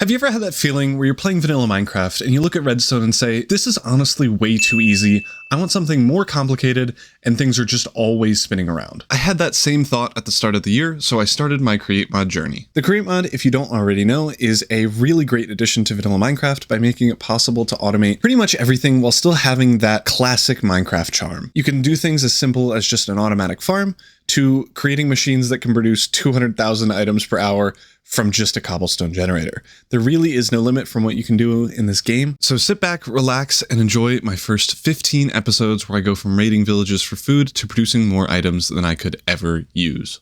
Have you ever had that feeling where you're playing vanilla Minecraft and you look at redstone and say, this is honestly way too easy. I want something more complicated and things are just always spinning around. I had that same thought at the start of the year, so I started my Create Mod journey. The Create Mod, if you don't already know, is a really great addition to vanilla Minecraft by making it possible to automate pretty much everything while still having that classic Minecraft charm. You can do things as simple as just an automatic farm to creating machines that can produce 200,000 items per hour from just a cobblestone generator. There really is no limit from what you can do in this game. So sit back, relax, and enjoy my first 15 episodes where I go from raiding villages for food to producing more items than I could ever use.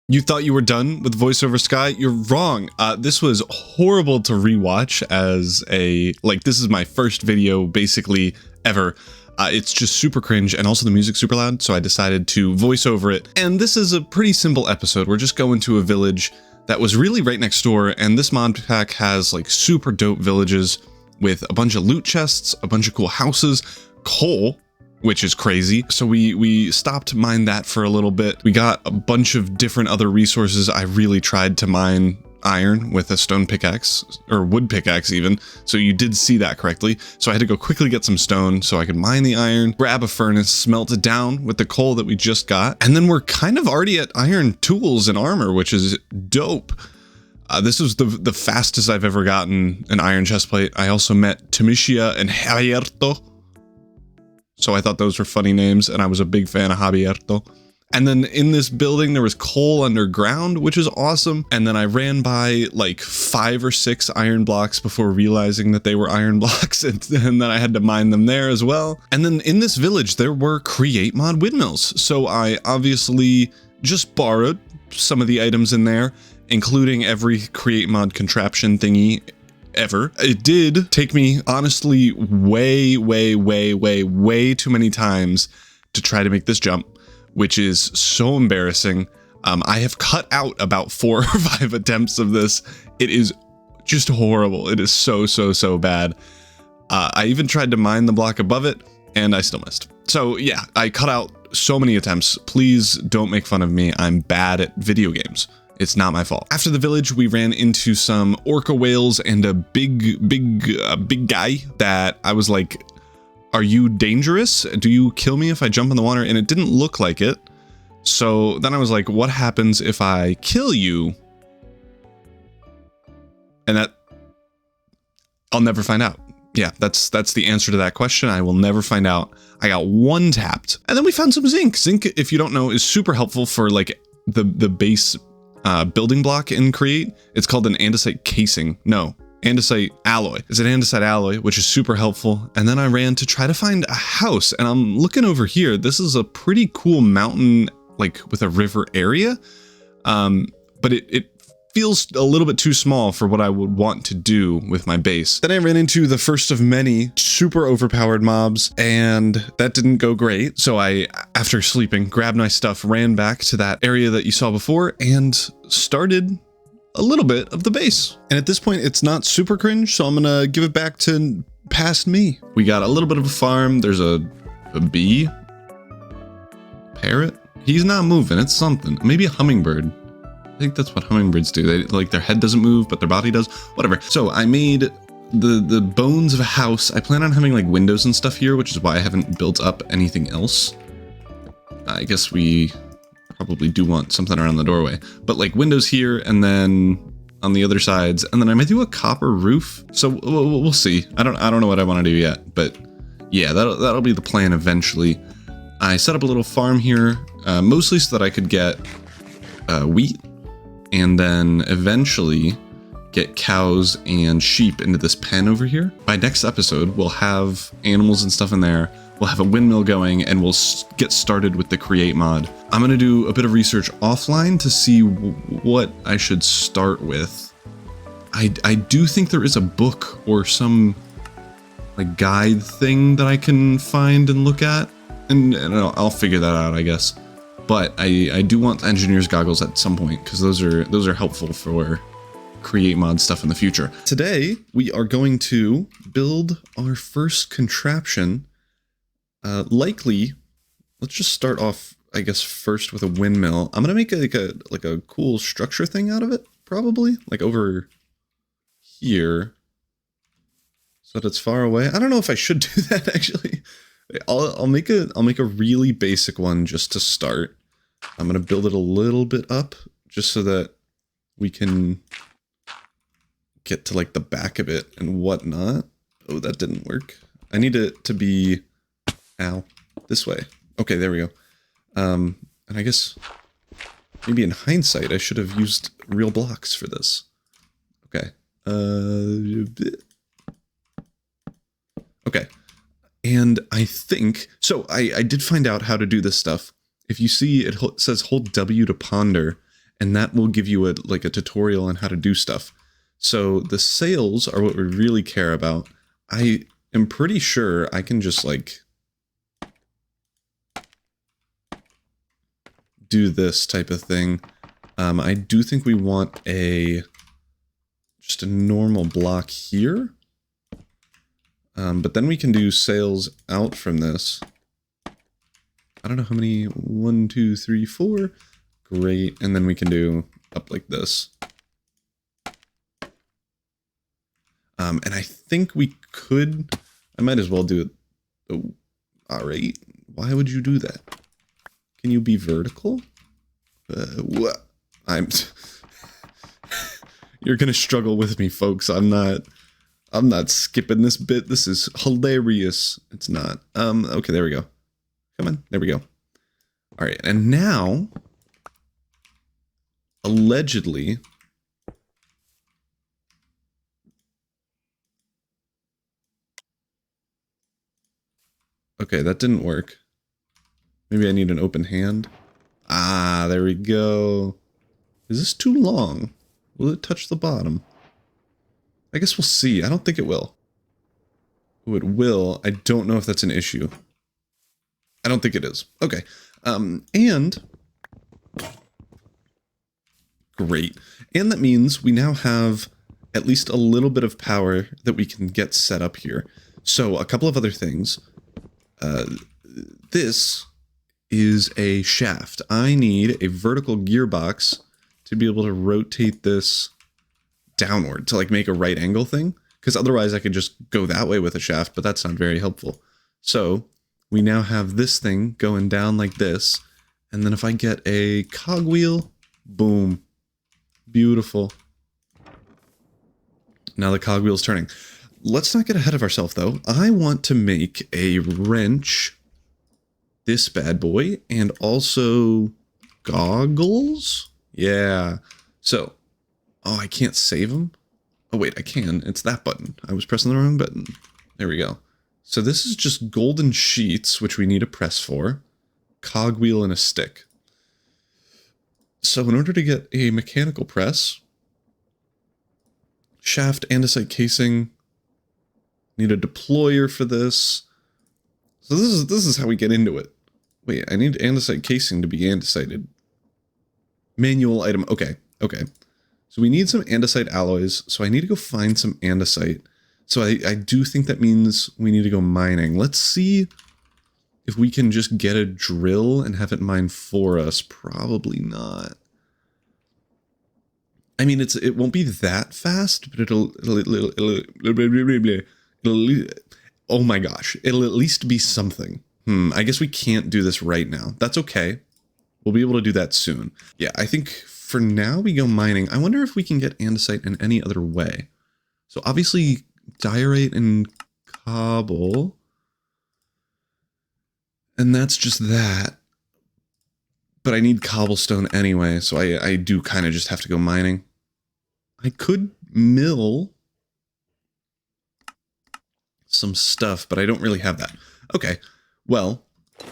You thought you were done with VoiceOver Sky? You're wrong. This was horrible to rewatch as this is my first video basically ever. It's just super cringe, and also the music's super loud, so I decided to voice over it. And this is a pretty simple episode. We're just going to a village that was really right next door, and this mod pack has like super dope villages with a bunch of loot chests, a bunch of cool houses, coal, which is crazy. So we stopped to mine that for a little bit. We got a bunch of different other resources. I really tried to mine iron with a stone pickaxe, or wood pickaxe even, so you did see that correctly. So I had to go quickly get some stone so I could mine the iron, grab a furnace, smelt it down with the coal that we just got, and then we're kind of already at iron tools and armor, which is dope. This was the fastest I've ever gotten an iron chestplate. I also met Tamicia and Javierto, so I thought those were funny names, and I was a big fan of Javierto. And then in this building, there was coal underground, which is awesome. And then I ran by like 5 or 6 iron blocks before realizing that they were iron blocks. And then I had to mine them there as well. And then in this village, there were Create Mod windmills. So I obviously just borrowed some of the items in there, including every Create Mod contraption thingy ever. It did take me honestly way too many times to try to make this jump, which is so embarrassing. I have cut out about 4 or 5 attempts of this. It is just horrible. It is so bad. I even tried to mine the block above it, and I still missed. So yeah, I cut out so many attempts. Please don't make fun of me. I'm bad at video games. It's not my fault. After the village, we ran into some orca whales and a big guy that I was like, are you dangerous? Do you kill me if I jump in the water? And it didn't look like it. So then I was like, what happens if I kill you? And that, I'll never find out. Yeah, that's the answer to that question. I will never find out. I got 1 tapped. And then we found some zinc. Zinc, if you don't know, is super helpful for like the base building block in Create. It's called an andesite casing. No. Andesite alloy. It's an andesite alloy, which is super helpful. And then I ran to try to find a house, and I'm looking over here. This is a pretty cool mountain, like with a river area. But it feels a little bit too small for what I would want to do with my base. Then I ran into the first of many super overpowered mobs, and that didn't go great. So I, after sleeping, grabbed my stuff, ran back to that area that you saw before, and started a little bit of the base. And at this point, it's not super cringe, so I'm gonna give it back to past me. We got a little bit of a farm. There's a bee, parrot. He's not moving. It's something. Maybe a hummingbird. I think that's what hummingbirds do. They like their head doesn't move, but their body does. Whatever. So I made the bones of a house. I plan on having like windows and stuff here, which is why I haven't built up anything else. I guess we probably do want something around the doorway, but like windows here and then on the other sides, and then I might do a copper roof. So we'll see. I don't know what I want to do yet, but yeah, that'll be the plan eventually. I set up a little farm here, mostly so that I could get wheat, and then eventually get cows and sheep into this pen over here. By next episode, we'll have animals and stuff in there. We'll have a windmill going, and we'll get started with the Create Mod. I'm gonna do a bit of research offline to see what I should start with. I do think there is a book or some like guide thing that I can find and look at, and I'll figure that out, I guess. But I do want engineer's goggles at some point, because those are helpful for Create Mod stuff in the future. Today we are going to build our first contraption. Likely, let's just start off, I guess, first with a windmill. I'm gonna make like a cool structure thing out of it, probably like over here so that it's far away. I don't know if I should do that actually. I'll make a really basic one just to start. I'm gonna build it a little bit up just so that we can get to like the back of it and whatnot. Oh, that didn't work. I need it to be, ow, this way. Okay, there we go. And I guess maybe in hindsight, I should have used real blocks for this. Okay. Okay. And I think, so I did find out how to do this stuff. If you see, it says hold W to ponder, and that will give you like a tutorial on how to do stuff. So the sails are what we really care about. I am pretty sure I can just like do this type of thing. I do think we want just a normal block here. But then we can do sails out from this. I don't know how many, 1, 2, 3, 4. Great, and then we can do up like this. And I think we could, I might as well do it. Oh, all right, why would you do that? Can you be vertical? What? You're gonna struggle with me, folks. I'm not skipping this bit. This is hilarious. It's not. Okay, there we go. Come on, there we go. All right, and now, allegedly, okay, that didn't work. Maybe I need an open hand. Ah, there we go. Is this too long? Will it touch the bottom? I guess we'll see. I don't think it will. Oh, it will. I don't know if that's an issue. I don't think it is. Okay. And great. And that means we now have at least a little bit of power that we can get set up here. So a couple of other things. This is a shaft. I need a vertical gearbox to be able to rotate this downward to like make a right angle thing, because otherwise I could just go that way with a shaft, but that's not very helpful. So we now have this thing going down like this, and then if I get a cogwheel, boom, beautiful. Now the cogwheel's turning. Let's not get ahead of ourselves though. I want to make a wrench, this bad boy, and also goggles. Yeah. So, oh, I can't save them? Oh wait, I can. It's that button. I was pressing the wrong button. There we go. So this is just golden sheets, which we need a press for. Cogwheel and a stick. So in order to get a mechanical press, shaft, andesite casing, need a deployer for this. So this is how we get into it. Wait, I need andesite casing to be andesited. Manual item. Okay, okay. So we need some andesite alloys, so I need to go find some andesite. So I do think that means we need to go mining. Let's see if we can just get a drill and have it mine for us. Probably not. I mean, it won't be that fast, but it'll oh my gosh, it'll at least be something. I guess we can't do this right now. That's okay. We'll be able to do that soon. Yeah, I think for now we go mining. I wonder if we can get andesite in any other way. So obviously diorite and cobble. And that's just that. But I need cobblestone anyway, so I do kind of just have to go mining. I could mill some stuff, but I don't really have that. Okay, well,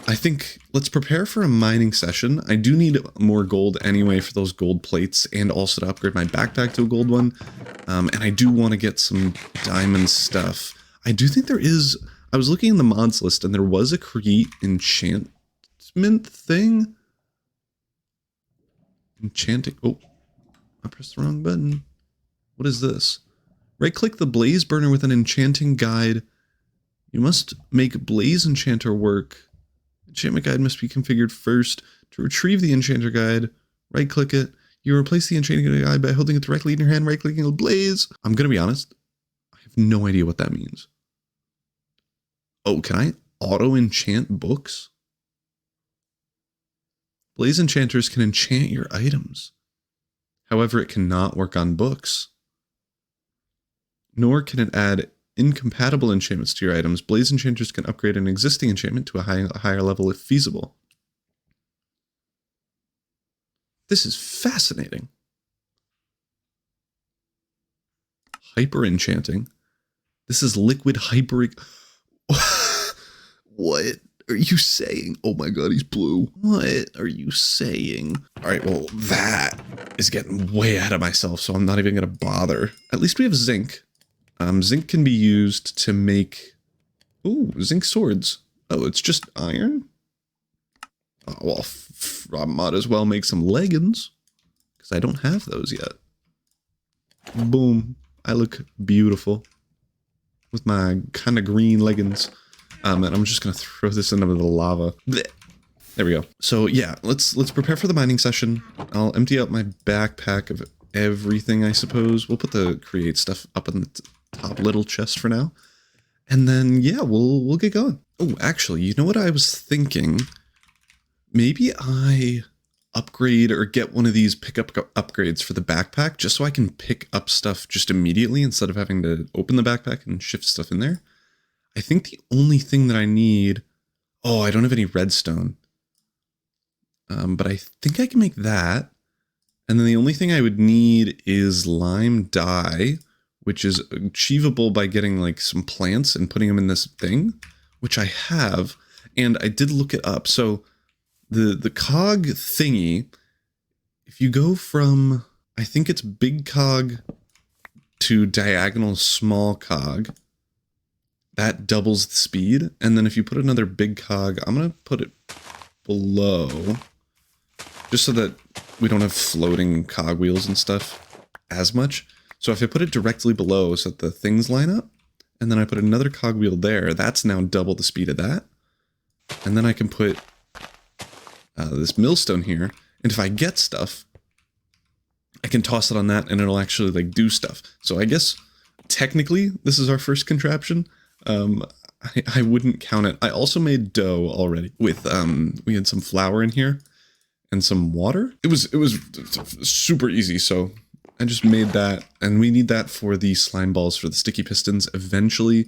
I think let's prepare for a mining session. I do need more gold anyway for those gold plates, and also to upgrade my backpack to a gold one. And I do want to get some diamond stuff. I do think there is, I was looking in the mods list and there was a create enchantment thing. Enchanting, oh, I pressed the wrong button. What is this? Right-click the blaze burner with an enchanting guide. You must make blaze enchanter work. Enchantment guide must be configured first. To retrieve the enchanter guide, right-click it. You replace the enchanting AI by holding it directly in your hand, right-clicking on Blaze. I'm going to be honest. I have no idea what that means. Oh, can I auto-enchant books? Blaze enchanters can enchant your items. However, it cannot work on books. Nor can it add incompatible enchantments to your items. Blaze enchanters can upgrade an existing enchantment to a higher level if feasible. This is fascinating. Hyper enchanting. This is liquid hyper. What are you saying? Oh my god, he's blue. What are you saying? All right, well, that is getting way ahead of myself, so I'm not even going to bother. At least we have zinc. Zinc can be used to make... Ooh, zinc swords. Oh, it's just iron? Oh, well, I might as well make some leggings, because I don't have those yet. Boom. I look beautiful with my kind of green leggings. And I'm just going to throw this into the lava. Blech. There we go. So yeah, let's prepare for the mining session. I'll empty out my backpack of everything, I suppose. We'll put the create stuff up in the top little chest for now. And then, yeah, we'll get going. Oh, actually, you know what I was thinking? Maybe I upgrade or get one of these pickup upgrades for the backpack just so I can pick up stuff just immediately instead of having to open the backpack and shift stuff in there. I think the only thing that I need... Oh, I don't have any redstone. But I think I can make that. And then the only thing I would need is lime dye, which is achievable by getting like some plants and putting them in this thing, which I have. And I did look it up. So the cog thingy, if you go from, I think it's big cog to diagonal small cog, that doubles the speed. And then if you put another big cog, I'm going to put it below just so that we don't have floating cog wheels and stuff as much. So if I put it directly below so that the things line up, and then I put another cog wheel there, that's now double the speed of that. And then I can put this millstone here. And if I get stuff, I can toss it on that and it'll actually like do stuff. So I guess technically this is our first contraption. I wouldn't count it. I also made dough already with, we had some flour in here and some water. It was super easy. So I just made that, and we need that for the slime balls for the sticky pistons eventually.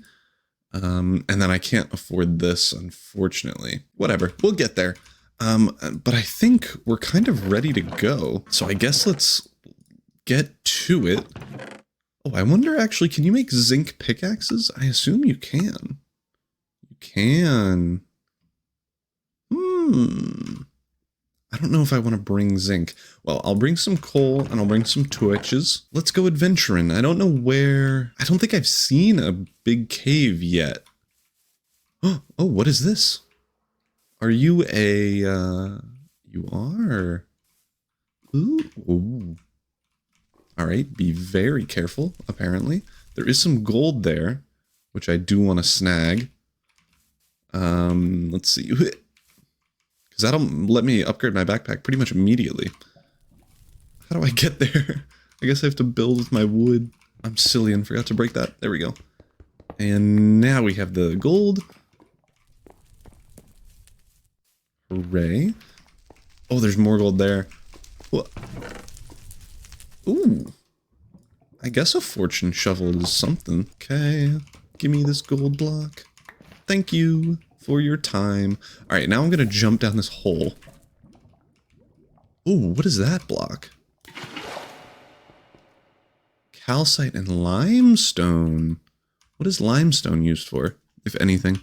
And then I can't afford this, unfortunately. Whatever, we'll get there. But I think we're kind of ready to go. So I guess let's get to it. Oh, I wonder actually, can you make zinc pickaxes? I assume you can. You can. I don't know if I want to bring zinc. Well, I'll bring some coal and I'll bring some torches. Let's go adventuring. I don't know where... I don't think I've seen a big cave yet. Oh, what is this? Are you a... You are... Ooh. Alright, be very careful, apparently. There is some gold there, which I do want to snag. Let's see. Because that'll let me upgrade my backpack pretty much immediately. How do I get there? I guess I have to build with my wood. I'm silly and forgot to break that. There we go. And now we have the gold. Hooray. Oh, there's more gold there. What? Ooh. I guess a fortune shovel is something. Okay. Give me this gold block. Thank you for your time. Alright, now I'm going to jump down this hole. Ooh, what is that block? Calcite and limestone. What is limestone used for, if anything?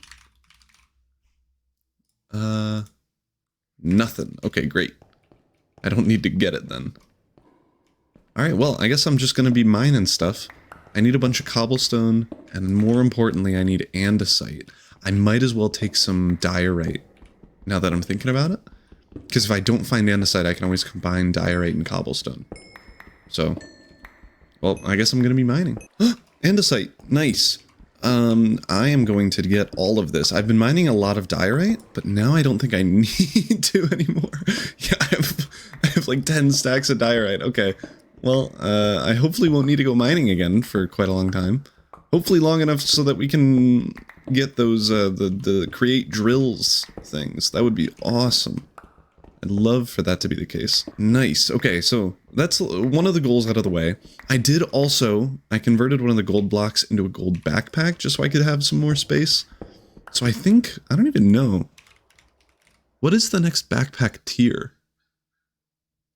Nothing. Okay, great. I don't need to get it then. Alright, well, I guess I'm just going to be mining stuff. I need a bunch of cobblestone, and more importantly, I need andesite. I might as well take some diorite, now that I'm thinking about it. Because if I don't find andesite, I can always combine diorite and cobblestone. So, well, I guess I'm going to be mining. Andesite, nice. I am going to get all of this. I've been mining a lot of diorite, but now I don't think I need to anymore. Yeah, I have have like 10 stacks of diorite. Okay. Well, I hopefully won't need to go mining again for quite a long time. Hopefully long enough so that we can get those, the create drills things. That would be awesome. I'd love for that to be the case. Nice. Okay, so that's one of the goals out of the way. I converted one of the gold blocks into a gold backpack just so I could have some more space. So I don't even know. What is the next backpack tier?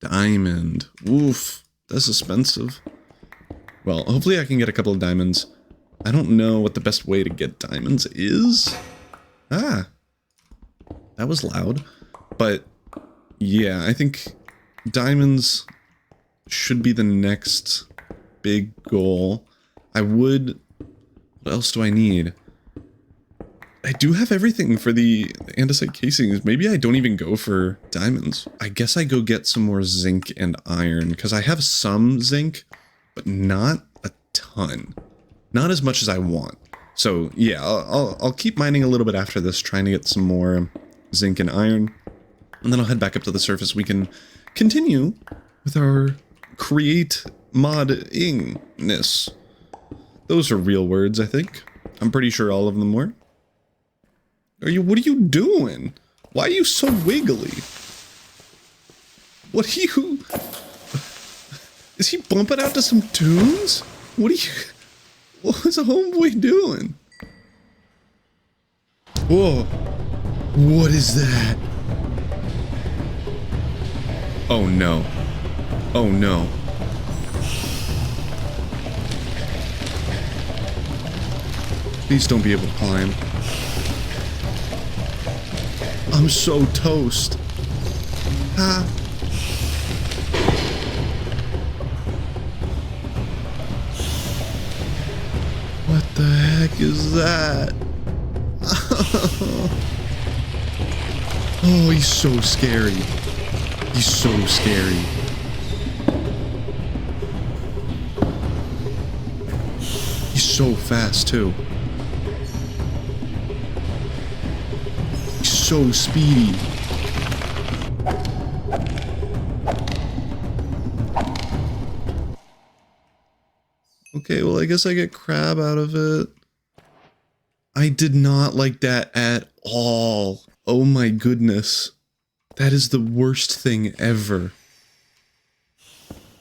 Diamond. Oof, that's expensive. Well, hopefully I can get a couple of diamonds. I don't know what the best way to get diamonds is. Ah, that was loud. But yeah, I think diamonds should be the next big goal. What else do I need? I do have everything for the andesite casings. Maybe I don't even go for diamonds. I guess I go get some more zinc and iron, because I have some zinc, but not a ton. Not as much as I want. So yeah, I'll keep mining a little bit after this, trying to get some more zinc and iron. And then I'll head back up to the surface. We can continue with our create moddingness. Those are real words, I think. I'm pretty sure all of them were. What are you doing? Why are you so wiggly? What are you... Is he bumping out to some tunes? What is a homeboy doing? Whoa. What is that? Oh no. Oh no. Please don't be able to climb. I'm so toast. Ah. What the heck is that? Oh, he's so scary. He's so scary. He's so fast too. So speedy. Okay, well I guess I get crab out of it. I did not like that at all. Oh my goodness. That is the worst thing ever.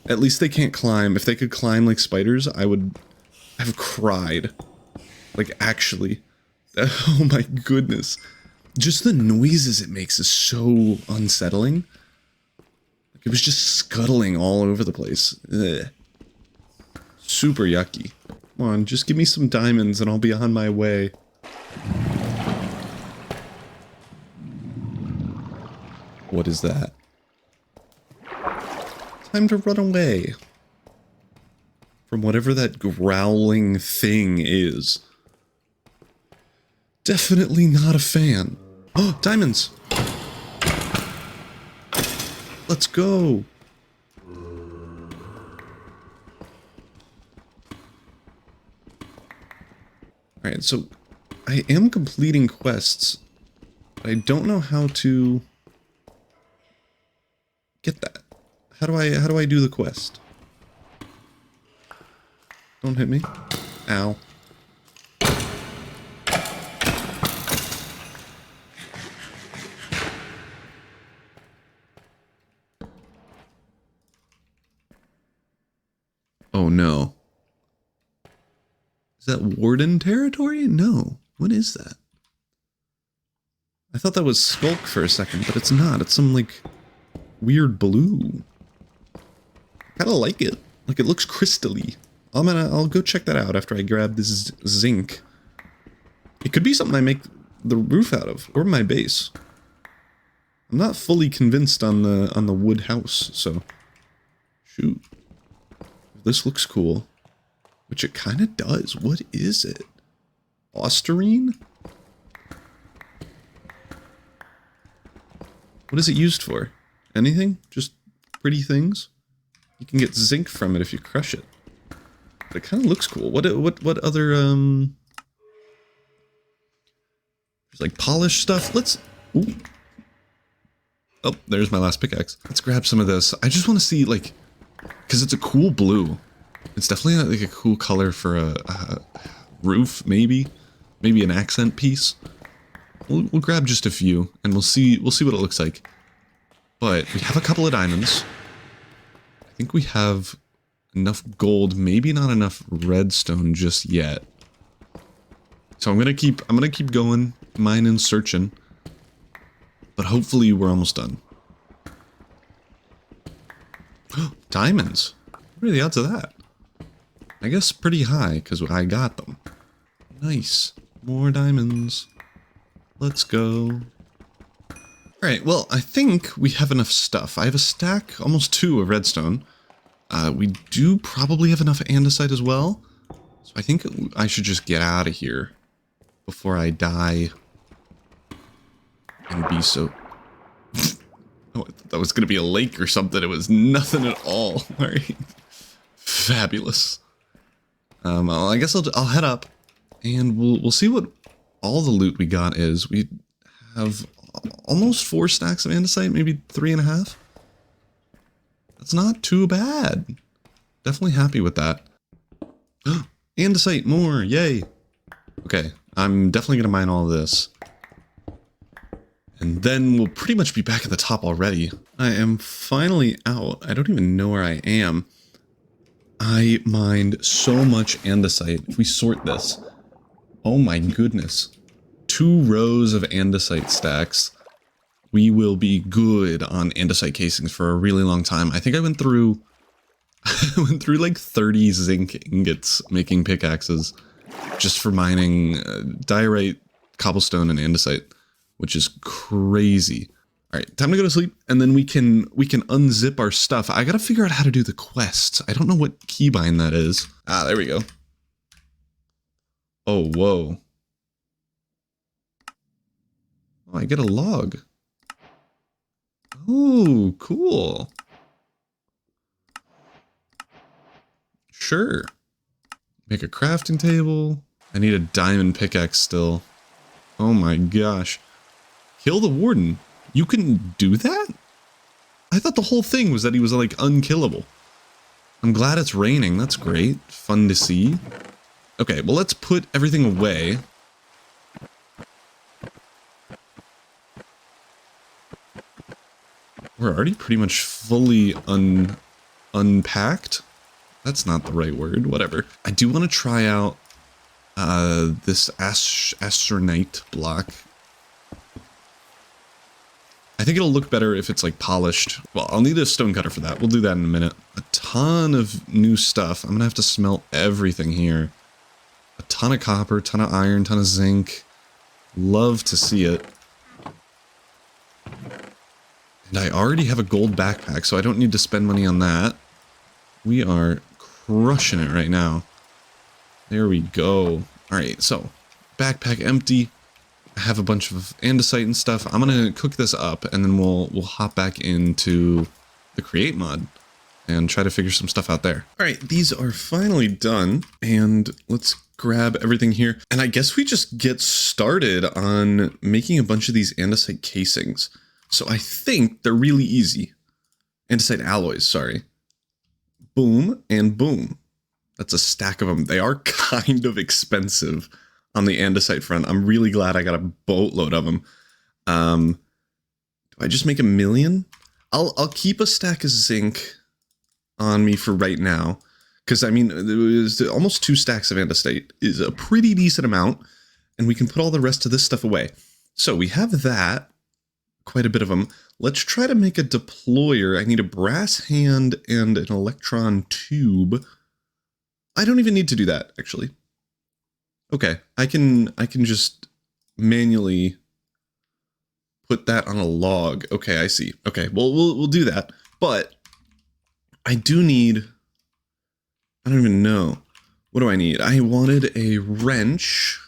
At least they can't climb. If they could climb like spiders, I would have cried. Like actually. Oh my goodness. Just the noises it makes is so unsettling. Like it was just scuttling all over the place. Ugh. Super yucky. Come on, just give me some diamonds and I'll be on my way. What is that? Time to run away. From whatever that growling thing is. Definitely not a fan. Oh, diamonds! Let's go! Alright, so I am completing quests, but I don't know how to get that. How do I do the quest? Don't hit me. Ow. Oh no. Is that Warden territory? No. What is that? I thought that was Skulk for a second, but it's not. It's some, like, weird blue. I kinda like it. Like, it looks crystally. I'll go check that out after I grab this zinc. It could be something I make the roof out of, or my base. I'm not fully convinced on the wood house, so... Shoot. This looks cool. Which it kind of does. What is it? Osterine? What is it used for? Anything? Just pretty things? You can get zinc from it if you crush it. But it kind of looks cool. What other, there's like polished stuff? Let's... Ooh. Oh, there's my last pickaxe. Let's grab some of this. I just want to see, like, because it's a cool blue. It's definitely like a cool color for a roof, maybe an accent piece. We'll grab just a few, and we'll see what it looks like. But we have a couple of diamonds. I think we have enough gold, maybe not enough redstone just yet. So I'm gonna keep going, mining, searching. But hopefully we're almost done. Diamonds. What are the odds of that? I guess pretty high, because I got them. Nice. More diamonds. Let's go. Alright, well, I think we have enough stuff. I have a stack, almost 2 of redstone. We do probably have enough andesite as well. So I think I should just get out of here before I die. And be so... Oh, I thought that was going to be a lake or something. It was nothing at all. Alright. Fabulous. Well, I guess I'll head up, and we'll see what all the loot we got is. We have almost 4 stacks of andesite, maybe 3.5. That's not too bad. Definitely happy with that. Andesite, more, yay. Okay, I'm definitely gonna mine all of this. And then we'll pretty much be back at the top already. I am finally out. I don't even know where I am. I mined so much andesite. If we sort this, oh my goodness. 2 rows of andesite stacks. We will be good on andesite casings for a really long time. I think I went through like 30 zinc ingots making pickaxes just for mining diorite, cobblestone, and andesite, which is crazy. All right, time to go to sleep, and then we can unzip our stuff. I gotta figure out how to do the quests. I don't know what keybind that is. Ah, there we go. Oh, whoa. Oh, I get a log. Oh, cool. Sure. Make a crafting table. I need a diamond pickaxe still. Oh my gosh. Kill the warden. You can do that? I thought the whole thing was that he was like unkillable. I'm glad it's raining. That's great. Fun to see. Okay, well, let's put everything away. We're already pretty much fully unpacked. That's not the right word. Whatever. I do want to try out this astronite block. I think it'll look better if it's like polished. Well, I'll need a stone cutter for that. We'll do that in a minute. A ton of new stuff. I'm gonna have to smelt everything here. A ton of copper, ton of iron, ton of zinc. Love to see it. And I already have a gold backpack, so I don't need to spend money on that. We are crushing it right now. There we go. Alright, so backpack empty. I have a bunch of andesite and stuff. I'm gonna cook this up, and then we'll hop back into the create mod and try to figure some stuff out there. Alright, these are finally done, and let's grab everything here. And I guess we just get started on making a bunch of these andesite casings. So I think they're really easy. Andesite alloys, sorry. Boom and boom. That's a stack of them. They are kind of expensive on the andesite front. I'm really glad I got a boatload of them. Do I just make 1 million? I'll keep a stack of zinc on me for right now. Because, I mean, almost 2 stacks of andesite is a pretty decent amount. And we can put all the rest of this stuff away. So we have that. Quite a bit of them. Let's try to make a deployer. I need a brass hand and an electron tube. I don't even need to do that, actually. Okay, I can just manually put that on a log. Okay, I see. Okay, well, we'll do that. But I do need... I don't even know. What do I need? I wanted a wrench,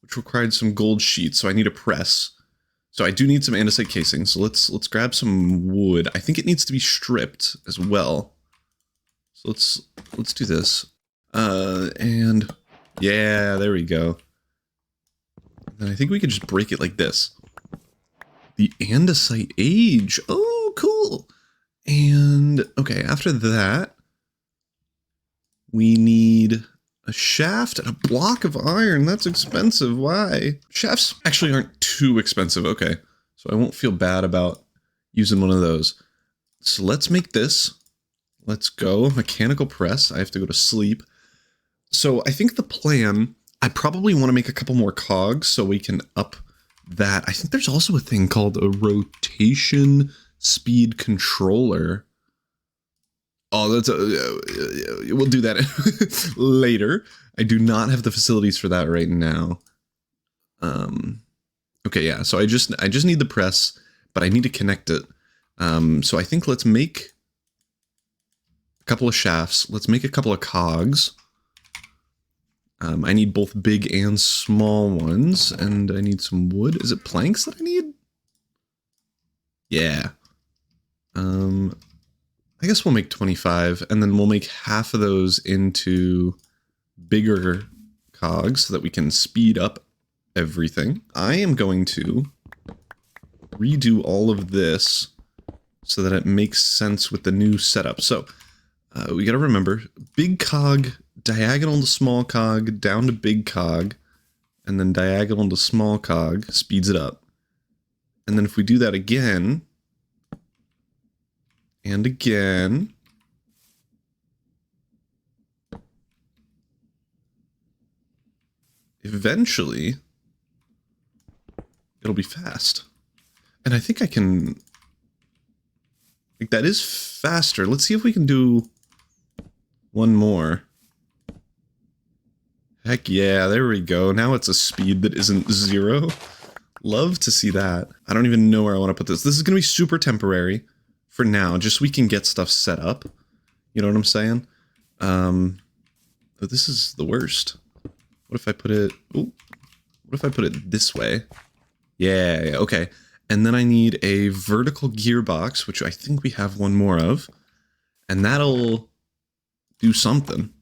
which required some gold sheets, so I need a press. So I do need some andesite casing, so let's grab some wood. I think it needs to be stripped as well. So let's do this. And yeah, there we go. And I think we could just break it like this. The andesite age. Oh, cool. And okay, after that, we need a shaft and a block of iron. That's expensive. Why? Shafts actually aren't too expensive. Okay, so I won't feel bad about using one of those. So let's make this. Let's go. Mechanical press. I have to go to sleep. So I think the plan, I probably want to make a couple more cogs so we can up that. I think there's also a thing called a rotation speed controller. Oh, that's we'll do that later. I do not have the facilities for that right now. Okay, yeah. So I just need the press, but I need to connect it. So I think let's make a couple of shafts. Let's make a couple of cogs. I need both big and small ones, and I need some wood. Is it planks that I need? Yeah. I guess we'll make 25, and then we'll make half of those into bigger cogs so that we can speed up everything. I am going to redo all of this so that it makes sense with the new setup. So we got to remember, big cog, diagonal to small cog, down to big cog, and then diagonal to small cog speeds it up. And then if we do that again, and again, eventually, it'll be fast. And I think I can, like, that is faster. Let's see if we can do one more. Heck yeah, there we go. Now it's a speed that isn't 0. Love to see that. I don't even know where I want to put this. This is going to be super temporary for now, just so we can get stuff set up. You know what I'm saying? Oh, this is the worst. What if I put it... Ooh, what if I put it this way? Yeah, okay. And then I need a vertical gearbox, which I think we have one more of. And that'll do something.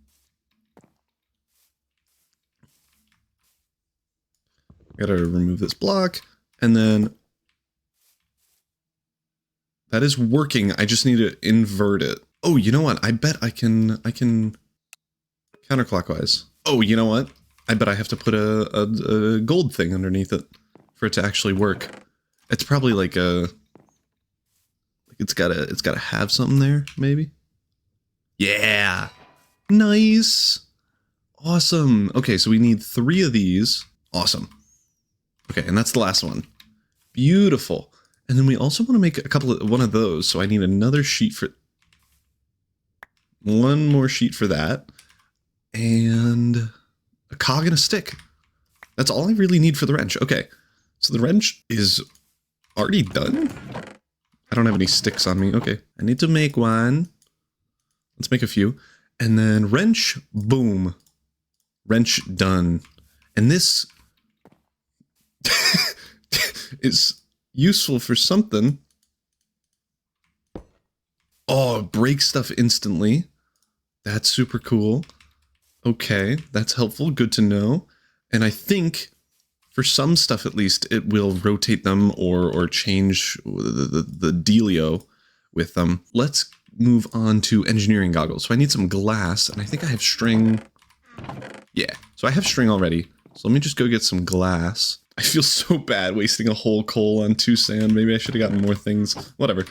Gotta remove this block, and then that is working. I just need to invert it. Oh, you know what? I bet I can counterclockwise. Oh, you know what? I bet I have to put a gold thing underneath it for it to actually work. It's probably like a, it's gotta have something there, maybe. Yeah, nice, awesome. Okay, so we need 3 of these. Awesome. Okay, and that's the last one. Beautiful. And then we also want to make one of those, so I need another sheet for... One more sheet for that. And a cog and a stick. That's all I really need for the wrench. Okay, so the wrench is already done? I don't have any sticks on me. Okay, I need to make one. Let's make a few. And then wrench, boom. Wrench done. And this... is useful for something. Oh, break stuff instantly. That's super cool. Okay, that's helpful. Good to know. And I think for some stuff at least, it will rotate them or change the dealio with them. Let's move on to engineering goggles. So I need some glass, and I think I have string. Yeah, so I have string already. So let me just go get some glass. I feel so bad wasting a whole coal on 2 sand. Maybe I should have gotten more things. Whatever.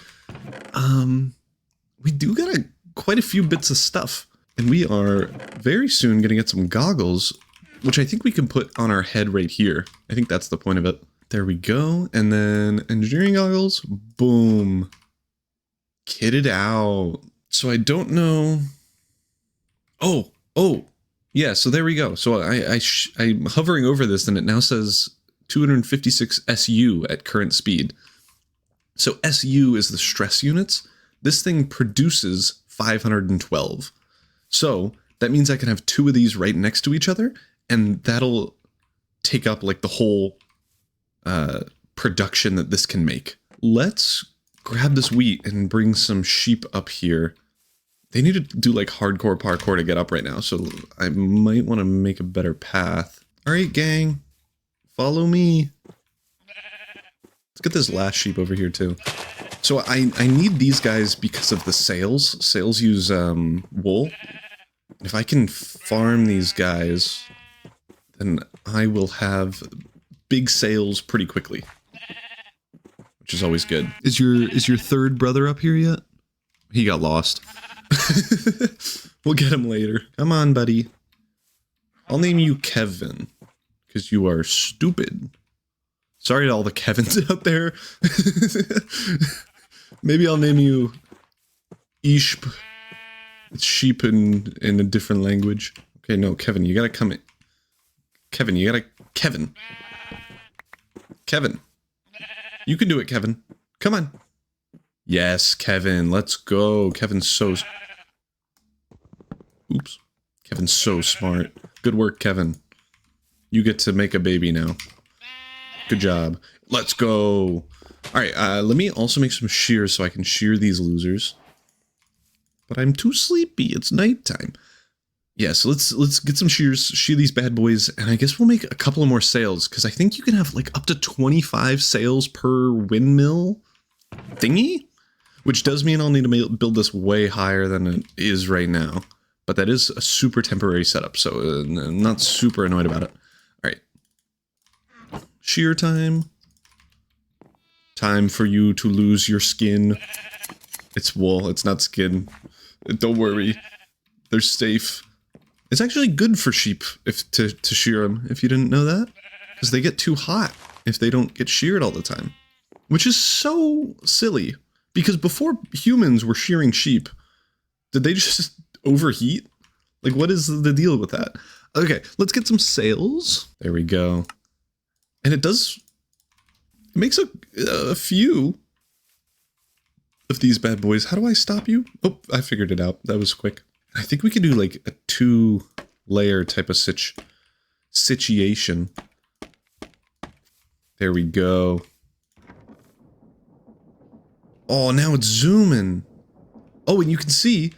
We do got quite a few bits of stuff. And we are very soon going to get some goggles, which I think we can put on our head right here. I think that's the point of it. There we go. And then engineering goggles. Boom. Kitted out. So I don't know. Oh. Yeah, so there we go. So I'm hovering over this, and it now says 256 SU at current speed. So SU is the stress units. This thing produces 512. So that means I can have 2 of these right next to each other, and that'll take up like the whole production that this can make. Let's grab this wheat and bring some sheep up here. They need to do like hardcore parkour to get up right now, so I might want to make a better path. All right, gang, follow me. Let's get this last sheep over here too. So I need these guys because of the sails. Sails use wool. If I can farm these guys, then I will have big sails pretty quickly, which is always good. Is your third brother up here yet? He got lost. We'll get him later. Come on, buddy. I'll name you Kevin because you are stupid. Sorry to all the Kevins out there. Maybe I'll name you Ishp. It's sheep in a different language. Okay, no, Kevin, you gotta come in. Kevin, you gotta... Kevin. Kevin. You can do it, Kevin. Come on. Yes, Kevin, let's go. Kevin's so... Oops. Kevin's so smart. Good work, Kevin. You get to make a baby now. Good job. Let's go. Alright, let me also make some shears so I can shear these losers. But I'm too sleepy. It's nighttime. Yeah, so let's get some shears, shear these bad boys, and I guess we'll make a couple of more sails, because I think you can have like up to 25 sails per windmill thingy, which does mean I'll need to build this way higher than it is right now. But that is a super temporary setup, so I'm not super annoyed about it. Alright. Shear time. Time for you to lose your skin. It's wool, it's not skin. Don't worry. They're safe. It's actually good for sheep to shear them, if you didn't know that. Because they get too hot if they don't get sheared all the time. Which is so silly. Because before humans were shearing sheep, did they just overheat? Like, what is the deal with that? Okay, let's get some sails. There we go. And it makes a few of these bad boys. How do I stop you? Oh, I figured it out. That was quick. I think we could do like a 2-layer type of situation. There we go. Oh, now it's zooming. Oh, and you can see,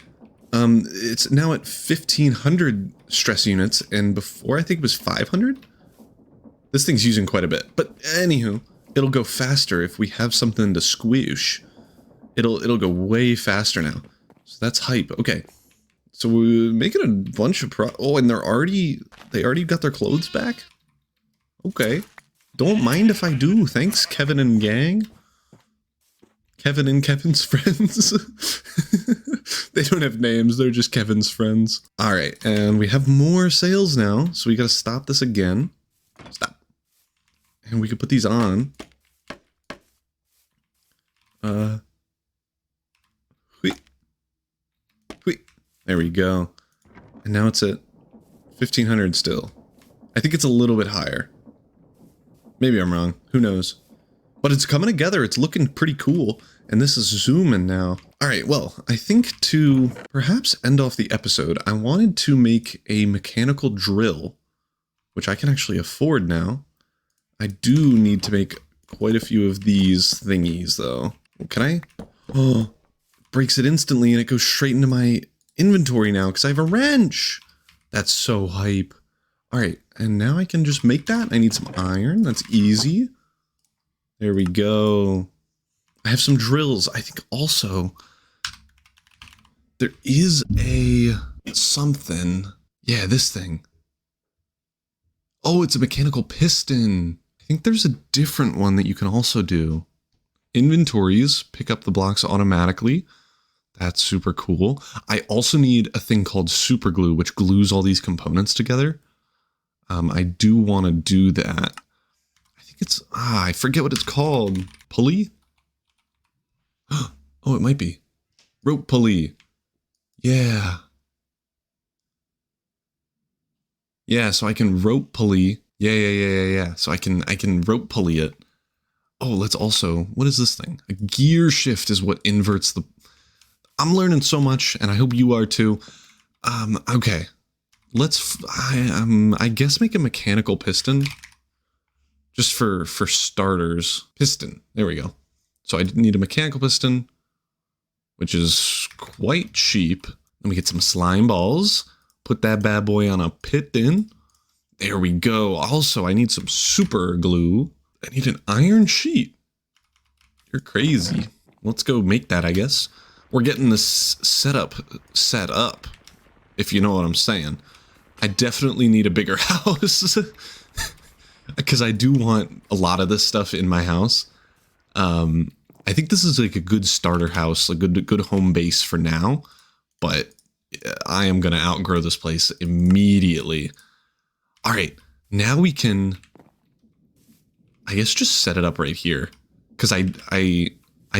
it's now at 1500 stress units, and before I think it was 500. This thing's using quite a bit, but anywho, it'll go faster if we have something to squish. It'll go way faster now. So that's hype. Okay. So we're making a bunch of oh, and they already got their clothes back? Okay. Don't mind if I do. Thanks, Kevin and gang. Kevin and Kevin's friends. They don't have names, they're just Kevin's friends. Alright, and we have more sails now, so we gotta stop this again. Stop. And we can put these on. There we go. And now it's at 1500 still. I think it's a little bit higher. Maybe I'm wrong. Who knows? But it's coming together. It's looking pretty cool. And this is zooming now. Alright, well, I think to perhaps end off the episode, I wanted to make a mechanical drill, which I can actually afford now. I do need to make quite a few of these thingies, though. Can I? Oh, breaks it instantly and it goes straight into my inventory now because I have a wrench. That's so hype. Alright, and now I can just make that. I need some iron. That's easy. There we go. I have some drills. I think also there is a something. Yeah, this thing. Oh, it's a mechanical piston. I think there's a different one that you can also do. Inventories, pick up the blocks automatically. That's super cool. I also need a thing called super glue, which glues all these components together. I do want to do that. I think it's, I forget what it's called. Pulley? Oh, it might be. Rope pulley. Yeah. Yeah, so I can rope pulley. Yeah. So I can rope pulley it. Oh, let's also, what is this thing? A gear shift is what inverts the... I'm learning so much, and I hope you are too. Okay. Let's, I guess make a mechanical piston. Just for starters. Piston. There we go. So I need a mechanical piston, which is quite cheap. Let me get some slime balls. Put that bad boy on a piston. There we go. Also, I need some super glue. I need an iron sheet. You're crazy. Let's go make that, I guess. We're getting this set up, if you know what I'm saying. I definitely need a bigger house. Because I do want a lot of this stuff in my house. I think this is like a good starter house, a good home base for now. But I am going to outgrow this place immediately. All right, now we can, I guess, just set it up right here. Because I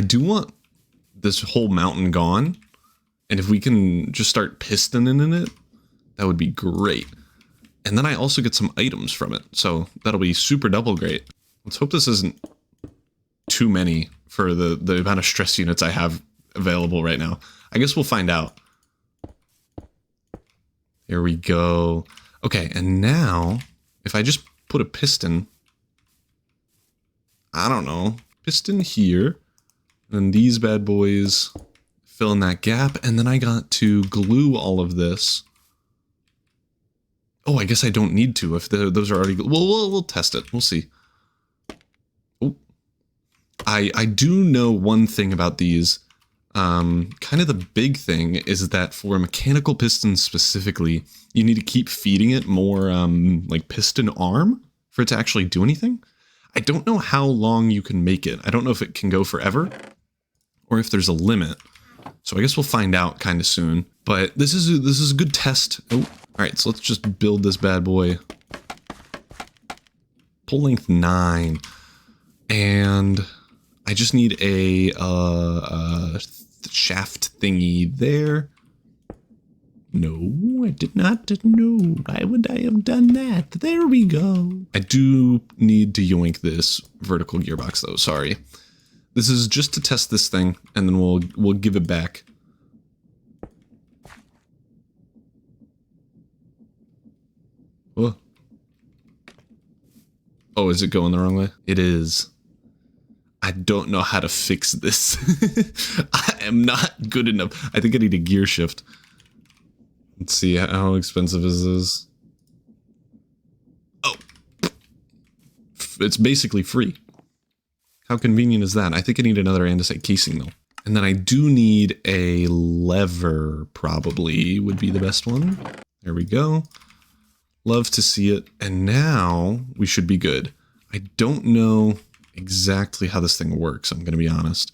do want this whole mountain gone. And if we can just start pistoning in it, that would be great. And then I also get some items from it. So that'll be super double great. Let's hope this isn't too many for the amount of stress units I have available right now. I guess we'll find out. Here we go. Okay, and now, if I just put a piston, I don't know, piston here, and these bad boys fill in that gap, and then I got to glue all of this. Oh, I guess I don't need to if those are already... We'll test it. We'll see. Oh, I do know one thing about these. Kind of the big thing is that for mechanical pistons specifically, you need to keep feeding it more like piston arm for it to actually do anything. I don't know how long you can make it. I don't know if it can go forever or if there's a limit. So I guess we'll find out kind of soon. But this is a good test. Oh, all right. So let's just build this bad boy. Pull length 9, and I just need a shaft thingy there. No, I did not. No, why would I have done that? There we go. I do need to yoink this vertical gearbox though. Sorry. This is just to test this thing, and then we'll give it back. Oh, is it going the wrong way? It is. I don't know how to fix this. I am not good enough. I think I need a gear shift. Let's see, how expensive is this? Oh. It's basically free. How convenient is that? I think I need another andesite casing though. And then I do need a lever, probably would be the best one. There we go. Love to see it. And now we should be good. I don't know exactly how this thing works, I'm going to be honest.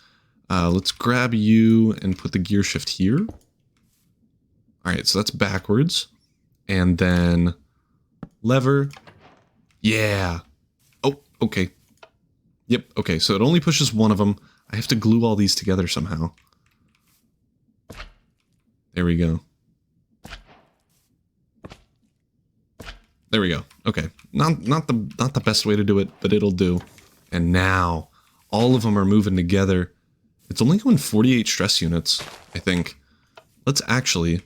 Let's grab you and put the gear shift here. All right, so that's backwards. And then lever. Yeah. Oh, okay. Yep, okay, so it only pushes one of them. I have to glue all these together somehow. There we go. There we go. Okay. Not the best way to do it, but it'll do. And now all of them are moving together. It's only going 48 stress units, I think. Let's actually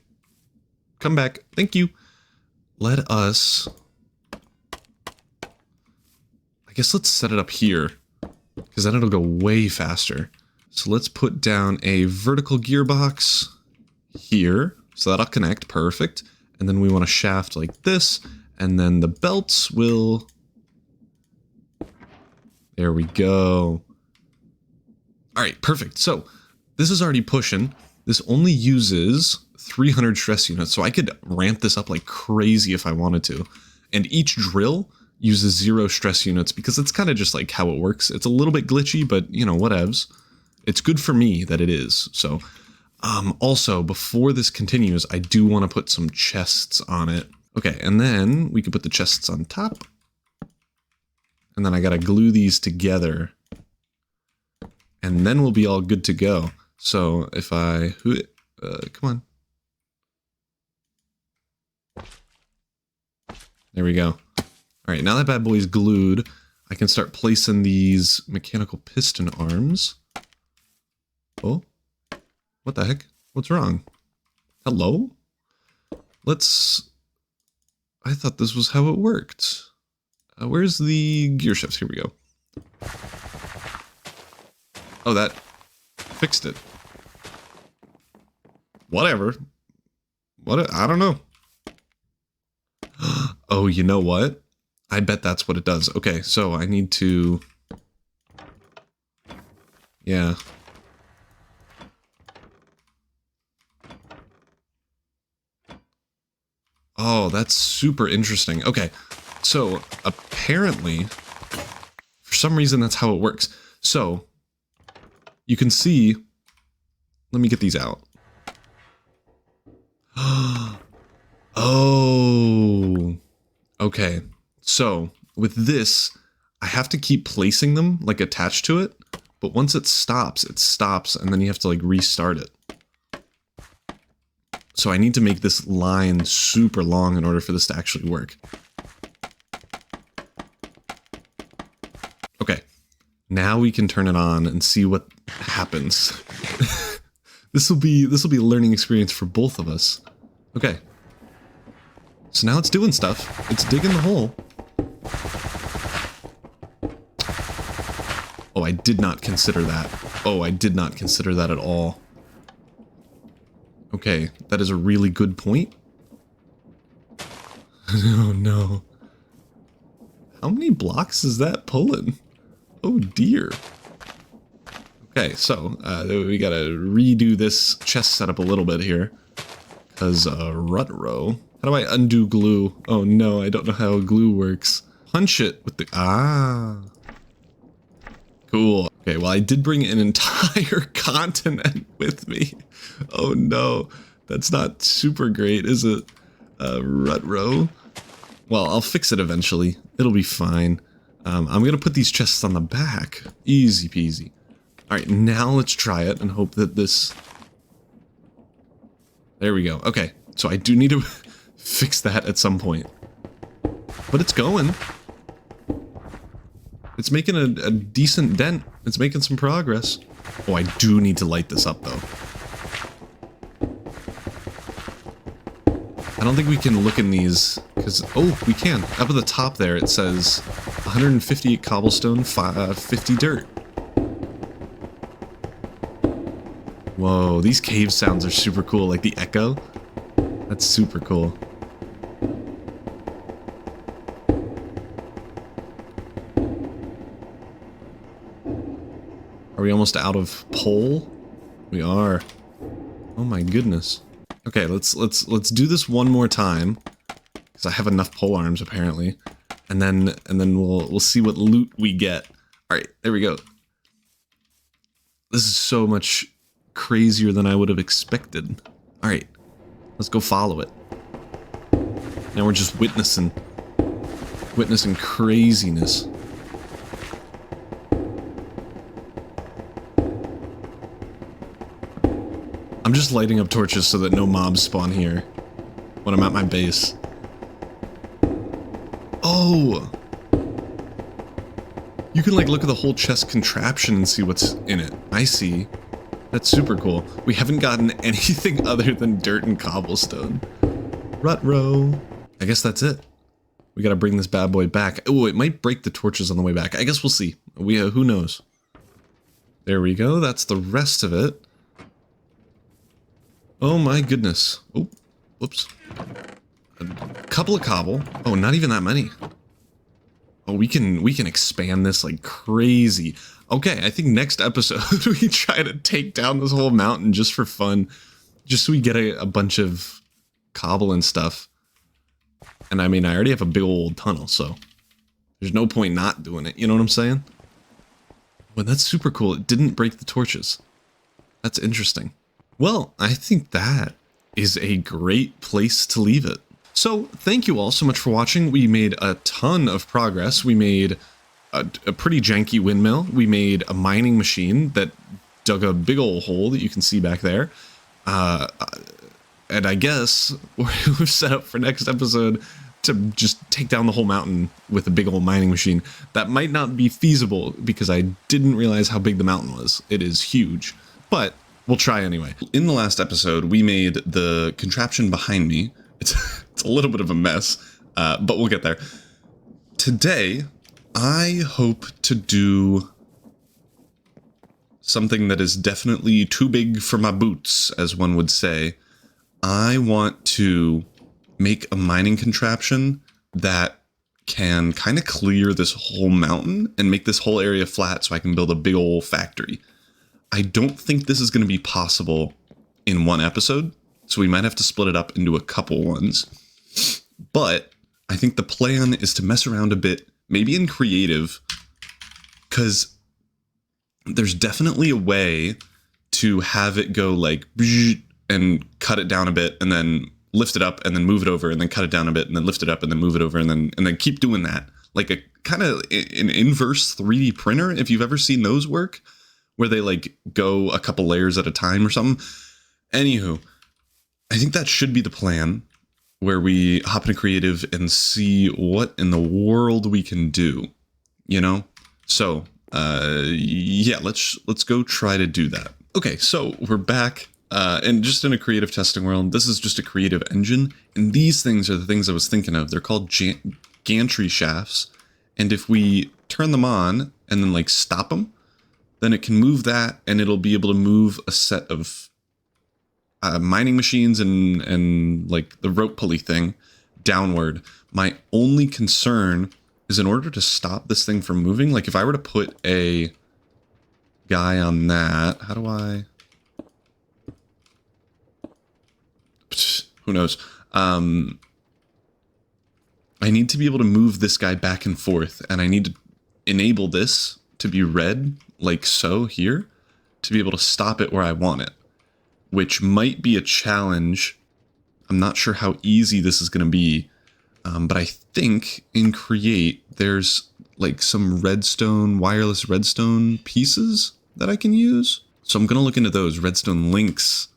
come back. Thank you. Let us, I guess let's set it up here, because then it'll go way faster. So let's put down a vertical gearbox here. So that'll connect. Perfect. And then we want a shaft like this. And then the belts will... There we go. All right, perfect. So this is already pushing. This only uses 300 stress units, so I could ramp this up like crazy if I wanted to. And each drill uses 0 stress units because it's kind of just like how it works. It's a little bit glitchy, but you know, whatevs. It's good for me that it is. So also, before this continues, I do want to put some chests on it. Okay, and then we can put the chests on top. And then I gotta glue these together. And then we'll be all good to go. So if I... come on. There we go. Alright, now that bad boy's glued, I can start placing these mechanical piston arms. Oh. What the heck? What's wrong? Hello? Let's... I thought this was how it worked. Where's the gear shifts? Here we go. Oh, that fixed it. Whatever. What? I don't know. Oh, you know what? I bet that's what it does. Okay, so I need to... Yeah. Oh, that's super interesting. Okay, so apparently, for some reason, that's how it works. So, you can see, let me get these out. Oh, okay. So, with this, I have to keep placing them, like, attached to it, but once it stops, and then you have to, like, restart it. So I need to make this line super long in order for this to actually work. Okay, now we can turn it on and see what happens. This will be a learning experience for both of us. Okay. So now it's doing stuff. It's digging the hole. Oh, I did not consider that. Oh, I did not consider that at all. Okay, that is a really good point. Oh no. How many blocks is that pulling? Oh dear. Okay, so we gotta redo this chest setup a little bit here. Because rut row. How do I undo glue? Oh no, I don't know how glue works. Punch it with the... Ah. Cool. Okay, well I did bring an entire continent with me. Oh no, that's not super great, is it? Rut row? Well, I'll fix it eventually. It'll be fine. I'm gonna put these chests on the back. Easy peasy. Alright, now let's try it and hope that this... There we go. Okay, so I do need to fix that at some point. But it's going. It's making a decent dent. It's making some progress. Oh, I do need to light this up, though. I don't think we can look in these, because... Oh, we can. Up at the top there, it says 158 cobblestone, 50 dirt. Whoa, these cave sounds are super cool, like the echo. That's super cool. Are we almost out of pole? We are. Oh my goodness. Okay, let's do this one more time, because I have enough pole arms apparently, and then we'll see what loot we get. All right, there we go. This is so much crazier than I would have expected. All right, let's go follow it. Now we're just witnessing craziness. I'm just lighting up torches so that no mobs spawn here when I'm at my base. Oh! You can like look at the whole chest contraption and see what's in it. I see. That's super cool. We haven't gotten anything other than dirt and cobblestone. Rut row. I guess that's it. We gotta bring this bad boy back. Oh, it might break the torches on the way back. I guess we'll see. Who knows? There we go. That's the rest of it. Oh my goodness. Oh, whoops. A couple of cobble. Oh, not even that many. Oh, we can expand this like crazy. Okay, I think next episode we try to take down this whole mountain just for fun. Just so we get a bunch of cobble and stuff. And I mean, I already have a big old tunnel, so there's no point not doing it. You know what I'm saying? Well, that's super cool. It didn't break the torches. That's interesting. Well, I think that is a great place to leave it. So, thank you all so much for watching. We made a ton of progress. We made a pretty janky windmill. We made a mining machine that dug a big old hole that you can see back there. And I guess we're set up for next episode to just take down the whole mountain with a big old mining machine. That might not be feasible because I didn't realize how big the mountain was. It is huge, but we'll try anyway. In the last episode, we made the contraption behind me. It's a little bit of a mess, but we'll get there. Today, I hope to do something that is definitely too big for my boots, as one would say. I want to make a mining contraption that can kind of clear this whole mountain and make this whole area flat so I can build a big old factory. I don't think this is going to be possible in one episode, so we might have to split it up into a couple ones. But I think the plan is to mess around a bit, maybe in creative, because there's definitely a way to have it go like and cut it down a bit and then lift it up and then move it over and then cut it down a bit and then lift it up and then move it over and then keep doing that. Like a kind of an inverse 3D printer, if you've ever seen those work, where they like go a couple layers at a time or something. Anywho, I think that should be the plan, where we hop into creative and see what in the world we can do, you know? So, yeah, let's go try to do that. Okay, so we're back, and just in a creative testing world. This is just a creative engine, and these things are the things I was thinking of. They're called gantry shafts, and if we turn them on and then like stop them, then it can move that, and it'll be able to move a set of mining machines and like the rope pulley thing downward. My only concern is, in order to stop this thing from moving, like if I were to put a guy on that, how do I? Who knows? I need to be able to move this guy back and forth, and I need to enable this to be red, like so here, to be able to stop it where I want it, which might be a challenge. I'm not sure how easy this is going to be, but I think in Create, there's like some redstone, wireless redstone pieces that I can use. So I'm going to look into those redstone links.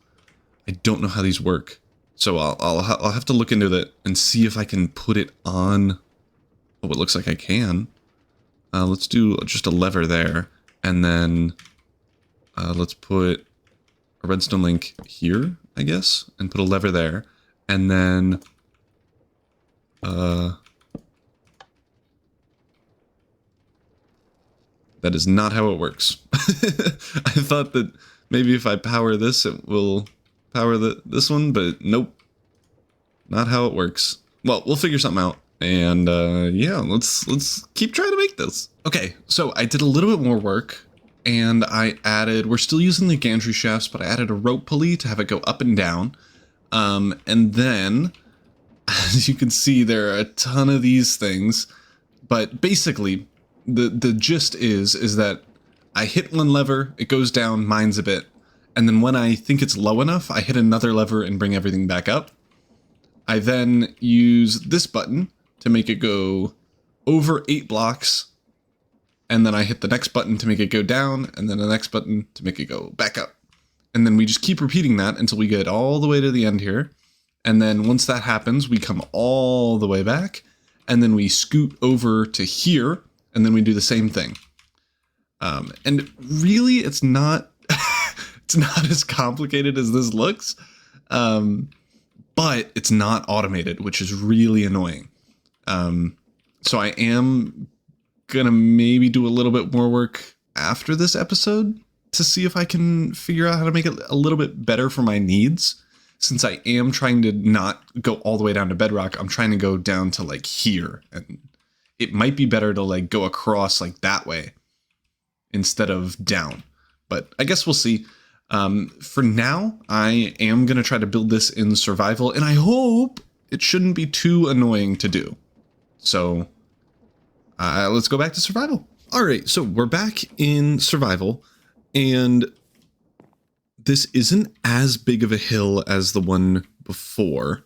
I don't know how these work. So I'll have to look into that and see if I can put it on. Oh, it looks like I can. Let's do just a lever there. And then let's put a redstone link here, I guess, and put a lever there. And then that is not how it works. I thought that maybe if I power this, it will power this one, but nope. Not how it works. Well, we'll figure something out. And yeah, let's keep trying to make this. Okay, so I did a little bit more work, and I added, we're still using the gantry shafts, but I added a rope pulley to have it go up and down. And then, as you can see, there are a ton of these things, but basically the gist is that I hit one lever, it goes down, mines a bit, and then when I think it's low enough, I hit another lever and bring everything back up. I then use this button to make it go over 8 blocks, and then I hit the next button to make it go down, and then the next button to make it go back up. And then we just keep repeating that until we get all the way to the end here. And then once that happens, we come all the way back, and then we scoot over to here, and then we do the same thing. And really, it's not it's not as complicated as this looks, but it's not automated, which is really annoying. So I am gonna maybe do a little bit more work after this episode to see if I can figure out how to make it a little bit better for my needs. Since I am trying to not go all the way down to bedrock, I'm trying to go down to like here, and it might be better to like go across like that way instead of down, but I guess we'll see. For now, I am going to try to build this in survival, and I hope it shouldn't be too annoying to do. So let's go back to survival. All right, so we're back in survival, and this isn't as big of a hill as the one before,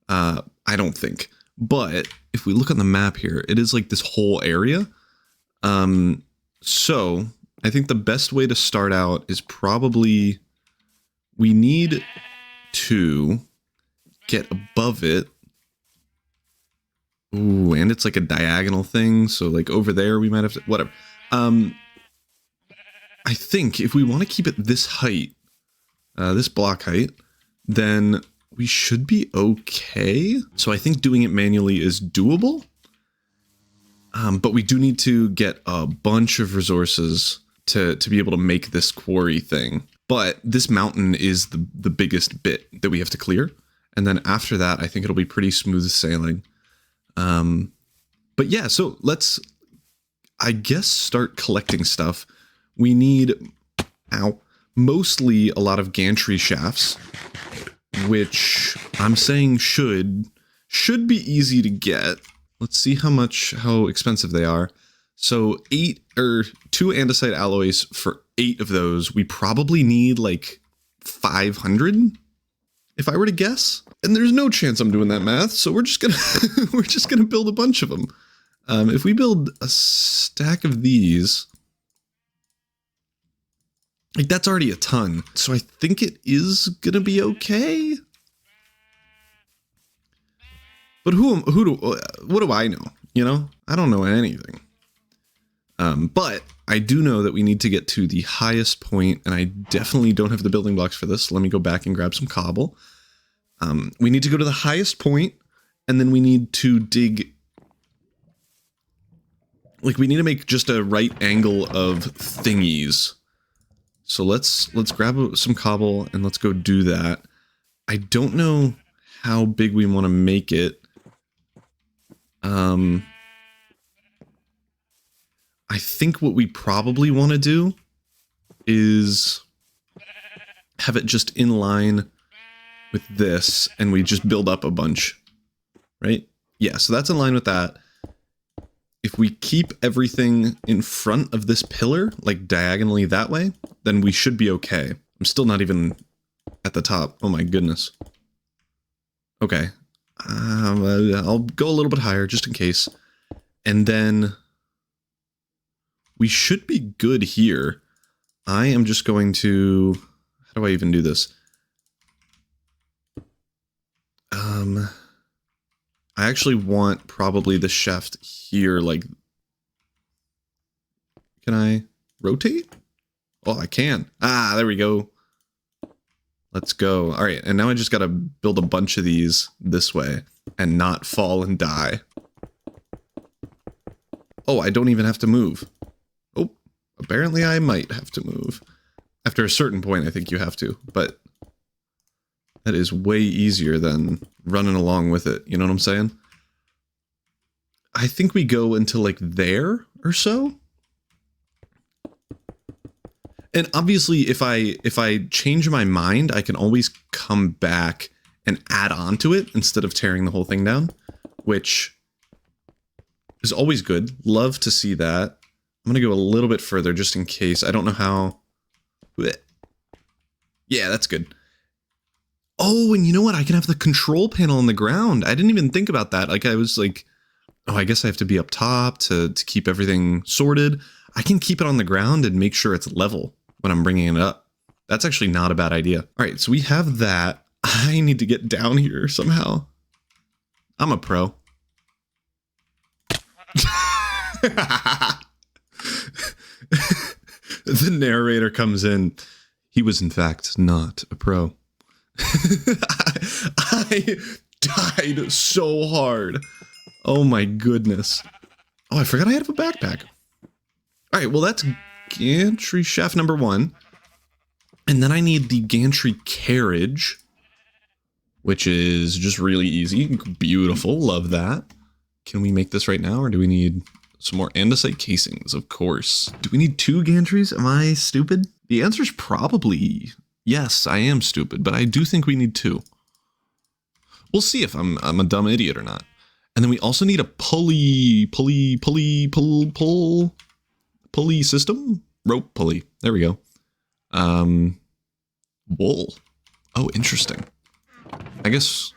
I don't think. But if we look on the map here, it is like this whole area. So I think the best way to start out is probably we need to get above it. Ooh, and it's like a diagonal thing. So like over there, we might have to, whatever. I think if we want to keep it this height, this block height, then we should be okay. So I think doing it manually is doable. But we do need to get a bunch of resources to be able to make this quarry thing. But this mountain is the biggest bit that we have to clear. And then after that, I think it'll be pretty smooth sailing. But yeah, so let's, I guess, start collecting stuff. We need, ow, mostly a lot of gantry shafts, which I'm saying should be easy to get. Let's see how expensive they are. So 2 andesite alloys for 8 of those. We probably need like 500 if I were to guess. And there's no chance I'm doing that math, so we're just gonna build a bunch of them. If we build a stack of these, like that's already a ton. So I think it is gonna be okay. But what do I know? You know, I don't know anything. But I do know that we need to get to the highest point, and I definitely don't have the building blocks for this. Let me go back and grab some cobble. We need to go to the highest point, and then we need to dig. Like, we need to make just a right angle of thingies. So let's grab some cobble and let's go do that. I don't know how big we want to make it. I think what we probably want to do is have it just in line with this, and we just build up a bunch, right? Yeah, so that's in line with that. If we keep everything in front of this pillar, like diagonally that way, then we should be okay. I'm still not even at the top. Oh my goodness. Okay. I'll go a little bit higher just in case. And then we should be good here. I am just going to... How do I even do this? I actually want probably the shaft here, like... Can I rotate? Oh, I can. Ah, there we go. Let's go. All right, and now I just gotta build a bunch of these this way and not fall and die. Oh, I don't even have to move. Oh, apparently I might have to move. After a certain point, I think you have to, but that is way easier than running along with it. You know what I'm saying? I think we go until like there or so. And obviously, if I change my mind, I can always come back and add on to it instead of tearing the whole thing down, which is always good. Love to see that. I'm going to go a little bit further just in case. I don't know how. Yeah, that's good. Oh, and you know what? I can have the control panel on the ground. I didn't even think about that. Like, I was like, oh, I guess I have to be up top to keep everything sorted. I can keep it on the ground and make sure it's level when I'm bringing it up. That's actually not a bad idea. All right, so we have that. I need to get down here somehow. I'm a pro. The narrator comes in. He was, in fact, not a pro. I died so hard. Oh my goodness. Oh, I forgot I had a backpack. All right, well, that's gantry shaft number 1. And then I need the gantry carriage, which is just really easy. Beautiful. Love that. Can we make this right now, or do we need some more andesite casings? Of course. Do we need 2 gantries? Am I stupid? The answer is probably yes, I am stupid, but I do think we need 2. We'll see if I'm a dumb idiot or not. And then we also need a pulley system? Rope pulley. There we go. Wool. Oh, interesting. I guess,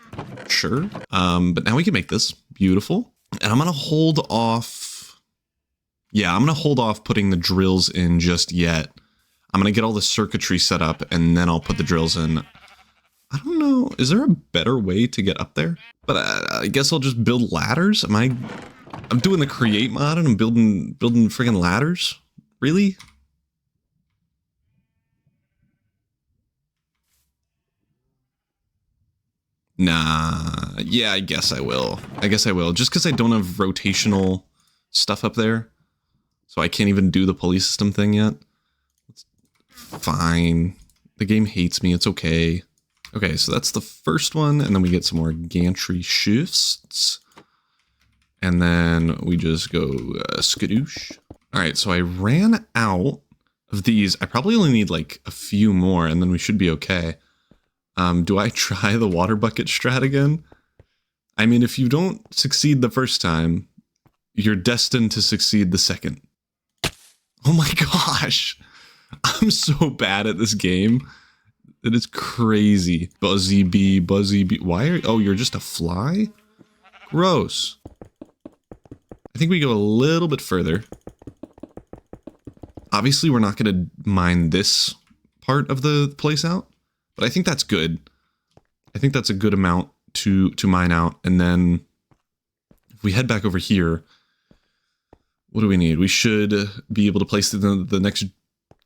sure. But now we can make this. Beautiful. And I'm going to hold off. Yeah, I'm going to hold off putting the drills in just yet. I'm going to get all the circuitry set up and then I'll put the drills in. I don't know. Is there a better way to get up there? But I guess I'll just build ladders. I'm doing the create mod and I'm building friggin' ladders. Really? Nah. Yeah, I guess I will. Just because I don't have rotational stuff up there. So I can't even do the pulley system thing yet. It's fine. The game hates me. It's okay. Okay, so that's the first one. And then we get some more gantry shifts. And then we just go skadoosh. All right, so I ran out of these. I probably only need like a few more and then we should be okay. Do I try the water bucket strat again? I mean, if you don't succeed the first time, you're destined to succeed the second. Oh my gosh. I'm so bad at this game. It is crazy. Buzzy bee, buzzy bee. Why are... Oh, you're just a fly? Gross. I think we go a little bit further. Obviously, we're not going to mine this part of the place out, but I think that's good. I think that's a good amount to mine out. And then if we head back over here, what do we need? We should be able to place the next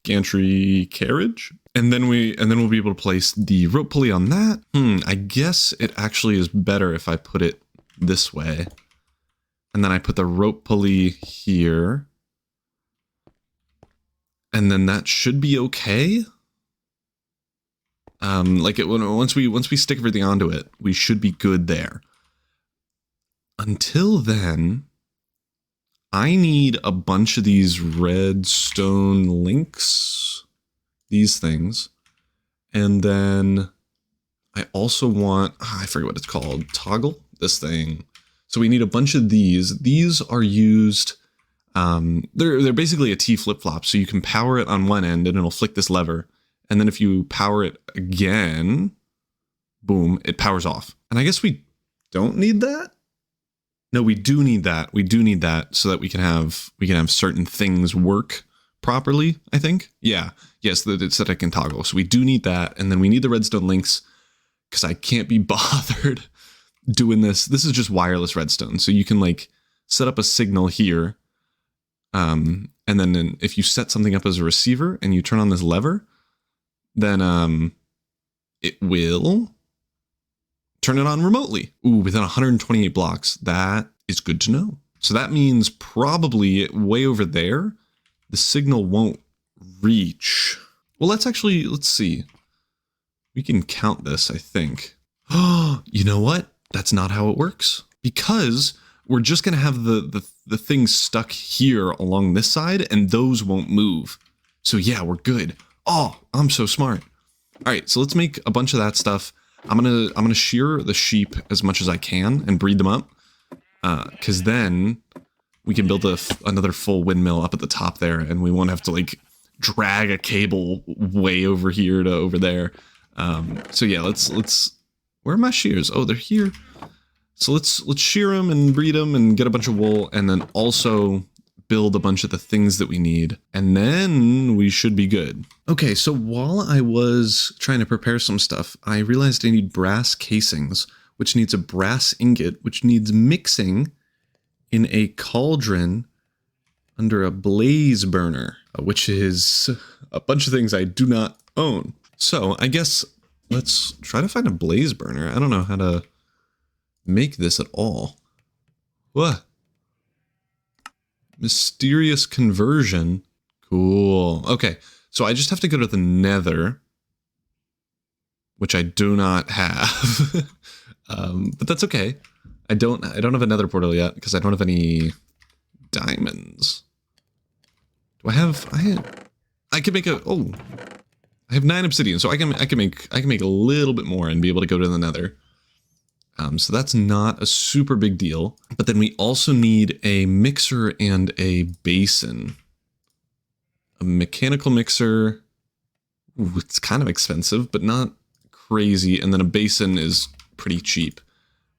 gantry carriage. And then we'll be able to place the rope pulley on that. I guess it actually is better if I put it this way. And then I put the rope pulley here. And then that should be okay. Once we stick everything onto it, we should be good there. Until then, I need a bunch of these redstone links, these things. And then I also want, I forget what it's called, toggle, this thing. So we need a bunch of these. These are used, they're basically a T flip-flop. So you can power it on one end and it'll flick this lever. And then if you power it again, boom, it powers off. And I guess we don't need that. No, we do need that. We do need that so that we can have certain things work properly, I think. Yeah. Yes, it's that I can toggle. So we do need that. And then we need the redstone links because I can't be bothered doing this. This is just wireless redstone. So you can like set up a signal here. And then if you set something up as a receiver and you turn on this lever, then it will turn it on remotely. Ooh, within 128 blocks. That is good to know. So that means probably way over there, the signal won't reach. Well, let's see. We can count this, I think. Oh, you know what? That's not how it works. Because we're just going to have the things stuck here along this side and those won't move. So yeah, we're good. Oh, I'm so smart. All right, so let's make a bunch of that stuff. I'm gonna shear the sheep as much as I can and breed them up, because then we can build another full windmill up at the top there, and we won't have to like drag a cable way over here to over there. So yeah, let's. Where are my shears? Oh, they're here. So let's shear them and breed them and get a bunch of wool, and then also build a bunch of the things that we need, and then we should be good. Okay, so while I was trying to prepare some stuff, I realized I need brass casings, which needs a brass ingot, which needs mixing in a cauldron under a blaze burner, which is a bunch of things I do not own. So I guess let's try to find a blaze burner. I don't know how to make this at all. What? Mysterious conversion. Cool. Okay, so I just have to go to the nether, which I do not have. But that's okay. I don't have a nether portal yet because I don't have any diamonds. Do I have? I can make a. Oh, I have 9 obsidian, so I can make a little bit more and be able to go to the nether. So that's not a super big deal. But then we also need a mixer and a basin. A mechanical mixer. Ooh, it's kind of expensive, but not crazy. And then a basin is pretty cheap.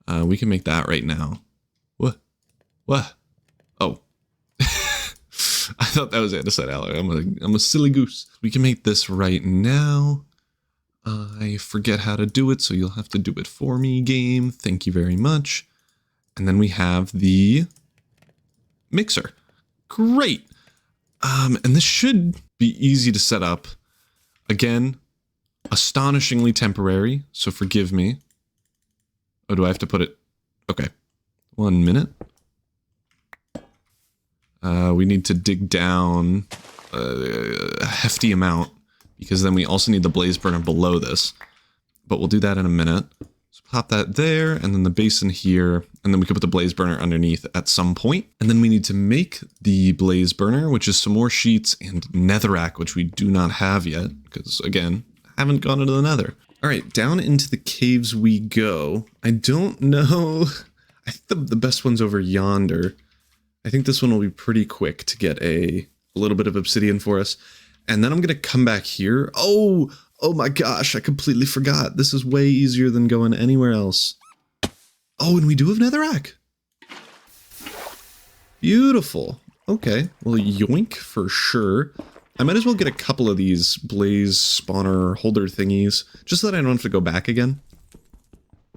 We can make that right now. What? Oh. I thought that was andesite alloy. I'm a silly goose. We can make this right now. I forget how to do it, so you'll have to do it for me, game. Thank you very much. And then we have the mixer. Great. And this should be easy to set up. Again, astonishingly temporary, so forgive me. Oh, do I have to put it? Okay. 1 minute. We need to dig down a hefty amount, because then we also need the blaze burner below this. But we'll do that in a minute. So pop that there, and then the basin here, and then we can put the blaze burner underneath at some point. And then we need to make the blaze burner, which is some more sheets and netherrack, which we do not have yet, because again, I haven't gone into the nether. All right, down into the caves we go. I don't know. I think the best one's over yonder. I think this one will be pretty quick to get a little bit of obsidian for us. And then I'm going to come back here. Oh my gosh, I completely forgot. This is way easier than going anywhere else. Oh, and we do have netherrack. Beautiful. Okay, well, yoink for sure. I might as well get a couple of these blaze spawner holder thingies, just so that I don't have to go back again.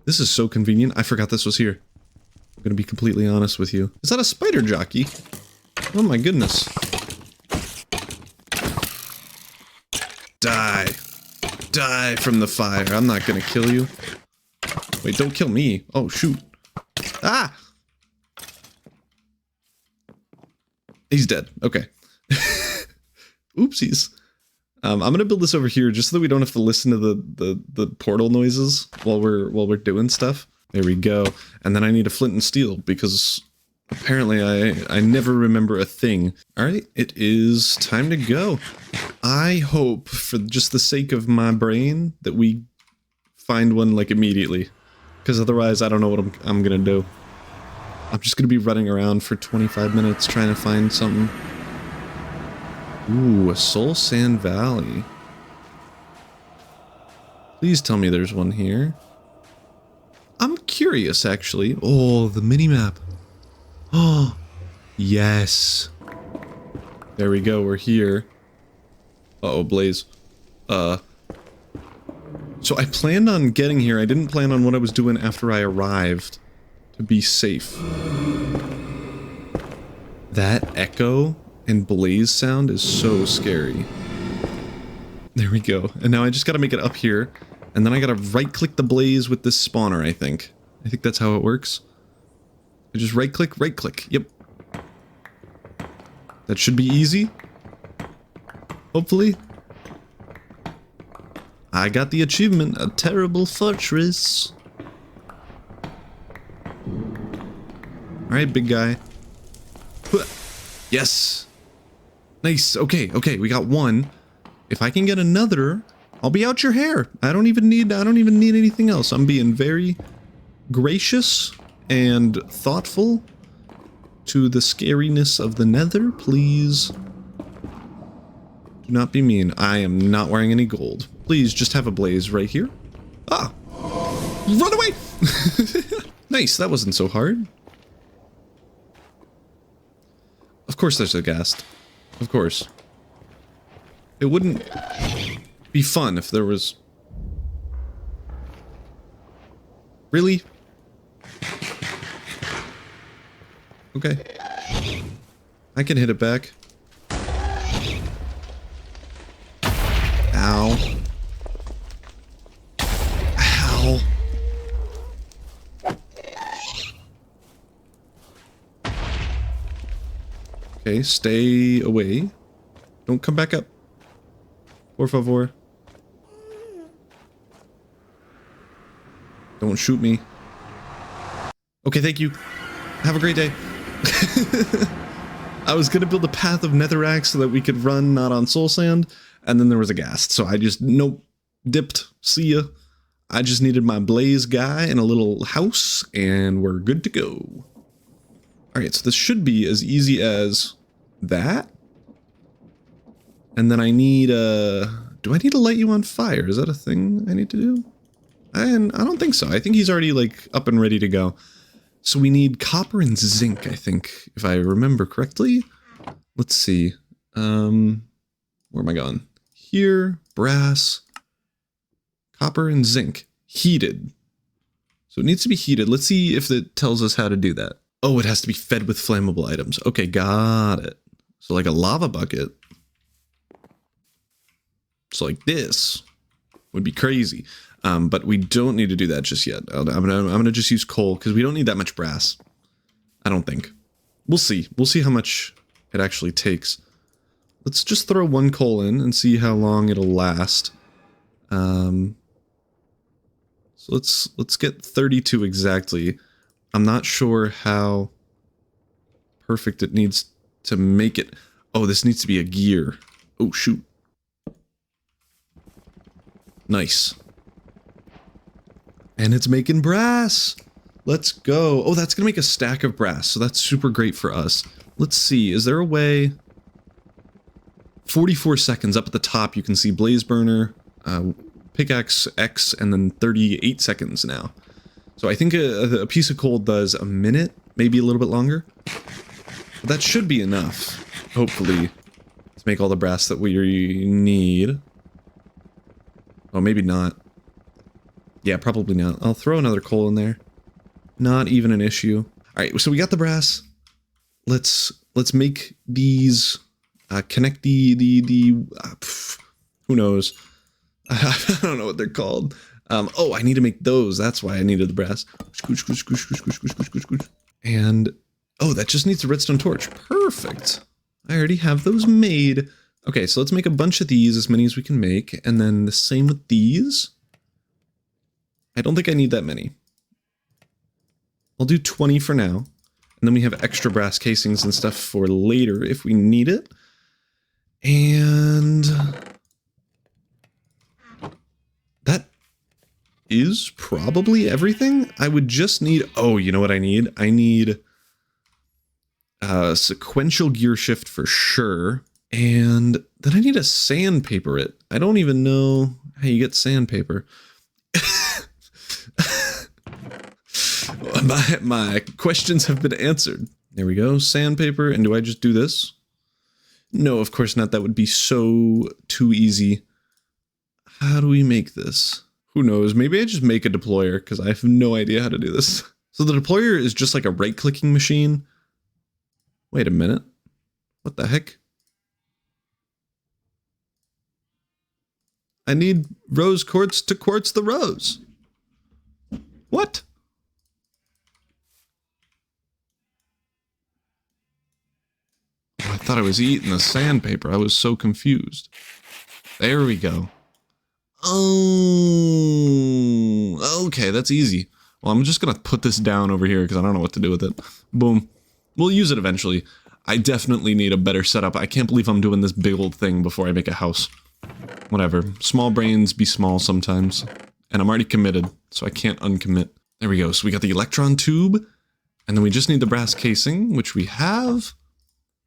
This is so convenient. I forgot this was here. I'm going to be completely honest with you. Is that a spider jockey? Oh my goodness. Die. Die from the fire. I'm not gonna kill you. Wait, don't kill me. Oh, shoot. Ah! He's dead. Okay. Oopsies. I'm gonna build this over here just so that we don't have to listen to the portal noises while we're doing stuff. There we go. And then I need a flint and steel because apparently I never remember a thing. All right, it is time to go. I hope, for just the sake of my brain, that we find one like immediately, because otherwise I don't know what I'm gonna do. I'm just gonna be running around for 25 minutes trying to find something. Ooh, a Soul Sand Valley. Please tell me there's one here. I'm curious, actually. Oh, the mini-map. Oh, yes. There we go, we're here. Uh-oh, blaze. So I planned on getting here. I didn't plan on what I was doing after I arrived to be safe. That echo and blaze sound is so scary. There we go. And now I just gotta make it up here. And then I gotta right-click the blaze with this spawner, I think. I think that's how it works. I just right-click, right-click. Yep. That should be easy. Hopefully. I got the achievement, a terrible fortress. Alright, big guy. Yes! Nice, okay, we got one. If I can get another, I'll be out your hair. I don't even need anything else. I'm being very gracious and thoughtful to the scariness of the nether. Please do not be mean. I am not wearing any gold. Please just have a blaze right here. Ah! Run away! Nice, that wasn't so hard. Of course there's a ghast. Of course. It wouldn't be fun if there was... Really? Okay. I can hit it back. Ow. Ow. Okay, stay away. Don't come back up. Por favor. Don't shoot me. Okay, thank you. Have a great day. I was gonna build a path of netherrack so that we could run not on soul sand, and then there was a ghast, so I just, nope, dipped, see ya. I just needed my blaze guy and a little house, and we're good to go. Alright, so this should be as easy as that. And then I need, do I need to light you on fire? Is that a thing I need to do? I don't think so. I think he's already, like, up and ready to go. So we need copper and zinc, I think, if I remember correctly. Let's see. Where am I going? Here, brass, copper and zinc. Heated. So it needs to be heated. Let's see if it tells us how to do that. Oh, it has to be fed with flammable items. Okay, got it. So like a lava bucket. So like this would be crazy. But we don't need to do that just yet. I'm gonna just use coal because we don't need that much brass. I don't think. We'll see. We'll see how much it actually takes. Let's just throw one coal in and see how long it'll last. So So let's get 32 exactly. I'm not sure how perfect it needs to make it. Oh, this needs to be a gear. Oh, shoot. Nice. And it's making brass. Let's go. Oh, that's gonna make a stack of brass, so that's super great for us. Let's see, is there a way? 44 seconds up at the top, you can see blaze burner, pickaxe X, and then 38 seconds now. So I think a piece of coal does a minute, maybe a little bit longer. But that should be enough, hopefully, to make all the brass that we need. Oh, maybe not. Yeah, probably not. I'll throw another coal in there. Not even an issue. Alright, so we got the brass. Let's make these, connect who knows? I don't know what they're called. Oh, I need to make those. That's why I needed the brass. And, oh, that just needs a redstone torch. Perfect. I already have those made. Okay, so let's make a bunch of these, as many as we can make. And then the same with these. I don't think I need that many. I'll do 20 for now. And then we have extra brass casings and stuff for later if we need it. And that is probably everything. I would just need, oh, you know what I need? I need sequential gear shift for sure. And then I need to sandpaper it. I don't even know how you get sandpaper. My questions have been answered. There we go, sandpaper, and do I just do this? No, of course not, that would be so too easy. How do we make this? Who knows, maybe I just make a deployer, because I have no idea how to do this. So the deployer is just like a right-clicking machine. Wait a minute. What the heck? I need rose quartz to quartz the rose. What? I thought I was eating the sandpaper. I was so confused. There we go. Oh, okay, that's easy. Well, I'm just gonna put this down over here because I don't know what to do with it. Boom. We'll use it eventually. I definitely need a better setup. I can't believe I'm doing this big old thing before I make a house. Whatever. Small brains be small sometimes. And I'm already committed, so I can't uncommit. There we go. So we got the electron tube, and then we just need the brass casing, which we have.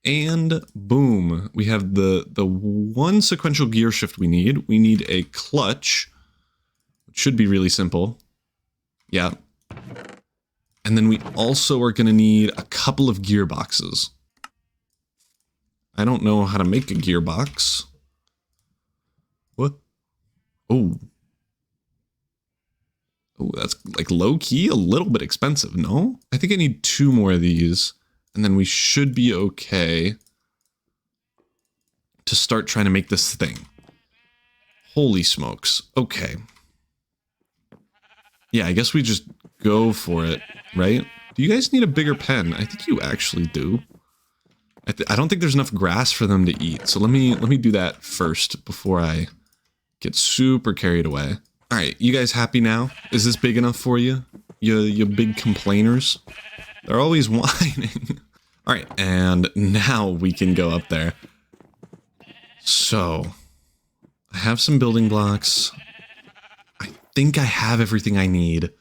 And boom, we have the one sequential gear shift we need. We need a clutch, which should be really simple. Yeah. And then we also are going to need a couple of gearboxes. I don't know how to make a gearbox. What? Oh. Oh, that's like low key, a little bit expensive, no? I think I need 2 more of these. And then we should be okay to start trying to make this thing. Holy smokes. Okay. Yeah, I guess we just go for it, right? Do you guys need a bigger pen? I think you actually do. I don't think there's enough grass for them to eat. So let me do that first before I get super carried away. All right, you guys happy now? Is this big enough for you? You big complainers? They're always whining. All right, and now we can go up there. So, I have some building blocks. I think I have everything I need.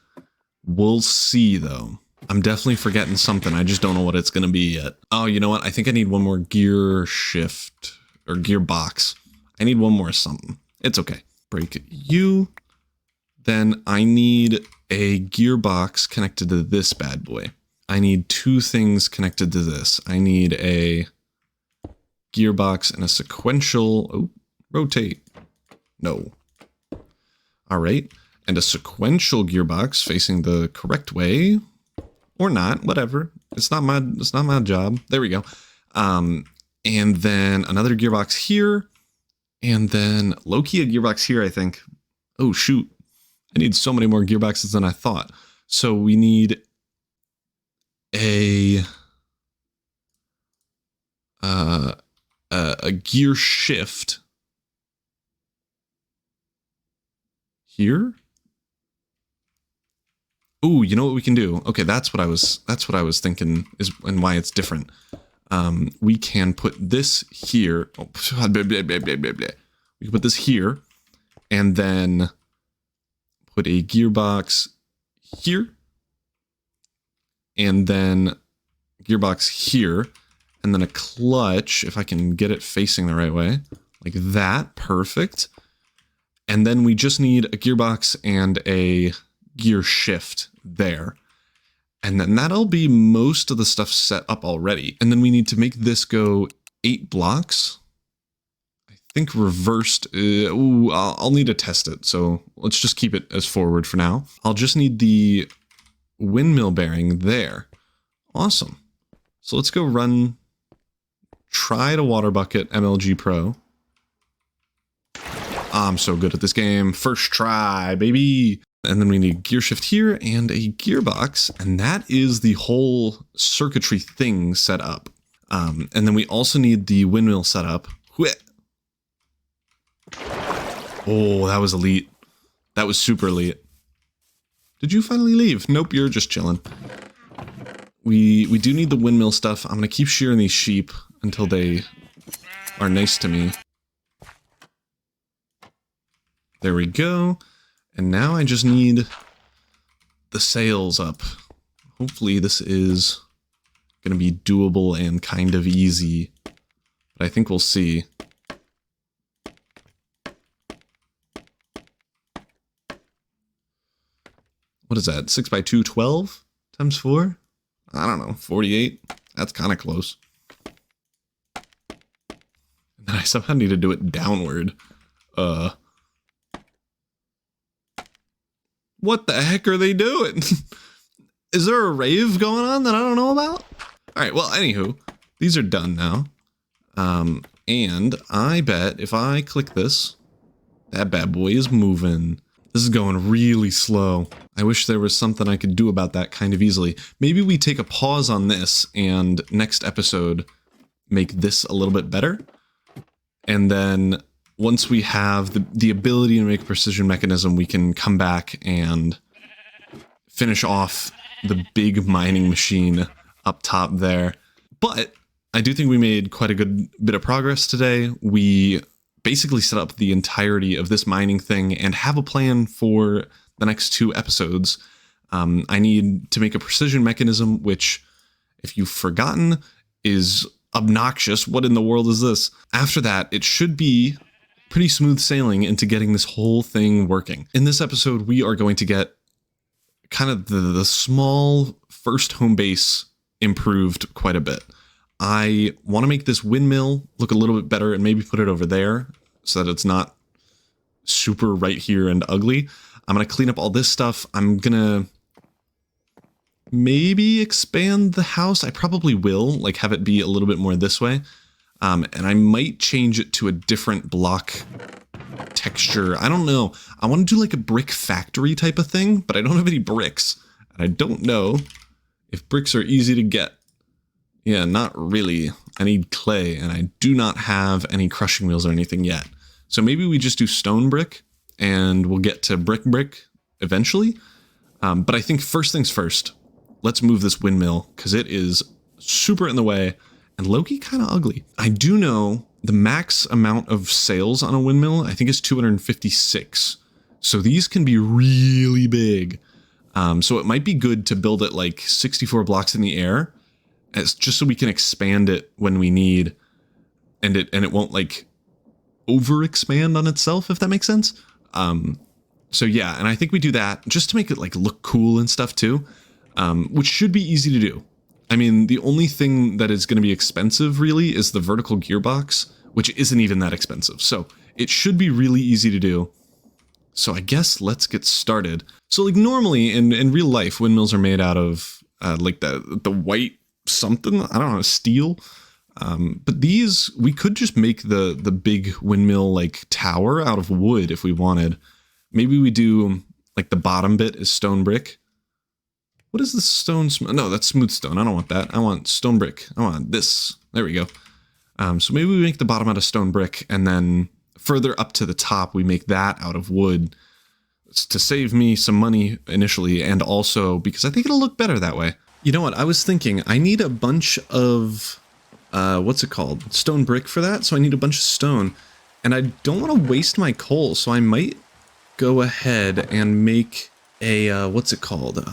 We'll see, though. I'm definitely forgetting something. I just don't know what it's going to be yet. Oh, you know what? I think I need one more gear shift, or gearbox. I need one more something. It's okay. Break you. Then I need a gearbox connected to this bad boy. I need 2 things connected to this. I need a gearbox and a sequential... Oh, rotate. No. All right. And a sequential gearbox facing the correct way. Or not, whatever. It's not my job. There we go. And then another gearbox here. And then low-key a gearbox here, I think. Oh, shoot. I need so many more gearboxes than I thought. So we need a gear shift here. Ooh, you know what we can do? Okay, that's what I was thinking is and why it's different. We can put this here. Oh, blah, blah, blah, blah, blah, blah. We can put this here and then put a gearbox here and then gearbox here and then a clutch, if I can get it facing the right way, like that. Perfect. And then we just need a gearbox and a gear shift there. And then that'll be most of the stuff set up already. And then we need to make this go 8 blocks. I think reversed. Ooh, I'll need to test it. So let's just keep it as forward for now. I'll just need the windmill bearing there. Awesome. So let's go run. Try to water bucket MLG Pro. I'm so good at this game. First try, baby. And then we need gear shift here and a gearbox. And that is the whole circuitry thing set up. And then we also need the windmill set up. Oh, that was elite. That was super elite. Did you finally leave? Nope, you're just chilling. We do need the windmill stuff. I'm going to keep shearing these sheep until they are nice to me. There we go. And now I just need the sails up. Hopefully this is going to be doable and kind of easy. But I think we'll see. What is that? 6x2, 12 times 4? I don't know, 48? That's kind of close. And then I somehow need to do it downward. What the heck are they doing? Is there a rave going on that I don't know about? Alright, well, anywho, these are done now. And I bet if I click this, that bad boy is moving. This is going really slow. I wish there was something I could do about that kind of easily. Maybe we take a pause on this and next episode make this a little bit better. And then once we have the ability to make a precision mechanism, we can come back and finish off the big mining machine up top there. But I do think we made quite a good bit of progress today. We basically set up the entirety of this mining thing and have a plan for the next 2 episodes. I need to make a precision mechanism, which, if you've forgotten, is obnoxious. What in the world is this? After that, it should be pretty smooth sailing into getting this whole thing working. In this episode, we are going to get kind of the small first home base improved quite a bit. I want to make this windmill look a little bit better and maybe put it over there so that it's not super right here and ugly. I'm going to clean up all this stuff. I'm going to maybe expand the house. I probably will, like, have it be a little bit more this way. And I might change it to a different block texture. I don't know. I want to do like a brick factory type of thing, but I don't have any bricks. And I don't know if bricks are easy to get. Yeah, not really. I need clay, and I do not have any crushing wheels or anything yet. So maybe we just do stone brick, and we'll get to brick eventually. But I think first things first, let's move this windmill, because it is super in the way, and low-key kind of ugly. I do know the max amount of sails on a windmill, I think, is 256. So these can be really big. So it might be good to build it like 64 blocks in the air, just so we can expand it when we need, and it won't like over expand on itself, if that makes sense. So yeah, and I think we do that just to make it like look cool and stuff too, which should be easy to do. I mean, the only thing that is going to be expensive really is the vertical gearbox, which isn't even that expensive. So it should be really easy to do. So I guess let's get started. So like normally in real life, windmills are made out of like the white something, I don't know, steel. But these, we could just make the big windmill like tower out of wood if we wanted. Maybe we do like the bottom bit is stone brick. What is the stone? No, that's smooth stone. I don't want that. I want stone brick. I want this. There we go. So maybe we make the bottom out of stone brick, and then further up to the top, we make that out of wood. to save me some money initially, and also because I think it'll look better that way. You know what, I was thinking, I need a bunch of, what's it called? Stone brick for that, so I need a bunch of stone. And I don't want to waste my coal, so I might go ahead and make a, what's it called?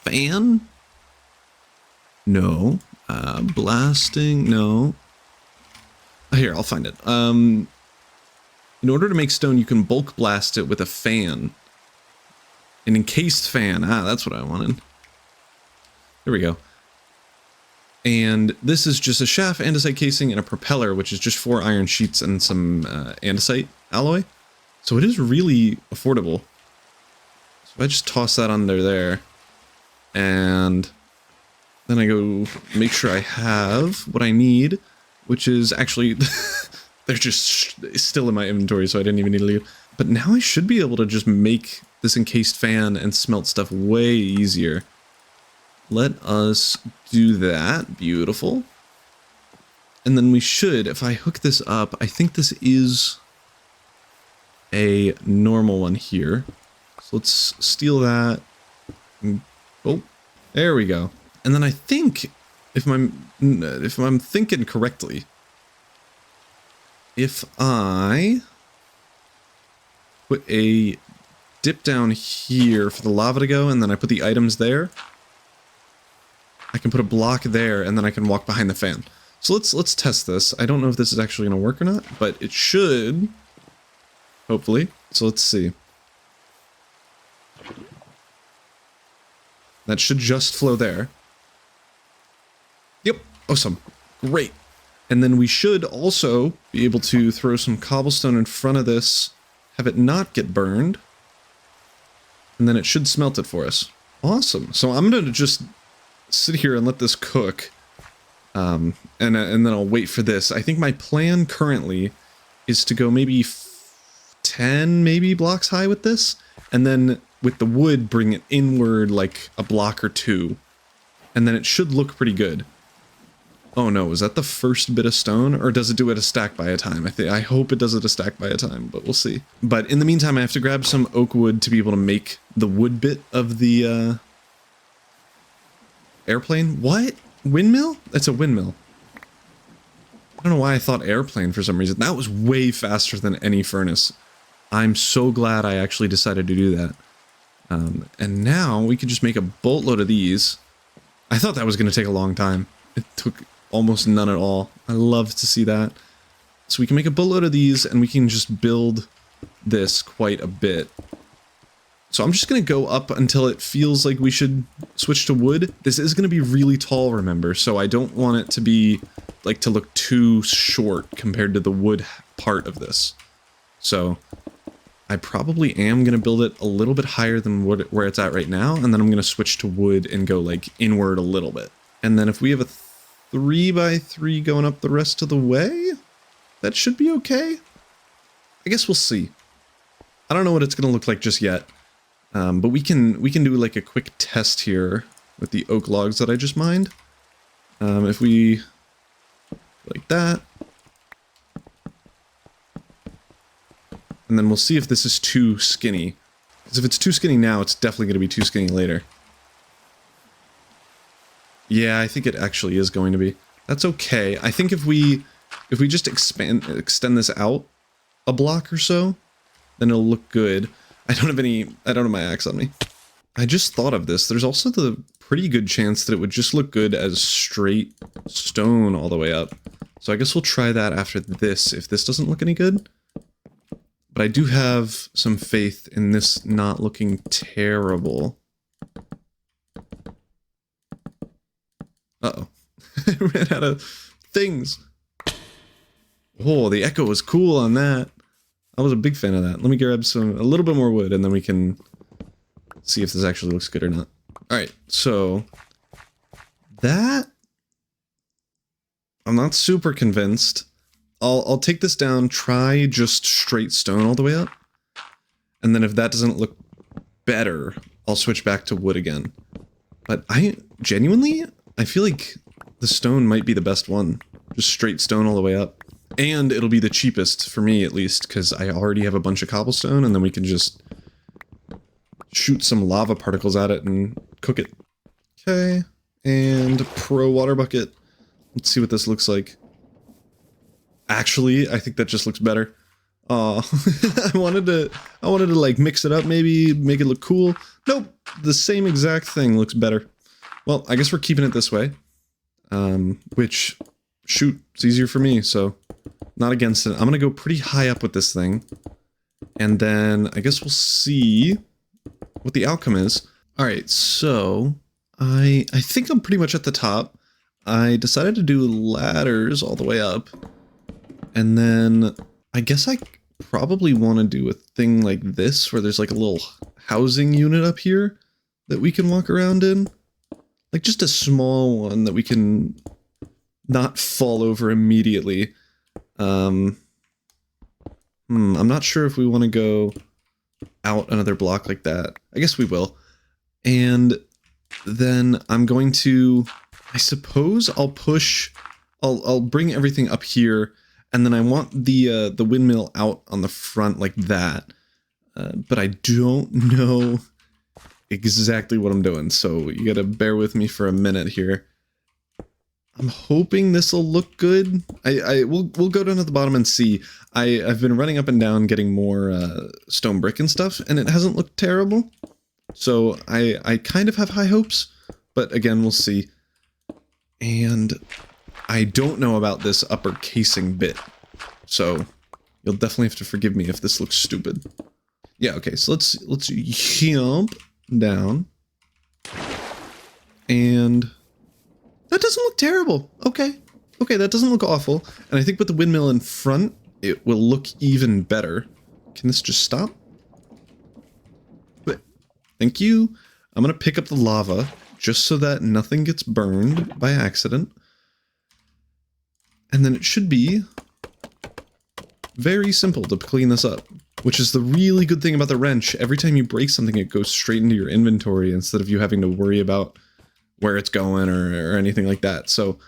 Fan? No. Blasting? No. Here, I'll find it. In order to make stone, you can bulk blast it with a fan. An encased fan. Ah, that's what I wanted. There we go. And this is just a shaft, andesite casing, and a propeller, which is just 4 iron sheets and some andesite alloy. So it is really affordable. So I just toss that under there. And then I go make sure I have what I need, which is actually... they're just still in my inventory, so I didn't even need to leave. But now I should be able to just make this encased fan and smelt stuff way easier. Let us do that. Beautiful. And then we should, if I hook this up, I think this is a normal one here. So let's steal that. Oh, there we go. And then I think, if I'm thinking correctly, if I put a dip down here for the lava to go, and then I put the items there, I can put a block there, and then I can walk behind the fan. So let's test this. I don't know if this is actually going to work or not, but it should, hopefully. So let's see. That should just flow there. Yep, awesome, great. And then we should also be able to throw some cobblestone in front of this, have it not get burned, and then it should smelt it for us. Awesome. So I'm going to just sit here and let this cook, and then I'll wait for this. I think my plan currently is to go maybe 10 maybe blocks high with this, and then with the wood bring it inward like a block or 2, and then it should look pretty good. Oh no, is that the first bit of stone, or does it do it a stack by a time? I hope it does it a stack by a time, but we'll see. But in the meantime, I have to grab some oak wood to be able to make the wood bit of the airplane. What? Windmill? That's a windmill. I don't know why I thought airplane for some reason. That was way faster than any furnace. I'm so glad I actually decided to do that. And now we can just make a boatload of these. I thought that was going to take a long time. It took almost none at all. I love to see that. So we can make a boatload of these, and we can just build this quite a bit. So I'm just going to go up until it feels like we should switch to wood. This is going to be really tall, remember, so I don't want it to be, like, to look too short compared to the wood part of this. So I probably am going to build it a little bit higher than where it's at right now, and then I'm going to switch to wood and go, like, inward a little bit. And then if we have a 3x3 going up the rest of the way, that should be okay. I guess we'll see. I don't know what it's going to look like just yet. But we can do like a quick test here with the oak logs that I just mined. If we like that, and then we'll see if this is too skinny. Because if it's too skinny now, it's definitely going to be too skinny later. Yeah, I think it actually is going to be. That's okay. I think if we just extend this out a block or so, then it'll look good. I don't have my axe on me. I just thought of this. There's also the pretty good chance that it would just look good as straight stone all the way up. So I guess we'll try that after this, if this doesn't look any good. But I do have some faith in this not looking terrible. Uh-oh. I ran out of things. Oh, the echo was cool on that. I was a big fan of that. Let me grab a little bit more wood, and then we can see if this actually looks good or not. Alright, so that, I'm not super convinced. I'll take this down, try just straight stone all the way up. And then if that doesn't look better, I'll switch back to wood again. But I feel like the stone might be the best one. Just straight stone all the way up. And it'll be the cheapest for me, at least, because I already have a bunch of cobblestone, and then we can just shoot some lava particles at it and cook it. Okay, and pro water bucket. Let's see what this looks like. Actually, I think that just looks better. I wanted to like mix it up, maybe make it look cool. Nope, the same exact thing looks better. Well, I guess we're keeping it this way. Which, shoot, it's easier for me, so not against it. I'm gonna go pretty high up with this thing, and then I guess we'll see what the outcome is. All right, so I think I'm pretty much at the top. I decided to do ladders all the way up, and then I guess I probably want to do a thing like this where there's like a little housing unit up here that we can walk around in. Like just a small one that we can not fall over immediately. I'm not sure if we want to go out another block like that. I guess we will. And then I'm going to, I suppose I'll bring everything up here, and then I want the windmill out on the front like that. But I don't know exactly what I'm doing, so you gotta bear with me for a minute here. I'm hoping this will look good. We'll go down to the bottom and see. I've been running up and down getting more stone brick and stuff, and it hasn't looked terrible. So I kind of have high hopes, but again, we'll see. And I don't know about this upper casing bit, so you'll definitely have to forgive me if this looks stupid. Yeah, okay, so let's jump down, and that doesn't look terrible. Okay, that doesn't look awful, and I think with the windmill in front it will look even better. Can this just stop? Thank you. I'm gonna pick up the lava just so that nothing gets burned by accident, and then it should be very simple to clean this up. Which is the really good thing about the wrench. Every time you break something, it goes straight into your inventory instead of you having to worry about where it's going or anything like that. So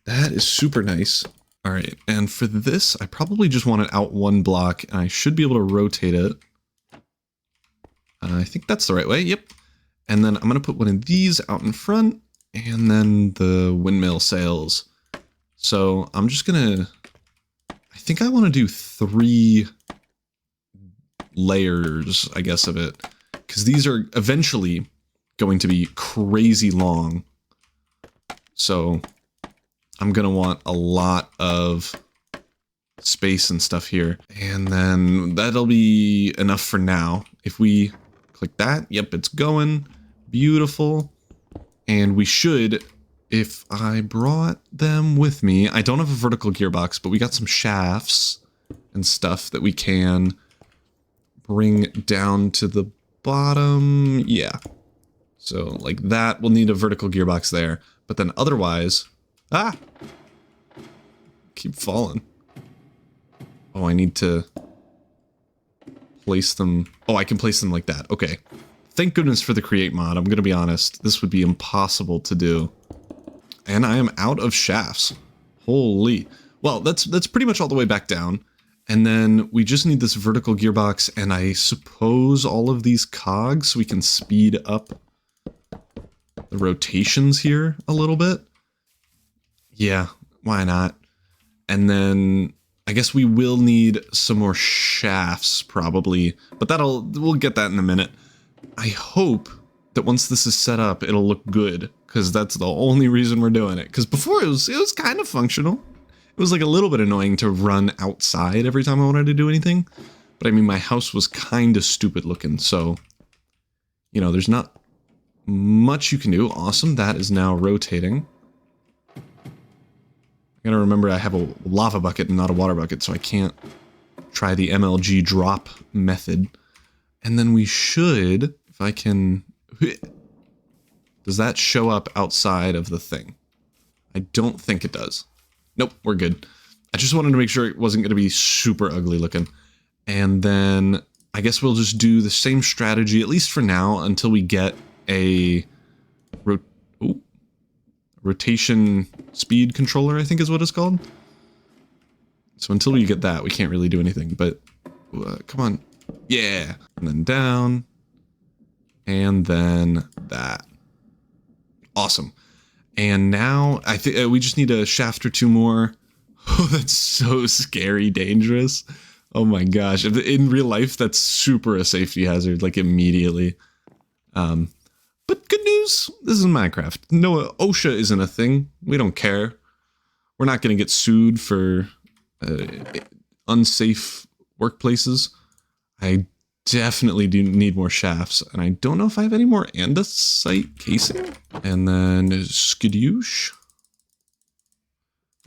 that is super nice. All right, and for this, I probably just want it out one block, and I should be able to rotate it. I think that's the right way, yep. And then I'm gonna put one of these out in front, and then the windmill sails. So I'm just gonna, I think I wanna do 3 layers, I guess, of it, because these are eventually going to be crazy long. So I'm gonna want a lot of space and stuff here, and then that'll be enough for now. If we click that, yep, it's going beautiful. And we should, if I brought them with me, I don't have a vertical gearbox, but we got some shafts and stuff that we can bring down to the bottom. Yeah. So like that, we'll need a vertical gearbox there. But then otherwise, keep falling. Oh, I need to place them. Oh, I can place them like that. Okay. Thank goodness for the create mod. I'm going to be honest. This would be impossible to do. And I am out of shafts. Holy. Well, that's pretty much all the way back down. And then we just need this vertical gearbox, and I suppose all of these cogs so we can speed up the rotations here a little bit. Yeah, why not? And then I guess we will need some more shafts probably, but we'll get that in a minute. I hope that once this is set up, it'll look good, because that's the only reason we're doing it. Because before it was kind of functional. It was like a little bit annoying to run outside every time I wanted to do anything. But I mean, my house was kind of stupid looking, so, you know, there's not much you can do. Awesome, that is now rotating. I gotta remember I have a lava bucket and not a water bucket, so I can't try the MLG drop method. And then we should, if I can... Does that show up outside of the thing? I don't think it does. Nope, we're good. I just wanted to make sure it wasn't going to be super ugly looking. And then I guess we'll just do the same strategy, at least for now, until we get a rotation speed controller, I think is what it's called. So until we get that, we can't really do anything, but come on. Yeah. And then down. And then that. Awesome. And now I think we just need a shaft or two more. Oh, that's so scary, dangerous. Oh my gosh. In real life, that's super a safety hazard, like immediately. But good news, this is Minecraft. No, OSHA isn't a thing. We don't care. We're not going to get sued for unsafe workplaces. I definitely do need more shafts, and I don't know if I have any more andesite casing. And then skadoosh.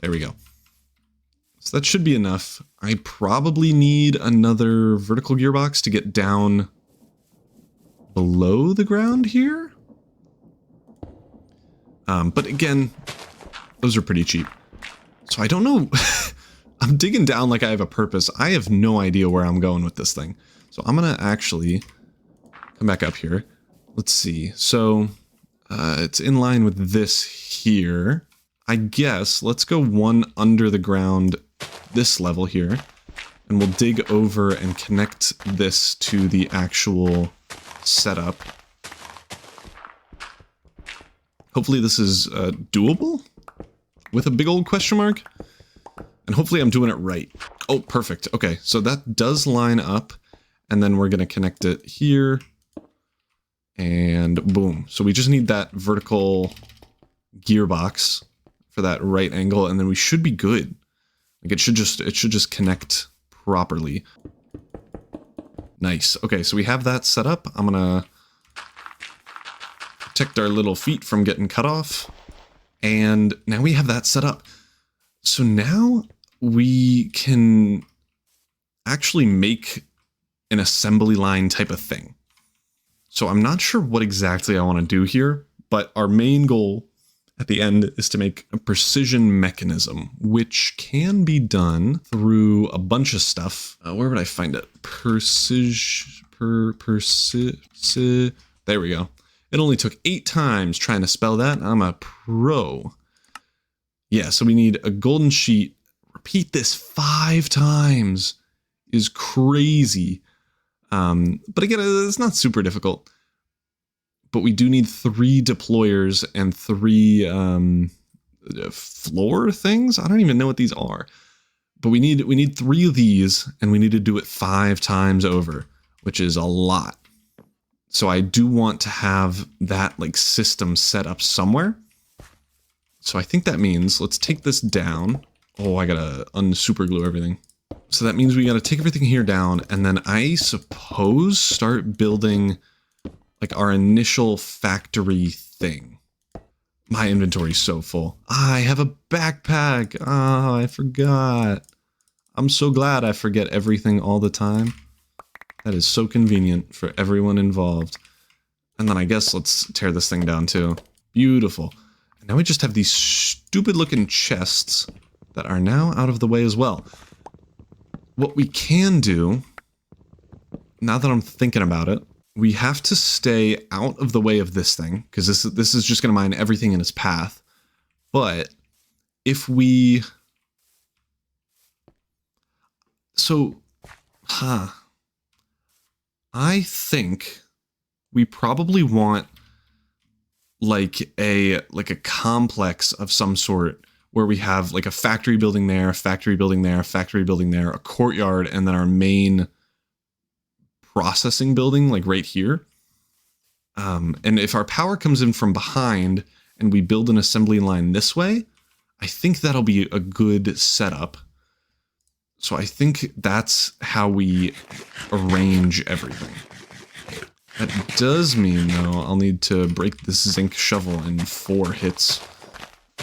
There we go. So that should be enough. I probably need another vertical gearbox to get down below the ground here. But again, those are pretty cheap. So I don't know. I'm digging down like I have a purpose. I have no idea where I'm going with this thing. So I'm going to actually come back up here. Let's see. So it's in line with this here. I guess let's go one under the ground this level here. And we'll dig over and connect this to the actual setup. Hopefully this is doable with a big old question mark. And hopefully I'm doing it right. Oh, perfect. Okay, so that does line up. And then we're going to connect it here. And boom. So we just need that vertical gearbox for that right angle. And then we should be good. Like it should just connect properly. Nice. Okay, so we have that set up. I'm going to protect our little feet from getting cut off. And now we have that set up. So now we can actually make an assembly line type of thing. So I'm not sure what exactly I want to do here, but our main goal at the end is to make a precision mechanism, which can be done through a bunch of stuff. Where would I find it? There we go. It only took 8 times trying to spell that. I'm a pro. Yeah, so we need a golden sheet. Repeat this 5 times is crazy. But again, it's not super difficult. But we do need 3 deployers and 3 floor things. I don't even know what these are. But we need 3 of these, and we need to do it 5 times over, which is a lot. So I do want to have that like system set up somewhere. So I think that means let's take this down. Oh, I gotta unsuper glue everything. So that means we gotta take everything here down, and then I suppose start building like our initial factory thing. My inventory's so full. I have a backpack. Oh, I forgot. I'm so glad I forget everything all the time. That is so convenient for everyone involved. And then I guess let's tear this thing down too. Beautiful. And now we just have these stupid looking chests that are now out of the way as well. What we can do, now that I'm thinking about it, we have to stay out of the way of this thing, because this is just going to mine everything in its path. But if we... So, I think we probably want like a complex of some sort where we have like a factory building there, a factory building there, a factory building there, a courtyard, and then our main processing building like right here. And if our power comes in from behind and we build an assembly line this way, I think that'll be a good setup. So I think that's how we arrange everything. That does mean, though, I'll need to break this zinc shovel in 4 hits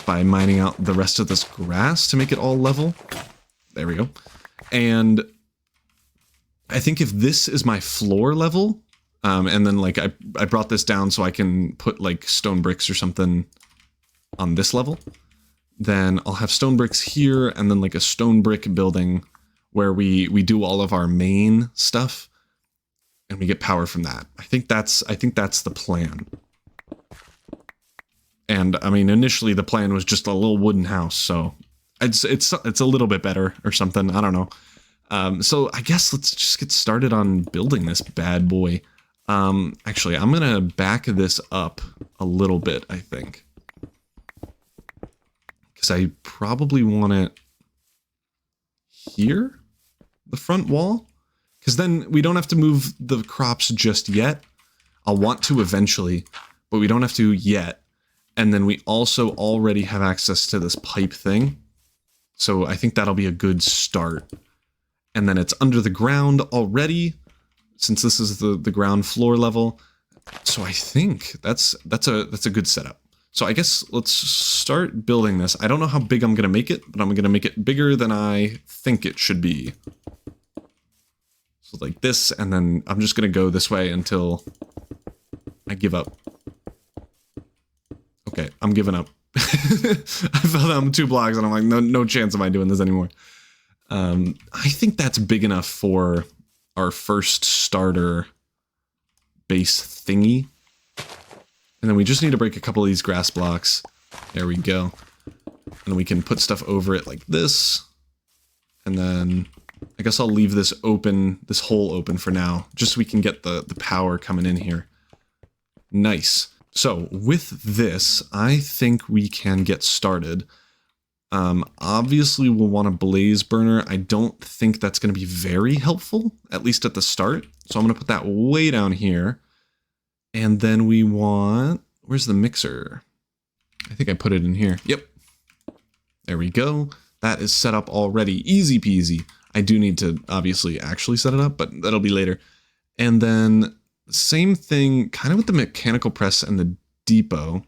by mining out the rest of this grass to make it all level. There we go. And I think if this is my floor level, and then like I brought this down so I can put like stone bricks or something on this level, then I'll have stone bricks here and then like a stone brick building where we do all of our main stuff and we get power from that. I think that's the plan. And I mean, initially the plan was just a little wooden house, so It's a little bit better or something. I don't know. So I guess let's just get started on building this bad boy. Actually, I'm gonna back this up a little bit, I think, because I probably want it here, the front wall, because then we don't have to move the crops just yet. I'll want to eventually, but we don't have to yet. And then we also already have access to this pipe thing. So I think that'll be a good start. And then it's under the ground already, since this is the ground floor level. So I think that's a good setup. So I guess let's start building this. I don't know how big I'm gonna make it, but I'm gonna make it bigger than I think it should be. So like this, and then I'm just gonna go this way until I give up. Okay, I'm giving up. I fell down 2 blocks and I'm like, no chance of I doing this anymore. I think that's big enough for our first starter base thingy. And then we just need to break a couple of these grass blocks. There we go. And we can put stuff over it like this. And then I guess I'll leave this open, this hole open for now, just so we can get the power coming in here. Nice. So with this, I think we can get started. Obviously we'll want a blaze burner. I don't think that's going to be very helpful, at least at the start. So I'm going to put that way down here. And then we want, where's the mixer? I think I put it in here. Yep. There we go. That is set up already. Easy peasy. I do need to obviously actually set it up, but that'll be later. And then same thing kind of with the mechanical press and the depot.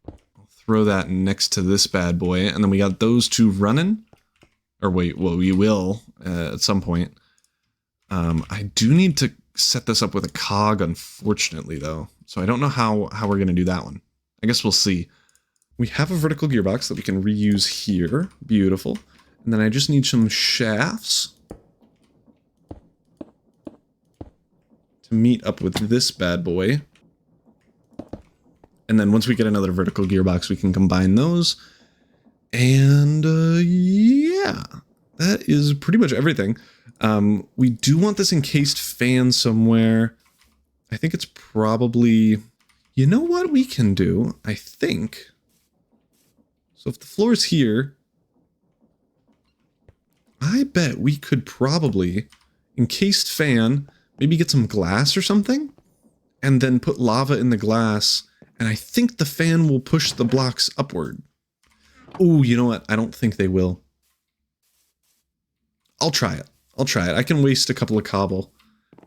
I'll throw that next to this bad boy. And then we got those 2 running. Or wait, well, we will at some point. I do need to set this up with a cog, unfortunately, though. So I don't know how we're going to do that one. I guess we'll see. We have a vertical gearbox that we can reuse here. Beautiful. And then I just need some shafts to meet up with this bad boy. And then once we get another vertical gearbox, we can combine those. And yeah, that is pretty much everything. We do want this encased fan somewhere. I think it's probably, you know what we can do, I think. So if the floor's here, I bet we could probably encased fan, maybe get some glass or something, and then put lava in the glass, and I think the fan will push the blocks upward. Oh, you know what? I don't think they will. I'll try it. I can waste a couple of cobble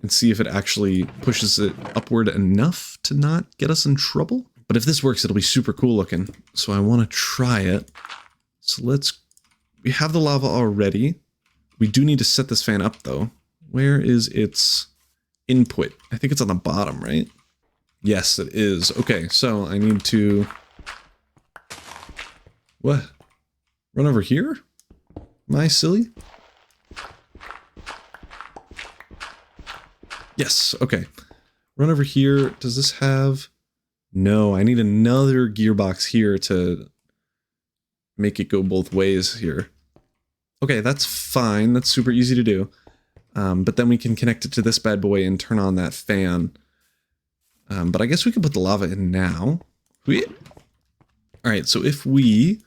and see if it actually pushes it upward enough to not get us in trouble. But if this works, it'll be super cool looking. So I want to try it. So we have the lava already. We do need to set this fan up though. Where is its input? I think it's on the bottom, right? Yes, it is. Okay, so I need to... What? Run over here? Am I silly? Yes, okay. Run over here. Does this have... No, I need another gearbox here to make it go both ways here. Okay, that's fine. That's super easy to do. But then we can connect it to this bad boy and turn on that fan. But I guess we can put the lava in now. Alright, so if we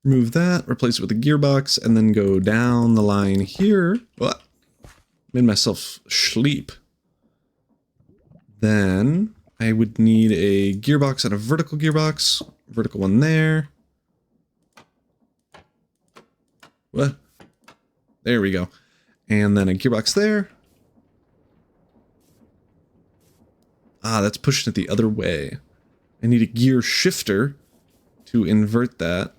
remove that, replace it with a gearbox, and then go down the line here... What? Made myself sleep. Then I would need a gearbox and a vertical gearbox. Vertical one there. What? There we go. And then a gearbox there. Ah, that's pushing it the other way. I need a gear shifter to invert that.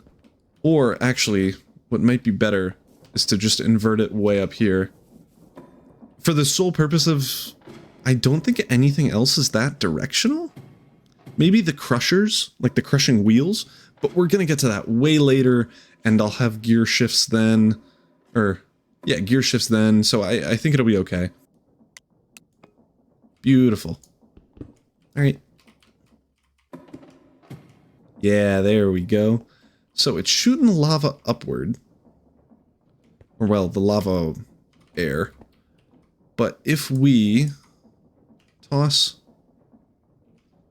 Or actually, what might be better is to just invert it way up here. For the sole purpose of... I don't think anything else is that directional. Maybe the crushers, like the crushing wheels, but we're gonna get to that way later, and I'll have gear shifts then, or yeah, gear shifts then, so I think it'll be okay. Beautiful. All right. Yeah, there we go. So it's shooting lava upward. or well, the lava air. But if we toss,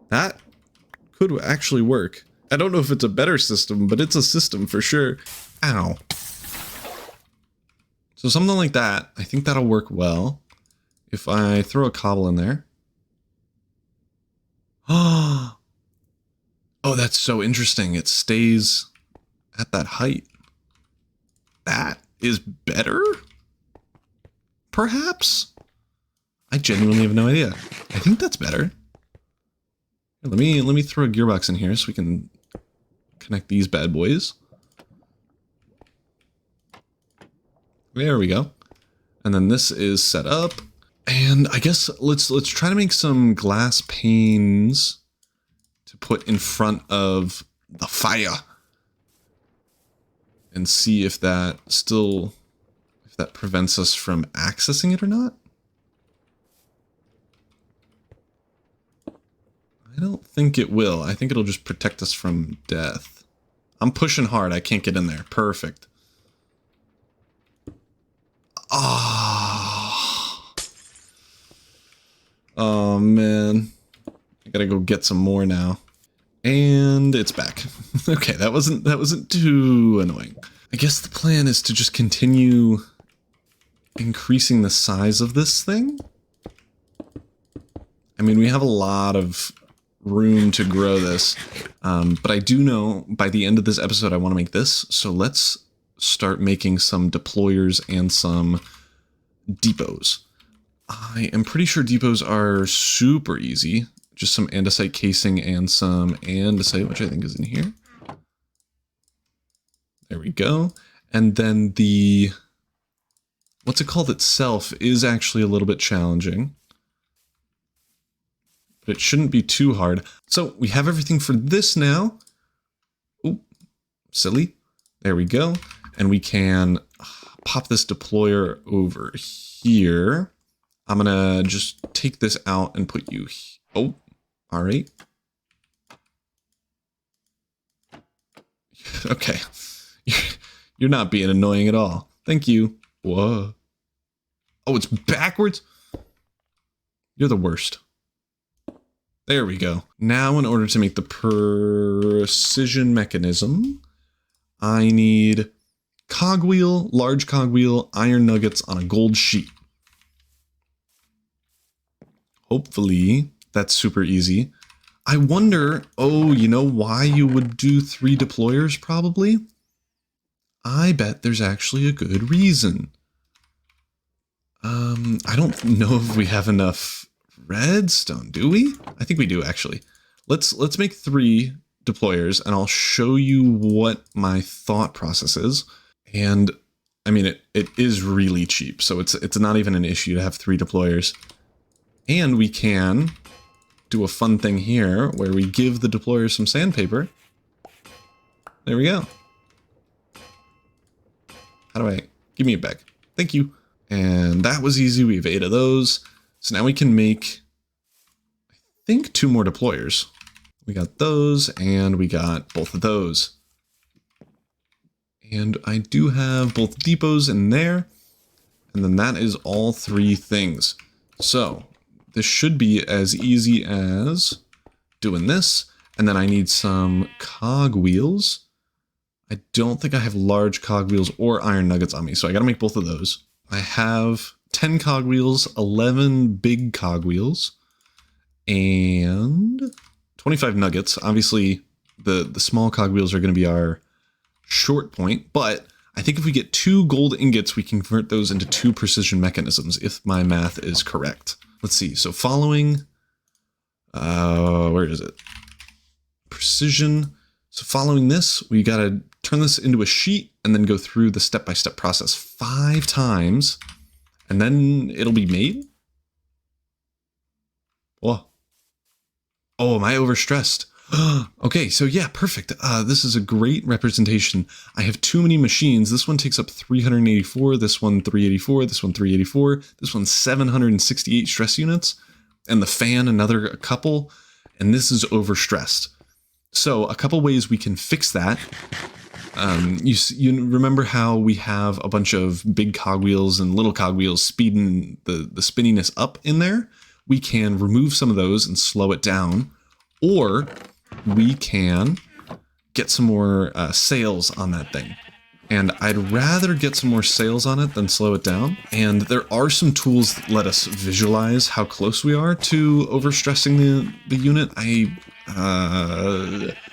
that could actually work. I don't know if it's a better system, but it's a system for sure. Ow. So something like that, I think that'll work well. If I throw a cobble in there. Oh, that's so interesting. It stays at that height. That is better? Perhaps? I genuinely have no idea. I think that's better. Let me throw a gearbox in here so we can connect these bad boys. There we go. And then this is set up. And I guess let's try to make some glass panes to put in front of the fire. And see if that prevents us from accessing it or not. I don't think it will. I think it'll just protect us from death. I'm pushing hard. I can't get in there. Perfect. Ah. Oh, man. I gotta go get some more now. And it's back. Okay, that wasn't too annoying. I guess the plan is to just continue increasing the size of this thing. I mean, we have a lot of room to grow this, but I do know by the end of this episode I want to make this, so let's start making some deployers and some depots. I am pretty sure depots are super easy. Just some andesite casing and some andesite, which I think is in here. There we go. And then the, what's it called itself is actually a little bit challenging. But it shouldn't be too hard. So we have everything for this now. Oop, silly. There we go. And we can pop this deployer over here. I'm gonna just take this out and put you, oh, all right. Okay. You're not being annoying at all. Thank you. Whoa. Oh, it's backwards? You're the worst. There we go. Now, in order to make the precision mechanism, I need cogwheel, large cogwheel, iron nuggets on a gold sheet. Hopefully, that's super easy. I wonder, oh, you know why you would do 3 deployers probably? I bet there's actually a good reason. I don't know if we have enough redstone, do we? I think we do actually. Let's make 3 deployers and I'll show you what my thought process is. And I mean, it is really cheap, so it's not even an issue to have 3 deployers. And we can do a fun thing here where we give the deployer some sandpaper. There we go. How do I, give me it back. Thank you. And that was easy. We have 8 of those. So now we can make, I think, 2 more deployers. We got those and we got both of those. And I do have both depots in there. And then that is all 3 things. So this should be as easy as doing this. And then I need some cogwheels. I don't think I have large cogwheels or iron nuggets on me, so I gotta make both of those. I have 10 cogwheels, 11 big cogwheels, and 25 nuggets. Obviously, the small cogwheels are gonna be our short point, but I think if we get 2 gold ingots, we can convert those into 2 precision mechanisms, if my math is correct. Let's see, so following, where is it? Precision. So following this, we gotta turn this into a sheet and then go through the step-by-step process 5 times, and then it'll be made? Whoa. Oh, am I overstressed? Okay, so yeah, perfect. This is a great representation. I have too many machines. This one takes up 384, this one 384, this one 384, this one's 768 stress units, and the fan another couple, and this is overstressed. So a couple ways we can fix that You remember how we have a bunch of big cogwheels and little cogwheels speeding the spinniness up in there? We can remove some of those and slow it down, or we can get some more sails on that thing. And I'd rather get some more sails on it than slow it down. And there are some tools that let us visualize how close we are to overstressing the unit.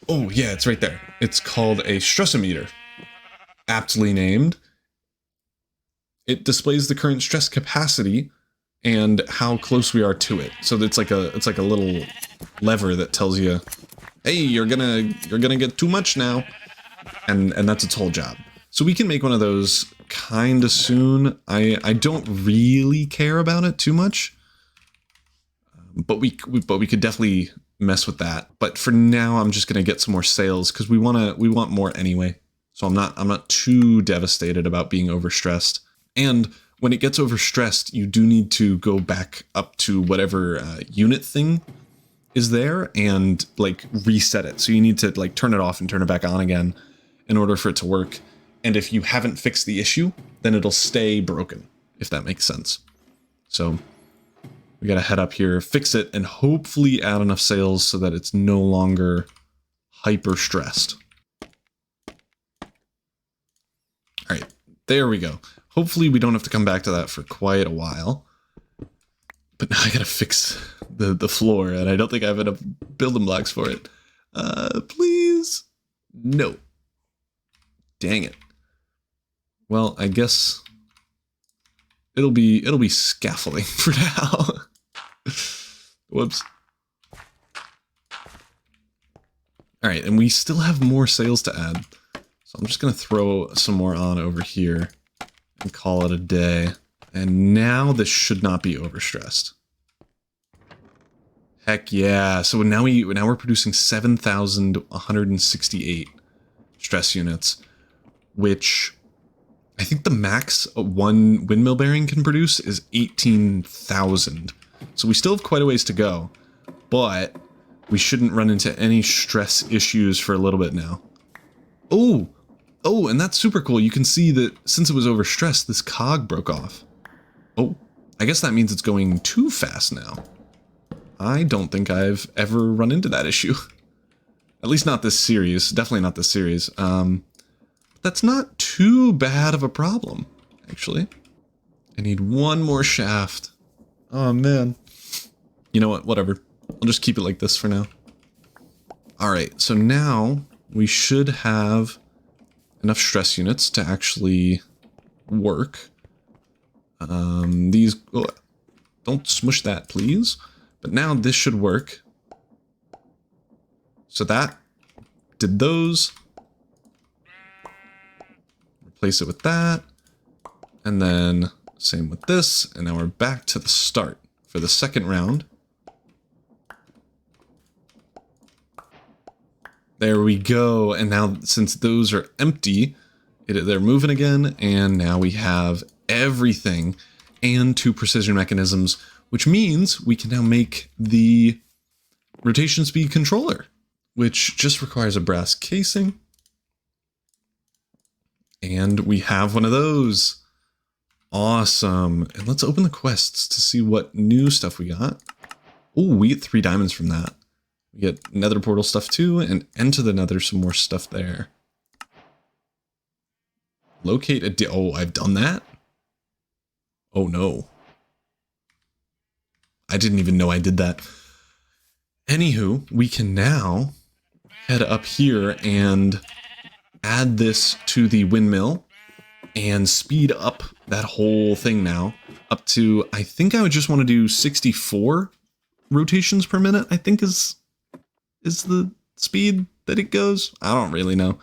Oh yeah, it's right there. It's called a stressometer, aptly named. It displays the current stress capacity and how close we are to it. So it's like a little lever that tells you, hey, you're gonna get too much now, and that's its whole job. So we can make one of those kind of soon. I don't really care about it too much, but we could definitely mess with that. But for now, I'm just gonna get some more sails because we want more anyway. So I'm not too devastated about being overstressed. And when it gets overstressed, you do need to go back up to whatever unit thing is there and like reset it. So you need to like turn it off and turn it back on again in order for it to work. And if you haven't fixed the issue, then it'll stay broken, if that makes sense. So we gotta head up here, fix it, and hopefully add enough sails so that it's no longer hyper stressed. All right, there we go. Hopefully we don't have to come back to that for quite a while. But now I gotta fix the floor, and I don't think I have enough building blocks for it. Please? No. Dang it. Well, I guess it'll be scaffolding for now. Whoops. All right, and we still have more sails to add. So I'm just gonna throw some more on over here and call it a day. And now this should not be overstressed. Heck yeah. So now we're producing 7,168 stress units, which I think the max one windmill bearing can produce is 18,000. So we still have quite a ways to go, but we shouldn't run into any stress issues for a little bit now. Oh, and that's super cool. You can see that since it was overstressed, this cog broke off. Oh, I guess that means it's going too fast now. I don't think I've ever run into that issue. At least not this series. Definitely not this series. That's not too bad of a problem, actually. I need one more shaft. Oh, man. You know what? Whatever. I'll just keep it like this for now. All right, so now we should have enough stress units to actually work. These... Oh, don't smush that, please. But now this should work. So that did those. Replace it with that. And then same with this. And now we're back to the start for the second round. There we go. And now since those are empty, they're moving again. And now we have everything and 2 precision mechanisms, which means we can now make the rotation speed controller, which just requires a brass casing. And we have one of those. Awesome. And let's open the quests to see what new stuff we got. Oh, we get 3 diamonds from that. We get nether portal stuff too, and enter the nether, some more stuff there. Locate a... Oh, I've done that? Oh no. I didn't even know I did that. Anywho, we can now head up here and add this to the windmill and speed up that whole thing now up to, I think I would just want to do 64 rotations per minute, I think is the speed that it goes. I don't really know.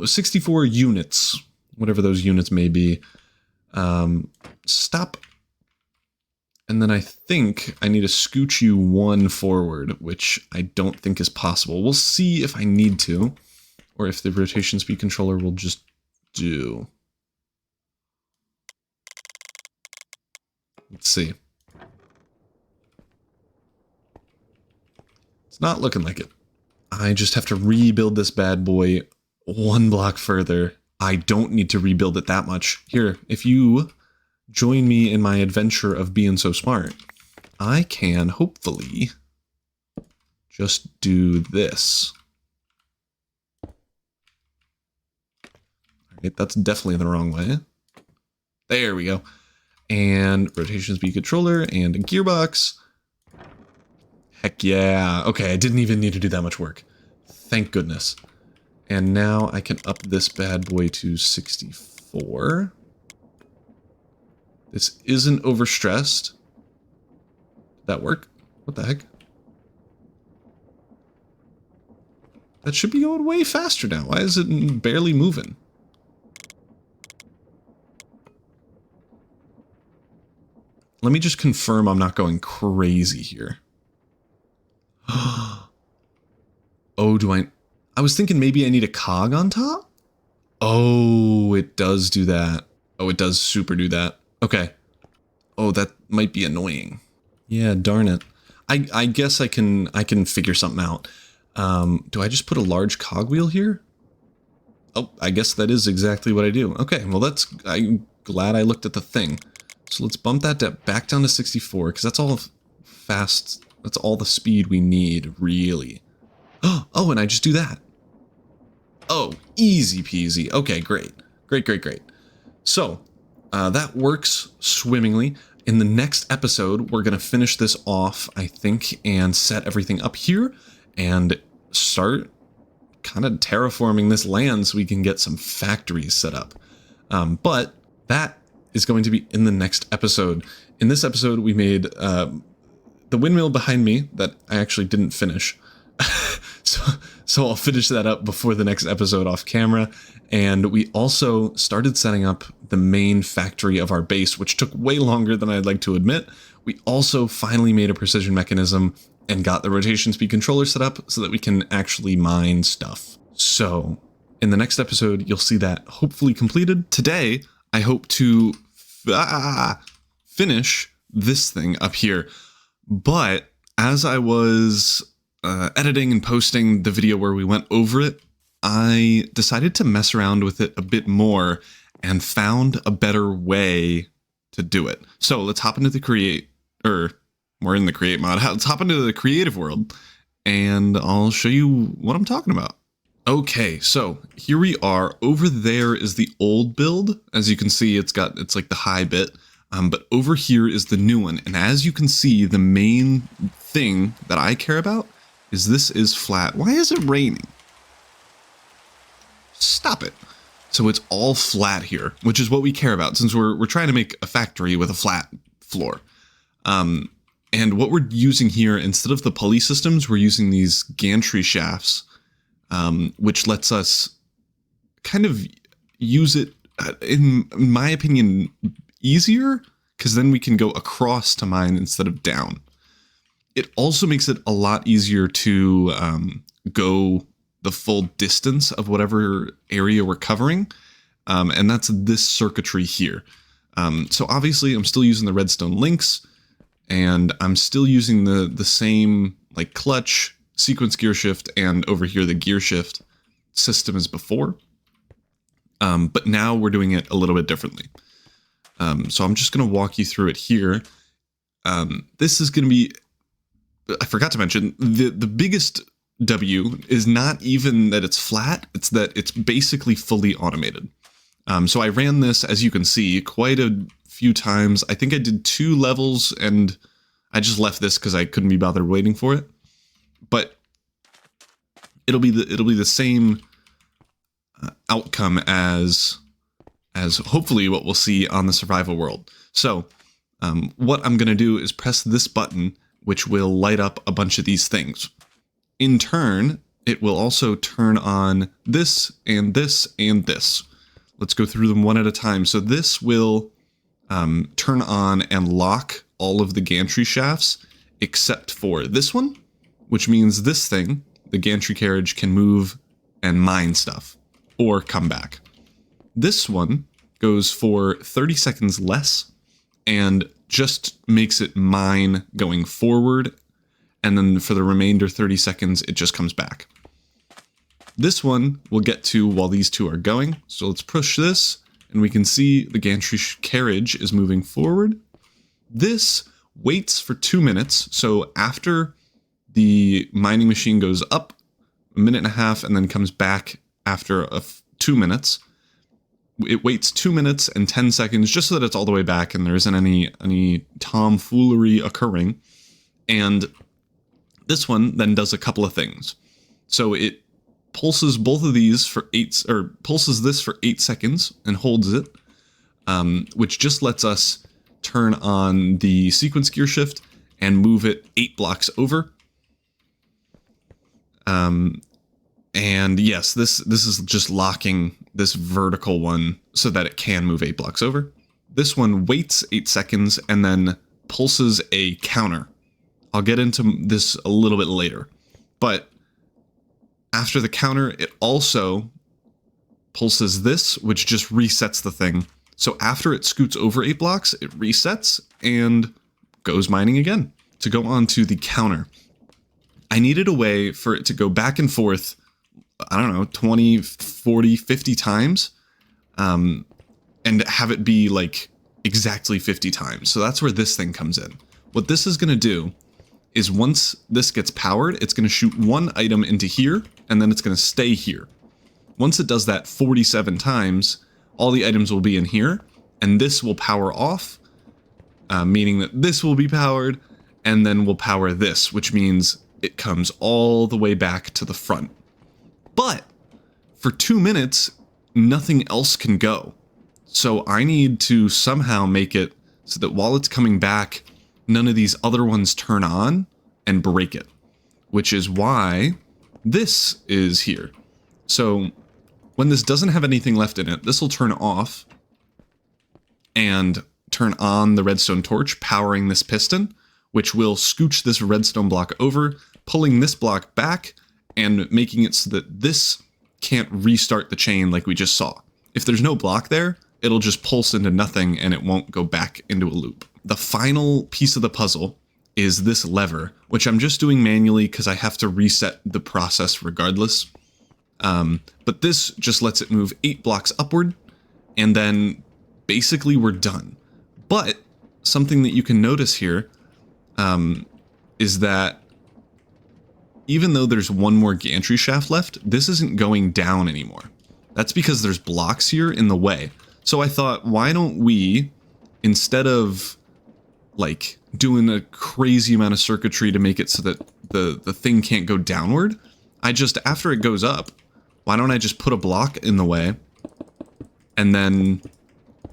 64 units, whatever those units may be. Stop. And then I think I need to scooch you 1 forward, which I don't think is possible. We'll see if I need to, or if the rotation speed controller will just do. Let's see. It's not looking like it. I just have to rebuild this bad boy one block further. I don't need to rebuild it that much. Here, if you join me in my adventure of being so smart, I can hopefully just do this. All right, that's definitely the wrong way. There we go. And rotation speed controller and a gearbox. Heck yeah. Okay, I didn't even need to do that much work. Thank goodness. And now I can up this bad boy to 64. This isn't overstressed. Did that work? What the heck? That should be going way faster now. Why is it barely moving? Let me just confirm I'm not going crazy here. Oh, I was thinking maybe I need a cog on top? Oh, it does do that. Oh, it does super do that. Okay. Oh, that might be annoying. Yeah, darn it. I guess I can figure something out. Do I just put a large cogwheel here? Oh, I guess that is exactly what I do. Okay, well I'm glad I looked at the thing. So let's bump that back down to 64, because that's all fast. That's all the speed we need, really. Oh, and I just do that. Oh, easy peasy. Okay, great. Great. So, that works swimmingly. In the next episode, we're going to finish this off, I think, and set everything up here and start kind of terraforming this land so we can get some factories set up. But that is going to be in the next episode. In this episode, we made the windmill behind me that I actually didn't finish. So I'll finish that up before the next episode off camera. And we also started setting up the main factory of our base, which took way longer than I'd like to admit. We also finally made a precision mechanism and got the rotation speed controller set up so that we can actually mine stuff. So in the next episode, you'll see that hopefully completed. Today, I hope to finish this thing up here. But as I was editing and posting the video where we went over it, I decided to mess around with it a bit more and found a better way to do it. So let's hop into the we're in the create mod. Let's hop into the creative world and I'll show you what I'm talking about. Okay, so here we are. Over there is the old build. As you can see, it's like the high bit. But over here is the new one. And as you can see, the main thing that I care about is this is flat. Why is it raining? Stop it. So it's all flat here, which is what we care about since we're trying to make a factory with a flat floor. And what we're using here, instead of the pulley systems, we're using these gantry shafts, which lets us kind of use it, in my opinion, easier, because then we can go across to mine instead of down. It also makes it a lot easier to go the full distance of whatever area we're covering, and that's this circuitry here. So obviously I'm still using the redstone links, and I'm still using the same like clutch, sequence gear shift, and over here the gear shift system as before. But now we're doing it a little bit differently. So I'm just going to walk you through it here. This is going to be, I forgot to mention, the biggest W is not even that it's flat, it's that it's basically fully automated. So I ran this, as you can see, quite a few times. I think I did 2 levels and I just left this because I couldn't be bothered waiting for it. But it'll be the same outcome as hopefully what we'll see on the survival world. So what I'm going to do is press this button, which will light up a bunch of these things. In turn, it will also turn on this and this and this. Let's go through them one at a time. So this will turn on and lock all of the gantry shafts except for this one, which means this thing, the gantry carriage, can move and mine stuff or come back. This one goes for 30 seconds less and just makes it mine going forward. And then for the remainder 30 seconds, it just comes back. This one we'll get to while these two are going. So let's push this, and we can see the gantry carriage is moving forward. This waits for 2 minutes. So after the mining machine goes up 1.5 minutes and then comes back after 2 minutes, it waits 2 minutes and 10 seconds just so that it's all the way back and there isn't any tomfoolery occurring. And this one then does a couple of things. So it pulses both of these for pulses this for 8 seconds and holds it, which just lets us turn on the sequence gear shift and move it 8 blocks over. And yes, this is just locking this vertical one so that it can move 8 blocks over. This one waits 8 seconds and then pulses a counter. I'll get into this a little bit later, but after the counter, it also pulses this, which just resets the thing. So after it scoots over 8 blocks, it resets and goes mining again. To go on to the counter, I needed a way for it to go back and forth, I don't know, 20, 40, 50 times, and have it be like exactly 50 times. So that's where this thing comes in. What this is going to do is once this gets powered, it's going to shoot one item into here, and then it's going to stay here. Once it does that 47 times, all the items will be in here, and this will power off, meaning that this will be powered, and then we'll power this, which means it comes all the way back to the front. But for 2 minutes, nothing else can go. So I need to somehow make it so that while it's coming back, none of these other ones turn on and break it, which is why this is here. So when this doesn't have anything left in it, this will turn off and turn on the redstone torch, powering this piston, which will scooch this redstone block over, pulling this block back and making it so that this can't restart the chain like we just saw. If there's no block there, it'll just pulse into nothing and it won't go back into a loop. The final piece of the puzzle is this lever, which I'm just doing manually because I have to reset the process regardless. But this just lets it move 8 blocks upward, and then basically we're done. But something that you can notice here is that even though there's one more gantry shaft left, this isn't going down anymore. That's because there's blocks here in the way. So I thought, why don't we, instead of like doing a crazy amount of circuitry to make it so that the thing can't go downward, after it goes up, why don't I just put a block in the way, and then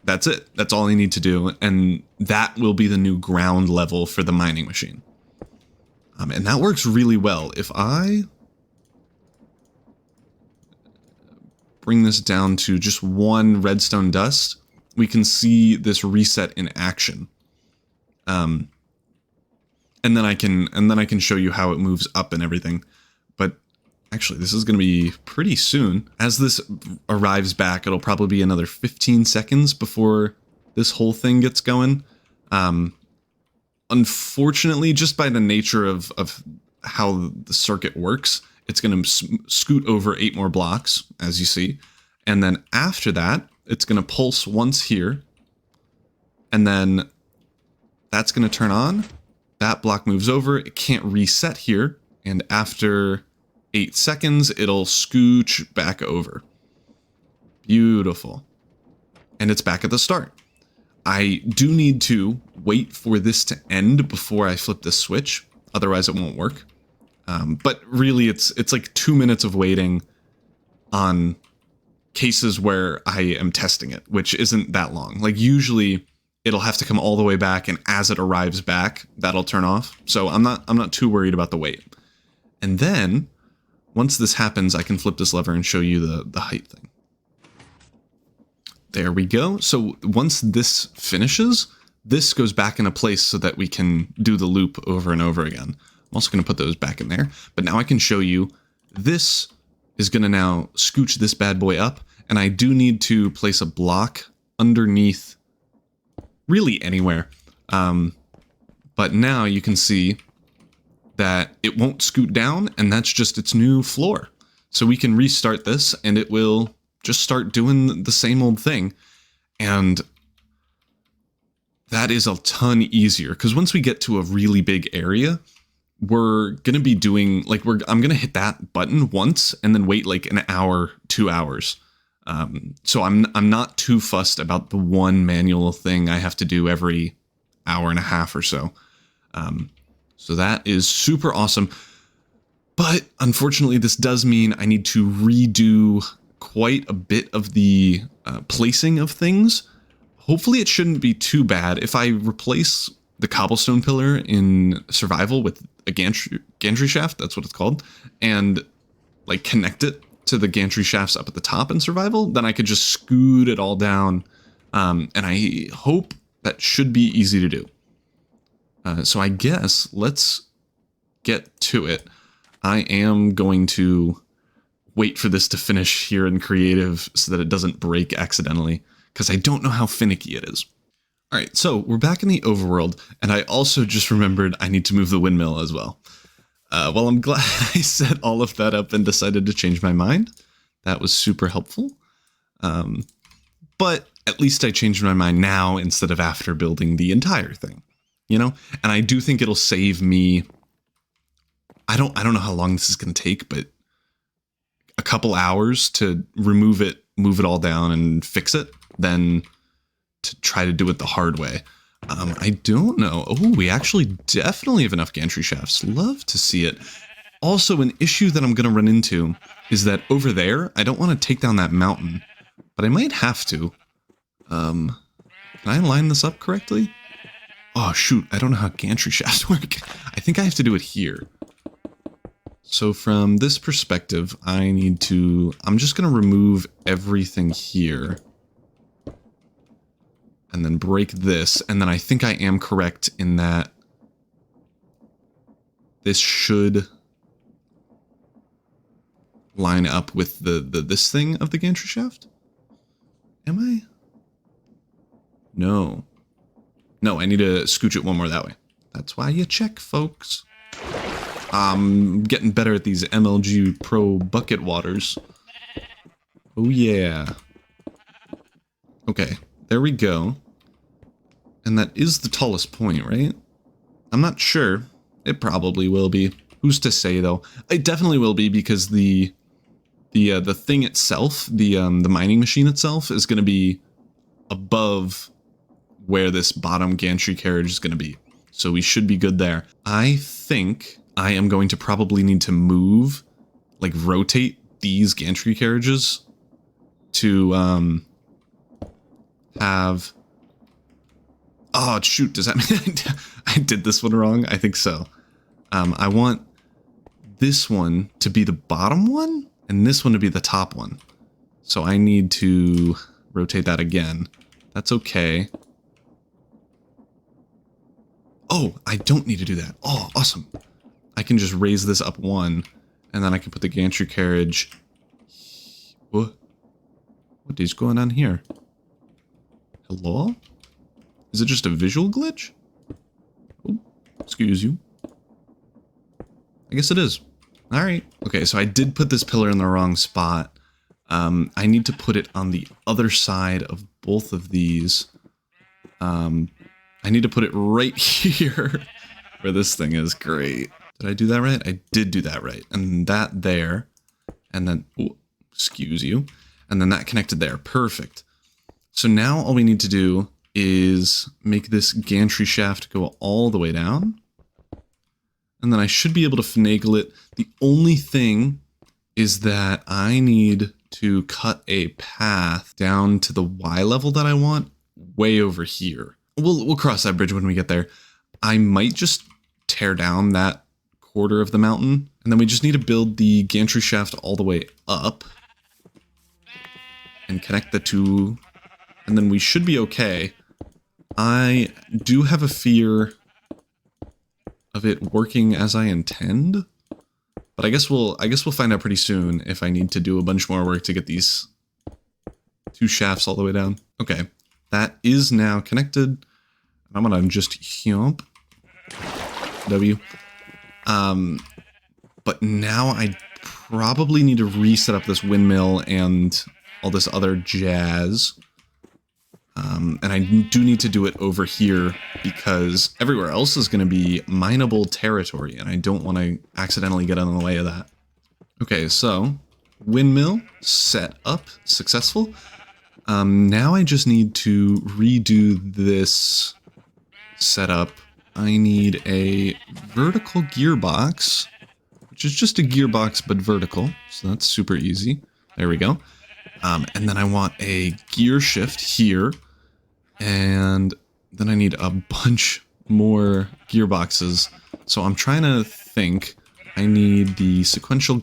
that's it. That's all I need to do, and that will be the new ground level for the mining machine. And that works really well. If I bring this down to just 1 redstone dust, we can see this reset in action. And then I can show you how it moves up and everything. But actually, this is going to be pretty soon. As this arrives back, it'll probably be another 15 seconds before this whole thing gets going. Unfortunately, just by the nature of how the circuit works, it's going to scoot over 8 more blocks, as you see. And then after that, it's going to pulse once here. And then that's going to turn on. That block moves over. It can't reset here. And after 8 seconds, it'll scooch back over. Beautiful. And it's back at the start. I do need to wait for this to end before I flip this switch. Otherwise, it won't work. But really, it's like 2 minutes of waiting on cases where I am testing it, which isn't that long. Like usually, it'll have to come all the way back, and as it arrives back, that'll turn off. So I'm not too worried about the wait. And then once this happens, I can flip this lever and show you the height thing. There we go. So once this finishes, this goes back into place so that we can do the loop over and over again. I'm also going to put those back in there, but now I can show you this is going to now scooch this bad boy up, and I do need to place a block underneath really anywhere. But now you can see that it won't scoot down, and that's just its new floor. So we can restart this and it will just start doing the same old thing. And that is a ton easier because once we get to a really big area, we're going to be doing like I'm going to hit that button once and then wait like an hour, 2 hours. So I'm not too fussed about the one manual thing I have to do every hour and a half or so. So that is super awesome. But unfortunately, this does mean I need to redo quite a bit of the placing of things. Hopefully it shouldn't be too bad. If I replace the cobblestone pillar in survival with a gantry shaft, that's what it's called, and like connect it to the gantry shafts up at the top in survival, then I could just scoot it all down. And I hope that should be easy to do. So I guess let's get to it. I am going to wait for this to finish here in creative so that it doesn't break accidentally, because I don't know how finicky it is. All right, so we're back in the overworld, and I also just remembered I need to move the windmill as well. Well, I'm glad I set all of that up and decided to change my mind. That was super helpful. But at least I changed my mind now instead of after building the entire thing, you know? And I do think it'll save me. I don't know how long this is going to take, but a couple hours to remove it, move it all down and fix it, then to try to do it the hard way. I don't know. Oh, we actually definitely have enough gantry shafts. Love to see it. Also, an issue that I'm going to run into is that over there, I don't want to take down that mountain, but I might have to. Can I line this up correctly? Oh, shoot. I don't know how gantry shafts work. I think I have to do it here. So from this perspective, I'm just going to remove everything here. And then break this, and then I think I am correct in that this should line up with this thing of the gantry shaft. Am I? No. No, I need to scooch it one more that way. That's why you check, folks. I'm getting better at these MLG Pro bucket waters. Oh yeah. Okay. There we go. And that is the tallest point, right? I'm not sure. It probably will be. Who's to say, though? It definitely will be, because the thing itself, the mining machine itself, is going to be above where this bottom gantry carriage is going to be. So we should be good there. I think I am going to probably need to move, like rotate these gantry carriages to have... Oh, shoot, does that mean I did this one wrong? I think so. I want this one to be the bottom one, and this one to be the top one. So I need to rotate that again. That's okay. Oh, I don't need to do that. Oh, awesome. I can just raise this up one, and then I can put the gantry carriage... What is going on here? Hello? Is it just a visual glitch? Oh, excuse you. I guess it is. All right. Okay, so I did put this pillar in the wrong spot. I need to put it on the other side of both of these. I need to put it right here where this thing is. Great. Did I do that right? I did do that right. And that there. And then, oh, excuse you. And then that connected there. Perfect. So now all we need to do is make this gantry shaft go all the way down. And then I should be able to finagle it. The only thing is that I need to cut a path down to the Y level that I want way over here. We'll cross that bridge when we get there. I might just tear down that quarter of the mountain, and then we just need to build the gantry shaft all the way up and connect the two, and then we should be okay. I do have a fear of it working as I intend, but I guess we'll find out pretty soon if I need to do a bunch more work to get these two shafts all the way down. Okay, that is now connected. I'm gonna just jump W. But now I probably need to reset up this windmill and all this other jazz. And I do need to do it over here because everywhere else is going to be mineable territory, and I don't want to accidentally get in the way of that. Okay, so windmill set up, successful. Now I just need to redo this setup. I need a vertical gearbox, which is just a gearbox but vertical, so that's super easy. There we go. And then I want a gear shift here, and then I need a bunch more gearboxes. So I'm trying to think. I need the sequential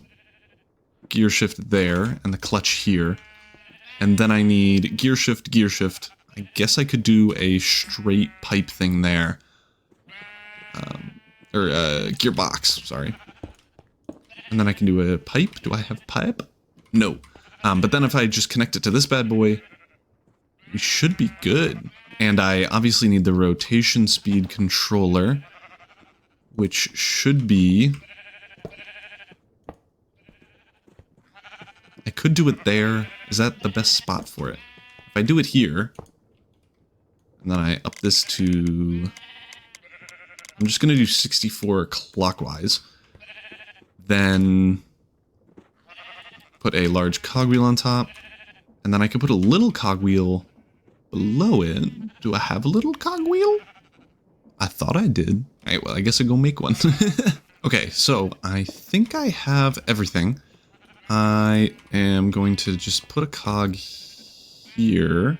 gear shift there, and the clutch here. And then I need gear shift, gear shift. I guess I could do a straight pipe thing there. Gearbox, sorry. And then I can do a pipe. Do I have pipe? No. But then if I just connect it to this bad boy, we should be good. And I obviously need the rotation speed controller, which should be... I could do it there. Is that the best spot for it? If I do it here, and then I up this to... I'm just going to do 64 clockwise. Then put a large cogwheel on top. And then I could put a little cogwheel below it. Do I have a little cogwheel? I thought I did. Alright, well, I guess I'll go make one. Okay, so I think I have everything. I am going to just put a cog here.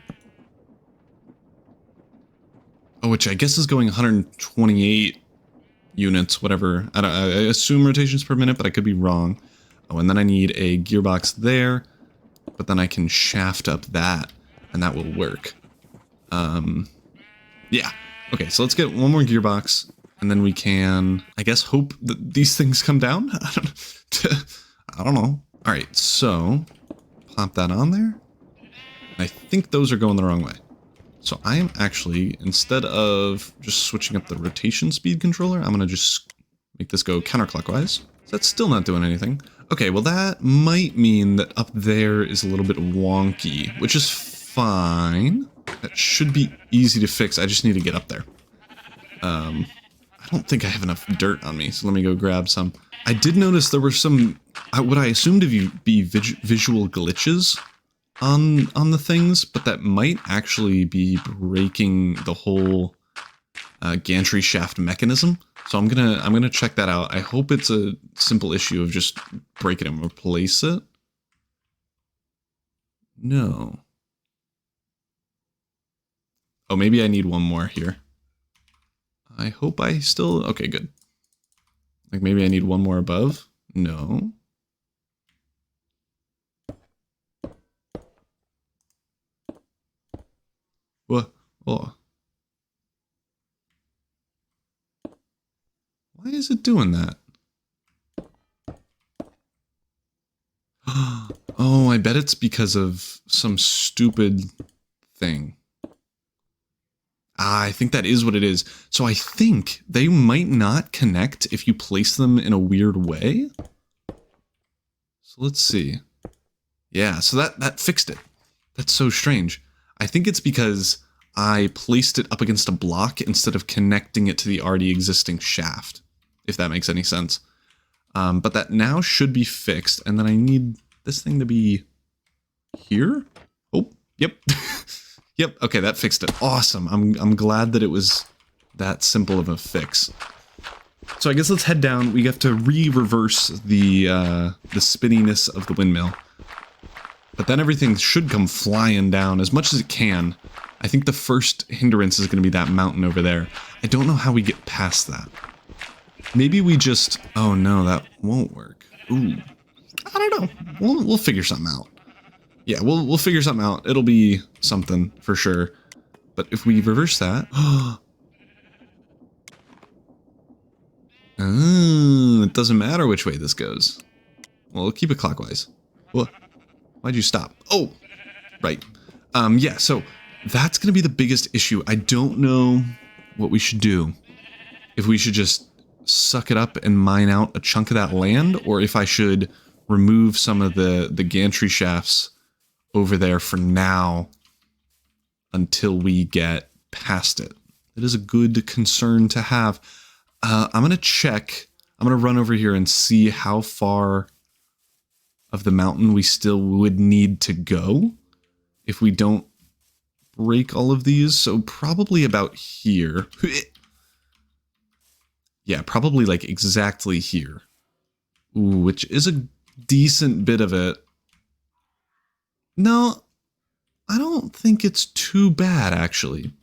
Oh, which I guess is going 128 units, whatever. I assume rotations per minute, but I could be wrong. Oh, and then I need a gearbox there, but then I can shaft up that, and that will work. Yeah. Okay, so let's get one more gearbox, and then we can, I guess, hope that these things come down? I don't know. Alright, so, plop that on there. I think those are going the wrong way. So I am actually, instead of just switching up the rotation speed controller, I'm going to just make this go counterclockwise. So that's still not doing anything. Okay, well that might mean that up there is a little bit wonky, which is fine. That should be easy to fix. I just need to get up there. I don't think I have enough dirt on me, so let me go grab some. I did notice there were some, what I assumed to be visual glitches on the things, but that might actually be breaking the whole gantry shaft mechanism. So I'm gonna check that out. I hope it's a simple issue of just break it and replace it. No. Oh, maybe I need one more here. I hope I still... Okay, good. Like maybe I need one more above? No. What? Oh. Why is it doing that? Oh, I bet it's because of some stupid thing. Ah, I think that is what it is. So I think they might not connect if you place them in a weird way. So let's see. Yeah, so that fixed it. That's so strange. I think it's because I placed it up against a block instead of connecting it to the already existing shaft, if that makes any sense. But that now should be fixed, and then I need this thing to be here? Oh, yep. Yep, okay, that fixed it. Awesome. I'm glad that it was that simple of a fix. So I guess let's head down. We have to reverse the spinniness of the windmill. But then everything should come flying down as much as it can. I think the first hindrance is going to be that mountain over there. I don't know how we get past that. Maybe we just... Oh no, that won't work. Ooh. I don't know. We'll figure something out. Yeah, we'll figure something out. It'll be something for sure. But if we reverse that... Oh, it doesn't matter which way this goes. Well, we'll keep it clockwise. What? Why'd you stop? Oh, right. Yeah, so that's going to be the biggest issue. I don't know what we should do. If we should just suck it up and mine out a chunk of that land, or if I should remove some of the gantry shafts over there for now until we get past it. It is a good concern to have. I'm going to check. I'm going to run over here and see how far of the mountain we still would need to go if we don't break all of these. So probably about here. Yeah, probably like exactly here. Ooh, which is a decent bit of it. No, I don't think it's too bad, actually.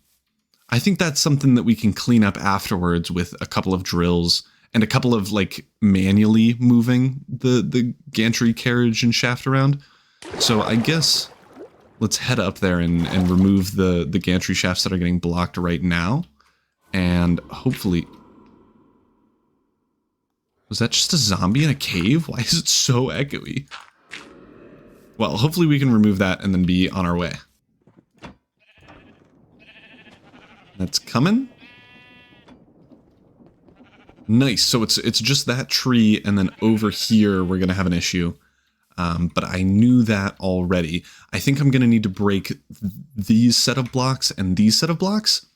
I think that's something that we can clean up afterwards with a couple of drills and a couple of, like, manually moving the gantry carriage and shaft around. So I guess let's head up there and remove the gantry shafts that are getting blocked right now. And hopefully... Was that just a zombie in a cave? Why is it so echoey? Well, hopefully we can remove that and then be on our way. That's coming. Nice. So it's just that tree, and then over here we're gonna have an issue. But I knew that already. I think I'm gonna need to break these set of blocks and these set of blocks,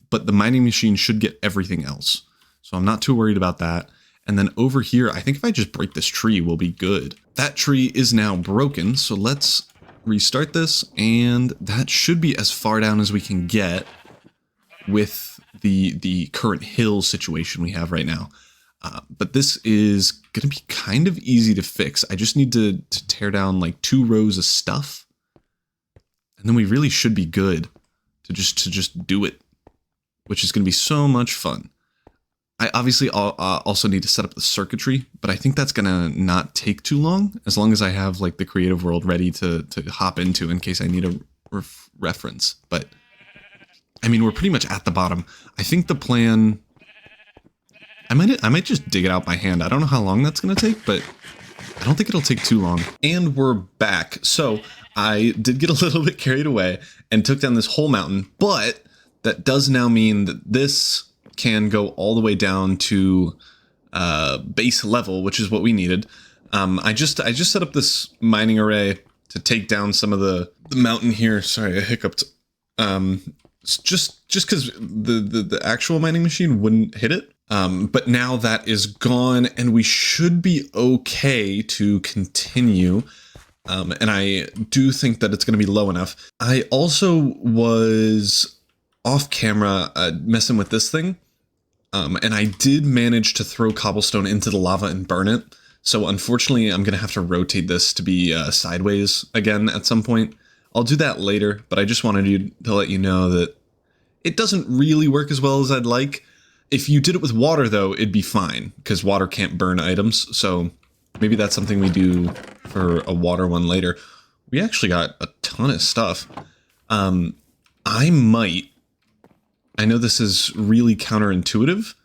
but the mining machine should get everything else. So I'm not too worried about that. And then over here, I think if I just break this tree, we'll be good. That tree is now broken, so let's restart this, and that should be as far down as we can get with the current hill situation we have right now. But this is going to be kind of easy to fix. I just need to tear down like 2 rows of stuff, and then we really should be good to just do it, which is going to be so much fun. I obviously also need to set up the circuitry, but I think that's gonna not take too long, as long as I have like the creative world ready to hop into in case I need a reference. But I mean, we're pretty much at the bottom. I think the plan, I might just dig it out by hand. I don't know how long that's gonna take, but I don't think it'll take too long. And we're back. So I did get a little bit carried away and took down this whole mountain, but that does now mean that this can go all the way down to base level, which is what we needed. I just set up this mining array to take down some of the mountain here. Sorry, I hiccuped. Just because the actual mining machine wouldn't hit it. But now that is gone, and we should be okay to continue. And I do think that it's going to be low enough. I also was off camera messing with this thing. And I did manage to throw cobblestone into the lava and burn it. So unfortunately, I'm going to have to rotate this to be sideways again at some point. I'll do that later, but I just wanted to let you know that it doesn't really work as well as I'd like. If you did it with water, though, it'd be fine, because water can't burn items. So maybe that's something we do for a water one later. We actually got a ton of stuff. I know this is really counterintuitive,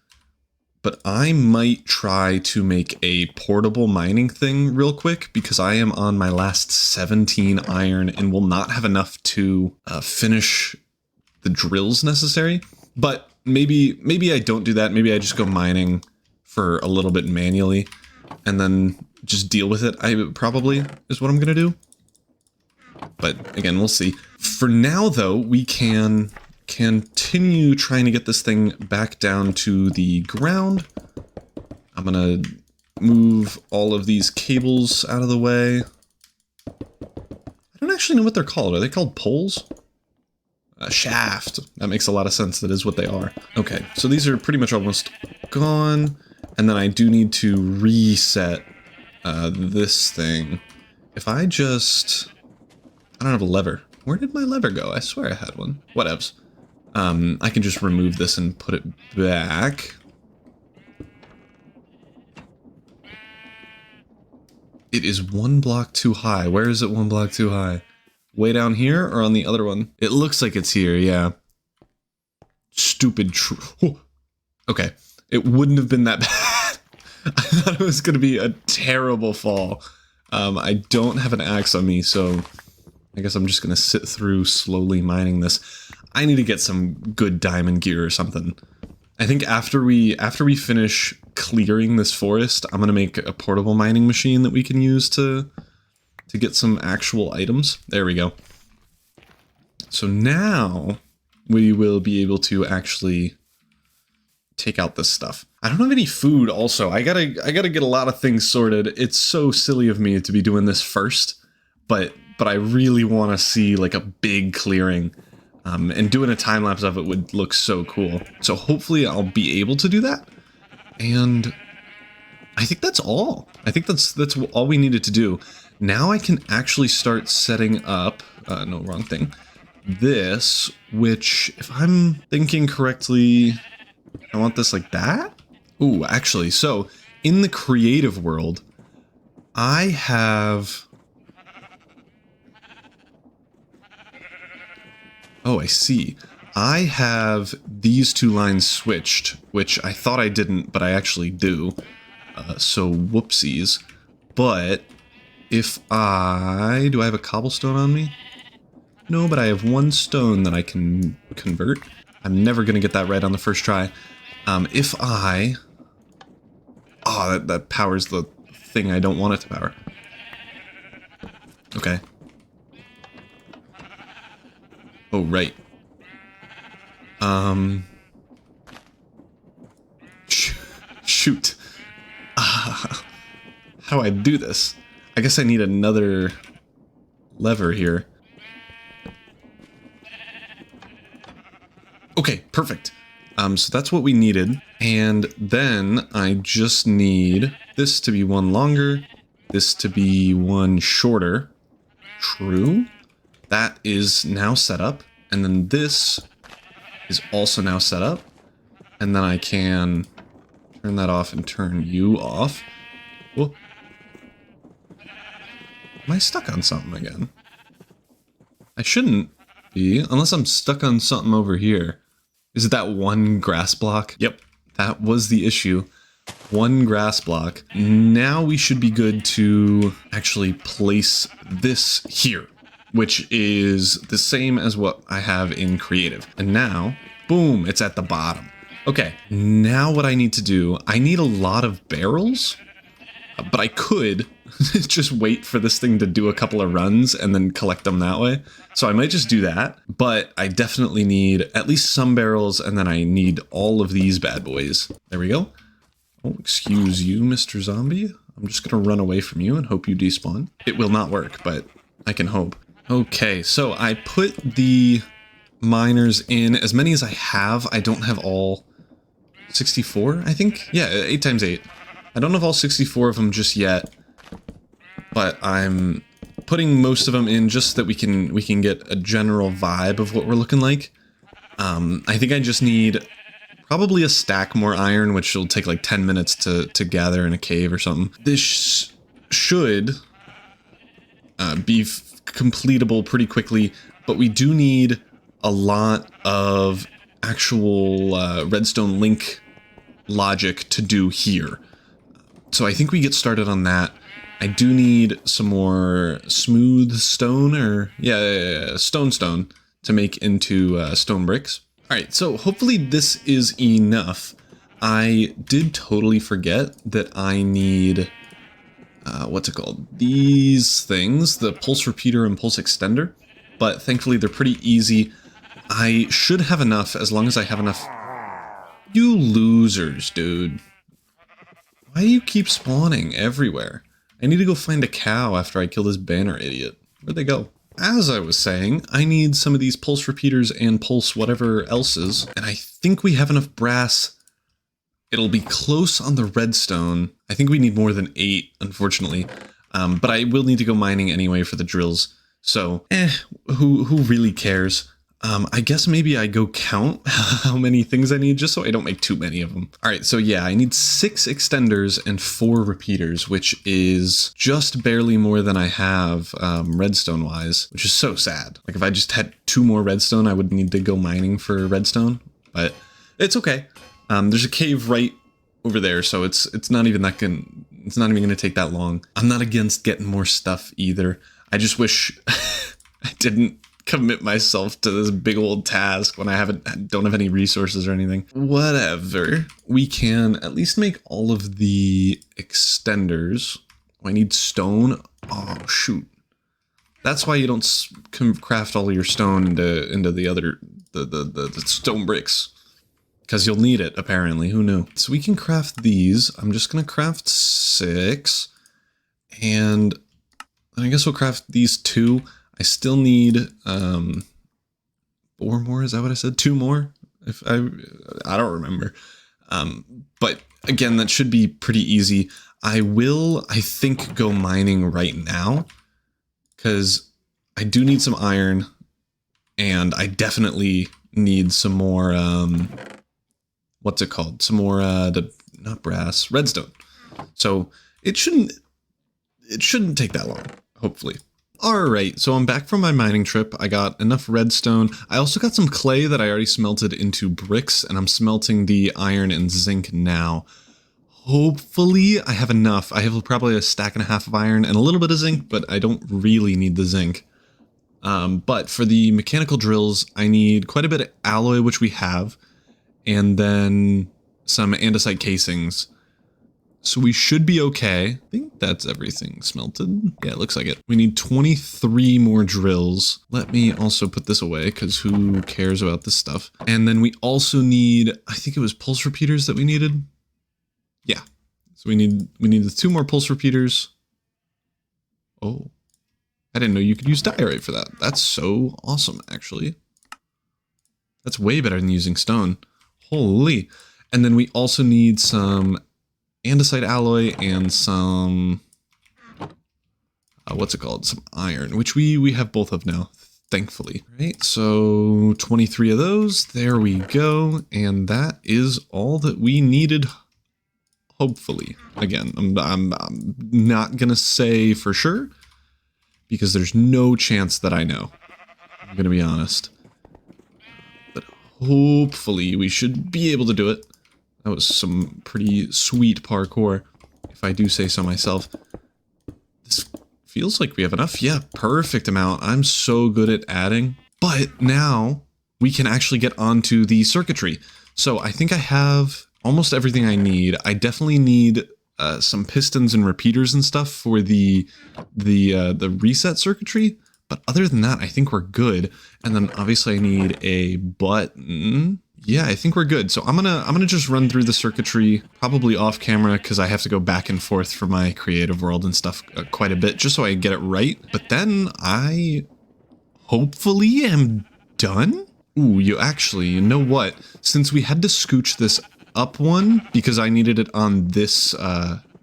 but I might try to make a portable mining thing real quick, because I am on my last 17 iron and will not have enough to finish the drills necessary. But maybe I don't do that. Maybe I just go mining for a little bit manually and then just deal with it. Probably is what I'm going to do. But again, we'll see. For now, though, we can continue trying to get this thing back down to the ground. I'm gonna move all of these cables out of the way. I don't actually know what they're called. Are they called poles? A shaft. That makes a lot of sense. That is what they are. Okay, so these are pretty much almost gone. And then I do need to reset this thing. If I just... I don't have a lever. Where did my lever go? I swear I had one. Whatevs. I can just remove this and put it back. It is 1 block too high. Where is it 1 block too high? Way down here or on the other one? It looks like it's here, yeah. Stupid Okay, it wouldn't have been that bad. I thought it was going to be a terrible fall. I don't have an axe on me, so I guess I'm just going to sit through slowly mining this. I need to get some good diamond gear or something. I think after we finish clearing this forest, I'm gonna make a portable mining machine that we can use to get some actual items. There we go. So now we will be able to actually take out this stuff. I don't have any food also. I gotta get a lot of things sorted. It's so silly of me to be doing this first, but I really want to see like a big clearing. And doing a time lapse of it would look so cool. So hopefully I'll be able to do that. And I think that's all. I think that's all we needed to do. Now I can actually start setting up, no, wrong thing. This, which if I'm thinking correctly, I want this like that? Ooh, actually, so in the creative world, I have... Oh, I see. I have these two lines switched, which I thought I didn't, but I actually do. So whoopsies. But if do I have a cobblestone on me? No, but I have one stone that I can convert. I'm never going to get that right on the first try. If I... Oh, that powers the thing I don't want it to power. Okay. Oh, right. Shoot. How do I do this? I guess I need another lever here. Okay, perfect. So that's what we needed. And then I just need this to be one longer, this to be one shorter. True. That is now set up. And then this is also now set up. And then I can turn that off and turn you off. Whoa. Am I stuck on something again? I shouldn't be, unless I'm stuck on something over here. Is it that one grass block? Yep, that was the issue. One grass block. Now we should be good to actually place this here, which is the same as what I have in creative. And now, boom, it's at the bottom. Okay, now what I need to do, I need a lot of barrels, but I could just wait for this thing to do a couple of runs and then collect them that way. So I might just do that, but I definitely need at least some barrels, and then I need all of these bad boys. There we go. Oh, excuse you, Mr. Zombie. I'm just gonna run away from you and hope you despawn. It will not work, but I can hope. Okay, so I put the miners in as many as I have. I don't have all 64, I think? Yeah, 8 times 8. I don't have all 64 of them just yet, but I'm putting most of them in just so that we can get a general vibe of what we're looking like. I think I just need probably a stack more iron, which will take like 10 minutes to gather in a cave or something. This should be completable pretty quickly, but we do need a lot of actual redstone link logic to do here. So I think we get started on that. I do need some more smooth stone, or stone to make into stone bricks. All right, so hopefully this is enough. I did totally forget that I need, what's it called? These things, the pulse repeater and pulse extender, but thankfully they're pretty easy. I should have enough as long as I have enough. You losers, dude. Why do you keep spawning everywhere? I need to go find a cow after I kill this banner idiot. Where'd they go? As I was saying, I need some of these pulse repeaters and pulse whatever else's, and I think we have enough brass. It'll be close on the redstone. I think we need more than 8, unfortunately. But I will need to go mining anyway for the drills. So, who really cares? I guess maybe I go count how many things I need just so I don't make too many of them. All right, so yeah, I need 6 extenders and 4 repeaters, which is just barely more than I have redstone-wise, which is so sad. Like if I just had 2 more redstone, I would need to go mining for redstone, but it's okay. There's a cave right over there, so it's not even that it's not even gonna take that long. I'm not against getting more stuff either. I just wish I didn't commit myself to this big old task when I don't have any resources or anything. Whatever. We can at least make all of the extenders. I need stone. Oh, shoot. That's why you don't craft all your stone into the other the stone bricks. Because you'll need it, apparently. Who knew? So we can craft these. I'm just going to craft 6. And I guess we'll craft these 2. I still need 4 more. Is that what I said? 2 more? If I don't remember. But again, that should be pretty easy. I will, I think, go mining right now. Because I do need some iron. And I definitely need some more... what's it called? Some more, not brass, redstone. So it shouldn't take that long, hopefully. All right, so I'm back from my mining trip. I got enough redstone. I also got some clay that I already smelted into bricks, and I'm smelting the iron and zinc now. Hopefully I have enough. I have probably a stack and a half of iron and a little bit of zinc, but I don't really need the zinc. But for the mechanical drills, I need quite a bit of alloy, which we have. And then some andesite casings. So we should be okay. I think that's everything smelted. Yeah, it looks like it. We need 23 more drills. Let me also put this away because who cares about this stuff? And then we also need, I think it was pulse repeaters that we needed. Yeah. So we need the 2 more pulse repeaters. Oh, I didn't know you could use diorite for that. That's so awesome, actually. That's way better than using stone. Holy. And then we also need some andesite alloy and some, what's it called? Some iron, which we have both of now, thankfully. Right, so 23 of those. There we go. And that is all that we needed, hopefully. Again, I'm not going to say for sure because there's no chance that I know. I'm going to be honest. Hopefully we should be able to do it. That was some pretty sweet parkour, if I do say so myself. This feels like we have enough. Yeah, perfect amount. I'm so good at adding. But now we can actually get onto the circuitry. So I think I have almost everything I need. I definitely need some pistons and repeaters and stuff for the reset circuitry. But other than that, I think we're good. And then obviously I need a button. Yeah, I think we're good. So I'm gonna just run through the circuitry, probably off camera, because I have to go back and forth for my creative world and stuff quite a bit, just so I get it right. But then I hopefully am done. Ooh, you know what? Since we had to scooch this up one because I needed it on this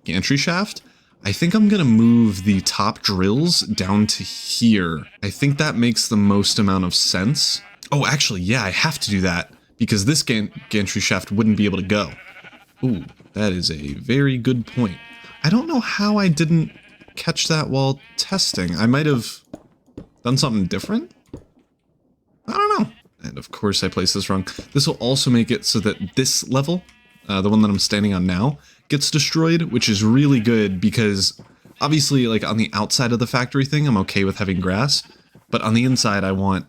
gantry shaft, I think I'm gonna move the top drills down to here. I think that makes the most amount of sense. Oh, actually, yeah, I have to do that because this gantry shaft wouldn't be able to go. Ooh, that is a very good point. I don't know how I didn't catch that while testing. I might have done something different? I don't know. And of course I placed this wrong. This will also make it so that this level, the one that I'm standing on now, gets destroyed, which is really good because obviously like on the outside of the factory thing, I'm okay with having grass, but on the inside I want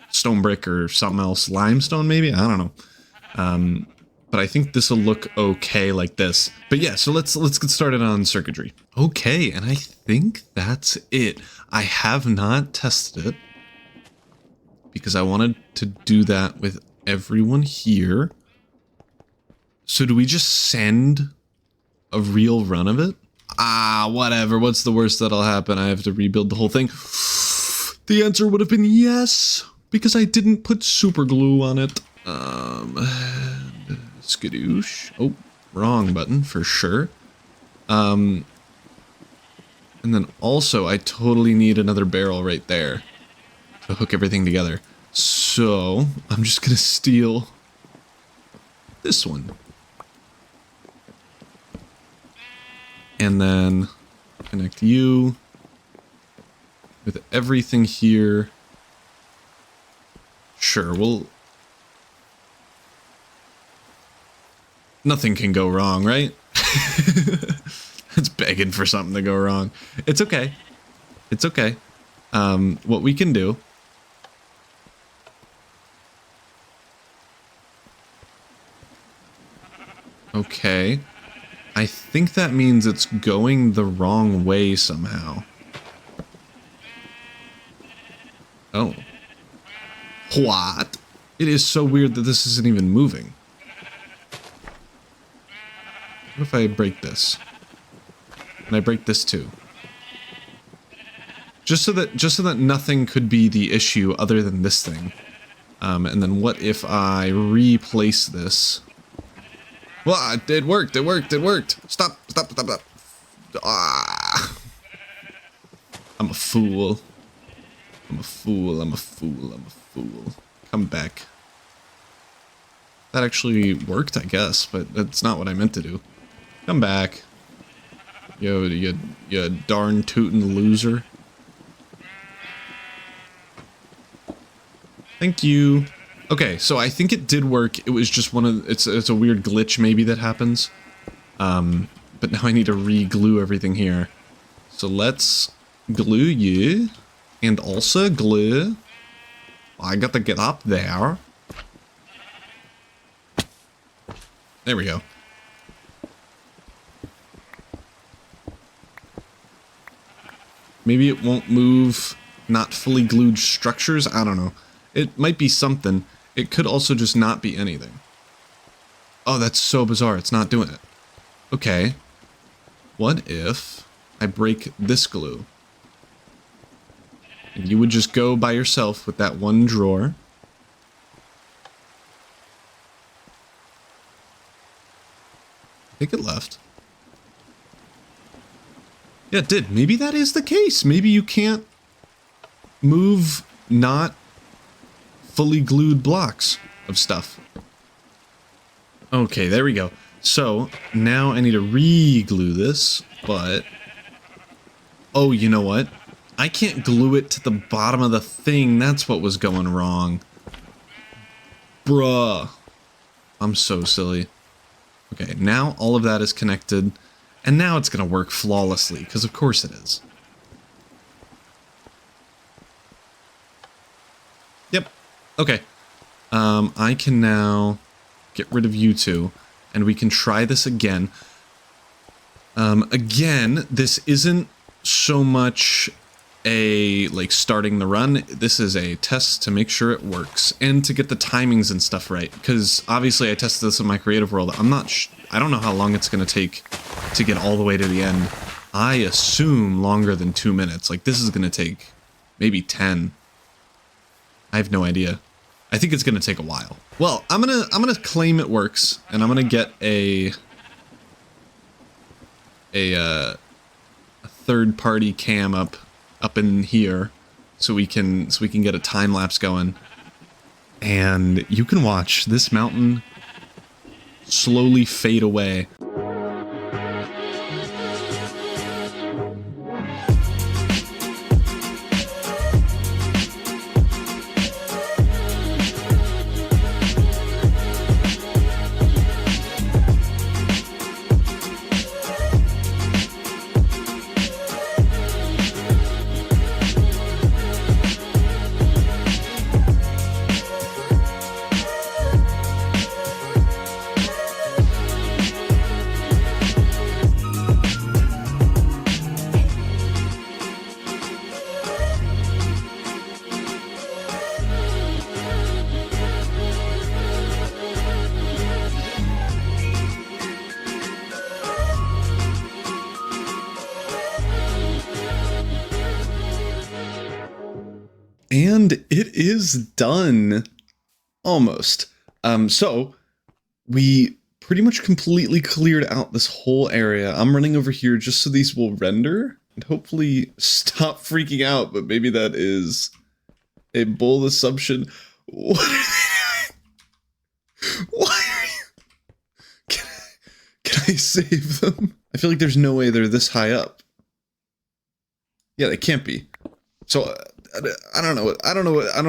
stone brick or something else, limestone maybe, I don't know. But I think this will look okay like this. But yeah, so let's get started on circuitry. Okay, and I think that's it. I have not tested it because I wanted to do that with everyone here. So do we just send a real run of it? Ah, whatever. What's the worst that'll happen? I have to rebuild the whole thing. The answer would have been yes, because I didn't put super glue on it. Skadoosh. Oh, wrong button for sure. And then also I totally need another barrel right there to hook everything together. So I'm just gonna steal this one. And then connect you with everything here. Sure, nothing can go wrong, right? It's begging for something to go wrong. It's okay. It's okay. What we can do Okay. I think that means it's going the wrong way somehow. Oh. What? It is so weird that this isn't even moving. What if I break this? And I break this too? Just so that nothing could be the issue other than this thing. And then what if I replace this? Well, it worked, it worked, it worked. Stop. Ah. I'm a fool. I'm a fool. Come back. That actually worked, I guess, but that's not what I meant to do. Come back. You darn tootin' loser. Thank you. Okay, so I think it did work. It was just one of it's a weird glitch maybe that happens. But now I need to re-glue everything here. So let's glue you and also glue. I got to get up there. There we go. Maybe it won't move not fully glued structures. I don't know. It might be something. It could also just not be anything. Oh, that's so bizarre. It's not doing it. Okay. What if I break this glue? And you would just go by yourself with that one drawer. I think it left. Yeah, it did. Maybe that is the case. Maybe you can't move not fully glued blocks of stuff. Okay, there we go. So, now I need to re-glue this, but... Oh, you know what? I can't glue it to the bottom of the thing. That's what was going wrong. Bruh. I'm so silly. Okay, now all of that is connected, and now it's gonna work flawlessly, because of course it is. Yep. Okay. I can now get rid of you two, and we can try this again. Again, this isn't so much a, like, starting the run. This is a test to make sure it works, and to get the timings and stuff right, because obviously I tested this in my creative world. I don't know how long it's gonna take to get all the way to the end. I assume longer than 2 minutes. Like, this is gonna take maybe 10. I have no idea. I think it's gonna take a while. Well, I'm gonna claim it works, and I'm gonna get a third-party cam up in here, so we can get a time lapse going, and you can watch this mountain slowly fade away. And it is done. Almost. So we pretty much completely cleared out this whole area. I'm running over here just so these will render and hopefully stop freaking out, but maybe that is a bold assumption. What are they doing? Why are you... Can I save them? I feel like there's no way they're this high up. Yeah, they can't be. So I don't know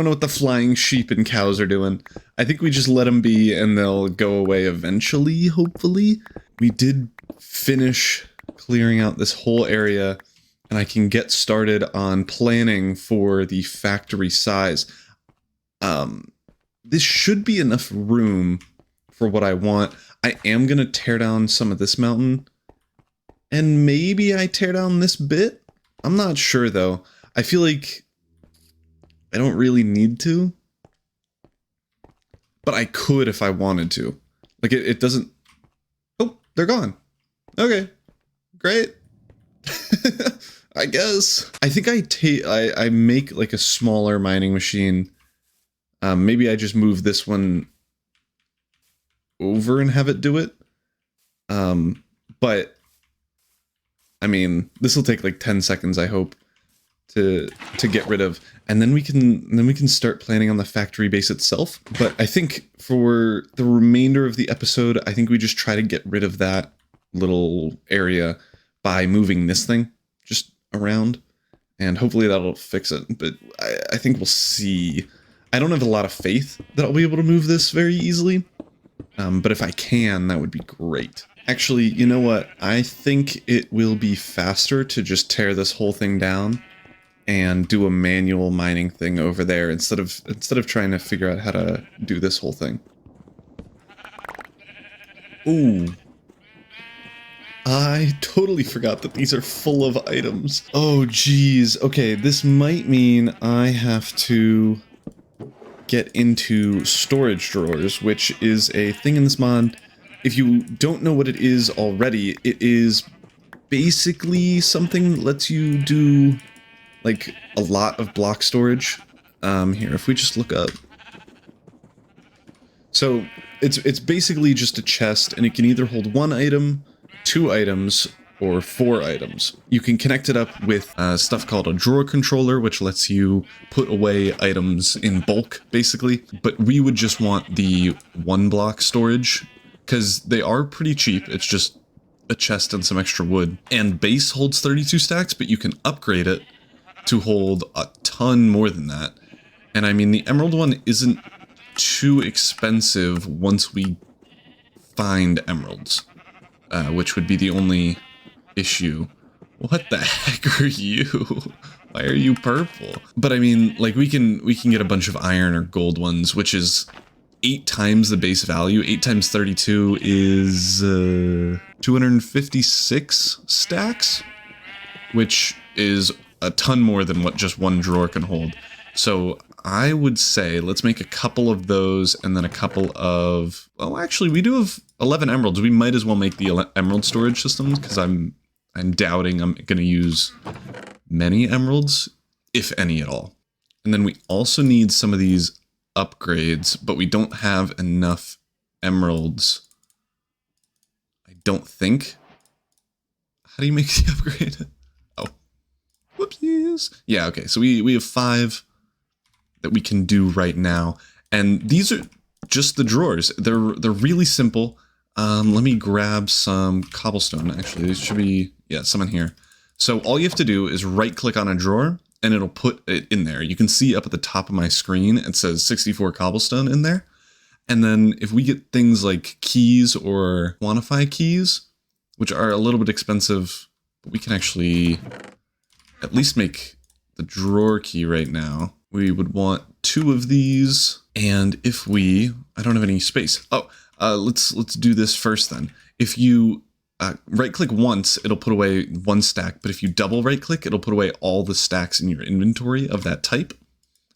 what the flying sheep and cows are doing. I think we just let them be and they'll go away eventually, hopefully. We did finish clearing out this whole area, and I can get started on planning for the factory size. This should be enough room for what I want. I am going to tear down some of this mountain. And maybe I tear down this bit? I'm not sure though. I feel like I don't really need to. But I could if I wanted to. Like it doesn't... Oh, they're gone. Okay, great. I guess. I think I make like a smaller mining machine. Maybe I just move this one over and have it do it. But I mean, this will take like 10 seconds, I hope, to get rid of, and then we can start planning on the factory base itself. But I think for the remainder of the episode, I think we just try to get rid of that little area by moving this thing just around, and hopefully that'll fix it. But I think we'll see. I don't have a lot of faith that I'll be able to move this very easily, but if I can, that would be great. Actually, you know what? I think it will be faster to just tear this whole thing down and do a manual mining thing over there instead of trying to figure out how to do this whole thing. Ooh. I totally forgot that these are full of items. Oh, geez. Okay, this might mean I have to get into storage drawers, which is a thing in this mod. If you don't know what it is already, it is basically something that lets you do like a lot of block storage. Here, if we just look up. So it's basically just a chest, and it can either hold 1 item, 2 items, or 4 items. You can connect it up with stuff called a drawer controller, which lets you put away items in bulk, basically. But we would just want the 1 block storage, because they are pretty cheap. It's just a chest and some extra wood. And base holds 32 stacks, but you can upgrade it to hold a ton more than that. And I mean, the emerald one isn't too expensive once we find emeralds, which would be the only issue. What the heck are you? Why are you purple? But I mean, like we can get a bunch of iron or gold ones, which is 8 times the base value. 8 times 32 is 256 stacks, which is a ton more than what just 1 drawer can hold. So I would say let's make a couple of those, and then a couple of... Well, actually, we do have 11 emeralds. We might as well make the emerald storage systems, because I'm doubting I'm going to use many emeralds, if any at all. And then we also need some of these upgrades, but we don't have enough emeralds, I don't think. How do you make the upgrade? Oh, whoopsies. Yeah, okay, so we have 5 that we can do right now, and these are just the drawers. They're really simple. Let me grab some cobblestone. Actually, there should be, yeah, some in here. So all you have to do is right click on a drawer, and it'll put it in there. You can see up at the top of my screen, it says 64 cobblestone in there. And then if we get things like keys or quantify keys, which are a little bit expensive, but we can actually at least make the drawer key right now. We would want 2 of these. And if I don't have any space. Oh, let's do this first then. If you right click once, it'll put away 1 stack, but if you double right click, it'll put away all the stacks in your inventory of that type.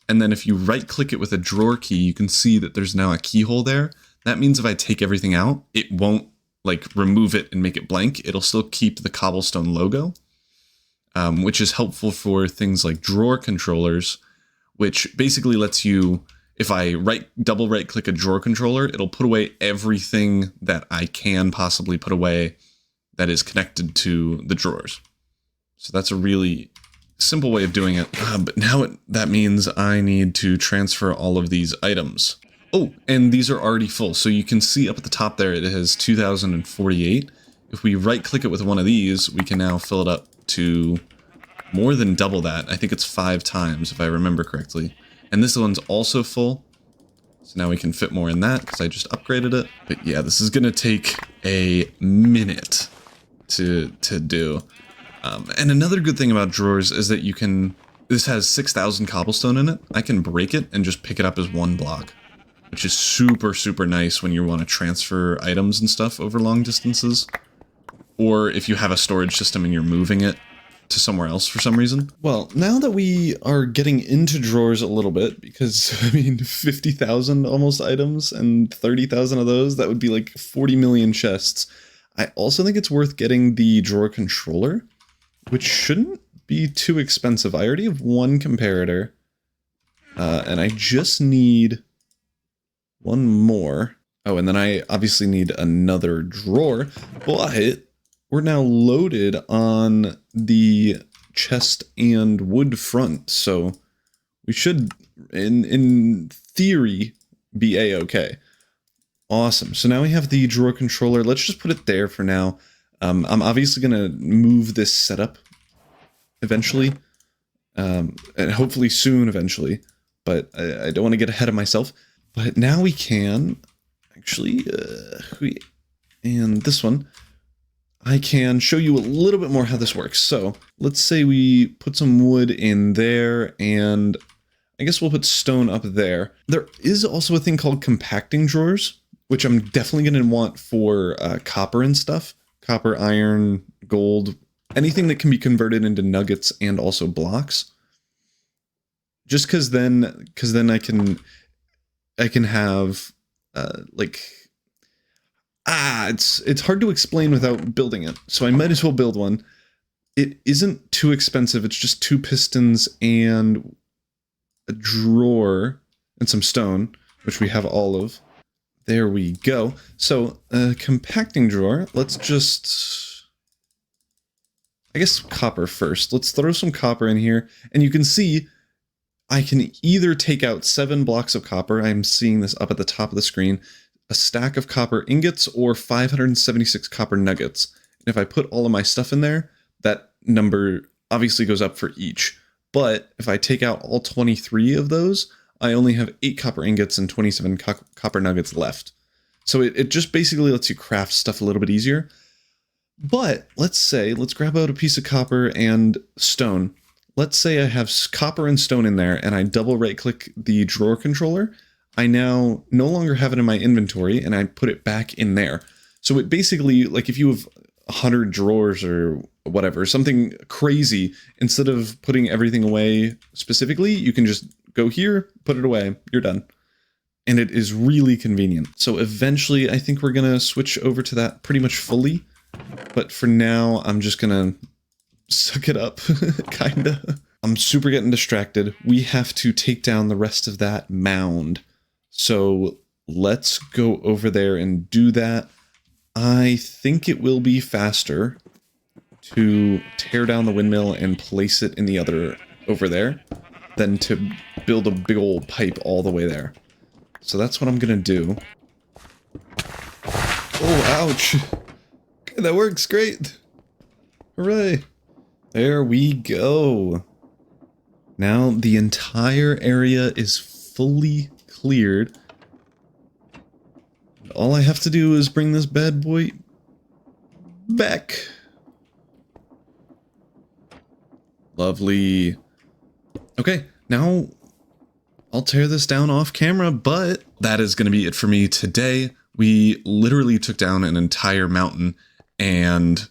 And then if you right click it with a drawer key, you can see that there's now a keyhole there. That means if I take everything out, it won't like remove it and make it blank. It'll still keep the cobblestone logo, which is helpful for things like drawer controllers, which basically lets you, if I double right click a drawer controller, it'll put away everything that I can possibly put away that is connected to the drawers. So that's a really simple way of doing it. But now that means I need to transfer all of these items. Oh, and these are already full. So you can see up at the top there, it has 2048. If we right click it with one of these, we can now fill it up to more than double that. I think it's 5 times if I remember correctly. And this one's also full. So now we can fit more in that because I just upgraded it. But yeah, this is going to take a minute to do. And another good thing about drawers is that you can... This has 6,000 cobblestone in it. I can break it and just pick it up as 1 block. which is super, super nice when you want to transfer items and stuff over long distances. Or if you have a storage system and you're moving it to somewhere else for some reason. Well, now that we are getting into drawers a little bit, because, I mean, 50,000 almost items and 30,000 of those, that would be like 40 million chests. I also think it's worth getting the drawer controller, which shouldn't be too expensive. I already have one comparator, and I just need one more. Oh, and then I obviously need another drawer, but we're now loaded on the chest and wood front, so we should, in theory, be a-okay. Awesome. So now we have the drawer controller. Let's just put it there for now. I'm obviously going to move this setup eventually, and hopefully soon eventually, but I don't want to get ahead of myself. But now we can actually, and this one, I can show you a little bit more how this works. So let's say we put some wood in there, and I guess we'll put stone up there. There is also a thing called compacting drawers, which I'm definitely going to want for copper and stuff. Copper, iron, gold, anything that can be converted into nuggets and also blocks. Just because then I can have it's hard to explain without building it, so I might as well build one. It isn't too expensive. It's just 2 pistons and a drawer and some stone, which we have all of. There we go. So compacting drawer, let's just, I guess copper first. Let's throw some copper in here, and you can see I can either take out 7 blocks of copper. I'm seeing this up at the top of the screen. A stack of copper ingots or 576 copper nuggets. And if I put all of my stuff in there, that number obviously goes up for each. But if I take out all 23 of those, I only have 8 copper ingots and 27 copper nuggets left. So it just basically lets you craft stuff a little bit easier. But let's grab out a piece of copper and stone. Let's say I have copper and stone in there, and I double right click the drawer controller. I now no longer have it in my inventory, and I put it back in there. So it basically, like if you have 100 drawers or whatever, something crazy, instead of putting everything away specifically, you can just go here, put it away, you're done. And it is really convenient. So eventually I think we're gonna switch over to that pretty much fully. But for now, I'm just gonna suck it up, kinda. I'm super getting distracted. We have to take down the rest of that mound. So let's go over there and do that. I think it will be faster to tear down the windmill and place it in the other over there than to build a big old pipe all the way there. So that's what I'm gonna do. Oh, ouch. Okay, that works great. Hooray. There we go. Now the entire area is fully cleared. All I have to do is bring this bad boy back. Lovely. Okay, now I'll tear this down off camera, but that is going to be it for me today. We literally took down an entire mountain, and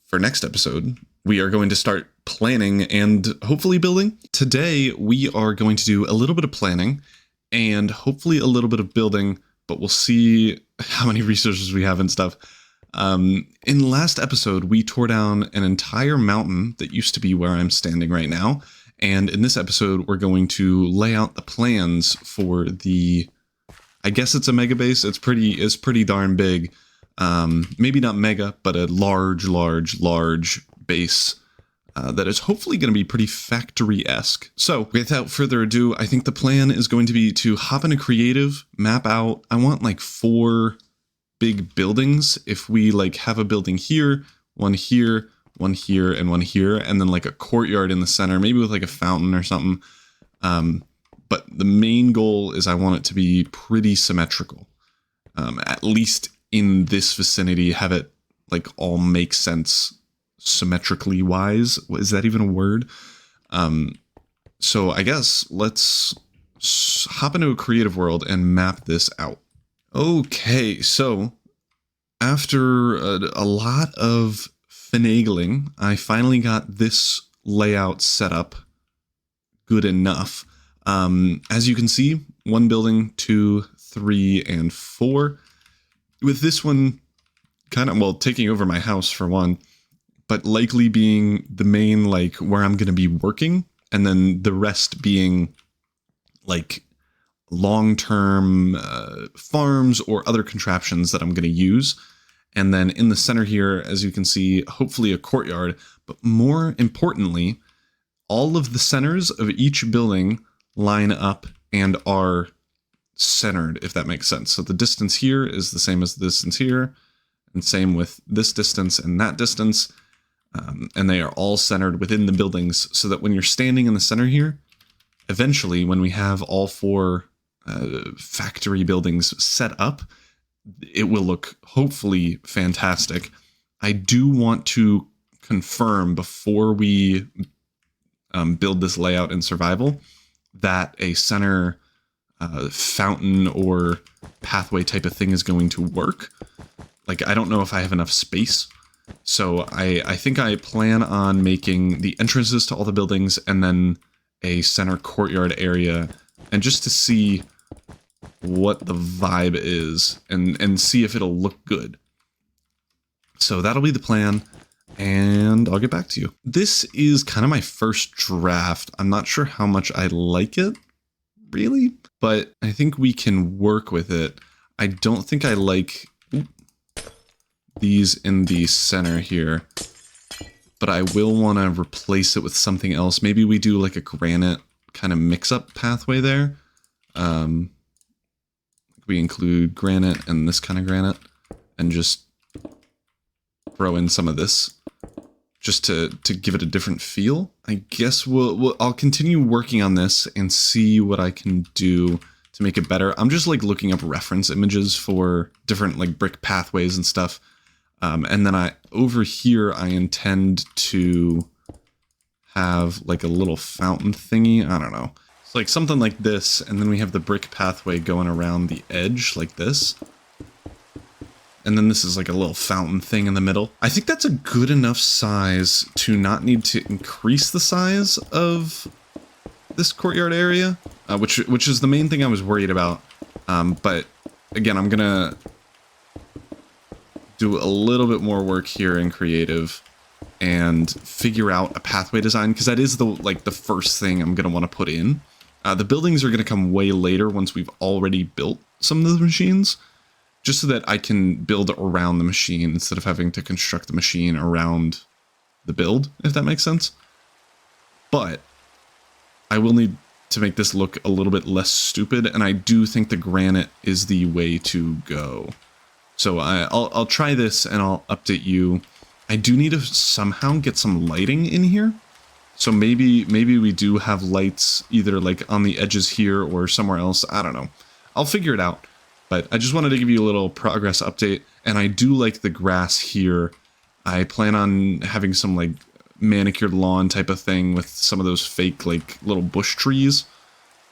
for next episode, we are going to start planning and hopefully building. Today, we are going to do a little bit of planning and hopefully a little bit of building, but we'll see how many resources we have and stuff. In the last episode, we tore down an entire mountain that used to be where I'm standing right now. And in this episode, we're going to lay out the plans for the, I guess it's a mega base. It's pretty darn big. Maybe not mega, but a large base that is hopefully going to be pretty factory-esque. So without further ado, I think the plan is going to be to hop into creative, map out. I want like 4 big buildings. If we like have a building here, one here, one here, and one here, and then like a courtyard in the center, maybe with like a fountain or something. But the main goal is I want it to be pretty symmetrical. At least in this vicinity, have it like all make sense symmetrically wise. Is that even a word? So I guess let's hop into a creative world and map this out. Okay, so after a lot of finagling, I finally got this layout set up good enough. As you can see, 1 building, 2, 3, and 4. With this one kind of, well, taking over my house for one, but likely being the main, like, where I'm going to be working, and then the rest being, like, long-term farms or other contraptions that I'm going to use. And then in the center here, as you can see, hopefully a courtyard, but more importantly, all of the centers of each building line up and are centered, if that makes sense. So the distance here is the same as the distance here, and same with this distance and that distance. And they are all centered within the buildings so that when you're standing in the center here, eventually when we have all 4 factory buildings set up, it will look hopefully fantastic. I do want to confirm before we build this layout in survival that a center fountain or pathway type of thing is going to work. Like, I don't know if I have enough space. So I think I plan on making the entrances to all the buildings and then a center courtyard area, and just to see what the vibe is and see if it'll look good. So that'll be the plan, and I'll get back to you. This is kind of my first draft. I'm not sure how much I like it, really, but I think we can work with it. I don't think I like these in the center here, but I will want to replace it with something else. Maybe we do like a granite kind of mix-up pathway there. We include granite and this kind of granite, and just throw in some of this just to give it a different feel. I guess I'll continue working on this and see what I can do to make it better. I'm just like looking up reference images for different like brick pathways and stuff. And then over here, I intend to have like a little fountain thingy. I don't know. It's like something like this. And then we have the brick pathway going around the edge like this. And then this is like a little fountain thing in the middle. I think that's a good enough size to not need to increase the size of this courtyard area, which is the main thing I was worried about. But again, I'm gonna do a little bit more work here in creative and figure out a pathway design, because that is the first thing I'm gonna want to put in. The buildings are gonna come way later once we've already built some of the machines, just so that I can build around the machine instead of having to construct the machine around the build, if that makes sense. But I will need to make this look a little bit less stupid, and I do think the granite is the way to go. So I'll try this and I'll update you. I do need to somehow get some lighting in here. So maybe we do have lights either like on the edges here or somewhere else. I don't know. I'll figure it out. But I just wanted to give you a little progress update. And I do like the grass here. I plan on having some like manicured lawn type of thing with some of those fake like little bush trees.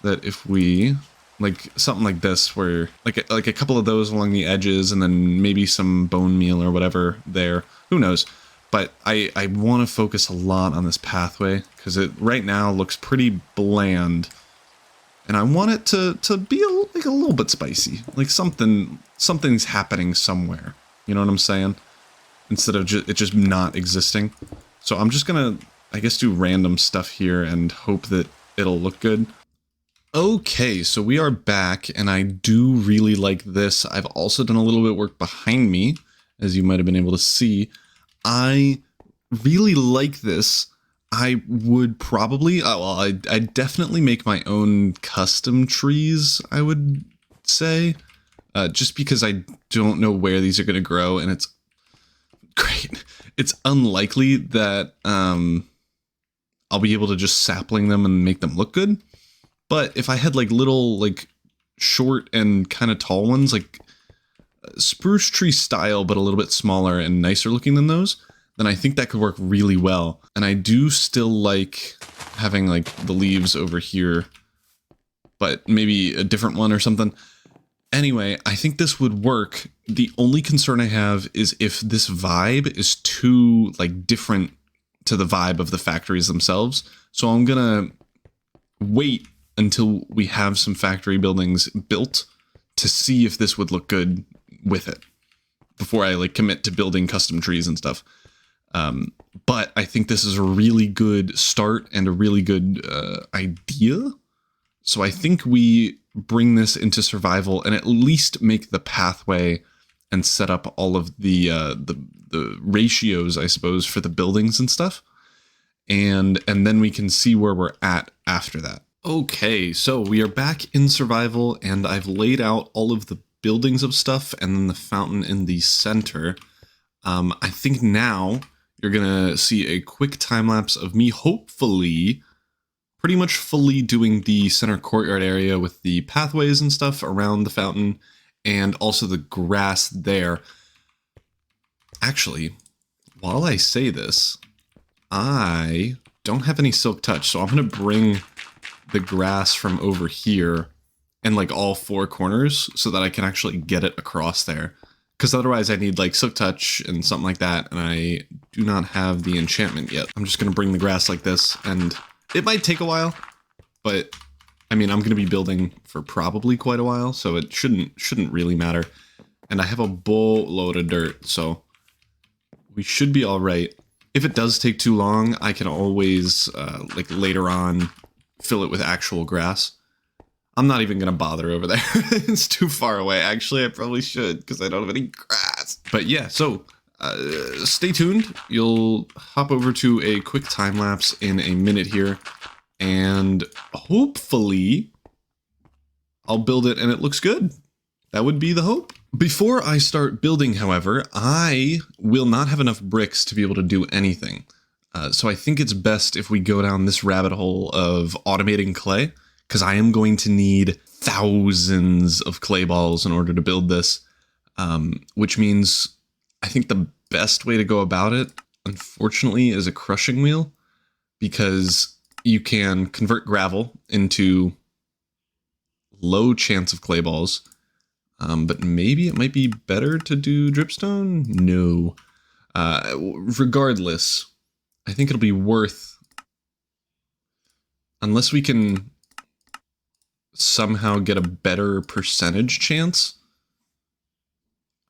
That if we like something like this, where like a couple of those along the edges, and then maybe some bone meal or whatever there. Who knows? But I want to focus a lot on this pathway because it right now looks pretty bland, and I want it to be like a little bit spicy, like something's happening somewhere. You know what I'm saying? Instead of it just not existing. So I'm just gonna, I guess, do random stuff here and hope that it'll look good. Okay, so we are back, and I do really like this. I've also done a little bit of work behind me, as you might have been able to see. I really like this. I would probably, I'd definitely make my own custom trees, I would say. Just because I don't know where these are going to grow, and it's great. It's unlikely that I'll be able to just sapling them and make them look good. But if I had like little like short and kind of tall ones, like spruce tree style, but a little bit smaller and nicer looking than those, then I think that could work really well. And I do still like having like the leaves over here, but maybe a different one or something. Anyway, I think this would work. The only concern I have is if this vibe is too like different to the vibe of the factories themselves. So I'm gonna wait until we have some factory buildings built to see if this would look good with it before I like commit to building custom trees and stuff. But I think this is a really good start and a really good idea. So I think we bring this into survival and at least make the pathway and set up all of the ratios, I suppose, for the buildings and stuff. And then we can see where we're at after that. Okay, so we are back in survival and I've laid out all of the buildings of stuff and then the fountain in the center. I think now you're gonna see a quick time lapse of me hopefully pretty much fully doing the center courtyard area with the pathways and stuff around the fountain and also the grass there. Actually, while I say this, I don't have any silk touch, so I'm gonna bring the grass from over here and like all four corners so that I can actually get it across there. Because otherwise I need like silk touch and something like that, and I do not have the enchantment yet. I'm just gonna bring the grass like this, and it might take a while, but I mean, I'm gonna be building for probably quite a while, so it shouldn't really matter. And I have a boatload of dirt, so we should be all right. If it does take too long, I can always like later on fill it with actual grass. I'm not even gonna bother over there. It's too far away. Actually, I probably should because I don't have any grass. But yeah, so stay tuned. You'll hop over to a quick time lapse in a minute here, and hopefully I'll build it and it looks good. That would be the hope. Before I start building, however, I will not have enough bricks to be able to do anything. So I think it's best if we go down this rabbit hole of automating clay, because I am going to need thousands of clay balls in order to build this, which means I think the best way to go about it, unfortunately, is a crushing wheel, because you can convert gravel into low chance of clay balls, but maybe it might be better to do dripstone? No. Regardless, I think it'll be worth, unless we can somehow get a better percentage chance,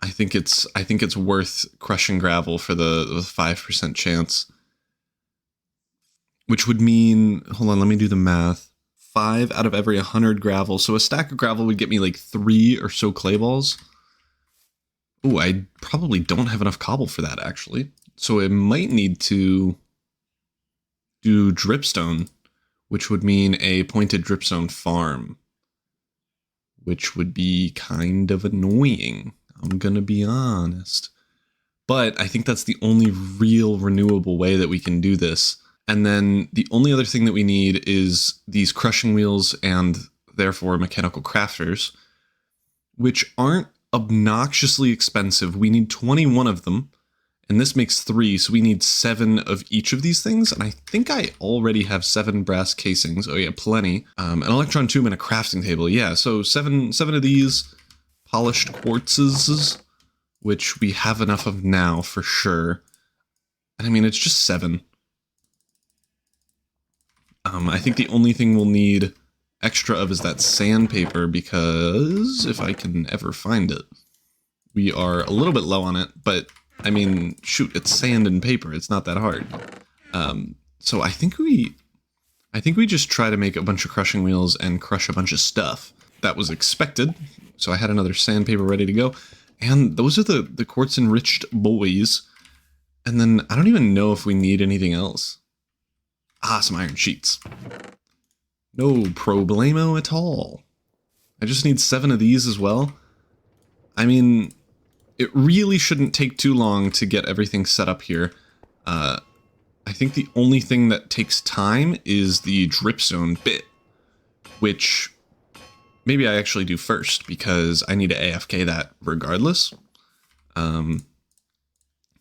I think it's worth crushing gravel for the 5% chance. Which would mean, hold on, let me do the math. 5 out of every 100 gravel. So a stack of gravel would get me like 3 or so clay balls. Ooh, I probably don't have enough cobble for that, actually. So I might need to do dripstone, which would mean a pointed dripstone farm, which would be kind of annoying. I'm gonna be honest. But I think that's the only real renewable way that we can do this. And then the only other thing that we need is these crushing wheels and therefore mechanical crafters, which aren't obnoxiously expensive. We need 21 of them, and this makes 3, so we need 7 of each of these things. And I think I already have 7 brass casings. Oh yeah, plenty. An electron tube and a crafting table. Yeah, so 7 of these polished quartzes, which we have enough of now for sure. And I mean, it's just 7. I think the only thing we'll need extra of is that sandpaper, because if I can ever find it, we are a little bit low on it, but I mean, shoot, it's sand and paper. It's not that hard. So I think we just try to make a bunch of crushing wheels and crush a bunch of stuff. That was expected. So I had another sandpaper ready to go. And those are the quartz enriched boys. And then I don't even know if we need anything else. Ah, some iron sheets. No problemo at all. I just need 7 of these as well. I mean, it really shouldn't take too long to get everything set up here. I think the only thing that takes time is the dripstone bit, which maybe I actually do first, because I need to AFK that regardless. So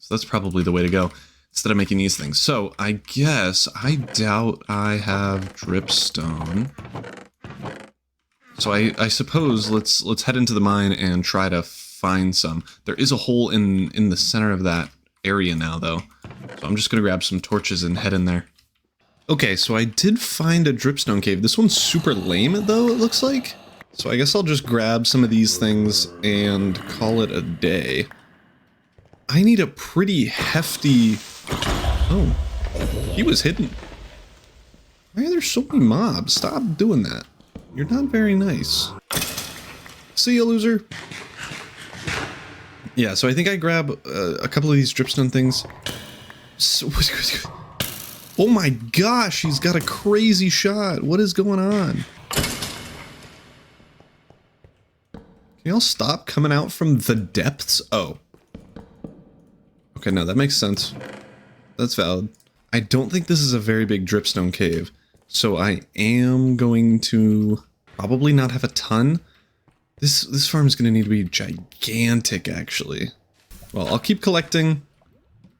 that's probably the way to go, instead of making these things. So I guess, I doubt I have dripstone. So I suppose let's head into the mine and try to find some. There is a hole in the center of that area now, though. So I'm just gonna grab some torches and head in there. Okay, so I did find a dripstone cave. This one's super lame, though, it looks like. So I guess I'll just grab some of these things and call it a day. I need a pretty hefty... Oh, he was hidden. Why are there so many mobs? Stop doing that. You're not very nice. See ya, loser. Yeah, so I think I grab a couple of these dripstone things. Oh my gosh, he's got a crazy shot. What is going on? Can y'all stop coming out from the depths? Oh. Okay, no, that makes sense. That's valid. I don't think this is a very big dripstone cave, so I am going to probably not have a ton. This farm is going to need to be gigantic, actually. Well, I'll keep collecting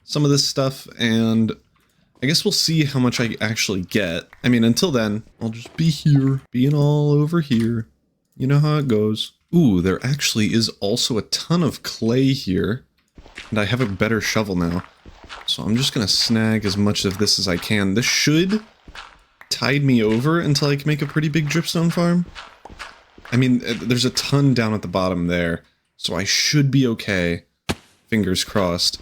some of this stuff, and I guess we'll see how much I actually get. I mean, until then, I'll just be here, being all over here. You know how it goes. Ooh, there actually is also a ton of clay here, and I have a better shovel now. So I'm just gonna snag as much of this as I can. This should tide me over until I can make a pretty big dripstone farm. I mean, there's a ton down at the bottom there, so I should be okay. Fingers crossed.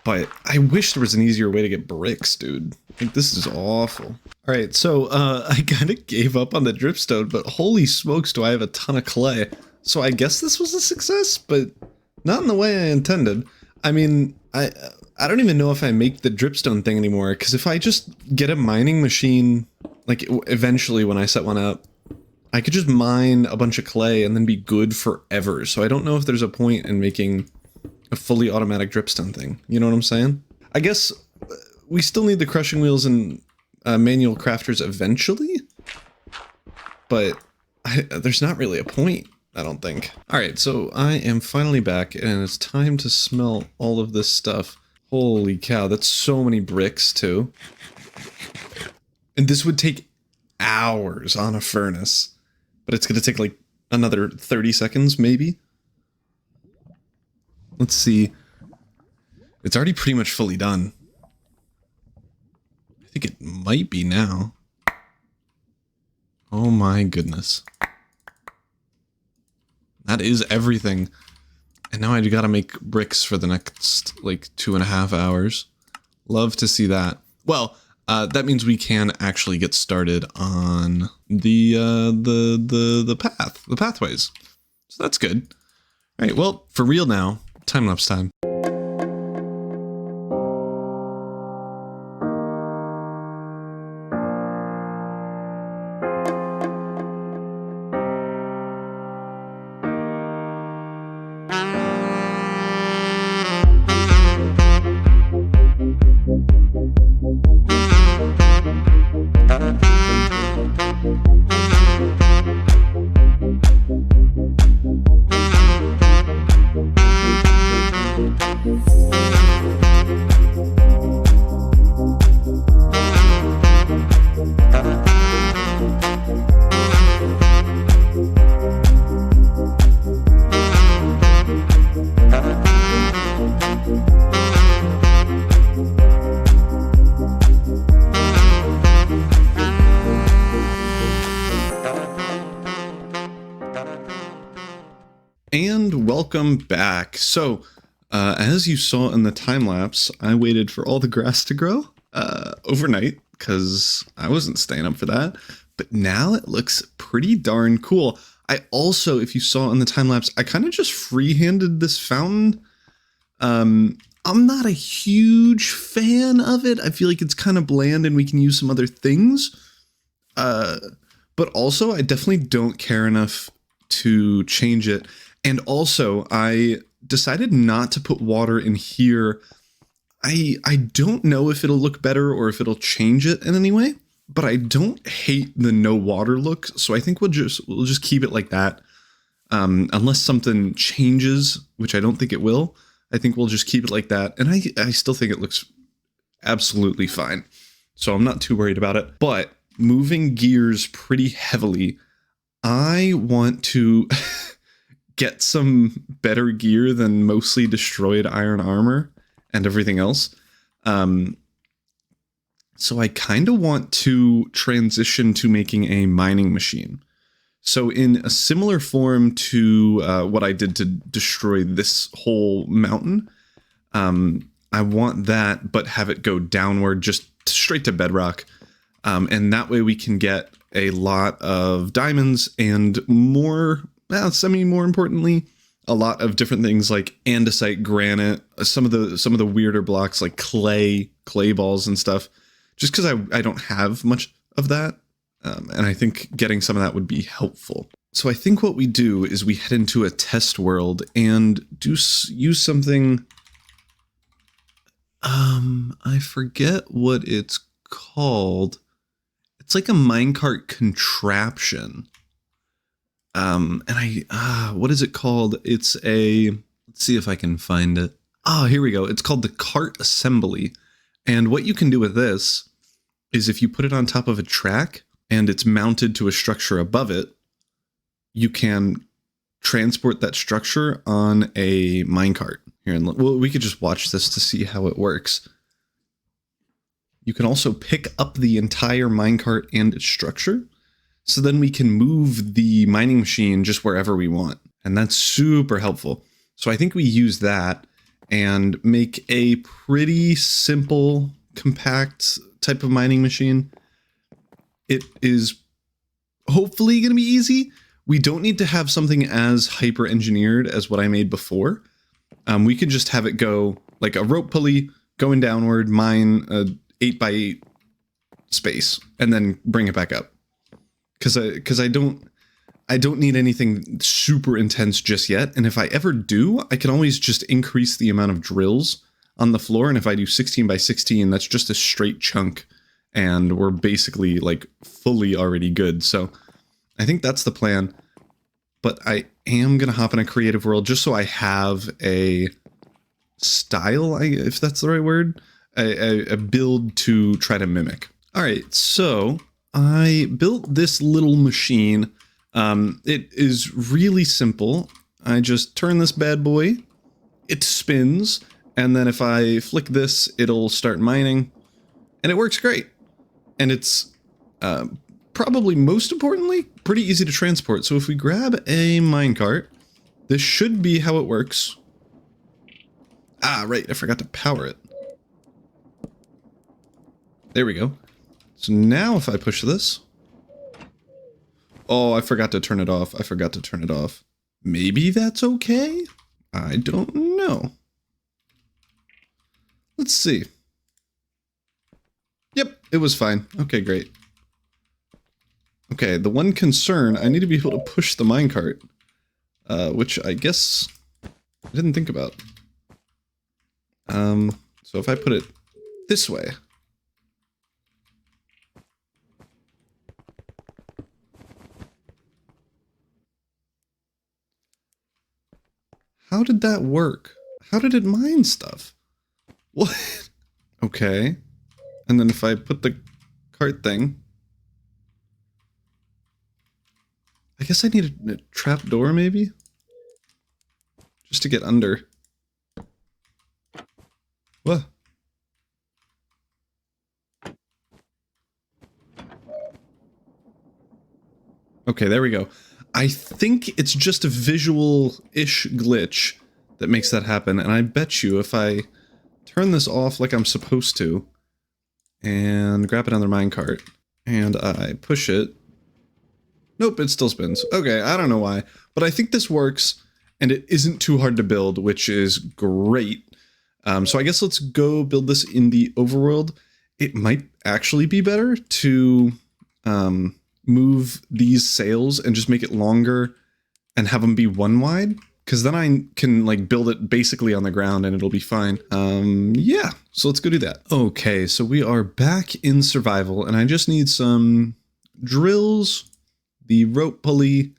But I wish there was an easier way to get bricks, dude. Like, this is awful. Alright, so I kind of gave up on the dripstone, but holy smokes do I have a ton of clay. So I guess this was a success, but not in the way I intended. I mean, I don't even know if I make the dripstone thing anymore, because if I just get a mining machine, like eventually when I set one up, I could just mine a bunch of clay and then be good forever. So I don't know if there's a point in making a fully automatic dripstone thing. You know what I'm saying? I guess we still need the crushing wheels and manual crafters eventually, but there's not really a point, I don't think. Alright, so I am finally back, and it's time to smelt all of this stuff. Holy cow, that's so many bricks, too. And this would take hours on a furnace, but it's gonna take like another 30 seconds, maybe? Let's see. It's already pretty much fully done. I think it might be now. Oh my goodness. That is everything. And now I gotta make bricks for the next, like, 2.5 hours. Love to see that. Well, that means we can actually get started on the pathways. So that's good. All right, well, for real now, time-lapse time. And welcome back. So, as you saw in the time lapse, I waited for all the grass to grow overnight because I wasn't staying up for that. But now it looks pretty darn cool. I also, if you saw in the time lapse, I kind of just freehanded this fountain. I'm not a huge fan of it. I feel like it's kind of bland and we can use some other things. But also, I definitely don't care enough to change it. And also, I decided not to put water in here. I don't know if it'll look better or if it'll change it in any way, but I don't hate the no water look. So I think we'll just keep it like that. Unless something changes, which I don't think it will. I think we'll just keep it like that. And I still think it looks absolutely fine. So I'm not too worried about it. But moving gears pretty heavily, I want to get some better gear than mostly destroyed iron armor and everything else. So I kind of want to transition to making a mining machine. So in a similar form to what I did to destroy this whole mountain, I want that, but have it go downward, just straight to bedrock. And that way we can get a lot of diamonds and more importantly, a lot of different things like andesite, granite, some of the weirder blocks like clay balls and stuff, just because I don't have much of that. And I think getting some of that would be helpful. So I think what we do is we head into a test world and use something. I forget what it's called. It's like a minecart contraption. What is it called? It's let's see if I can find it. Here we go. It's called the cart assembly. And what you can do with this is if you put it on top of a track and it's mounted to a structure above it, you can transport that structure on a minecart. Here, and we could just watch this to see how it works. You can also pick up the entire minecart and its structure. So then we can move the mining machine just wherever we want. And that's super helpful. So I think we use that and make a pretty simple, compact type of mining machine. It is hopefully going to be easy. We don't need to have something as hyper engineered as what I made before. We could just have it go like a rope pulley going downward, mine a 8x8 space, and then bring it back up. Because I don't need anything super intense just yet. And if I ever do, I can always just increase the amount of drills on the floor. And if I do 16x16, that's just a straight chunk. And we're basically like fully already good. So I think that's the plan. But I am going to hop in a creative world just so I have a style, if that's the right word, a build to try to mimic. All right, so I built this little machine. It is really simple. I just turn this bad boy, it spins, and then if I flick this, it'll start mining, and it works great. And it's probably most importantly, pretty easy to transport. So if we grab a minecart, this should be how it works. Right, I forgot to power it. There we go. So now if I push this... Oh, I forgot to turn it off. Maybe that's okay? I don't know. Let's see. Yep, it was fine. Okay, great. Okay, the one concern, I need to be able to push the minecart, which I guess I didn't think about. So if I put it this way. How did that work? How did it mine stuff? What? Okay. And then if I put the cart thing... I guess I need a trap door, maybe? Just to get under. What? Okay, there we go. I think it's just a visual-ish glitch that makes that happen, and I bet you if I turn this off like I'm supposed to, and grab another minecart, and I push it... Nope, it still spins. Okay, I don't know why, but I think this works, and it isn't too hard to build, which is great. So I guess let's go build this in the overworld. It might actually be better to move these sails and just make it longer and have them be one wide, because then I can like build it basically on the ground and it'll be fine. Yeah, so let's go do that. Okay, so we are back in survival, and I just need some drills, the rope pulley,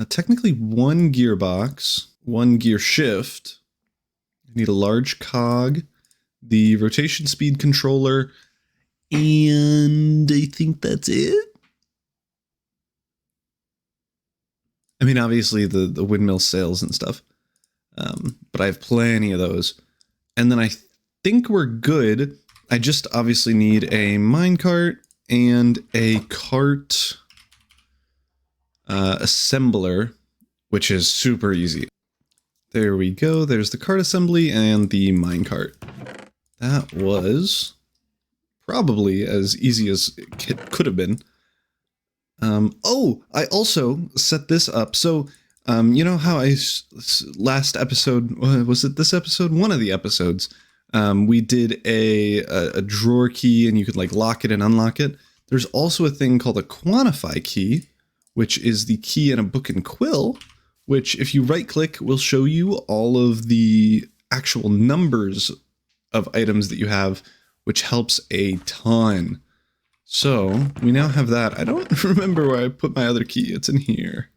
technically one gearbox, one gear shift. I need a large cog, the rotation speed controller, and I think that's it. I mean, obviously the windmill sails and stuff, but I have plenty of those. And then I think we're good. I just obviously need a minecart and a cart assembler, which is super easy. There we go. There's the cart assembly and the minecart. That was probably as easy as it could have been. Oh, I also set this up. So, you know how last episode, was it this episode? One of the episodes, we did a drawer key and you could like lock it and unlock it. There's also a thing called a quantify key, which is the key in a book and quill, which if you right click will show you all of the actual numbers of items that you have, which helps a ton. So we now have that. I don't remember where I put my other key. It's in here.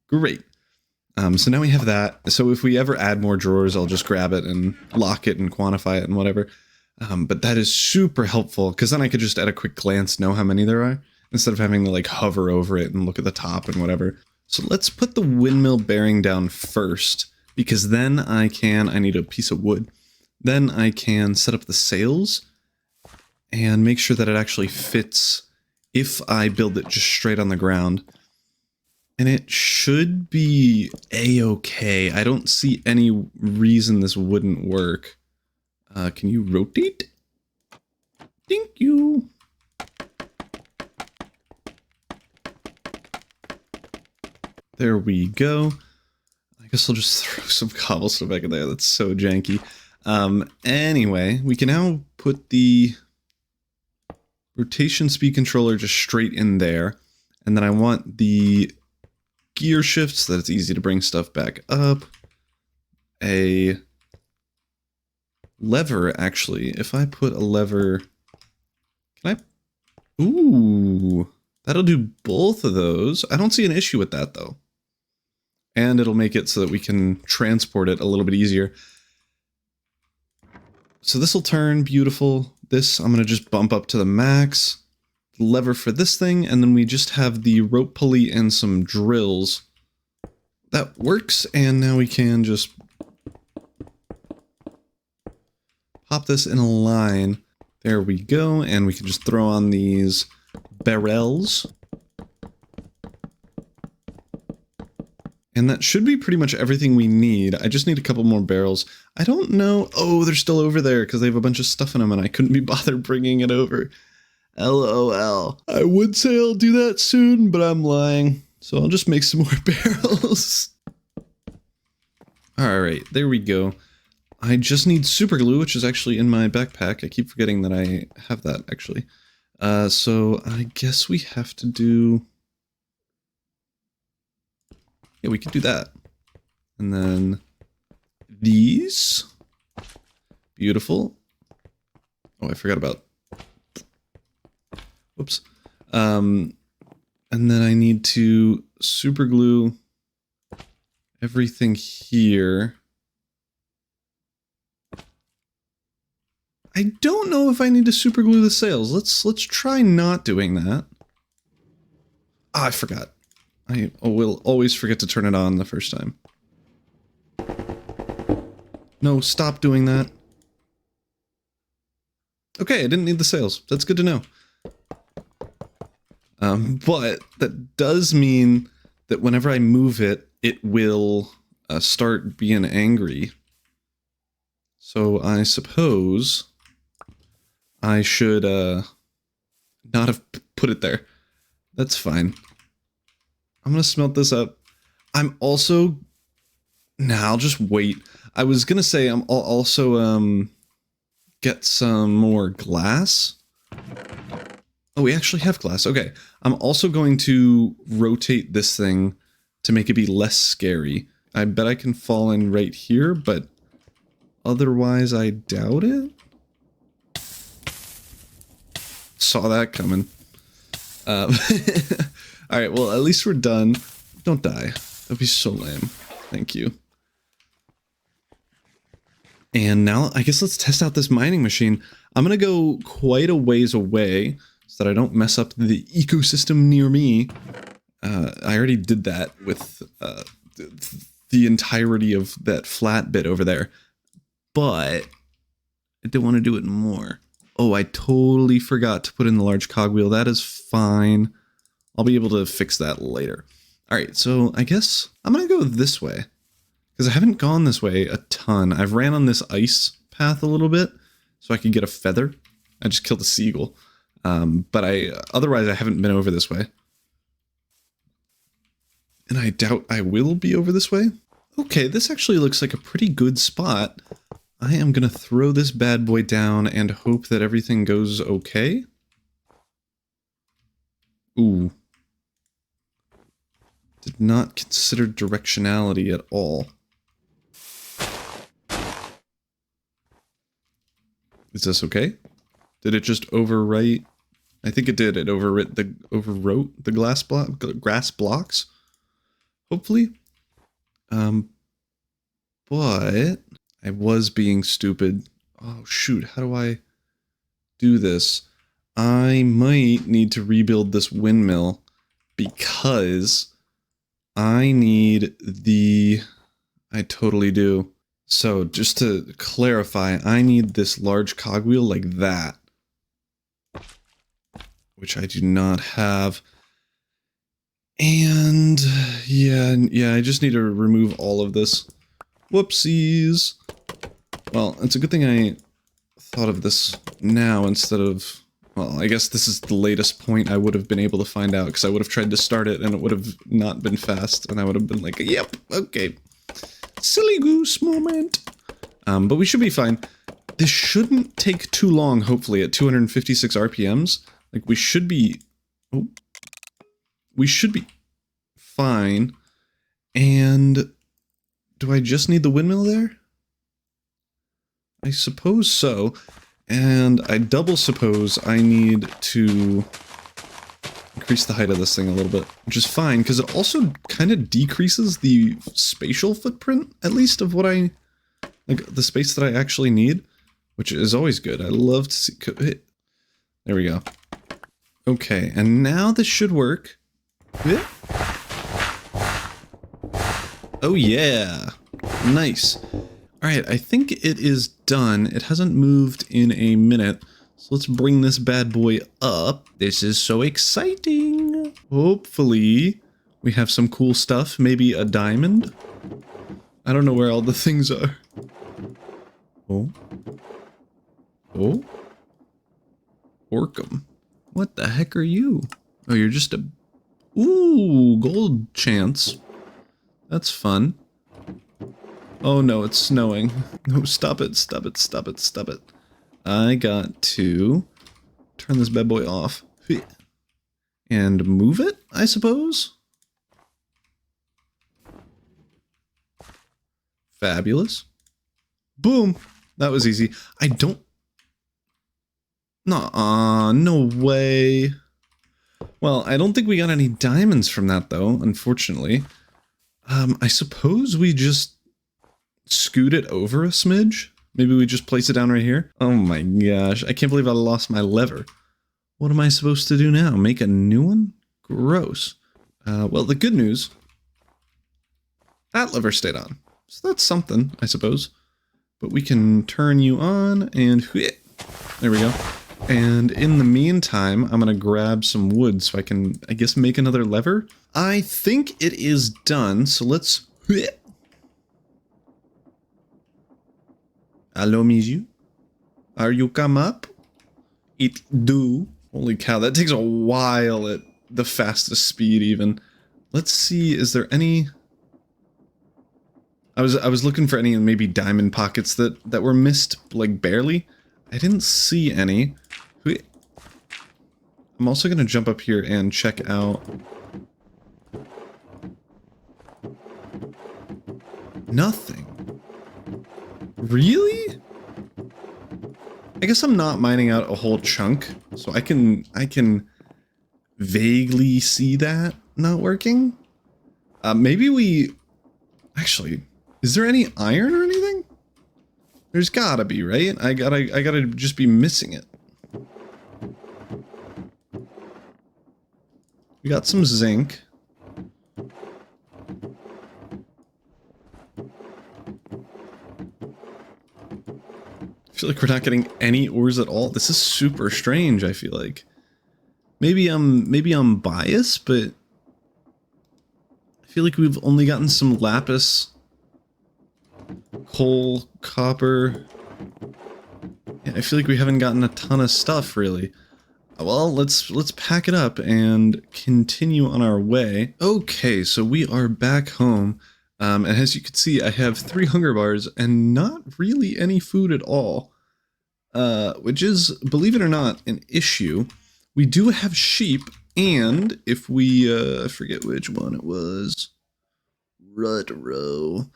Great. So now we have that. So if we ever add more drawers, I'll just grab it and lock it and quantify it and whatever. But that is super helpful because then I could just at a quick glance know how many there are instead of having to like hover over it and look at the top and whatever. So let's put the windmill bearing down first because then I need a piece of wood. Then I can set up the sails and make sure that it actually fits if I build it just straight on the ground. And it should be a-okay. I don't see any reason this wouldn't work. Can you rotate? Thank you. There we go. I guess I'll just throw some cobblestone back in there. That's so janky. Anyway, we can now put the rotation speed controller just straight in there. And then I want the gear shifts so that it's easy to bring stuff back up. A lever, actually. If I put a lever... Can I... Ooh, that'll do both of those. I don't see an issue with that, though. And it'll make it so that we can transport it a little bit easier. So this will turn beautiful. This I'm going to just bump up to the max. Lever for this thing, and then we just have the rope pulley and some drills. That works, and now we can just pop this in a line. There we go, and we can just throw on these barrels. And that should be pretty much everything we need. I just need a couple more barrels. I don't know. Oh, they're still over there because they have a bunch of stuff in them and I couldn't be bothered bringing it over. LOL. I would say I'll do that soon, but I'm lying. So I'll just make some more barrels. Alright, there we go. I just need super glue, which is actually in my backpack. I keep forgetting that I have that, actually. So I guess we have to do... Yeah, we could do that. And then these. Beautiful. Oh, I forgot about... Whoops. And then I need to super glue everything here. I don't know if I need to super glue the sails. Let's try not doing that. Ah, I forgot. I will always forget to turn it on the first time. No, stop doing that. Okay, I didn't need the sails. That's good to know. But that does mean that whenever I move it, it will start being angry. So I suppose I should not have put it there. That's fine. I'm gonna smelt this up. I'm also... Nah, I'll just wait. I was gonna say I'll also get some more glass. Oh, we actually have glass. Okay. I'm also going to rotate this thing to make it be less scary. I bet I can fall in right here, but otherwise I doubt it. Saw that coming. Alright, well, at least we're done. Don't die. That'd be so lame. Thank you. And now, I guess let's test out this mining machine. I'm gonna go quite a ways away so that I don't mess up the ecosystem near me. I already did that with the entirety of that flat bit over there, but I don't want to do it more. Oh, I totally forgot to put in the large cogwheel. That is fine. I'll be able to fix that later. All right, so I guess I'm going to go this way because I haven't gone this way a ton. I've ran on this ice path a little bit so I could get a feather. I just killed a seagull. But otherwise I haven't been over this way. And I doubt I will be over this way. Okay, this actually looks like a pretty good spot. I am going to throw this bad boy down and hope that everything goes okay. Ooh. Did not consider directionality at all. Is this okay? Did it just overwrite? I think it did. It overwrote the grass blocks. Hopefully. But I was being stupid. Oh shoot, how do I do this? I might need to rebuild this windmill because I need the... I totally do. So just to clarify, I need this large cogwheel like that, which I do not have. And yeah, I just need to remove all of this. Whoopsies. Well, it's a good thing I thought of this now instead of... Well, I guess this is the latest point I would have been able to find out, because I would have tried to start it and it would have not been fast, and I would have been like, yep, okay. Silly goose moment. But we should be fine. This shouldn't take too long, hopefully, at 256 RPMs. Like, we should be... Oh. We should be fine. And... do I just need the windmill there? I suppose so. And I double suppose I need to increase the height of this thing a little bit, which is fine, because it also kind of decreases the spatial footprint, at least, of what I... like, the space that I actually need, which is always good. I love to see... There we go. Okay, and now this should work. Oh yeah! Nice. Alright, I think it is done. It hasn't moved in a minute. So let's bring this bad boy up. This is so exciting. Hopefully we have some cool stuff. Maybe a diamond? I don't know where all the things are. Oh. Oh. Orcum. What the heck are you? Oh, you're just a... Ooh, gold chance. That's fun. Oh no, it's snowing. No, stop it, stop it, stop it, stop it. I got to turn this bad boy off. And move it, I suppose? Fabulous. Boom! That was easy. I don't... Nuh-uh, no way. Well, I don't think we got any diamonds from that, though, unfortunately. I suppose we just scoot it over a smidge? Maybe we just place it down right here? Oh my gosh, I can't believe I lost my lever. What am I supposed to do now? Make a new one? Gross. Well, the good news... that lever stayed on. So that's something, I suppose. But we can turn you on and... there we go. And in the meantime, I'm going to grab some wood so I can, I guess, make another lever. I think it is done, so let's... Hello, Miju? Are you come up? It do. Holy cow, that takes a while at the fastest speed even. Let's see, is there any... I was looking for any maybe diamond pockets that were missed, like barely. I didn't see any. I'm also going to jump up here and check out... Nothing. Really? I guess I'm not mining out a whole chunk, so I can vaguely see that not working. Maybe we... Actually, is there any iron or anything? There's gotta be, right? I gotta just be missing it. We got some zinc. feel like we're not getting any ores at all. This is super strange, I feel like. Maybe I'm biased, but I feel like we've only gotten some lapis, coal, copper. Yeah, I feel like we haven't gotten a ton of stuff, really. Well, let's pack it up and continue on our way. Okay, so we are back home. And as you can see, I have 3 hunger bars and not really any food at all. Which is, believe it or not, an issue. We do have sheep, and if we, I forget which one it was. Rutro.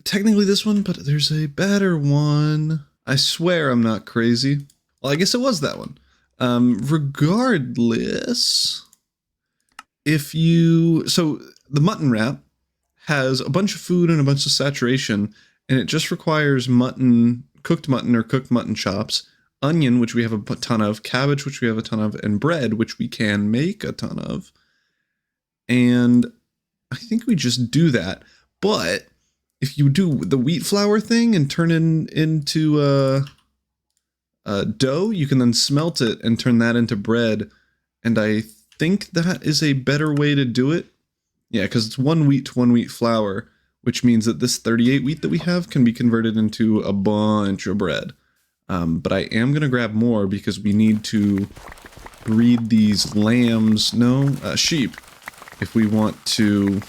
Technically this one, but there's a better one. I swear I'm not crazy. Well, I guess it was that one. Regardless, if you, so the mutton wrap has a bunch of food and a bunch of saturation, and it just requires mutton, cooked mutton or cooked mutton chops, onion, which we have a ton of, cabbage, which we have a ton of, and bread, which we can make a ton of. And I think we just do that. But if you do the wheat flour thing and turn it into dough, you can then smelt it and turn that into bread. And I think that is a better way to do it. Yeah, because it's 1 wheat to 1 wheat flour, which means that this 38 wheat that we have can be converted into a bunch of bread. But I am going to grab more because we need to breed these lambs, sheep, if we want to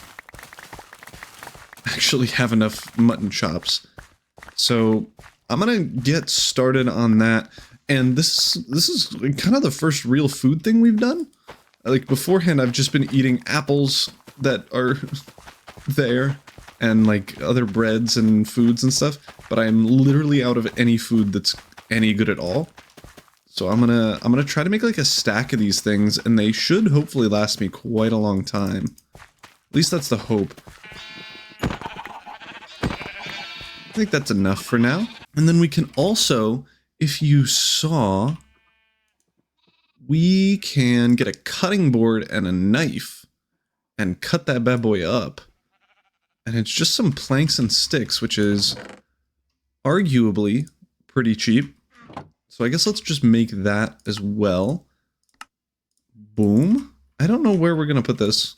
actually have enough mutton chops. So I'm going to get started on that. And this is kind of the first real food thing we've done. Like beforehand, I've just been eating apples that are there and like other breads and foods and stuff, but I'm literally out of any food that's any good at all. So I'm gonna try to make like a stack of these things, and they should hopefully last me quite a long time. At least that's the hope. I think that's enough for now. And then we can also, if you saw, we can get a cutting board and a knife and cut that bad boy up. And it's just some planks and sticks, which is arguably pretty cheap. So I guess let's just make that as well. Boom. I don't know where we're going to put this.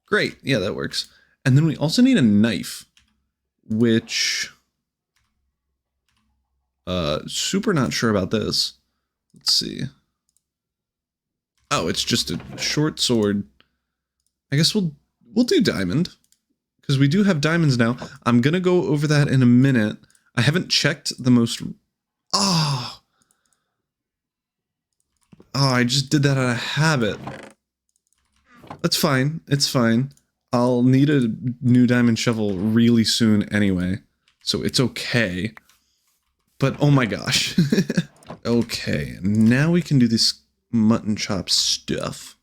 Great. Yeah, that works. And then we also need a knife, which... super not sure about this. Let's see. Oh, it's just a short sword. I guess we'll do diamond, because we do have diamonds now. I'm gonna go over that in a minute. I haven't checked the most... Oh, I just did that out of habit. That's fine. It's fine. I'll need a new diamond shovel really soon anyway, so it's okay. But oh my gosh. Okay, now we can do this mutton chop stuff.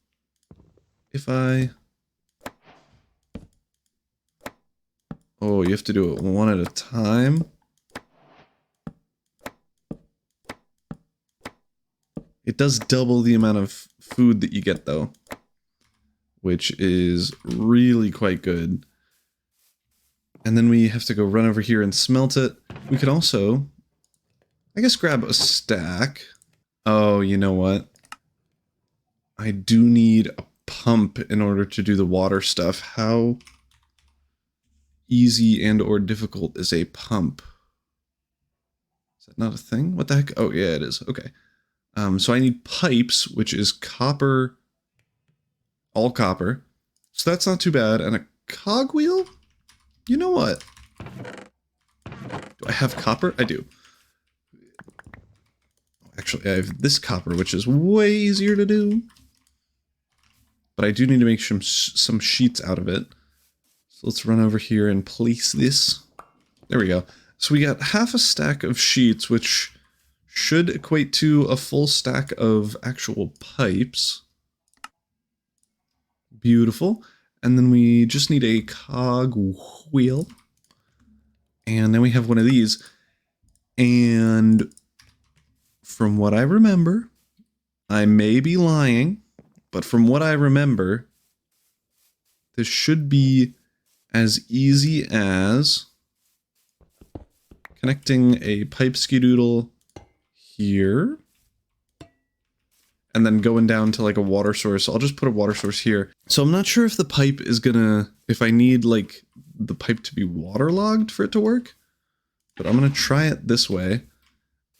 If I... Oh, you have to do it one at a time. It does double the amount of food that you get, though, which is really quite good. And then we have to go run over here and smelt it. We could also, I guess, grab a stack. Oh, you know what? I do need a pump in order to do the water stuff. How easy and or difficult is a pump? Is that not a thing? What the heck? Oh, yeah, it is. Okay. So I need pipes, which is copper, all copper. So that's not too bad. And a cogwheel? You know what? Do I have copper? I do. Actually, I have this copper, which is way easier to do. But I do need to make some sheets out of it. So let's run over here and place this. There we go. So we got half a stack of sheets, which should equate to a full stack of actual pipes. Beautiful. And then we just need a cog wheel. And then we have one of these. And from what I remember, I may be lying, but from what I remember, this should be as easy as... connecting a pipe skidoodle here. And then going down to like a water source. I'll just put a water source here. So I'm not sure if the pipe is gonna, if I need like the pipe to be waterlogged for it to work. But I'm gonna try it this way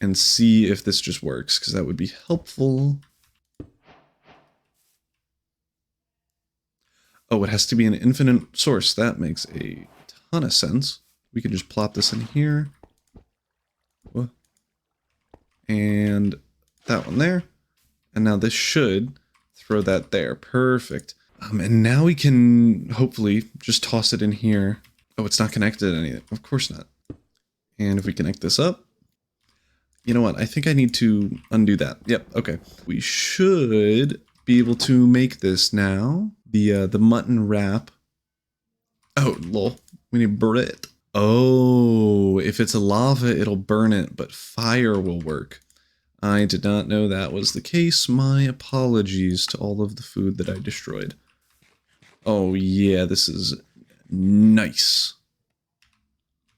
and see if this just works, because that would be helpful. Oh, it has to be an infinite source. That makes a ton of sense. We can just plop this in here. Whoa. And that one there. And now this should throw that there. Perfect. And now we can hopefully just toss it in here. Oh, it's not connected to anything. Of course not. And if we connect this up, you know what? I think I need to undo that. Yep. Okay. We should be able to make this now. The mutton wrap. Oh, lol. We need Brit. Oh, if it's a lava, it'll burn it, but fire will work. I did not know that was the case. My apologies to all of the food that I destroyed. Oh yeah, this is nice.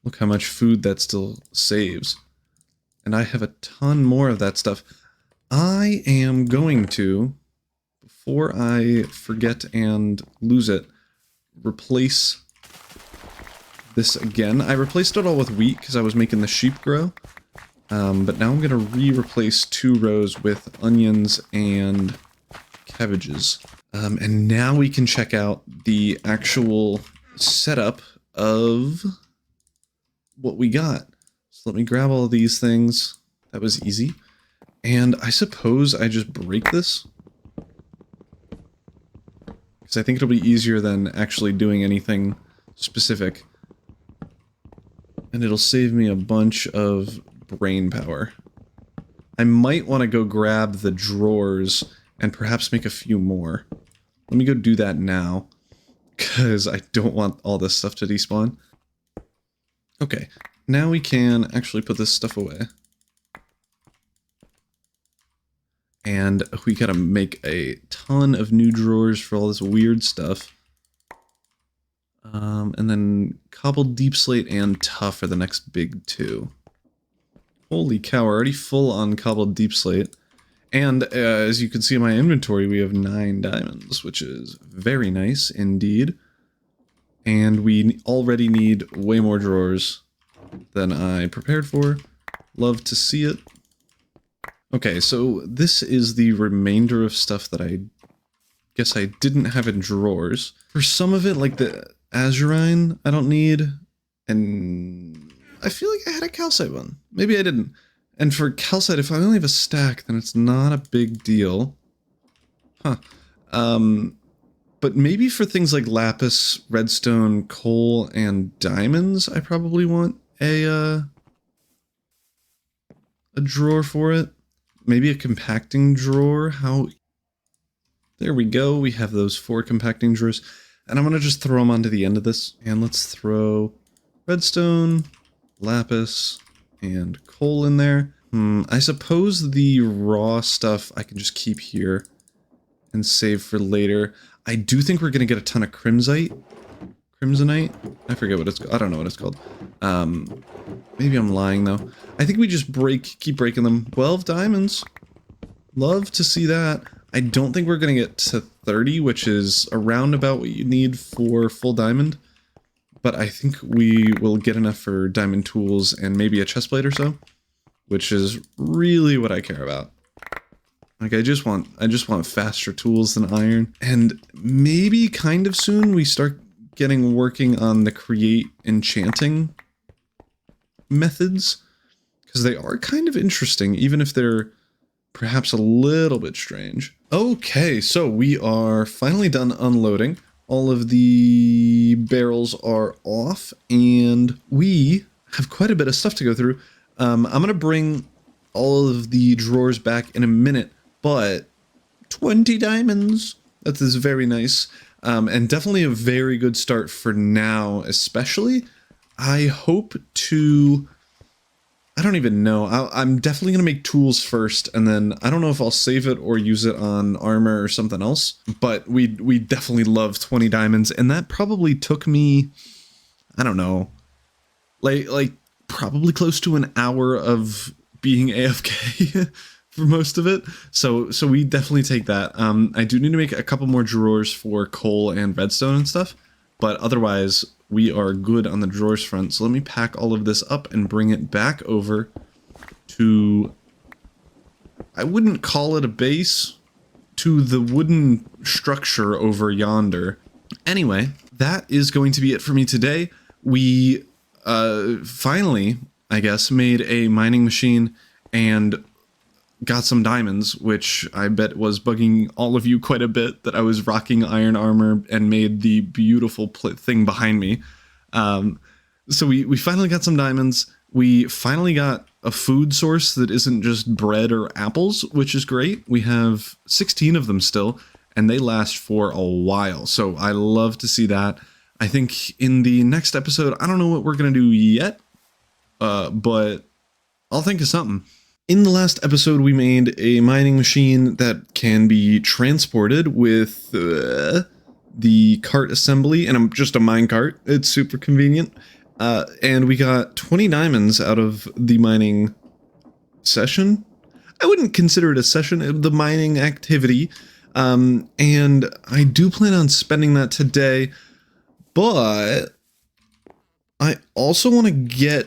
Look how much food that still saves. And I have a ton more of that stuff. I am going to, before I forget and lose it, replace this again. I replaced it all with wheat because I was making the sheep grow. But now I'm going to replace 2 rows with onions and cabbages. And now we can check out the actual setup of what we got. So let me grab all of these things. That was easy. And I suppose I just break this, because I think it'll be easier than actually doing anything specific. And it'll save me a bunch of brain power. I might want to go grab the drawers and perhaps make a few more. Let me go do that now, because I don't want all this stuff to despawn. Okay, now we can actually put this stuff away. And we gotta make a ton of new drawers for all this weird stuff. And then cobbled deep slate and tough are the next big 2. Holy cow, we're already full on cobbled deep slate. And as you can see in my inventory, we have 9 diamonds, which is very nice indeed. And we already need way more drawers than I prepared for. Love to see it. Okay, so this is the remainder of stuff that I guess I didn't have in drawers. For some of it, like the azurine, I don't need. And I feel like I had a calcite one. Maybe I didn't. And for calcite, if I only have a stack, then it's not a big deal. Huh. But maybe for things like lapis, redstone, coal, and diamonds, I probably want a drawer for it. Maybe a compacting drawer. How? There we go. We have those 4 compacting drawers. And I'm going to just throw them onto the end of this. And let's throw redstone, lapis, and coal in there. I suppose the raw stuff I can just keep here and save for later. I do think we're going to get a ton of crimsonite. I forget what it's called. I don't know what it's called. Maybe I'm lying though. I think we just keep breaking them. 12 diamonds. Love to see that. I don't think we're going to get to 30, which is around about what you need for full diamond. But I think we will get enough for diamond tools and maybe a chestplate or so, which is really what I care about. Like I just want faster tools than iron. And maybe kind of soon we start working on the create enchanting methods, because they are kind of interesting, even if they're perhaps a little bit strange. Okay, so we are finally done unloading. All of the barrels are off, and we have quite a bit of stuff to go through. I'm going to bring all of the drawers back in a minute, but 20 diamonds. That is very nice. And definitely a very good start for now, especially. I hope to... I don't even know. I'm definitely going to make tools first, and then I don't know if I'll save it or use it on armor or something else, but we definitely love 20 diamonds, and that probably took me, I don't know, like probably close to an hour of being AFK for most of it. So we definitely take that. I do need to make a couple more drawers for coal and redstone and stuff, but otherwise we are good on the drawers front. So let me pack all of this up and bring it back over to, I wouldn't call it a base, to the wooden structure over yonder. Anyway, that is going to be it for me today. We finally, I guess, made a mining machine and got some diamonds, which I bet was bugging all of you quite a bit, that I was rocking iron armor and made the beautiful thing behind me. So we finally got some diamonds. We finally got a food source that isn't just bread or apples, which is great. We have 16 of them still, and they last for a while. So I love to see that. I think in the next episode, I don't know what we're going to do yet, but I'll think of something. In the last episode, we made a mining machine that can be transported with the cart assembly, and just a mine cart. It's super convenient. And we got 20 diamonds out of the mining session. I wouldn't consider it a session, the mining activity. And I do plan on spending that today, but I also want to get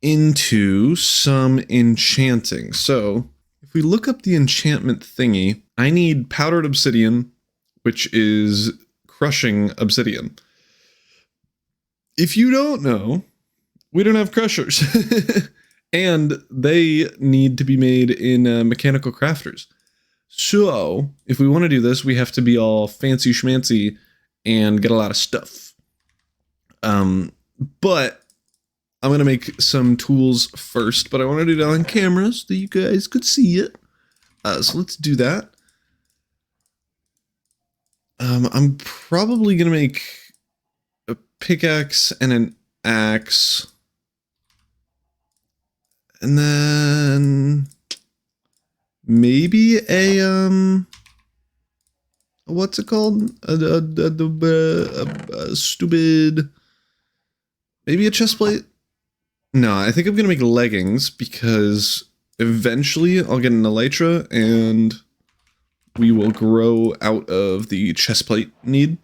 into some enchanting. So if we look up the enchantment thingy, I need powdered obsidian, which is crushing obsidian. If you don't know, we don't have crushers. And they need to be made in mechanical crafters. So if we want to do this, we have to be all fancy schmancy and get a lot of stuff. But I'm going to make some tools first, but I want to do it on camera so that you guys could see it. So let's do that. I'm probably going to make a pickaxe and an axe. And then maybe a, what's it called? A stupid, maybe a chest plate? No, I think I'm going to make leggings because eventually I'll get an elytra and we will grow out of the chest plate need.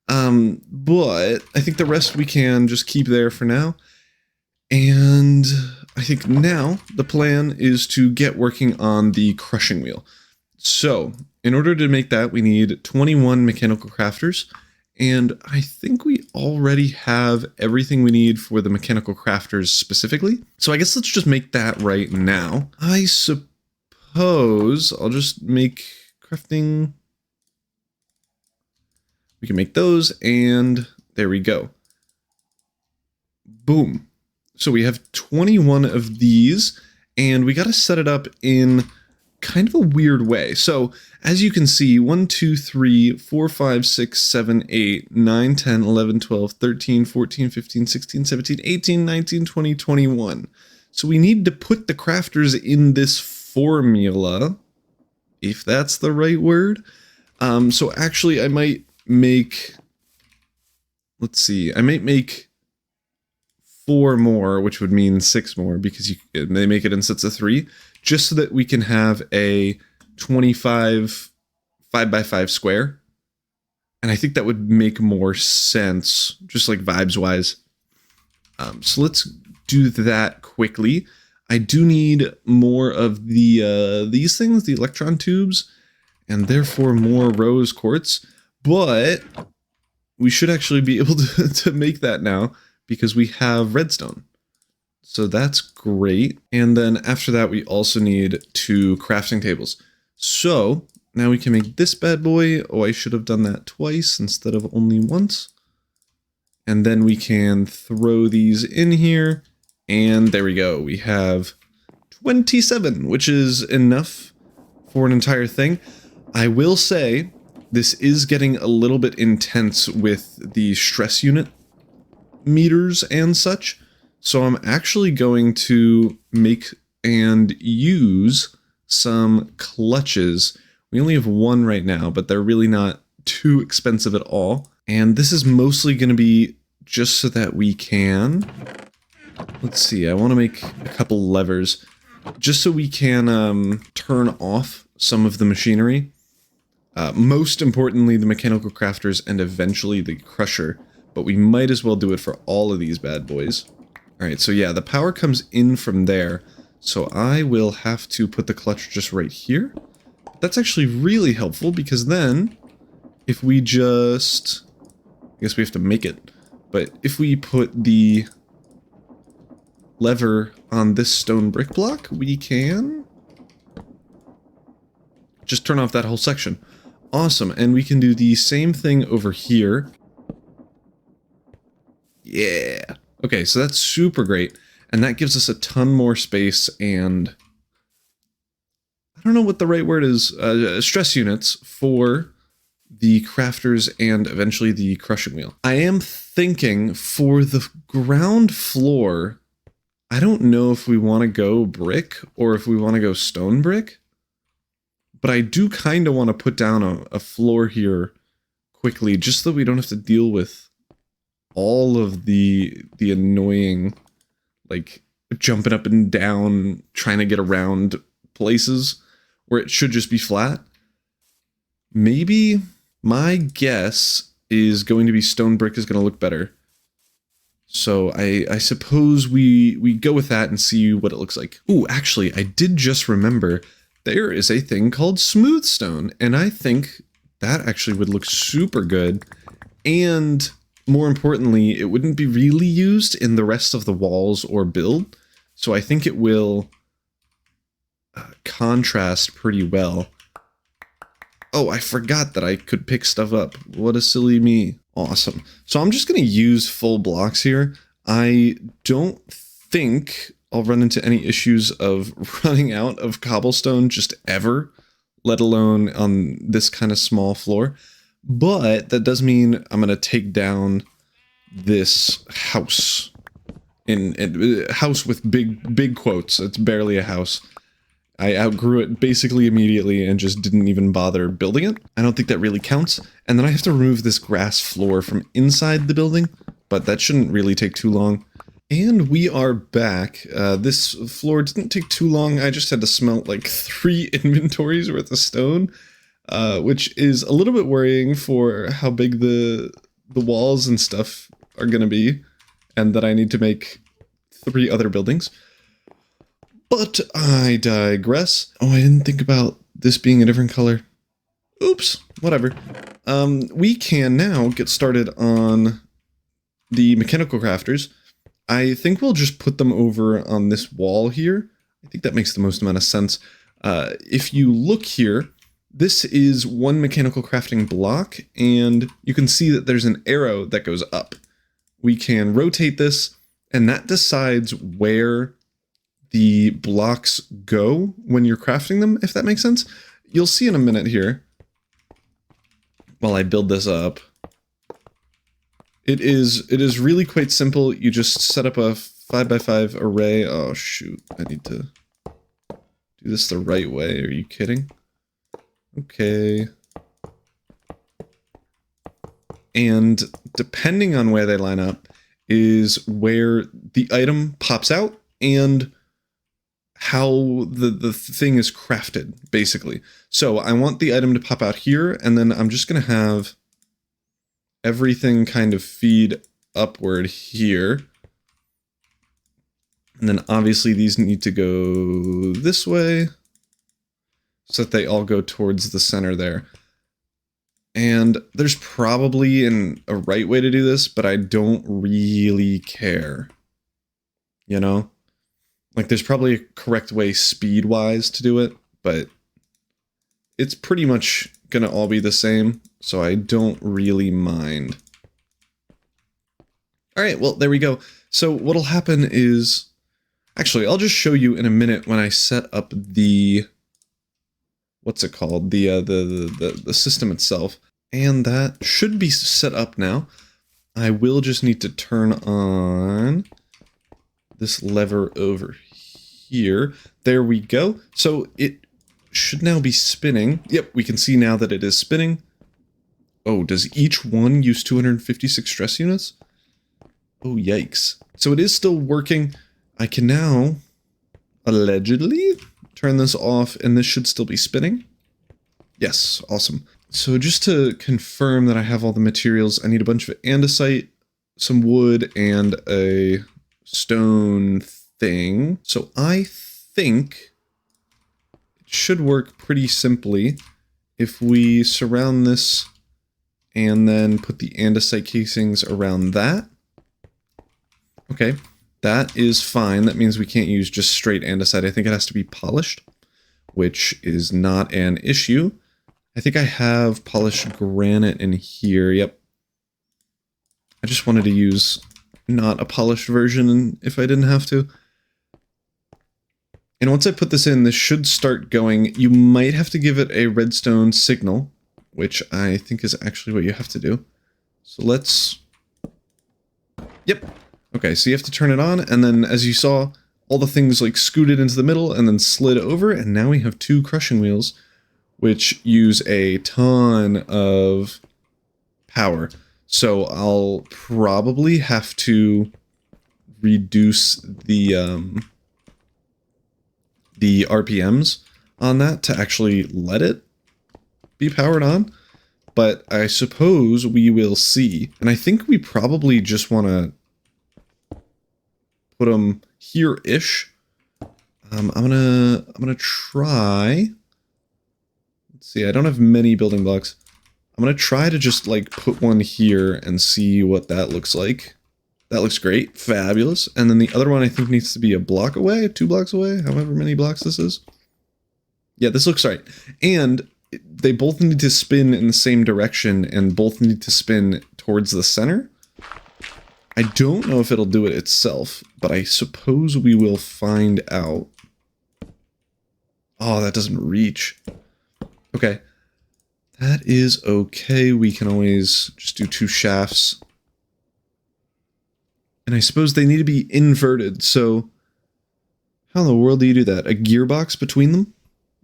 But I think the rest we can just keep there for now. And I think now the plan is to get working on the crushing wheel. So in order to make that, we need 21 mechanical crafters. And I think we already have everything we need for the mechanical crafters specifically. So I guess let's just make that right now. I suppose I'll just make crafting. We can make those, and there we go. Boom. So we have 21 of these, and we got to set it up in kind of a weird way. So as you can see, 1, 2, 3, 4, 5, 6, 7, 8, 9, 10, 11, 12, 13, 14, 15, 16, 17, 18, 19, 20, 21. So we need to put the crafters in this formula, if that's the right word. So actually I might make, let's see, I might make 4 more, which would mean 6 more because they make it in sets of 3, just so that we can have a 25 5x5 square. And I think that would make more sense, just like vibes wise. So let's do that quickly. I do need more of the these things, the electron tubes, and therefore more rose quartz. But we should actually be able to make that now because we have redstone. So that's great. And then after that, we also need 2 crafting tables. So now we can make this bad boy. Oh, I should have done that twice instead of only once. And then we can throw these in here. And there we go. We have 27, which is enough for an entire thing. I will say this is getting a little bit intense with the stress unit meters and such. So I'm actually going to make and use some clutches. We only have 1 right now, but they're really not too expensive at all. And this is mostly going to be just so that we can Let's see, I want to make a couple levers just so we can turn off some of the machinery. Most importantly, the mechanical crafters and eventually the crusher, but we might as well do it for all of these bad boys. Alright, so yeah, the power comes in from there, so I will have to put the clutch just right here. That's actually really helpful because then, if we just... I guess we have to make it, but if we put the lever on this stone brick block, we can just turn off that whole section. Awesome, and we can do the same thing over here. Yeah. Okay, so that's super great, and that gives us a ton more space and... I don't know what the right word is, stress units for the crafters and eventually the crushing wheel. I am thinking for the ground floor, I don't know if we want to go brick or if we want to go stone brick, but I do kind of want to put down a floor here quickly just so we don't have to deal with all of the annoying, like, jumping up and down, trying to get around places where it should just be flat. Maybe my guess is going to be stone brick is going to look better. So I suppose we go with that and see what it looks like. Ooh, actually, I did just remember there is a thing called smooth stone, and I think that actually would look super good. And more importantly, it wouldn't be really used in the rest of the walls or build. So I think it will contrast pretty well. Oh, I forgot that I could pick stuff up. What a silly me. Awesome. So I'm just going to use full blocks here. I don't think I'll run into any issues of running out of cobblestone just ever, let alone on this kind of small floor. But that does mean I'm going to take down this house. In house with big quotes. It's barely a house. I outgrew it basically immediately and just didn't even bother building it. I don't think that really counts. And then I have to remove this grass floor from inside the building, but that shouldn't really take too long. And we are back. This floor didn't take too long. I just had to smelt like 3 inventories worth of stone, which is a little bit worrying for how big the walls and stuff are going to be, and that I need to make 3 other buildings. But I digress. Oh, I didn't think about this being a different color. Oops, whatever. We can now get started on the mechanical crafters. I think we'll just put them over on this wall here. I think that makes the most amount of sense. If you look here, this is one mechanical crafting block, and you can see that there's an arrow that goes up. We can rotate this, and that decides where the blocks go when you're crafting them, if that makes sense. You'll see in a minute here, while I build this up. It is really quite simple. You just set up a 5x5 array. Oh shoot, I need to do this the right way. Are you kidding? Okay. And depending on where they line up is where the item pops out and how the thing is crafted, basically. So I want the item to pop out here, and then I'm just going to have everything kind of feed upward here. And then obviously these need to go this way so that they all go towards the center there. And there's probably a right way to do this, but I don't really care. You know? Like, there's probably a correct way speed-wise to do it, but it's pretty much gonna all be the same, so I don't really mind. Alright, well, there we go. So what'll happen is... Actually, I'll just show you in a minute when I set up the... What's it called? The system itself. And that should be set up now. I will just need to turn on this lever over here. There we go. So it should now be spinning. Yep, we can see now that it is spinning. Oh, does each one use 256 stress units? Oh, yikes. So it is still working. I can now, allegedly, turn this off, and this should still be spinning. Yes, awesome. So just to confirm that I have all the materials, I need a bunch of andesite, some wood, and a stone thing. So I think it should work pretty simply if we surround this and then put the andesite casings around that. Okay, that is fine. That means we can't use just straight andesite. I think it has to be polished, which is not an issue. I think I have polished granite in here. Yep. I just wanted to use not a polished version if I didn't have to. And once I put this in, this should start going. You might have to give it a redstone signal, which I think is actually what you have to do. So let's... Yep. Okay, so you have to turn it on, and then as you saw, all the things like scooted into the middle and then slid over, and now we have 2 crushing wheels, which use a ton of power. So I'll probably have to reduce the RPMs on that to actually let it be powered on. But I suppose we will see. And I think we probably just want to put them here-ish. I'm gonna try. Let's see. I don't have many building blocks. I'm gonna try to just like put one here and see what that looks like. That looks great, fabulous. And then the other one I think needs to be a block away, 2 blocks away, however many blocks this is. Yeah, this looks right. And they both need to spin in the same direction and both need to spin towards the center. I don't know if it'll do it itself, but I suppose we will find out. Oh, that doesn't reach. Okay. That is okay. We can always just do 2 shafts. And I suppose they need to be inverted, so how in the world do you do that? A gearbox between them,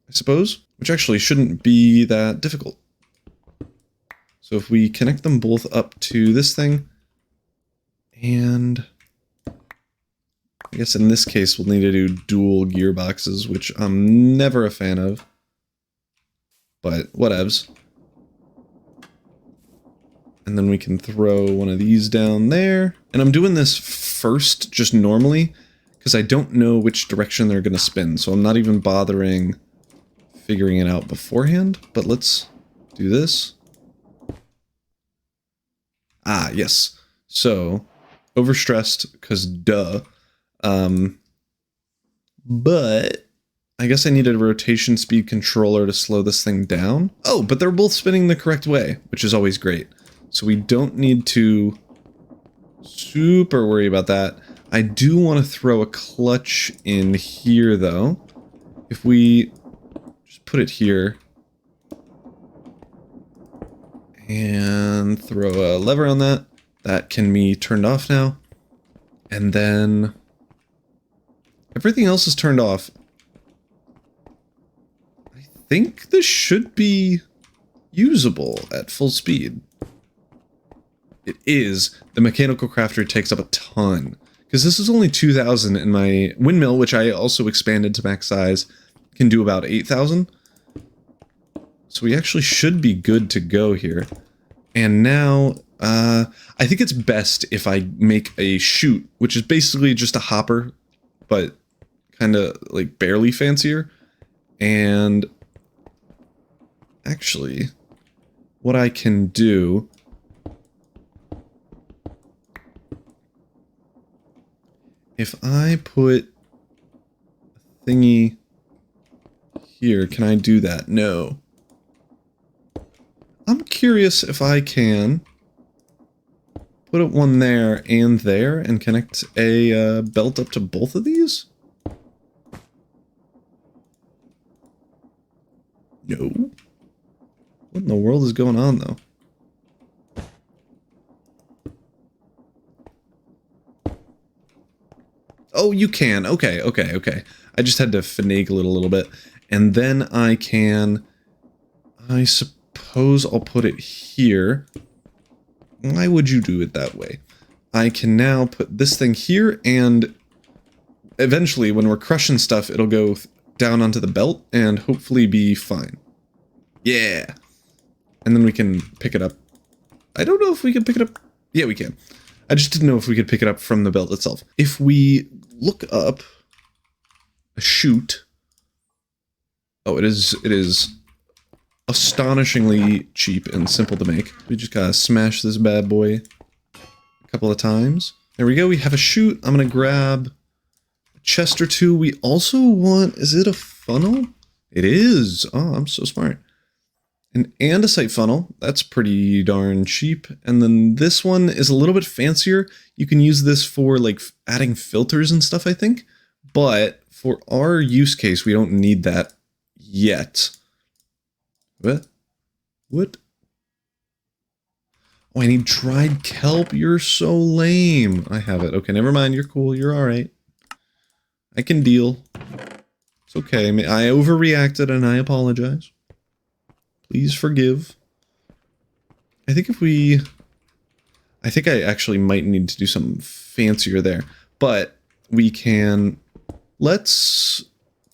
I suppose? Which actually shouldn't be that difficult. So if we connect them both up to this thing, and I guess in this case we'll need to do dual gearboxes, which I'm never a fan of, but whatevs. And then we can throw one of these down there. And I'm doing this first just normally because I don't know which direction they're going to spin. So I'm not even bothering figuring it out beforehand. But let's do this. Ah, yes. So overstressed because duh. But I guess I needed a rotation speed controller to slow this thing down. Oh, but they're both spinning the correct way, which is always great. So we don't need to super worry about that. I do want to throw a clutch in here, though. If we just put it here and throw a lever on that, that can be turned off now. And then everything else is turned off. I think this should be usable at full speed. It is. The mechanical crafter takes up a ton. Because this is only 2,000 and my windmill, which I also expanded to max size, can do about 8,000. So we actually should be good to go here. And now, I think it's best if I make a chute, which is basically just a hopper, but kind of like barely fancier. And actually, what I can do... If I put a thingy here, can I do that? No. I'm curious if I can put one there and connect a belt up to both of these? No. What in the world is going on, though? Oh, you can. Okay. I just had to finagle it a little bit. And then I suppose I'll put it here. Why would you do it that way? I can now put this thing here, and eventually when we're crushing stuff, it'll go down onto the belt and hopefully be fine. Yeah. And then we can pick it up. I don't know if we can pick it up. Yeah, we can. I just didn't know if we could pick it up from the belt itself. If we look up a chute. Oh, it is astonishingly cheap and simple to make. We just gotta smash this bad boy a couple of times. There we go, we have a chute. I'm gonna grab a chest or two. We also want, is it a funnel? It is. Oh, I'm so smart. An andesite funnel, that's pretty darn cheap. And then this one is a little bit fancier. You can use this for like adding filters and stuff, I think. But for our use case, we don't need that yet. What? What? Oh, I need dried kelp. You're so lame. I have it. Okay, never mind. You're cool. You're all right. I can deal. It's okay. I overreacted and I apologize. Please forgive. I think I actually might need to do something fancier there. But we can... Let's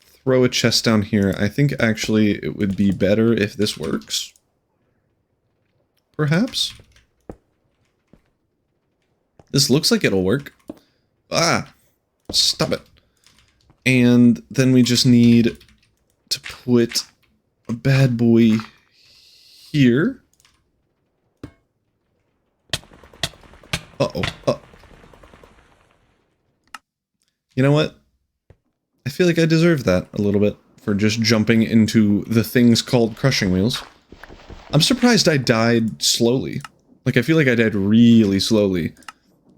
throw a chest down here. I think actually it would be better if this works. Perhaps? This looks like it'll work. Ah! Stop it. And then we just need to put a bad boy here. Uh-oh. You know what? I feel like I deserve that a little bit for just jumping into the things called crushing wheels. I'm surprised I died slowly. Like, I feel like I died really slowly,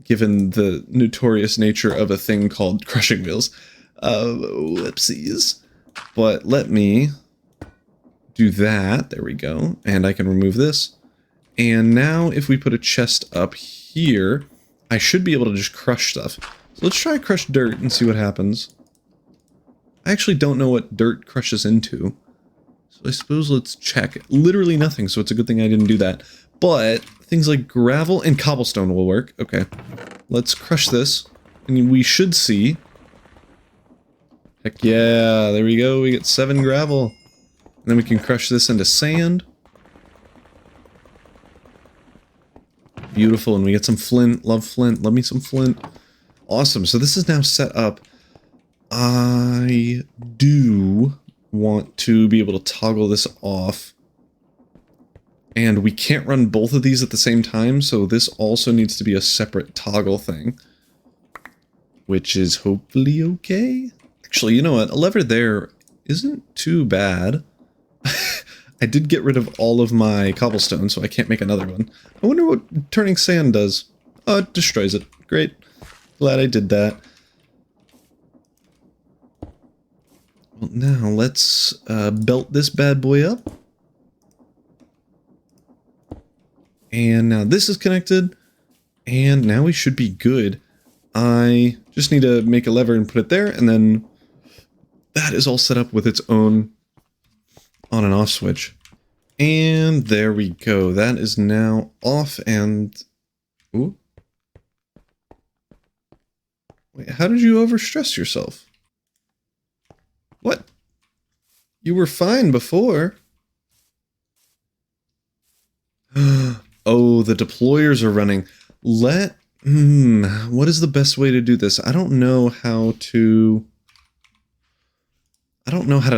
given the notorious nature of a thing called crushing wheels. Whoopsies. But let me do that. There we go. And I can remove this. And now if we put a chest up here, I should be able to just crush stuff. So let's try crush dirt and see what happens. I actually don't know what dirt crushes into. So I suppose let's check. Literally nothing, so it's a good thing I didn't do that. But things like gravel and cobblestone will work. Okay. Let's crush this. And we should see... Heck yeah, there we go. We get 7 gravel. And then we can crush this into sand. Beautiful, and we get some flint. Love flint. Love me some flint. Awesome, so this is now set up. I do want to be able to toggle this off. And we can't run both of these at the same time, so this also needs to be a separate toggle thing. Which is hopefully okay. Actually, you know what? A lever there isn't too bad. I did get rid of all of my cobblestone, so I can't make another one. I wonder what turning sand does. Oh, it destroys it. Great. Glad I did that. Well, now let's belt this bad boy up. And now this is connected. And now we should be good. I just need to make a lever and put it there, and then that is all set up with its own on and off switch. And there we go. That is now off and... Ooh. Wait, how did you overstress yourself? What? You were fine before. Oh, the deployers are running. What is the best way to do this? I don't know how to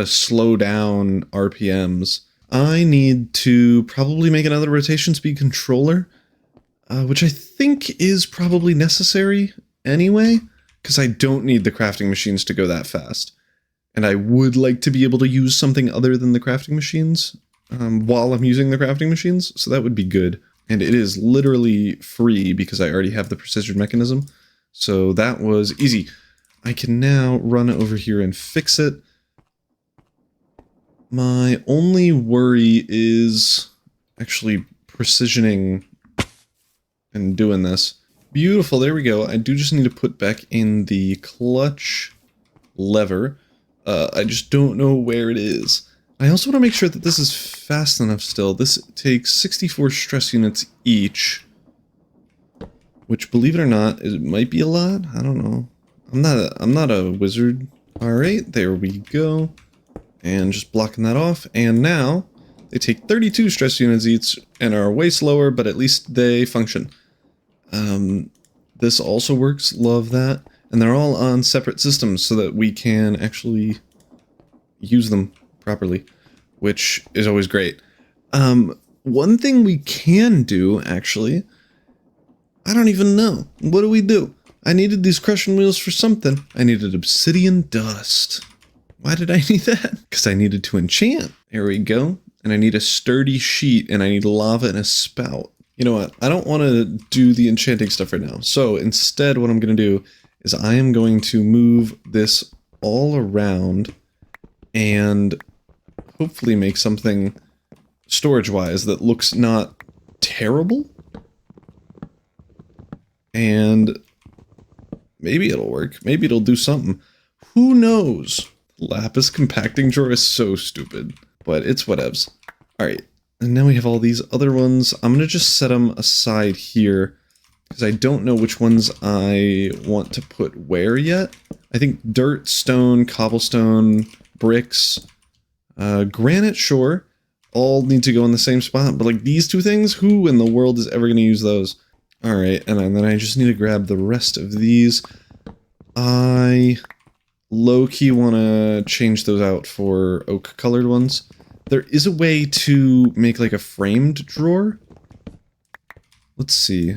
slow down RPMs. I need to probably make another rotation speed controller, which I think is probably necessary anyway, because I don't need the crafting machines to go that fast. And I would like to be able to use something other than the crafting machines while I'm using the crafting machines, so that would be good. And it is literally free because I already have the precision mechanism, so that was easy. I can now run over here and fix it. My only worry is actually precisioning and doing this. Beautiful, there we go. I do just need to put back in the clutch lever. I just don't know where it is. I also want to make sure that this is fast enough still. This takes 64 stress units each. which, believe it or not, it might be a lot. I don't know. I'm not a wizard. All right, there we go. And just blocking that off. And now they take 32 stress units each and are way slower, but at least they function. This also works. Love that. And they're all on separate systems so that we can actually use them properly, which is always great. One thing we can do, actually, I don't even know. What do we do? I needed these crushing wheels for something. I needed obsidian dust. Why did I need that? Because I needed to enchant. There we go. And I need a sturdy sheet, and I need lava and a spout. You know what? I don't want to do the enchanting stuff right now. So instead, what I'm going to do is I am going to move this all around and hopefully make something storage-wise that looks not terrible. And maybe it'll work. Maybe it'll do something. Who knows? Lapis compacting drawer is so stupid, but it's whatevs. All right, and now we have all these other ones. I'm gonna just set them aside here because I don't know which ones I want to put where yet. I think dirt, stone, cobblestone, bricks, granite, sure, all need to go in the same spot, but like these two things, who in the world is ever gonna use those? All right, and then I just need to grab the rest of these. I low-key want to change those out for oak-colored ones. There is a way to make like a framed drawer. Let's see.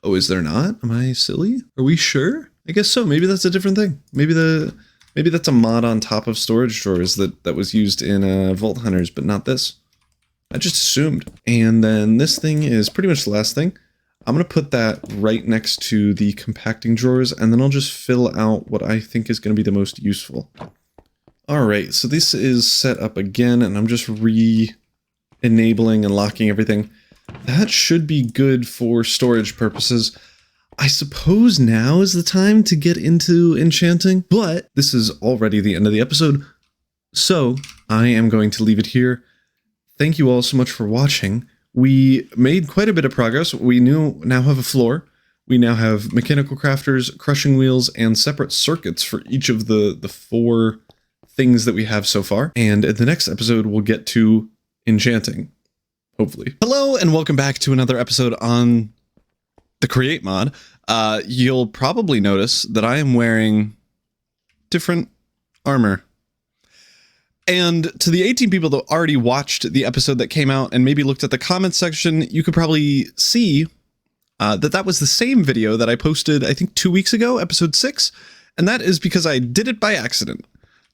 Oh, is there not? Am I silly? Are we sure? I guess so. Maybe that's a different thing. Maybe that's a mod on top of storage drawers that was used in Vault Hunters, but not this. I just assumed. And then this thing is pretty much the last thing. I'm going to put that right next to the compacting drawers, and then I'll just fill out what I think is going to be the most useful. Alright, so this is set up again, and I'm just re-enabling and locking everything. That should be good for storage purposes. I suppose now is the time to get into enchanting, but this is already the end of the episode, so I am going to leave it here. Thank you all so much for watching. We made quite a bit of progress. We now have a floor. We now have mechanical crafters, crushing wheels, and separate circuits for each of the 4 things that we have so far. And in the next episode, we'll get to enchanting, hopefully. Hello, and welcome back to another episode on the Create mod. You'll probably notice that I am wearing different armor. And to the 18 people that already watched the episode that came out and maybe looked at the comments section, you could probably see that was the same video that I posted, I think 2 weeks ago, episode 6. And that is because I did it by accident.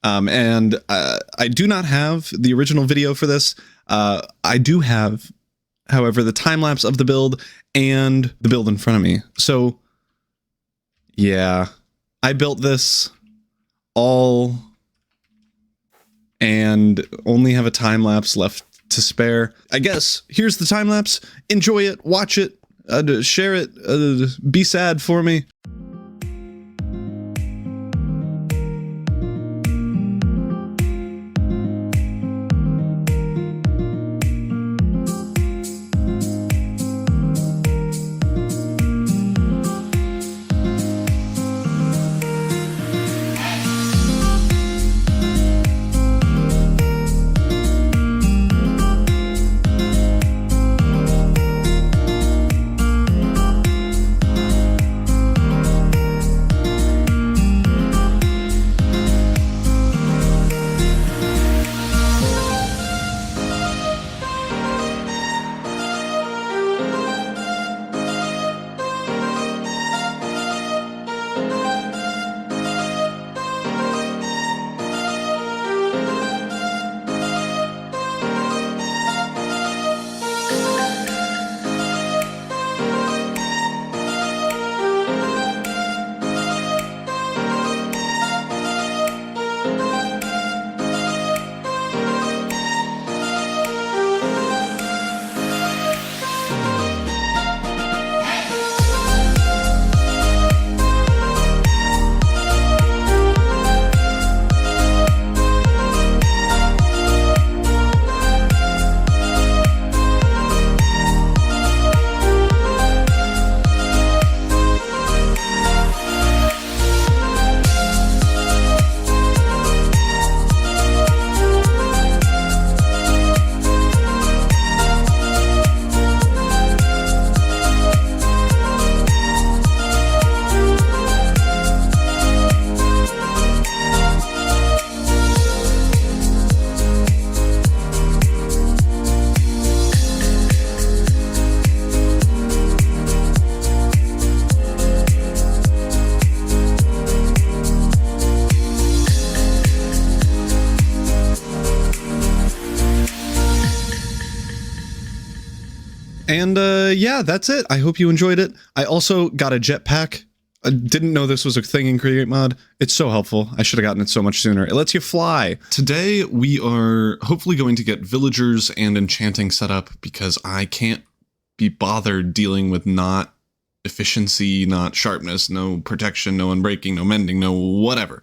I do not have the original video for this. I do have, however, the time-lapse of the build and the build in front of me. So, yeah, I built this all and only have a time-lapse left to spare. I guess, here's the time-lapse. Enjoy it, watch it, share it, be sad for me. And yeah, that's it. I hope you enjoyed it. I also got a jetpack. I didn't know this was a thing in Create Mod. It's so helpful. I should have gotten it so much sooner. It lets you fly. Today, we are hopefully going to get villagers and enchanting set up because I can't be bothered dealing with not efficiency, not sharpness, no protection, no unbreaking, no mending, no whatever.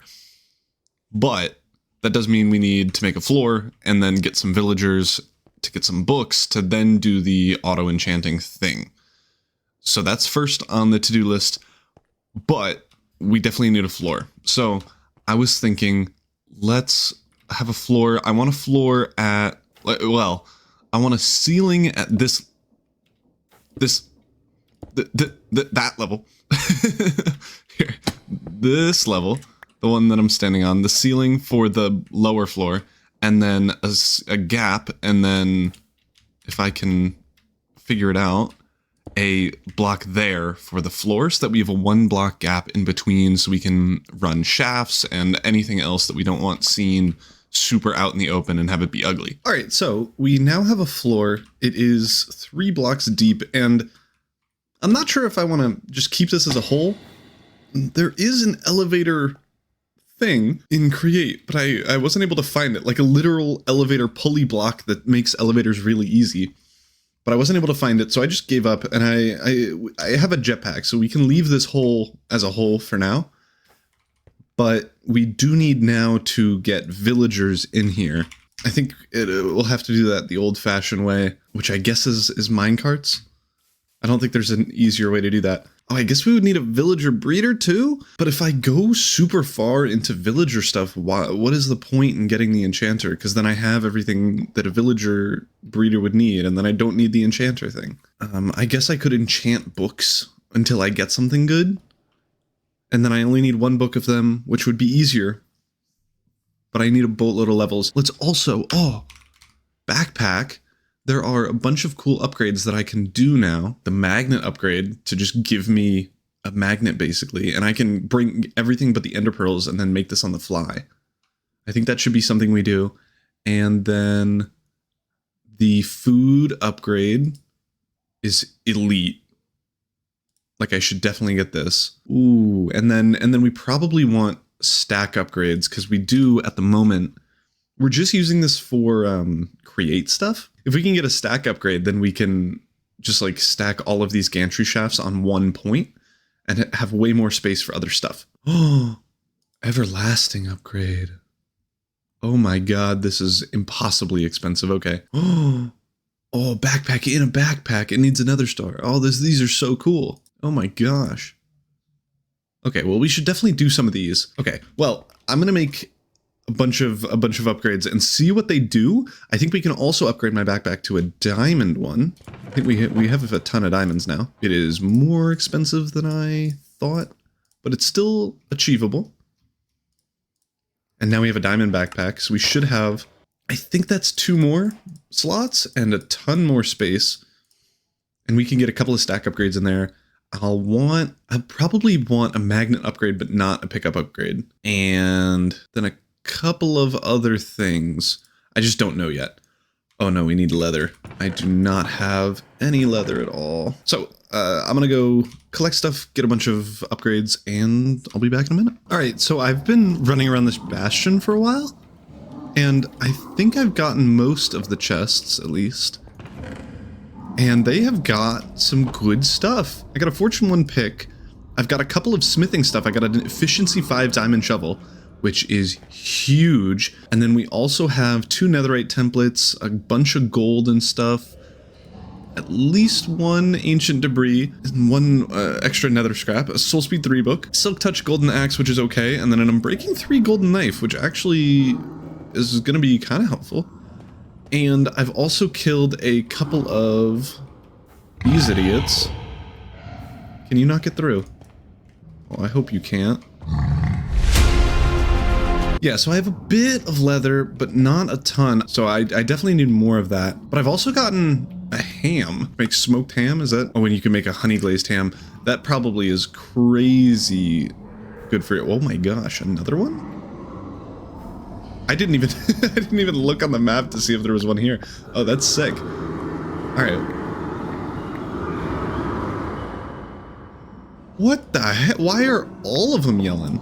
But that does mean we need to make a floor and then get some villagers to get some books to then do the auto enchanting thing. So that's first on the to-do list. But we definitely need a floor. So I was thinking, let's have a floor. I want a floor at, well, I want a ceiling at that level. Here, this level, the one that I'm standing on, the ceiling for the lower floor, and then a gap, and then if I can figure it out, a block there for the floor so that we have a 1 block gap in between so we can run shafts and anything else that we don't want seen super out in the open and have it be ugly. All right, so we now have a floor. It is 3 blocks deep, and I'm not sure if I want to just keep this as a whole. There is an elevator thing in Create, but I wasn't able to find it, like a literal elevator pulley block that makes elevators really easy. But I wasn't able to find it, so I just gave up, and I have a jetpack, so we can leave this hole as a hole for now. But we do need now to get villagers in here. I think we'll have to do that the old-fashioned way, which I guess is minecarts. I don't think there's an easier way to do that. Oh, I guess we would need a villager breeder too? But if I go super far into villager stuff, what is the point in getting the enchanter? Because then I have everything that a villager breeder would need, and then I don't need the enchanter thing. I guess I could enchant books until I get something good. And then I only need 1 book of them, which would be easier. But I need a boatload of levels. Let's also, backpack. There are a bunch of cool upgrades that I can do now. The magnet upgrade to just give me a magnet, basically. And I can bring everything but the ender pearls and then make this on the fly. I think that should be something we do. And then the food upgrade is elite. Like, I should definitely get this. Ooh, and then we probably want stack upgrades, because we do, at the moment, we're just using this for create stuff. If we can get a stack upgrade, then we can just like stack all of these gantry shafts on 1 point and have way more space for other stuff. Oh, everlasting upgrade. Oh my god, this is impossibly expensive. Okay. Oh, backpack in a backpack. It needs another star. Oh, these are so cool. Oh my gosh. Okay, well, we should definitely do some of these. Okay, well, I'm gonna make a bunch of upgrades and see what they do. I think we can also upgrade my backpack to a diamond one. I think we have a ton of diamonds now. It is more expensive than I thought, but it's still achievable. And now we have a diamond backpack, so we should have, I think that's 2 more slots and a ton more space. And we can get a couple of stack upgrades in there. I'll probably want a magnet upgrade, but not a pickup upgrade. And then a couple of other things. I just don't know yet. Oh no, we need leather. I do not have any leather at all. So I'm gonna go collect stuff, get a bunch of upgrades, and I'll be back in a minute. All right, so I've been running around this bastion for a while, and I think I've gotten most of the chests, at least. And they have got some good stuff. I got a Fortune 1 pick. I've got a couple of smithing stuff. I got an Efficiency 5 diamond shovel, which is huge. And then we also have 2 netherite templates, a bunch of gold and stuff, at least 1 ancient debris, and 1 extra nether scrap, a soul speed 3 book, silk touch golden axe, which is okay, and then an unbreaking 3 golden knife, which actually is going to be kind of helpful. And I've also killed a couple of these idiots. Can you not get through? Well, I hope you can't. Yeah, so I have a bit of leather, but not a ton. So I definitely need more of that. But I've also gotten a ham. Make smoked ham, is that? Oh, and you can make a honey glazed ham. That probably is crazy good for you. Oh my gosh, another one? I didn't even look on the map to see if there was one here. Oh, that's sick. All right. What the heck? Why are all of them yelling?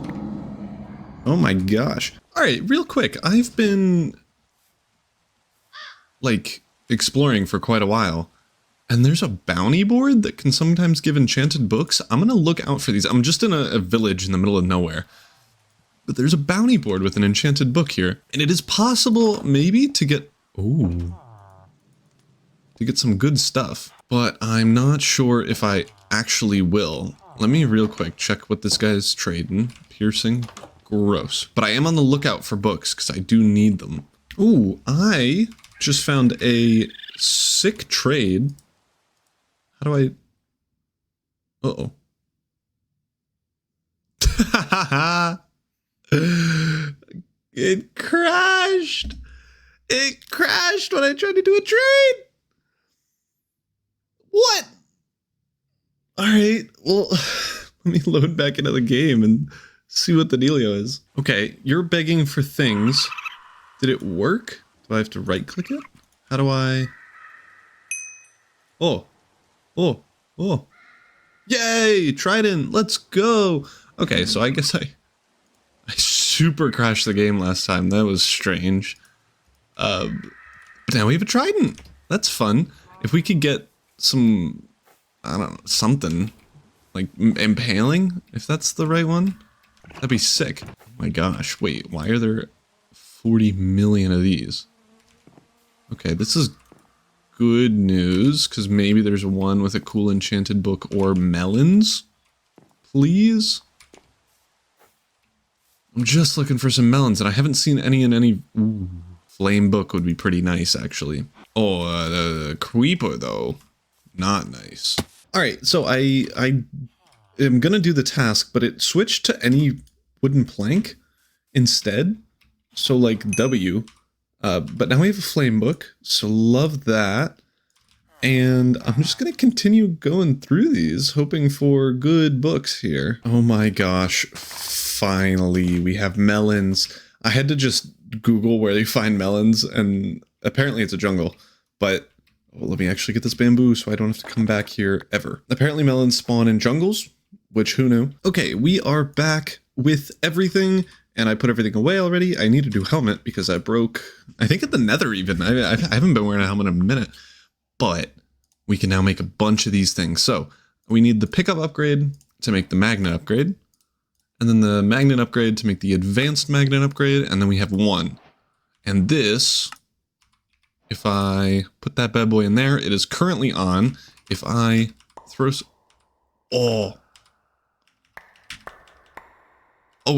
Oh my gosh. All right, real quick. I've been like exploring for quite a while, and there's a bounty board that can sometimes give enchanted books. I'm gonna look out for these. I'm just in a village in the middle of nowhere, but there's a bounty board with an enchanted book here, and it is possible maybe to get some good stuff, but I'm not sure if I actually will. Let me real quick check what this guy's trading. Piercing, gross. But I am on the lookout for books because I do need them. Ooh, I just found a sick trade. How do I... Uh-oh. It crashed! It crashed when I tried to do a trade! What? Alright, well, let me load back into the game and see what the dealio is. Okay, you're begging for things. Did it work? Do I have to right-click it? How do I... Oh. Yay! Trident, let's go! Okay, so I guess I super crashed the game last time. That was strange. But now we have a trident. That's fun. If we could get some, I don't know, something like impaling, if that's the right one, that'd be sick. Oh my gosh, wait, why are there 40 million of these? Okay, this is good news, because maybe there's one with a cool enchanted book or melons. Please? I'm just looking for some melons, and I haven't seen any in any... Ooh, flame book would be pretty nice, actually. Oh, the creeper, though. Not nice. Alright, so I am gonna do the task, but it switched to any wooden plank instead. So, like, W. But now we have a flame book, so love that. And I'm just gonna continue going through these, hoping for good books here. Oh my gosh, finally, we have melons. I had to just Google where they find melons, and apparently it's a jungle, but well, let me actually get this bamboo so I don't have to come back here ever. Apparently melons spawn in jungles, which who knew? Okay, we are back with everything, and I put everything away already. I need to do helmet because I broke, I think at the nether even. I haven't been wearing a helmet in a minute, but we can now make a bunch of these things. So we need the pickup upgrade to make the magnet upgrade, and then the magnet upgrade to make the advanced magnet upgrade, and then we have one. And this, if I put that bad boy in there, it is currently on. If I throw... Oh,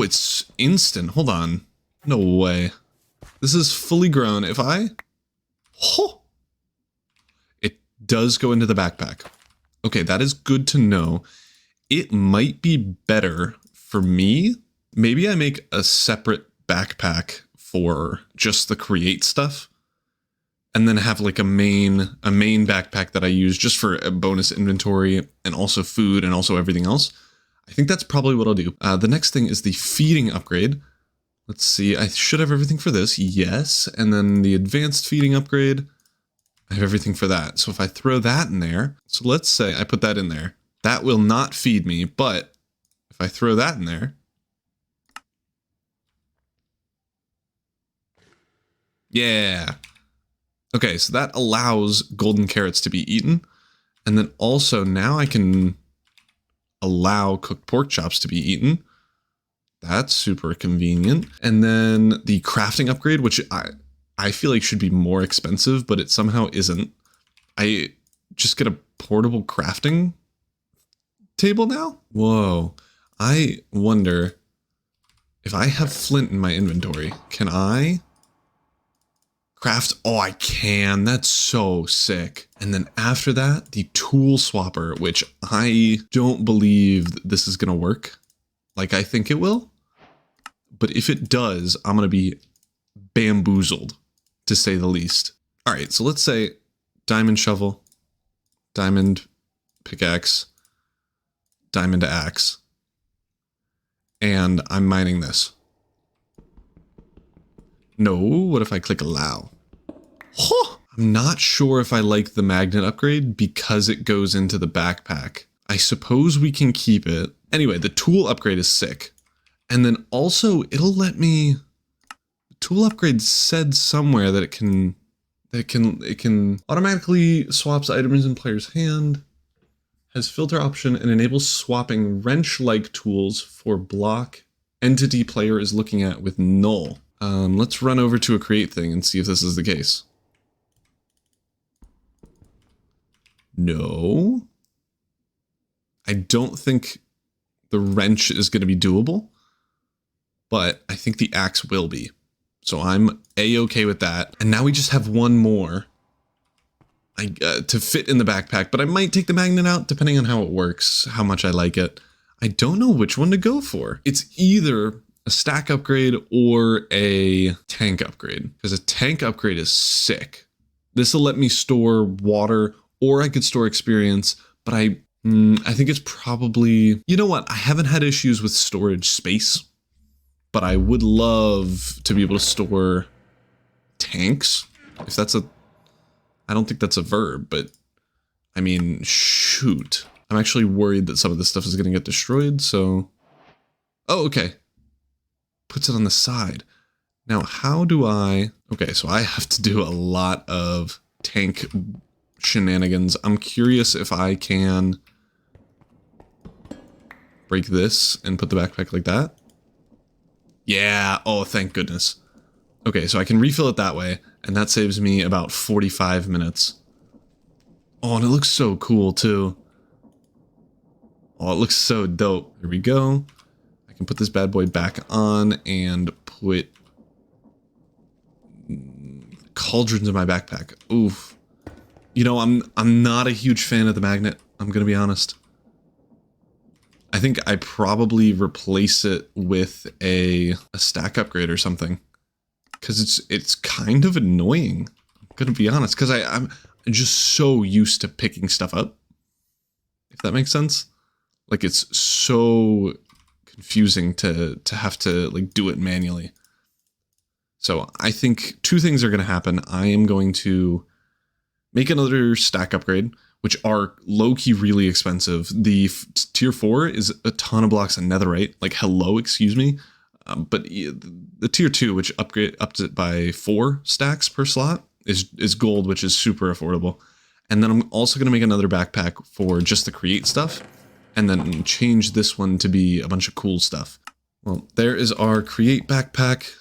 it's instant. Hold on. No way. This is fully grown. If I... Oh, it does go into the backpack. Okay, that is good to know. It might be better for me. Maybe I make a separate backpack for just the create stuff, and then have like a main backpack that I use just for a bonus inventory and also food and also everything else. I think that's probably what I'll do. The next thing is the feeding upgrade. Let's see, I should have everything for this, yes. And then the advanced feeding upgrade, I have everything for that. So if I throw that in there, so let's say I put that in there, that will not feed me, but if I throw that in there, yeah. Okay, so that allows golden carrots to be eaten. And then also now I can allow cooked pork chops to be eaten. That's super convenient. And then the crafting upgrade, which I feel like should be more expensive, but it somehow isn't. I just get a portable crafting table now? Whoa. I wonder if I have flint in my inventory, can I craft? Oh, I can. That's so sick. And then after that, the tool swapper, which I don't believe this is going to work like I think it will. But if it does, I'm going to be bamboozled, to say the least. All right, so let's say diamond shovel, diamond pickaxe, diamond axe, and I'm mining this. No, what if I click allow? Huh! I'm not sure if I like the magnet upgrade because it goes into the backpack. I suppose we can keep it. Anyway, the tool upgrade is sick. And then also it'll let me, the tool upgrade said somewhere that it can automatically swaps items in player's hand, has filter option, and enables swapping wrench-like tools for block entity player is looking at with null. Let's run over to a create thing and see if this is the case. No. I don't think the wrench is going to be doable, but I think the axe will be. So I'm A-okay with that. And now we just have one more to fit in the backpack, but I might take the magnet out depending on how it works, how much I like it. I don't know which one to go for. It's either a stack upgrade or a tank upgrade, because a tank upgrade is sick. This will let me store water, or I could store experience, but I think it's probably, you know what? I haven't had issues with storage space, but I would love to be able to store tanks. If that's a, I don't think that's a verb, but I mean, shoot. I'm actually worried that some of this stuff is going to get destroyed, so. Oh, okay. Puts it on the side. Now, how do I, okay, so I have to do a lot of tank shenanigans. I'm curious if I can break this and put the backpack like that. Yeah, oh, thank goodness. Okay, so I can refill it that way, and that saves me about 45 minutes. Oh, and it looks so cool, too. Oh, it looks so dope. Here we go. I can put this bad boy back on and put cauldrons in my backpack. Oof. You know, I'm not a huge fan of the magnet. I'm gonna be honest. I think I probably replace it with a stack upgrade or something, because it's kind of annoying. I'm gonna be honest, because I'm just so used to picking stuff up, if that makes sense. Like, it's so confusing to have to like do it manually. So I think two things are gonna happen. I am going to make another stack upgrade, which are low-key really expensive. The tier 4 is a ton of blocks of netherite, like hello, excuse me. But the tier 2, which ups it by 4 stacks per slot, is gold, which is super affordable. And then I'm also going to make another backpack for just the create stuff, and then change this one to be a bunch of cool stuff. Well, there is our create backpack.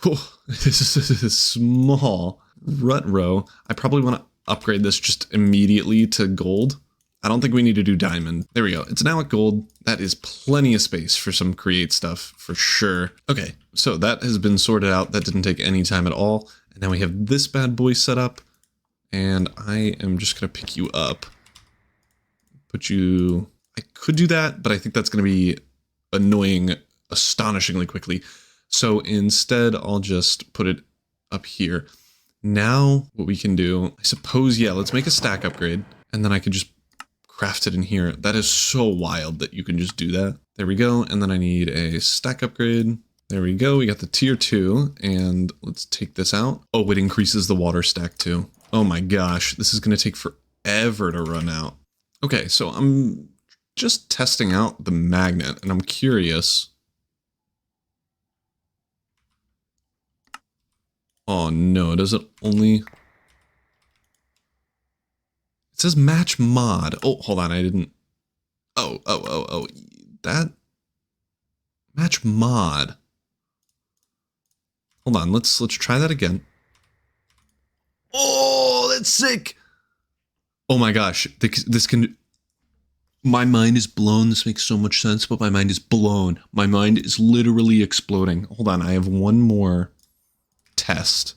Oh, this is small. Rut row. I probably want to upgrade this just immediately to gold. I don't think we need to do diamond. There we go. It's now at gold. That is plenty of space for some create stuff for sure. Okay, so that has been sorted out. That didn't take any time at all. And now we have this bad boy set up. And I am just going to pick you up. Put you... I could do that, but I think that's going to be annoying astonishingly quickly. So instead, I'll just put it up here. Now, what we can do, I suppose, yeah, let's make a stack upgrade, and then I can just craft it in here. That is so wild that you can just do that. There we go, and then I need a stack upgrade. There we go, we got the tier 2, and let's take this out. Oh, it increases the water stack too. Oh my gosh, this is gonna take forever to run out. Okay, so I'm just testing out the magnet, and I'm curious. Oh no, does it only... It says match mod. Oh, hold on, I didn't... Oh. That... Match mod. Hold on, let's try that again. Oh, that's sick! Oh my gosh, this can... My mind is blown. This makes so much sense, but my mind is blown. My mind is literally exploding. Hold on, I have one more test,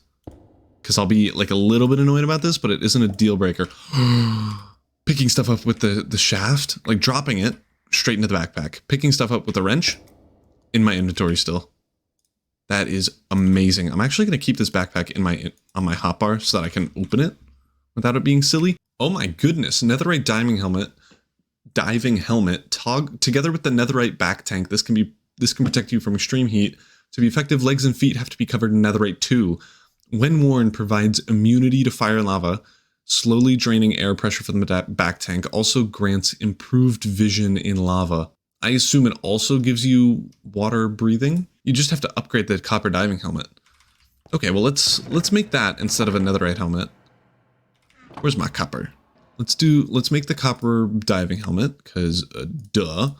because I'll be like a little bit annoyed about this, but it isn't a deal breaker. Picking stuff up with the shaft, like dropping it straight into the backpack. Picking stuff up with the wrench in my inventory still. That is amazing. I'm actually going to keep this backpack in on my hotbar so that I can open it without it being silly. Oh my goodness, netherite diving helmet together with the netherite back tank. This can protect you from extreme heat. To be effective, legs and feet have to be covered in netherite too. When worn, provides immunity to fire and lava, Slowly draining air pressure from the back tank also grants improved vision in lava. I assume it also gives you water breathing. You just have to upgrade the copper diving helmet. Okay, well let's make that instead of a netherite helmet. Where's my copper? Let's make the copper diving helmet, because duh.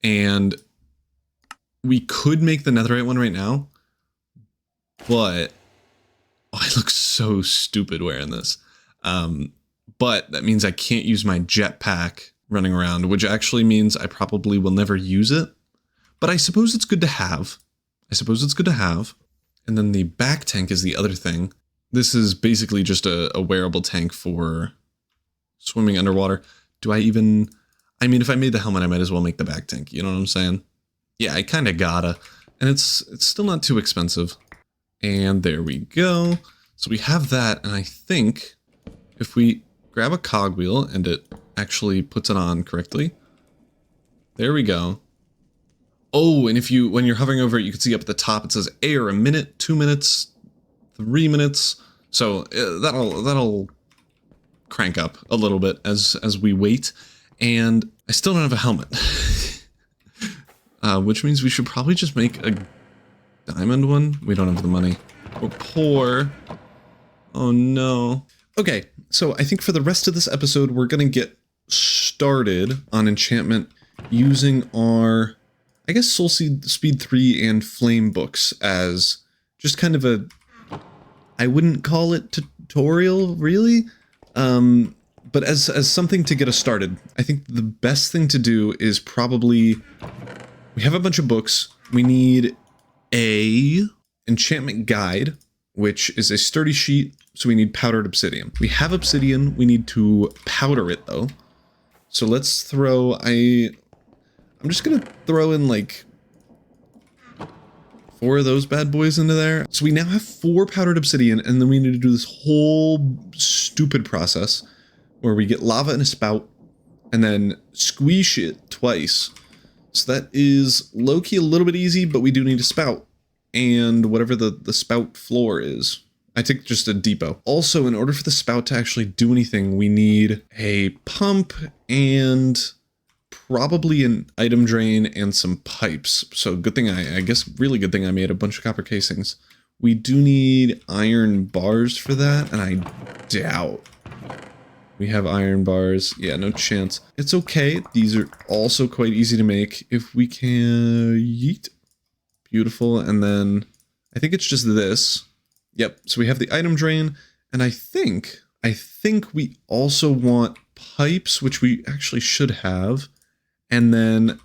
And we could make the netherite one right now, but oh, I look so stupid wearing this. But that means I can't use my jetpack running around, which actually means I probably will never use it. But I suppose it's good to have. And then the back tank is the other thing. This is basically just a wearable tank for swimming underwater. I mean, if I made the helmet, I might as well make the back tank. You know what I'm saying? Yeah, I kind of gotta. And it's still not too expensive. And there we go. So we have that, and I think if we grab a cogwheel and it actually puts it on correctly. There we go. Oh, and when you're hovering over it, you can see up at the top it says air, a minute, 2 minutes, 3 minutes. So that'll crank up a little bit as we wait. And I still don't have a helmet. Which means we should probably just make a diamond one. We don't have the money. We're poor. Oh no. Okay, so I think for the rest of this episode, we're gonna get started on enchantment using our, I guess, Soul Speed 3 and Flame books as just kind of a, I wouldn't call it tutorial, really, but as something to get us started. I think the best thing to do is probably, we have a bunch of books. We need a enchantment guide, which is a sturdy sheet, so we need powdered obsidian. We have obsidian, we need to powder it though. So let's throw, I'm just gonna throw in like 4 of those bad boys into there. So we now have 4 powdered obsidian, and then we need to do this whole stupid process where we get lava in a spout and then squeeze it twice. So that is low-key a little bit easy, but we do need a spout. And whatever the spout floor is. I take just a depot. Also, in order for the spout to actually do anything, we need a pump and probably an item drain and some pipes. So good thing I guess really good thing I made a bunch of copper casings. We do need iron bars for that, and I doubt we have iron bars. Yeah, no chance. It's okay. These are also quite easy to make if we can yeet. Beautiful. And then I think it's just this. Yep. So we have the item drain, and I think we also want pipes, which we actually should have. And then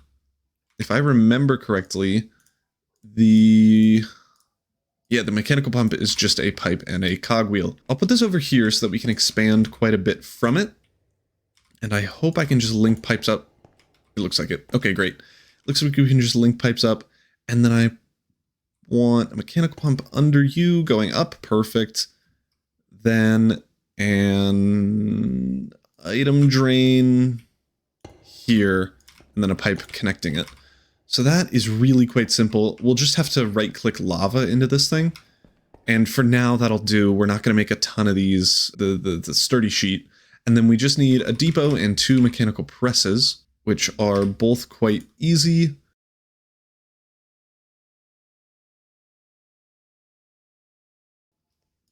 if I remember correctly, the mechanical pump is just a pipe and a cogwheel. I'll put this over here so that we can expand quite a bit from it. And I hope I can just link pipes up. It looks like it. Okay, great. Looks like we can just link pipes up. And then I want a mechanical pump under you going up. Perfect. Then an item drain here, and then a pipe connecting it. So that is really quite simple. We'll just have to right-click lava into this thing. And for now, that'll do. We're not going to make a ton of these, the sturdy sheet. And then we just need a depot and 2 mechanical presses, which are both quite easy.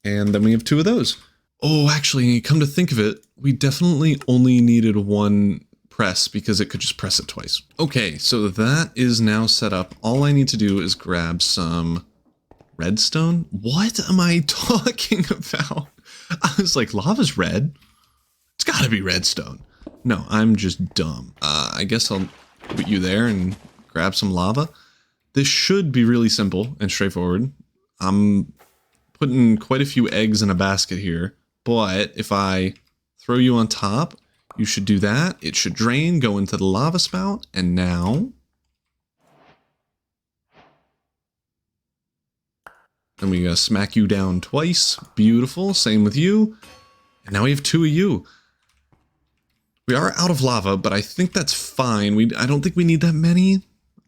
And then we have 2 of those. Oh, actually, come to think of it, we definitely only needed 1 press because it could just press it twice. Okay, so that is now set up. All I need to do is grab some redstone. What am I talking about? I was like, lava's red? It's gotta be redstone. No, I'm just dumb. I guess I'll put you there and grab some lava. This should be really simple and straightforward. I'm putting quite a few eggs in a basket here, but if I throw you on top, you should do that. It should drain, go into the lava spout, and now... And we gotta smack you down twice. Beautiful. Same with you. And now we have 2 of you. We are out of lava, but I think that's fine. I don't think we need that many.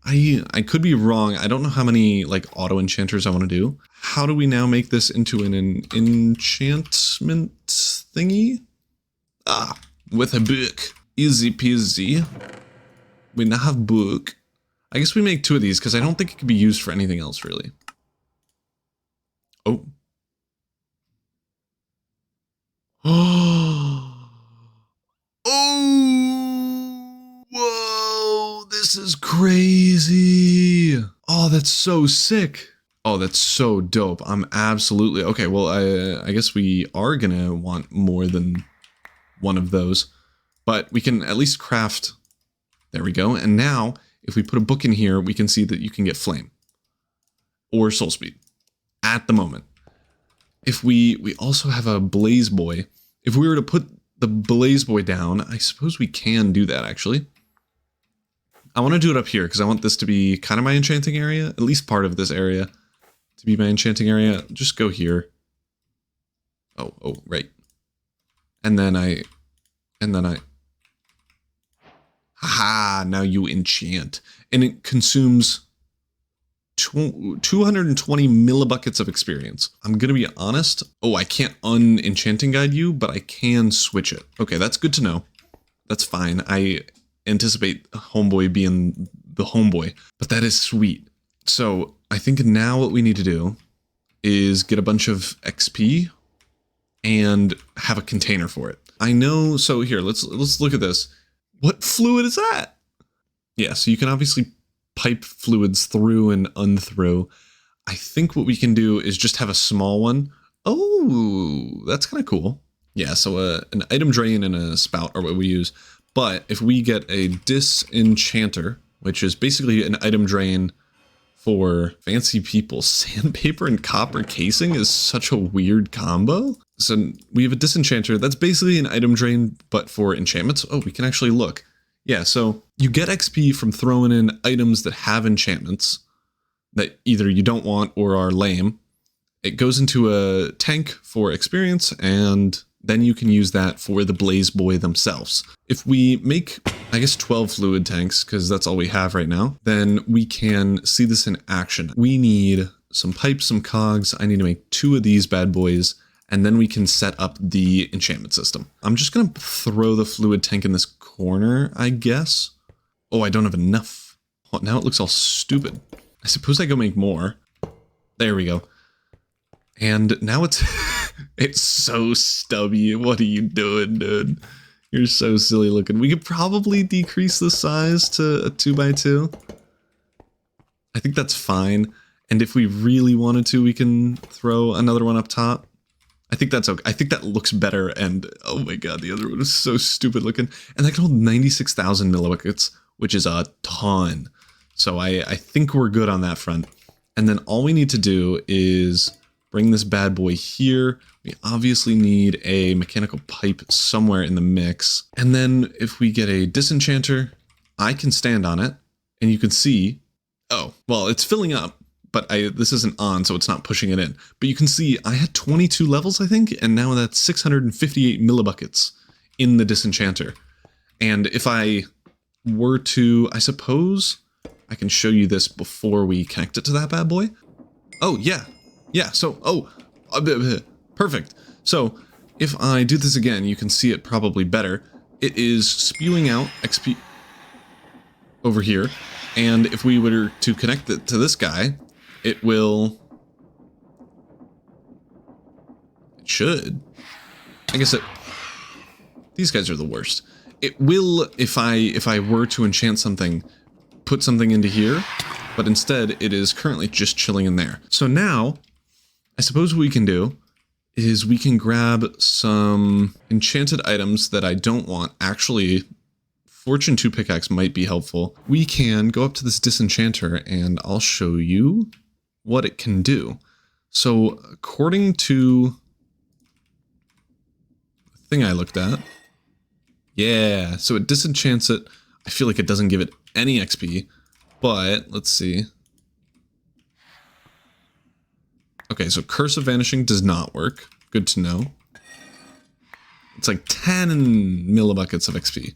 I could be wrong. I don't know how many like auto enchanters I want to do. How do we now make this into an enchantment thingy? Ah, with a book. Easy peasy. We now have book. I guess we make 2 of these because I don't think it could be used for anything else, really. Oh. Oh! Whoa! This is crazy! Oh, that's so sick! Oh, that's so dope. I'm absolutely... Okay, well, I guess we are gonna want more than one of those. But we can at least craft... There we go. And now, if we put a book in here, we can see that you can get flame. Or soul speed. At the moment. If we also have a blaze boy. If we were to put the blaze boy down, I suppose we can do that, actually. I want to do it up here, because I want this to be kind of my enchanting area. At least part of this area to be my enchanting area. Just go here. Oh, right. And then I... Haha, now you enchant. And it consumes 220 millibuckets of experience. I'm gonna be honest. Oh, I can't un-enchanting guide you, but I can switch it. Okay, that's good to know. That's fine. I anticipate homeboy being the homeboy, but that is sweet. So I think now what we need to do is get a bunch of XP and have a container for it. I know. So here, let's look at this. What fluid is that? Yeah, so you can obviously pipe fluids through and unthrough. I think what we can do is just have a small one. Oh, that's kind of cool. Yeah, so an item drain and a spout are what we use. But if we get a disenchanter, which is basically an item drain for fancy people, sandpaper and copper casing is such a weird combo. So we have a disenchanter. That's basically an item drain, but for enchantments. Oh, we can actually look. Yeah, so you get XP from throwing in items that have enchantments that either you don't want or are lame. It goes into a tank for experience, and then you can use that for the Blaze Boy themselves. If we make, I guess, 12 fluid tanks, because that's all we have right now, then we can see this in action. We need some pipes, some cogs. I need to make 2 of these bad boys, and then we can set up the enchantment system. I'm just going to throw the fluid tank in this corner, I guess. Oh, I don't have enough. Oh, now it looks all stupid. I suppose I go make more. There we go. And now it's it's so stubby. What are you doing, dude? You're so silly looking. We could probably decrease the size to a 2x2. I think that's fine. And if we really wanted to, we can throw another one up top. I think that's okay. I think that looks better. And oh my god, the other one is so stupid looking. And that can hold 96,000 millibuckets, which is a ton. So I think we're good on that front. And then all we need to do is bring this bad boy here. We obviously need a mechanical pipe somewhere in the mix. And then if we get a disenchanter, I can stand on it and you can see, oh, well, it's filling up, but this isn't on, so it's not pushing it in. But you can see I had 22 levels, I think, and now that's 658 millibuckets in the disenchanter. And if I were to, I suppose I can show you this before we connect it to that bad boy. Oh, yeah. Yeah, so, perfect. So, if I do this again, you can see it probably better. It is spewing out XP over here, and if we were to connect it to this guy, it will... It should. I guess it... These guys are the worst. It will, if I were to enchant something, put something into here, but instead it is currently just chilling in there. So now... I suppose what we can do is we can grab some enchanted items that I don't want. Actually, Fortune 2 pickaxe might be helpful. We can go up to this disenchanter and I'll show you what it can do. So according to the thing I looked at, yeah, so it disenchants it. I feel like it doesn't give it any XP, but let's see. Okay, so Curse of Vanishing does not work. Good to know. It's like 10 millibuckets of XP,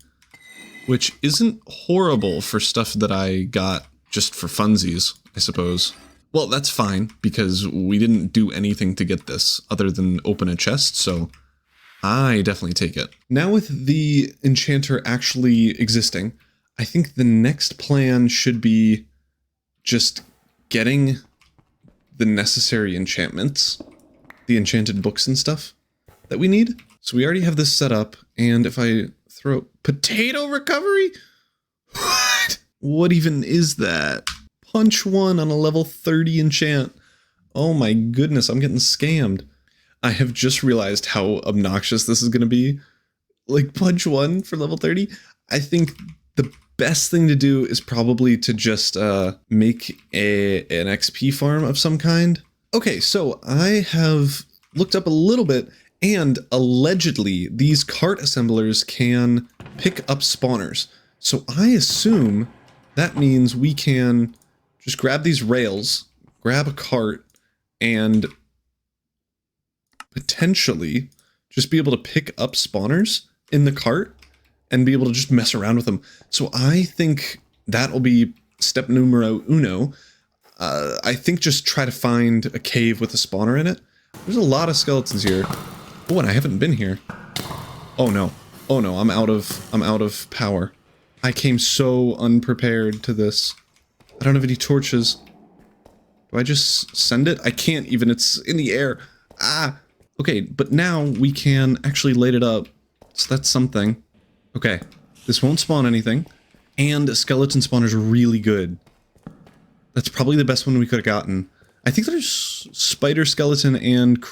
which isn't horrible for stuff that I got just for funsies, I suppose. Well, that's fine, because we didn't do anything to get this other than open a chest, so I definitely take it. Now with the enchanter actually existing, I think the next plan should be just getting the necessary enchantments, the enchanted books and stuff that we need. So we already have this set up, and if I throw potato recovery? What? What even is that? Punch 1 on a level 30 enchant. Oh my goodness, I'm getting scammed. I have just realized how obnoxious this is going to be. Like, punch 1 for level 30? I think the best thing to do is probably to just make an XP farm of some kind. Okay, so I have looked up a little bit, and allegedly these cart assemblers can pick up spawners. So I assume that means we can just grab these rails, grab a cart, and potentially just be able to pick up spawners in the cart and be able to just mess around with them. So I think that will be step numero uno. I think just try to find a cave with a spawner in it. There's a lot of skeletons here. Oh, and I haven't been here. Oh no. Oh no, I'm out of power. I came so unprepared to this. I don't have any torches. Do I just send it? I can't even, it's in the air. Ah! Okay, but now we can actually light it up. So that's something. Okay, this won't spawn anything. And a skeleton spawner's really good. That's probably the best one we could have gotten. I think there's spider, skeleton, and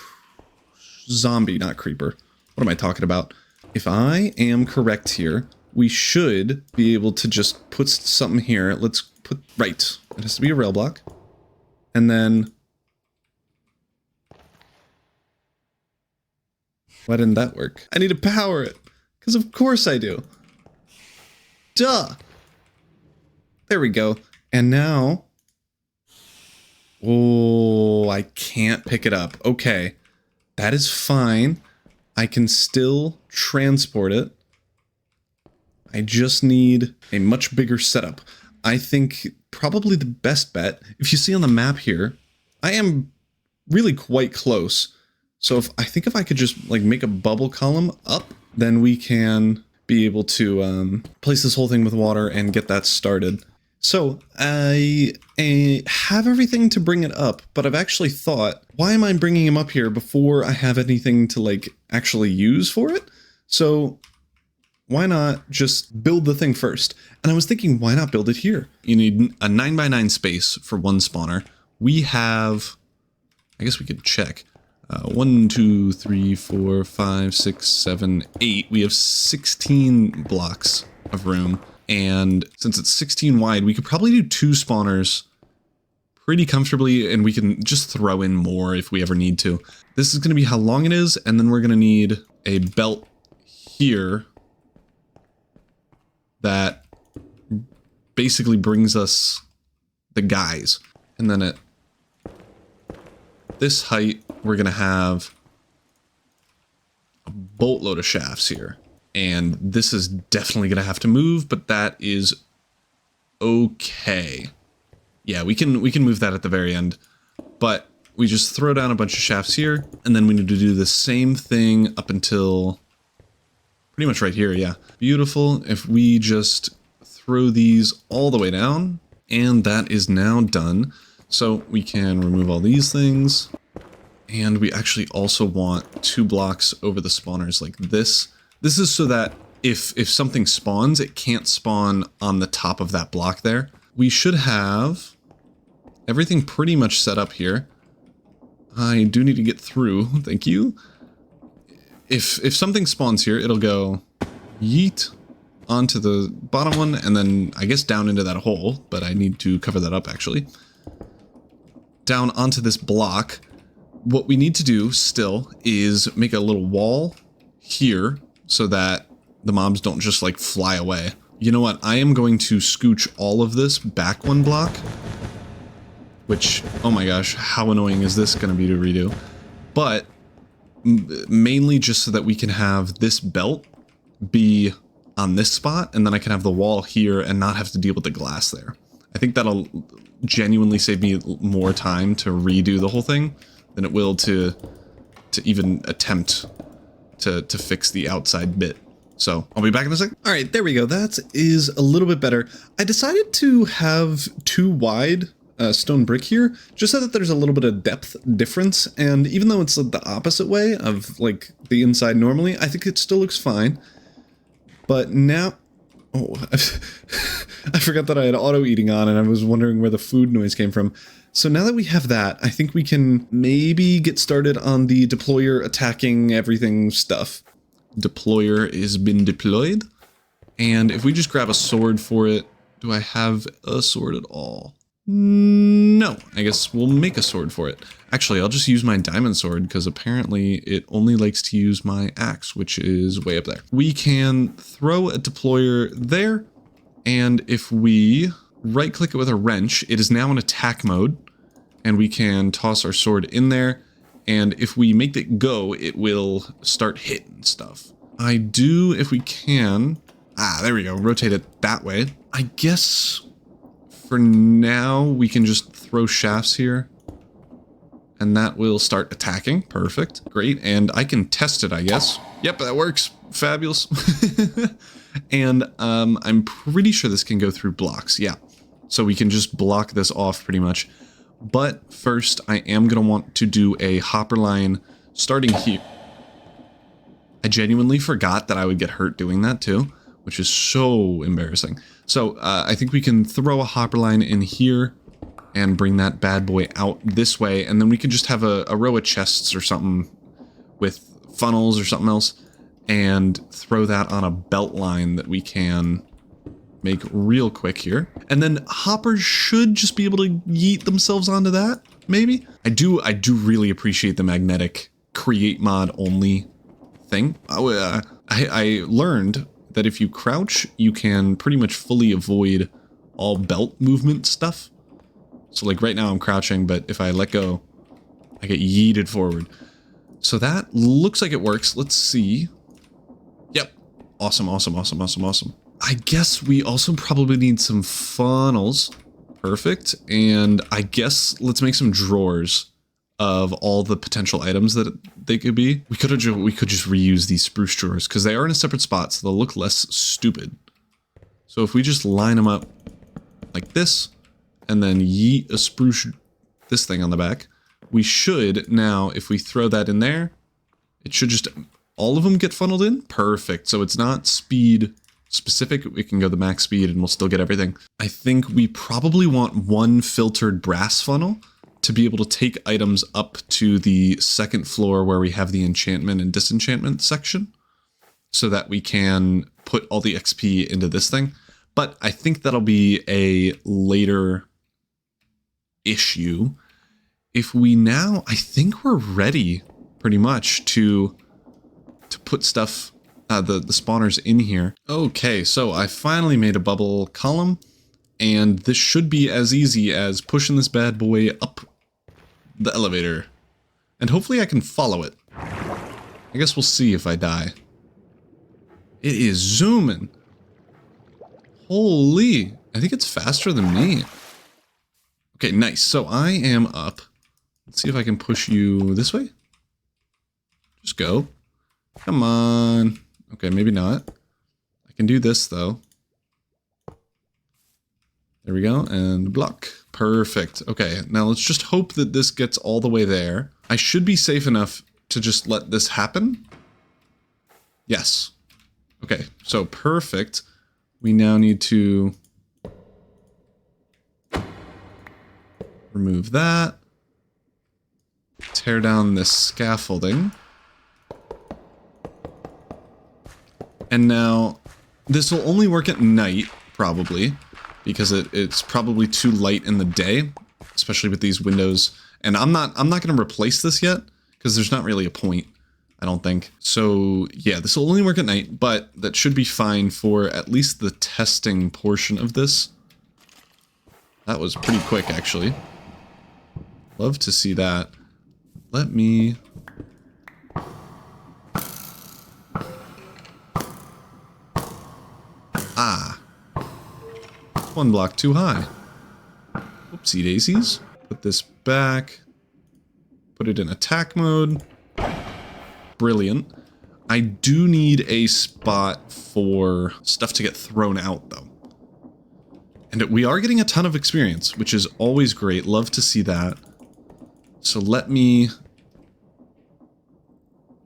zombie, not creeper. What am I talking about? If I am correct here, we should be able to just put something here. Let's put, right. It has to be a rail block. And then, why didn't that work? I need to power it, because of course I do. Duh. There we go. And now, oh, I can't pick it up. Okay, that is fine. I can still transport it. I just need a much bigger setup. I think probably the best bet, if you see on the map here, I am really quite close. So I think if I could just like make a bubble column up, then we can be able to place this whole thing with water and get that started. So I have everything to bring it up, but I've actually thought, why am I bringing him up here before I have anything to like actually use for it? So why not just build the thing first? And I was thinking, why not build it here? You need a 9x9 space for one spawner. We have, I guess we could check. 1, 2, 3, 4, 5, 6, 7, 8. We have 16 blocks of room. And since it's 16 wide, we could probably do 2 spawners pretty comfortably, and we can just throw in more if we ever need to. This is going to be how long it is, and then we're going to need a belt here that basically brings us the guys. And then at this height, we're going to have a boatload of shafts here. And this is definitely going to have to move, but that is okay. Yeah, we can move that at the very end. But we just throw down a bunch of shafts here, and then we need to do the same thing up until pretty much right here, yeah. Beautiful. If we just throw these all the way down, and that is now done. So we can remove all these things. And we actually also want 2 blocks over the spawners like this. This is so that if something spawns, it can't spawn on the top of that block there. We should have everything pretty much set up here. I do need to get through, thank you. If something spawns here, it'll go yeet onto the bottom one, and then I guess down into that hole, but I need to cover that up actually. Down onto this block. What we need to do still is make a little wall here so that the mobs don't just like fly away. You know what? I am going to scooch all of this back 1 block, which, oh my gosh, how annoying is this going to be to redo? But mainly just so that we can have this belt be on this spot, and then I can have the wall here and not have to deal with the glass there. I think that'll genuinely save me more time to redo the whole thing than it will to even attempt to fix the outside bit. So I'll be back in a second. All right, there we go. That is a little bit better. I decided to have 2 wide stone brick here, just so that there's a little bit of depth difference. And even though it's the opposite way of like the inside normally, I think it still looks fine. But now, oh, I forgot that I had auto eating on and I was wondering where the food noise came from. So now that we have that, I think we can maybe get started on the deployer attacking everything stuff. Deployer has been deployed. And if we just grab a sword for it, do I have a sword at all? No, I guess we'll make a sword for it. Actually, I'll just use my diamond sword because apparently it only likes to use my axe, which is way up there. We can throw a deployer there. And if we right click it with a wrench, it is now in attack mode. And we can toss our sword in there. And if we make it go, it will start hitting stuff. If we can... there we go. Rotate it that way. I guess for now, we can just throw shafts here. And that will start attacking. Perfect. Great. And I can test it, I guess. Yep, that works. Fabulous. And I'm pretty sure this can go through blocks. Yeah. So we can just block this off pretty much. But first, I am going to want to do a hopper line starting here. I genuinely forgot that I would get hurt doing that too, which is so embarrassing. So I think we can throw a hopper line in here and bring that bad boy out this way. And then we can just have a row of chests or something with funnels or something else and throw that on a belt line that we can make real quick here. And then hoppers should just be able to yeet themselves onto that, maybe? I do really appreciate the magnetic create mod only thing. I learned that if you crouch, you can pretty much fully avoid all belt movement stuff. So like right now I'm crouching, but if I let go, I get yeeted forward. So that looks like it works. Let's see. Yep. Awesome, awesome, awesome, awesome, awesome. I guess we also probably need some funnels. Perfect. And I guess let's make some drawers of all the potential items that they could be. We could just reuse these spruce drawers because they are in a separate spot, so they'll look less stupid. So if we just line them up like this and then yeet a spruce this thing on the back, we should now, if we throw that in there, it should just all of them get funneled in. Perfect. So it's not speed specific. We can go the max speed and we'll still get everything. I think we probably want one filtered brass funnel to be able to take items up to the second floor where we have the enchantment and disenchantment section so that we can put all the XP into this thing. But I think that'll be a later issue. If we now, I think we're ready pretty much to put stuff, the spawners in here. Okay, so I finally made a bubble column and this should be as easy as pushing this bad boy up the elevator. And hopefully I can follow it. I guess we'll see if I die. It is zooming. Holy, I think it's faster than me. Okay, nice. So I am up. Let's see if I can push you this way. Just go. Come on. Okay, maybe not. I can do this though. There we go, and block. Perfect. Okay, now let's just hope that this gets all the way there. I should be safe enough to just let this happen. Yes. Okay, so perfect. We now need to remove that. Tear down this scaffolding. And now, this will only work at night, probably, because it's probably too light in the day, especially with these windows. And I'm not going to replace this yet, because there's not really a point, I don't think. So yeah, this will only work at night, but that should be fine for at least the testing portion of this. That was pretty quick, actually. Love to see that. Let me... Ah. One block too high. Whoopsie daisies. Put this back. Put it in attack mode. Brilliant. I do need a spot for stuff to get thrown out, though. And we are getting a ton of experience, which is always great. Love to see that. So let me...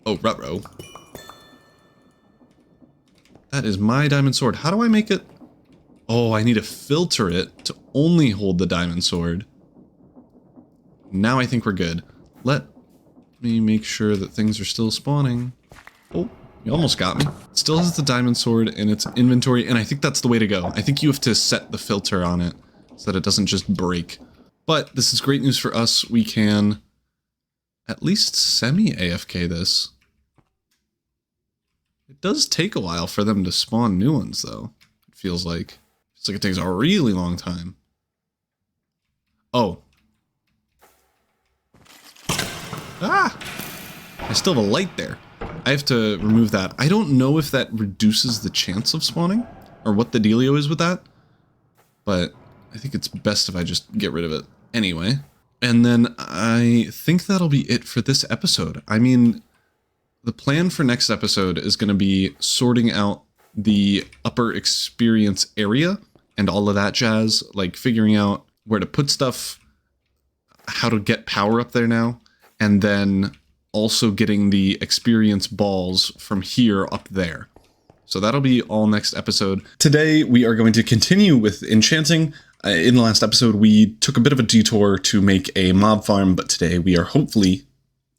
Oh, ruh-roh. That is my diamond sword. How do I make it? Oh, I need to filter it to only hold the diamond sword. Now I think we're good. Let me make sure that things are still spawning. Oh, you almost got me. It still has the diamond sword in its inventory, and I think that's the way to go. I think you have to set the filter on it so that it doesn't just break. But this is great news for us. We can at least semi-AFK this. It does take a while for them to spawn new ones, though. It feels like. It's like it takes a really long time. Oh. Ah! I still have a light there. I have to remove that. I don't know if that reduces the chance of spawning, or what the dealio is with that, but I think it's best if I just get rid of it anyway. And then I think that'll be it for this episode. I mean, the plan for next episode is going to be sorting out the upper experience area and all of that jazz, like figuring out where to put stuff, how to get power up there now, and then also getting the experience balls from here up there. So that'll be all next episode. Today, we are going to continue with Enchanting. In the last episode, we took a bit of a detour to make a mob farm, but today we are hopefully,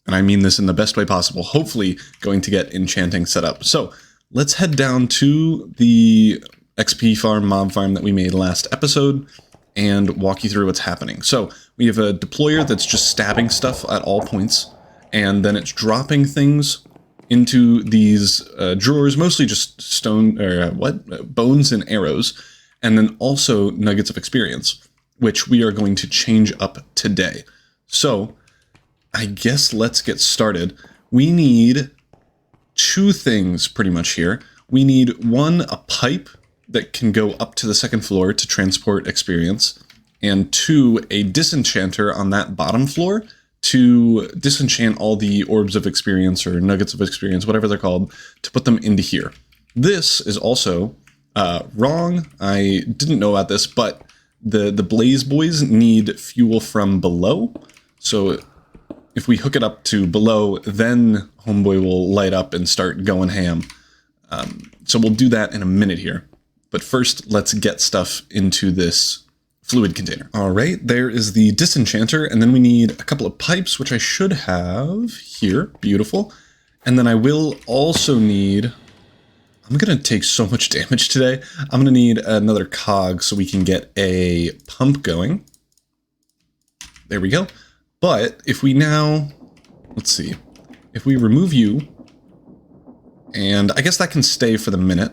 and I mean this in the best way possible, hopefully going to get Enchanting set up. So let's head down to the XP farm, mob farm that we made last episode, and walk you through what's happening. So we have a deployer that's just stabbing stuff at all points, and then it's dropping things into these drawers, mostly just stone, or bones and arrows, and then also nuggets of experience, which we are going to change up today. So I guess let's get started. We need two things pretty much here. We need one, a pipe that can go up to the second floor to transport experience, and two, a disenchanter on that bottom floor to disenchant all the orbs of experience or nuggets of experience, whatever they're called, to put them into here. This is also wrong. I didn't know about this, but the Blaze Boys need fuel from below. So if we hook it up to below, then Homeboy will light up and start going ham. So we'll do that in a minute here. But first, let's get stuff into this fluid container. All right, there is the disenchanter, and then we need a couple of pipes, which I should have here. Beautiful. And then I will also need... I'm going to take so much damage today. I'm going to need another cog so we can get a pump going. There we go. But if we now... Let's see. If we remove you... And I guess that can stay for the minute.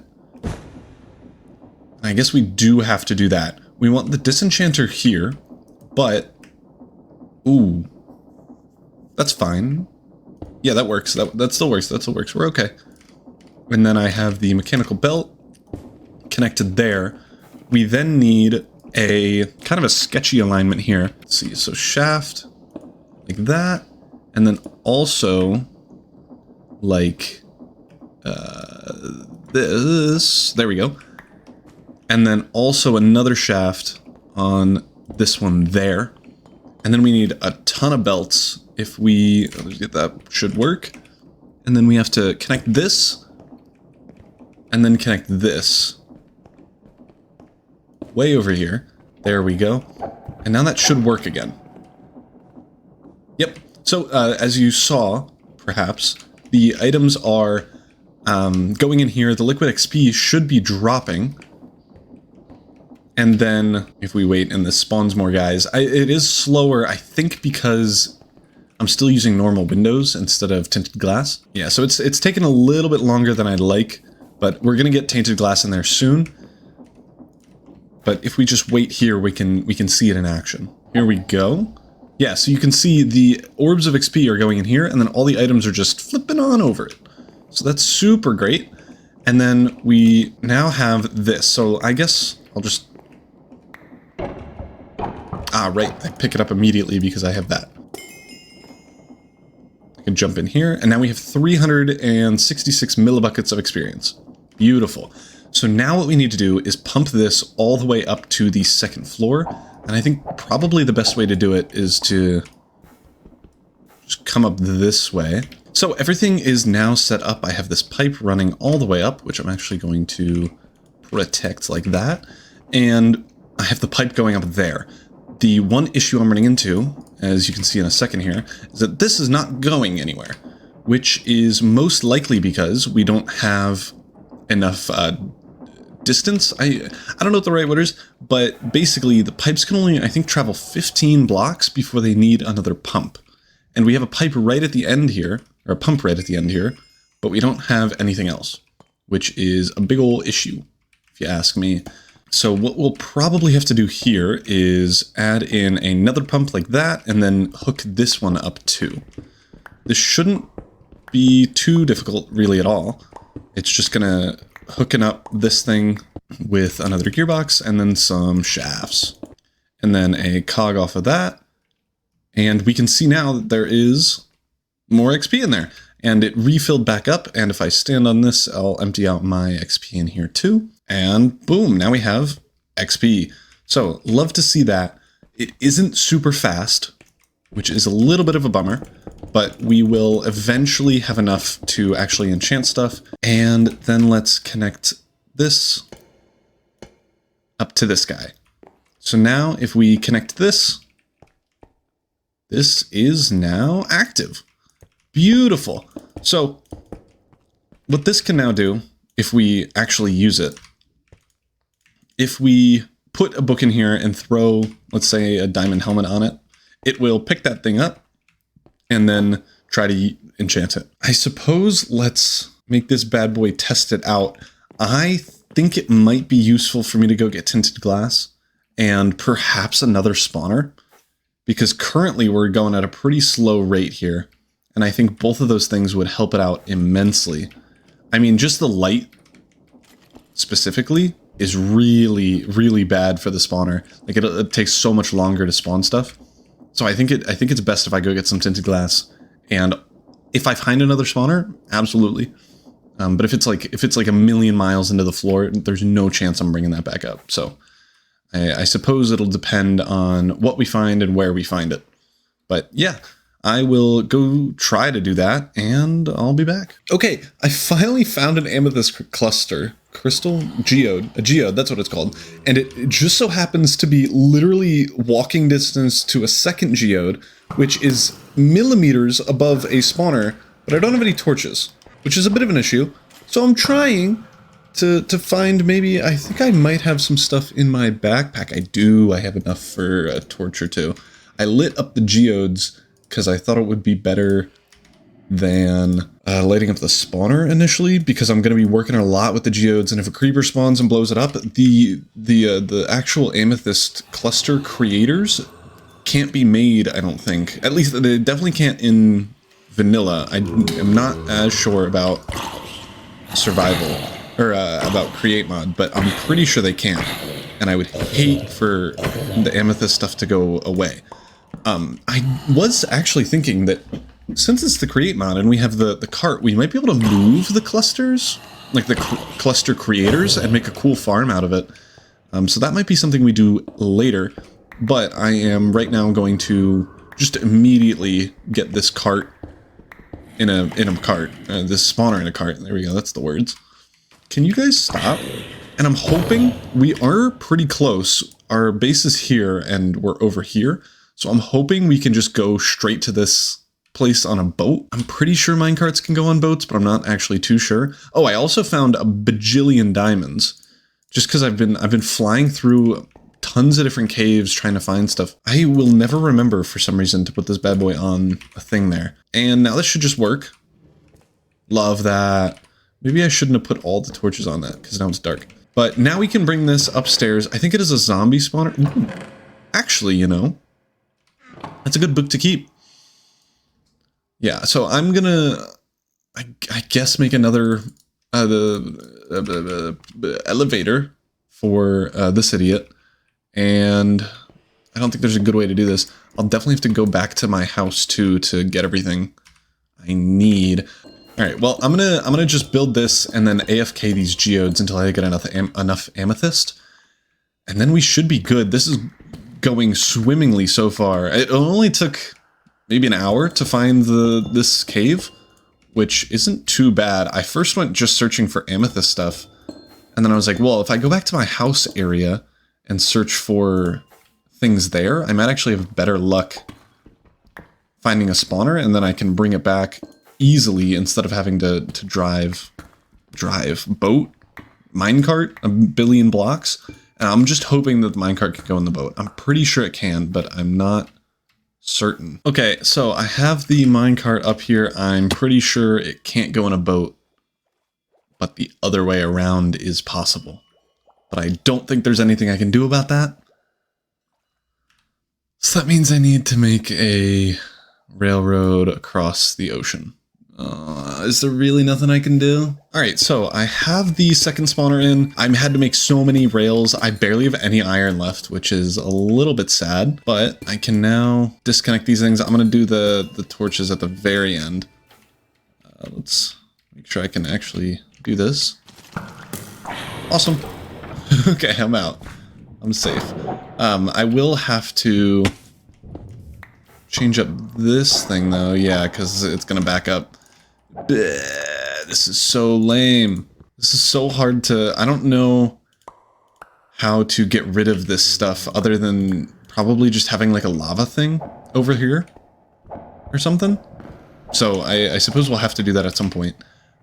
I guess we do have to do that. We want the disenchanter here, but... Ooh. That's fine. Yeah, that works. That still works. That still works. We're okay. And then I have the mechanical belt connected there. We then need a kind of a sketchy alignment here. Let's see. So shaft, like that. And then also, like, this. There we go. And then also another shaft on this one there. And then we need a ton of belts if we... Let's get that. Should work. And then we have to connect this. And then connect this. Way over here. There we go. And now that should work again. Yep. So, as you saw, perhaps, the items are going in here. The liquid XP should be dropping. And then, if we wait and this spawns more guys, it is slower, I think because I'm still using normal windows instead of tinted glass. Yeah, so it's taken a little bit longer than I'd like, but we're gonna get tinted glass in there soon. But if we just wait here, we can see it in action. Here we go. Yeah, so you can see the orbs of XP are going in here, and then all the items are just flipping on over it. So that's super great. And then we now have this. So I guess I'll just... Ah, right. I pick it up immediately because I have that. can jump in here, and now we have 366 millibuckets of experience. Beautiful. So now what we need to do is pump this all the way up to the second floor, and I think probably the best way to do it is to just come up this way. So everything is now set up. I have this pipe running all the way up, which I'm actually going to protect like that, and I have the pipe going up there. The one issue I'm running into, as you can see in a second here, is that this is not going anywhere, which is most likely because we don't have enough distance. I don't know what the right word is, but basically the pipes can only, I think, travel 15 blocks before they need another pump. And we have a pipe right at the end here, or a pump right at the end here, but we don't have anything else, which is a big ol' issue, if you ask me. So what we'll probably have to do here is add in another pump like that, and then hook this one up too. This shouldn't be too difficult really at all. It's just gonna hooking up this thing with another gearbox and then some shafts, and then a cog off of that. And we can see now that there is more XP in there, and it refilled back up. And if I stand on this, I'll empty out my XP in here too. And boom, now we have XP. So love to see that. It isn't super fast, which is a little bit of a bummer, but we will eventually have enough to actually enchant stuff. And then let's connect this up to this guy. So now if we connect this, this is now active. Beautiful. So what this can now do, if we actually use it, if we put a book in here and throw, let's say, a diamond helmet on it, it will pick that thing up and then try to enchant it. I suppose let's make this bad boy test it out. I think it might be useful for me to go get tinted glass and perhaps another spawner, because currently we're going at a pretty slow rate here, and I think both of those things would help it out immensely. I mean, just the light specifically is really, really bad for the spawner. Like it takes so much longer to spawn stuff. So I think it's best if I go get some tinted glass, and if I find another spawner, absolutely. But if it's like a million miles into the floor, there's no chance I'm bringing that back up. So I suppose it'll depend on what we find and where we find it. But yeah, I will go try to do that, and I'll be back. Okay, I finally found an amethyst cluster. Crystal? Geode. A geode, that's what it's called. And it just so happens to be literally walking distance to a second geode, which is millimeters above a spawner, but I don't have any torches, which is a bit of an issue. So I'm trying to find maybe, I think I might have some stuff in my backpack. I do, I have enough for a torch or two. I lit up the geodes because I thought it would be better than lighting up the spawner initially, because I'm going to be working a lot with the geodes, and if a creeper spawns and blows it up, the actual amethyst cluster creators can't be made, I don't think. At least they definitely can't in vanilla. I am not as sure about survival, or about create mod, but I'm pretty sure they can, and I would hate for the amethyst stuff to go away. I was actually thinking that since it's the create mod and we have the cart, we might be able to move the clusters, like the cluster creators, and make a cool farm out of it. So that might be something we do later, but I am right now going to just immediately get this cart in a cart, this spawner in a cart. There we go, that's the words. Can you guys stop? And I'm hoping we are pretty close. Our base is here and we're over here. So I'm hoping we can just go straight to this place on a boat. I'm pretty sure minecarts can go on boats, but I'm not actually too sure. Oh, I also found a bajillion diamonds just because I've been flying through tons of different caves trying to find stuff. I will never remember for some reason to put this bad boy on a thing there. And now this should just work. Love that. Maybe I shouldn't have put all the torches on that because now it's dark. But now we can bring this upstairs. I think it is a zombie spawner. Ooh. Actually, you know, that's a good book to keep. Yeah, so I'm gonna, I guess, make another elevator for this idiot, and I don't think there's a good way to do this. I'll definitely have to go back to my house too to get everything. I need. All right, well, I'm gonna just build this and then AFK these geodes until I get enough amethyst, and then we should be good. This is going swimmingly so far. It only took maybe an hour to find this cave, which isn't too bad. I first went just searching for amethyst stuff, and then I was like, well, if I go back to my house area and search for things there, I might actually have better luck finding a spawner, and then I can bring it back easily instead of having to drive boat, minecart, a billion blocks. And I'm just hoping that the minecart can go in the boat. I'm pretty sure it can, but I'm not certain. Okay, so I have the minecart up here. I'm pretty sure it can't go in a boat, but the other way around is possible. But I don't think there's anything I can do about that. So that means I need to make a railroad across the ocean. Is there really nothing I can do? Alright, so I have the second spawner in. I had to make so many rails. I barely have any iron left, which is a little bit sad, but I can now disconnect these things. I'm going to do the torches at the very end. Let's make sure I can actually do this. Awesome. Okay, I'm out. I'm safe. I will have to change up this thing though, yeah, because it's going to back up. This is so lame. This is so hard to... I don't know how to get rid of this stuff other than probably just having like a lava thing over here or something. So I suppose we'll have to do that at some point.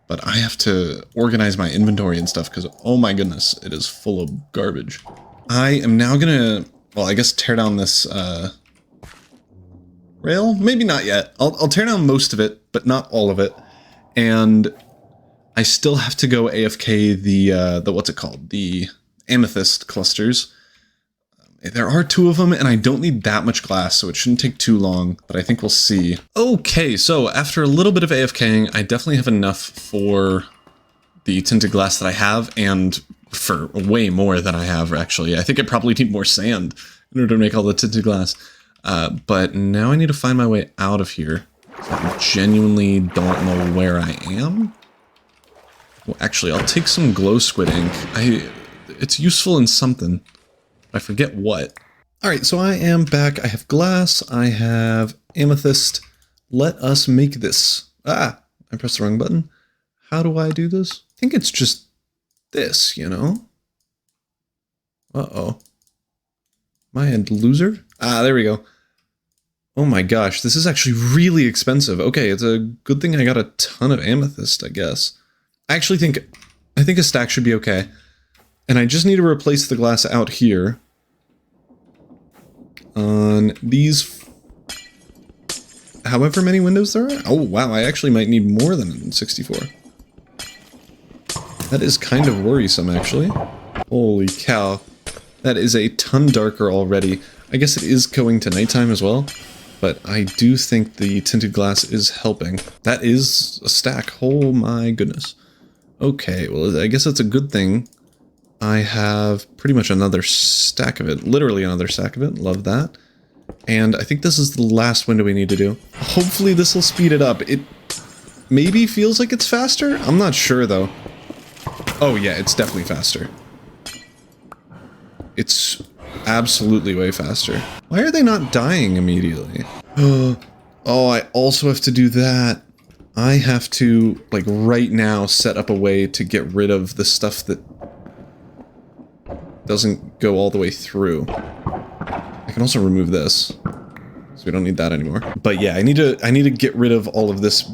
But I have to organize my inventory and stuff because, oh my goodness, it is full of garbage. I am now gonna, well, I guess tear down this rail? Maybe not yet. I'll tear down most of it, but not all of it. And I still have to go AFK the what's it called? The amethyst clusters. There are 2 of them, and I don't need that much glass, so it shouldn't take too long, but I think we'll see. Okay, so after a little bit of AFKing, I definitely have enough for the tinted glass that I have, and for way more than I have, actually. I think I probably need more sand in order to make all the tinted glass. But now I need to find my way out of here. I genuinely don't know where I am. Well, actually, I'll take some glow squid ink. It's useful in something. I forget what. Alright, so I am back. I have glass. I have amethyst. Let us make this. Ah, I pressed the wrong button. How do I do this? I think it's just this, you know? Uh-oh. Am I a loser? Ah, there we go. Oh my gosh, this is actually really expensive. Okay, it's a good thing I got a ton of amethyst, I guess. I actually think a stack should be okay. And I just need to replace the glass out here on these however many windows there are. Oh wow, I actually might need more than 64. That is kind of worrisome, actually. Holy cow. That is a ton darker already. I guess it is going to nighttime as well. But I do think the tinted glass is helping. That is a stack. Oh my goodness. Okay, well, I guess that's a good thing. I have pretty much another stack of it. Literally another stack of it. Love that. And I think this is the last window we need to do. Hopefully this will speed it up. It maybe feels like it's faster? I'm not sure, though. Oh, yeah, it's definitely faster. It's absolutely way faster. Why are they not dying immediately? Oh, I also have to do that. I have to, like, right now set up a way to get rid of the stuff that doesn't go all the way through. I can also remove this, so we don't need that anymore. But yeah, I need to get rid of all of this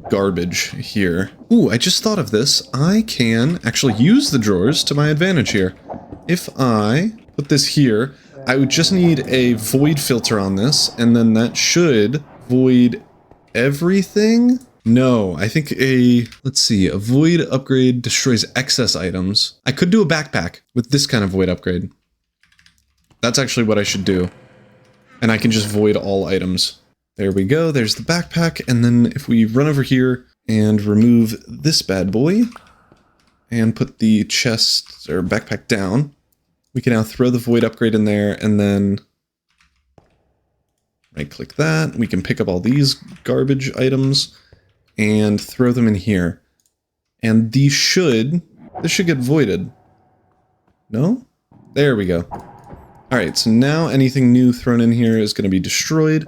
garbage here. Ooh, I just thought of this. I can actually use the drawers to my advantage here. If I put this here, I would just need a void filter on this, and then that should void everything? No, I think let's see, a void upgrade destroys excess items. I could do a backpack with this kind of void upgrade. That's actually what I should do. And I can just void all items. There we go, there's the backpack, and then if we run over here and remove this bad boy, and put the chest, or backpack down, we can now throw the void upgrade in there, and then Right click that. We can pick up all these garbage items and throw them in here. And this should get voided. No? There we go. Alright, so now anything new thrown in here is going to be destroyed.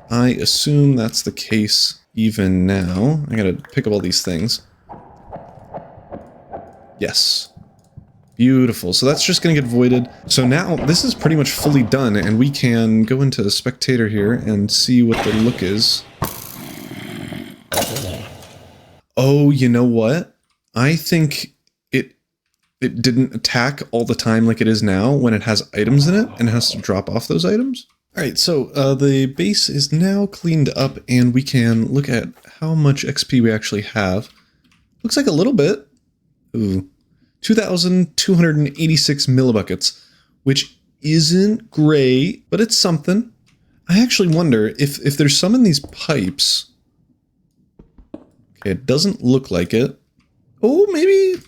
I assume that's the case even now. I gotta pick up all these things. Yes. Beautiful. So that's just going to get voided. So now this is pretty much fully done, and we can go into the spectator here and see what the look is. Oh, you know what? I think it didn't attack all the time like it is now when it has items in it and it has to drop off those items. Alright, so the base is now cleaned up and we can look at how much XP we actually have. Looks like a little bit. Ooh. 2,286 millibuckets, which isn't great, but it's something. I actually wonder if there's some in these pipes. Okay, it doesn't look like it. Oh, maybe...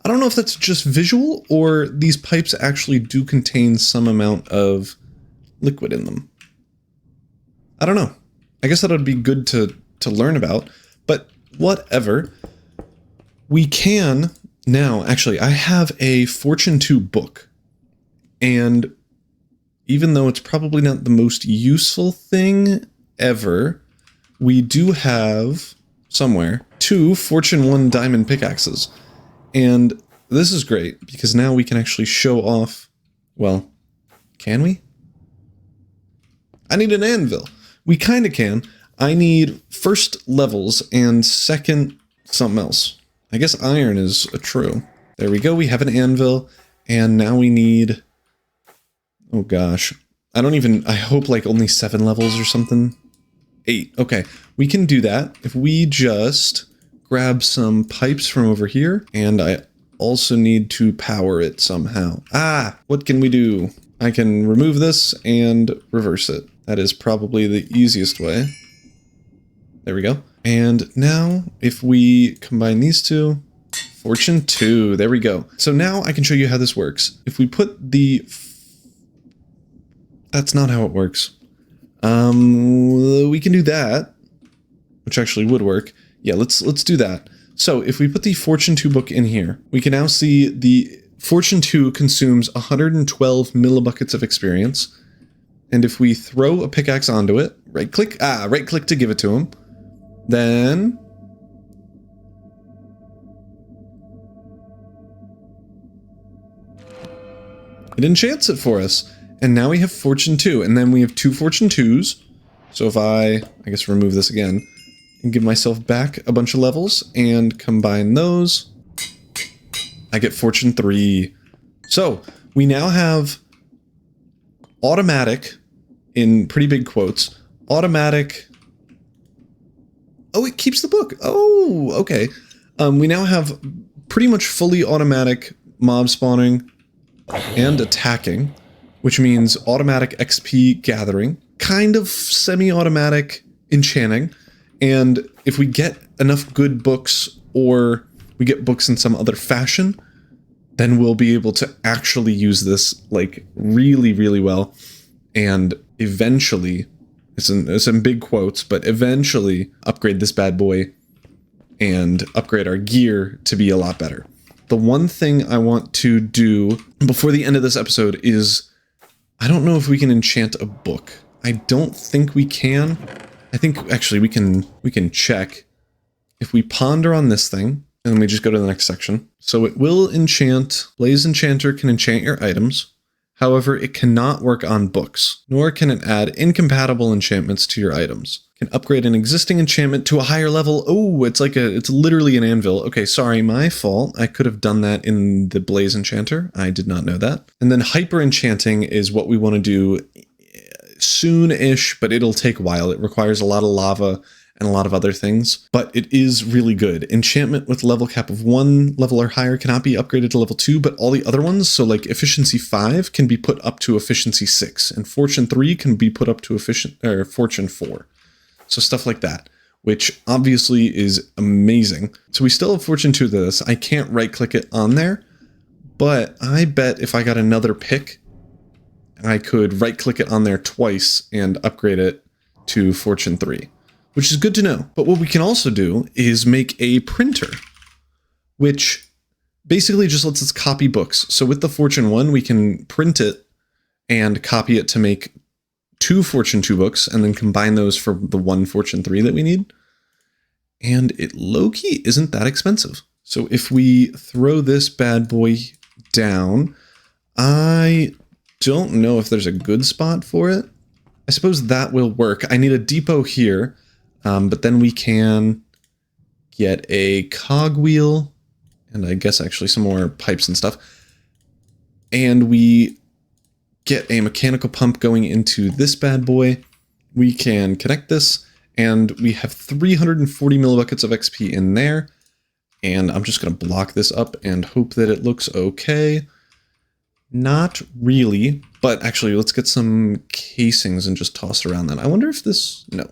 I don't know if that's just visual or these pipes actually do contain some amount of liquid in them. I don't know. I guess that would be good to learn about, but whatever. We can now, actually, I have a Fortune 2 book, and even though it's probably not the most useful thing ever, we do have somewhere 2 Fortune 1 diamond pickaxes. And this is great because now we can actually show off, well, can we? I need an anvil. We kind of can. I need first levels and second something else. I guess iron is a true. There we go. We have an anvil and now we need, oh gosh, I hope like only 7 levels or something. 8. Okay. We can do that if we just grab some pipes from over here, and I also need to power it somehow. Ah, what can we do? I can remove this and reverse it. That is probably the easiest way. There we go. And now, if we combine these two, Fortune 2, there we go. So now I can show you how this works. If we put the... That's not how it works. We can do that, which actually would work. Yeah, let's do that. So if we put the Fortune 2 book in here, we can now see the Fortune 2 consumes 112 millibuckets of experience. And if we throw a pickaxe onto it, right click to give it to him, then it enchants it for us. And now we have Fortune 2, and then we have 2 Fortune 2s. So if I guess remove this again, and give myself back a bunch of levels and combine those, I get Fortune 3. So we now have automatic, in pretty big quotes, automatic. Oh, it keeps the book. Oh, okay. We now have pretty much fully automatic mob spawning and attacking, which means automatic XP gathering, kind of semi-automatic enchanting. And if we get enough good books, or we get books in some other fashion, then we'll be able to actually use this, like, really, really well. And eventually, it's in big quotes, but eventually upgrade this bad boy and upgrade our gear to be a lot better. The one thing I want to do before the end of this episode is, I don't know if we can enchant a book. I don't think we can. I think actually we can check. If we ponder on this thing, and then we just go to the next section. So it will enchant. Blaze Enchanter can enchant your items. However, it cannot work on books, nor can it add incompatible enchantments to your items. It can upgrade an existing enchantment to a higher level. Oh, it's literally an anvil. Okay, sorry, my fault. I could have done that in the Blaze Enchanter. I did not know that. And then Hyper Enchanting is what we want to do soon-ish, but it'll take a while. It requires a lot of lava and a lot of other things, but it is really good. Enchantment with level cap of 1 level or higher cannot be upgraded to level 2, but all the other ones, so like Efficiency 5 can be put up to Efficiency 6, and Fortune 3 can be put up to Fortune 4. So stuff like that, which obviously is amazing. So we still have Fortune 2 to this. I can't right-click it on there, but I bet if I got another pick, I could right-click it on there twice and upgrade it to Fortune 3, which is good to know. But what we can also do is make a printer, which basically just lets us copy books. So with the Fortune 1, we can print it and copy it to make 2 Fortune 2 books and then combine those for the 1 Fortune 3 that we need. And it low-key isn't that expensive. So if we throw this bad boy down, I don't know if there's a good spot for it. I suppose that will work. I need a depot here, but then we can get a cogwheel and I guess actually some more pipes and stuff. And we get a mechanical pump going into this bad boy. We can connect this and we have 340 millibuckets of XP in there. And I'm just going to block this up and hope that it looks okay. Not really, but actually let's get some casings and just toss around that. I wonder if this, no,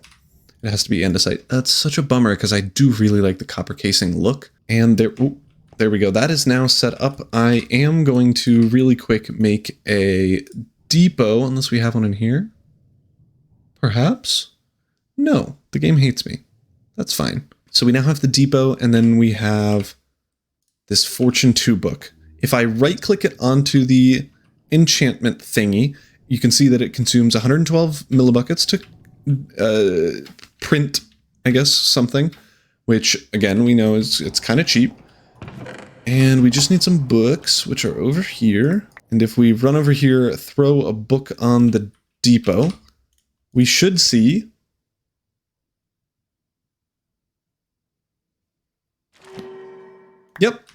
it has to be andesite. That's such a bummer because I do really like the copper casing look. And there, ooh, there we go. That is now set up. I am going to really quick make a depot, unless we have one in here. Perhaps? No, the game hates me. That's fine. So we now have the depot, and then we have this Fortune 2 book. If I right-click it onto the enchantment thingy, you can see that it consumes 112 millibuckets to print, I guess, something, which, again, we know it's kind of cheap. And we just need some books, which are over here. And if we run over here, throw a book on the depot, we should see... Yep,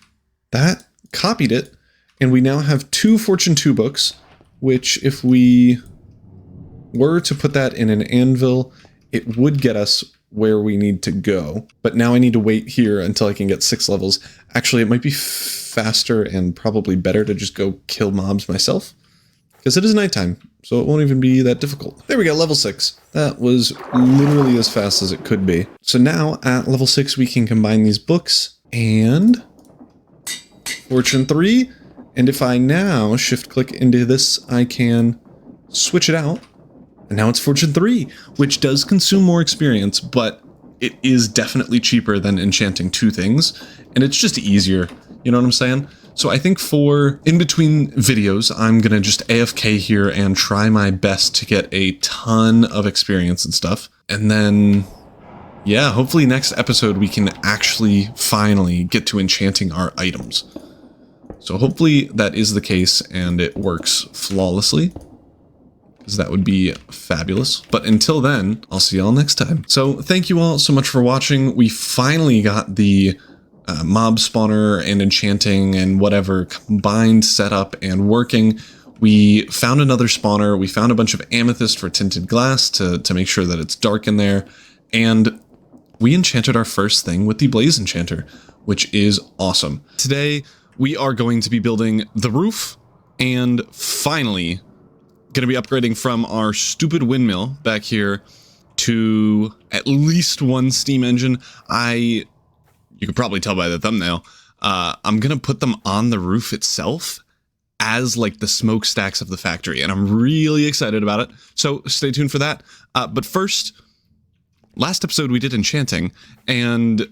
that copied it, and we now have 2 Fortune 2 books, which if we were to put that in an anvil, it would get us where we need to go. But now I need to wait here until I can get 6 levels. Actually, it might be faster and probably better to just go kill mobs myself, because it is nighttime, so it won't even be that difficult. There we go, level 6. That was literally as fast as it could be. So now at level 6, we can combine these books and... Fortune 3, and if I now shift click into this, I can switch it out, and now it's Fortune 3, which does consume more experience, but it is definitely cheaper than enchanting 2 things, and it's just easier, you know what I'm saying? So I think for in-between videos, I'm gonna just AFK here and try my best to get a ton of experience and stuff, and then... yeah, hopefully next episode we can actually finally get to enchanting our items. So hopefully that is the case and it works flawlessly, because that would be fabulous. But until then, I'll see y'all next time. So thank you all so much for watching. We finally got the mob spawner and enchanting and whatever combined, set up, and working. We found another spawner. We found a bunch of amethyst for tinted glass to make sure that it's dark in there. And we enchanted our first thing with the Blaze Enchanter, which is awesome. Today, we are going to be building the roof and finally going to be upgrading from our stupid windmill back here to at least 1 steam engine. You could probably tell by the thumbnail, I'm going to put them on the roof itself as like the smokestacks of the factory, and I'm really excited about it. So stay tuned for that. But first, last episode we did enchanting, and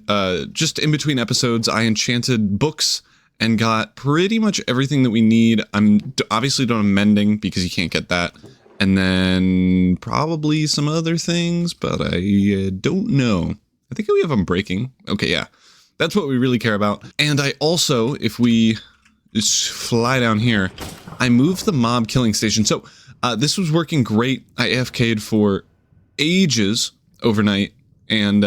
just in between episodes I enchanted books and got pretty much everything that we need. I'm obviously doing mending because you can't get that, and then probably some other things, but I don't know. I think we have them breaking. Okay, yeah, that's what we really care about. And I also, if we just fly down here, I moved the mob killing station. So this was working great. I AFK'd for ages overnight, and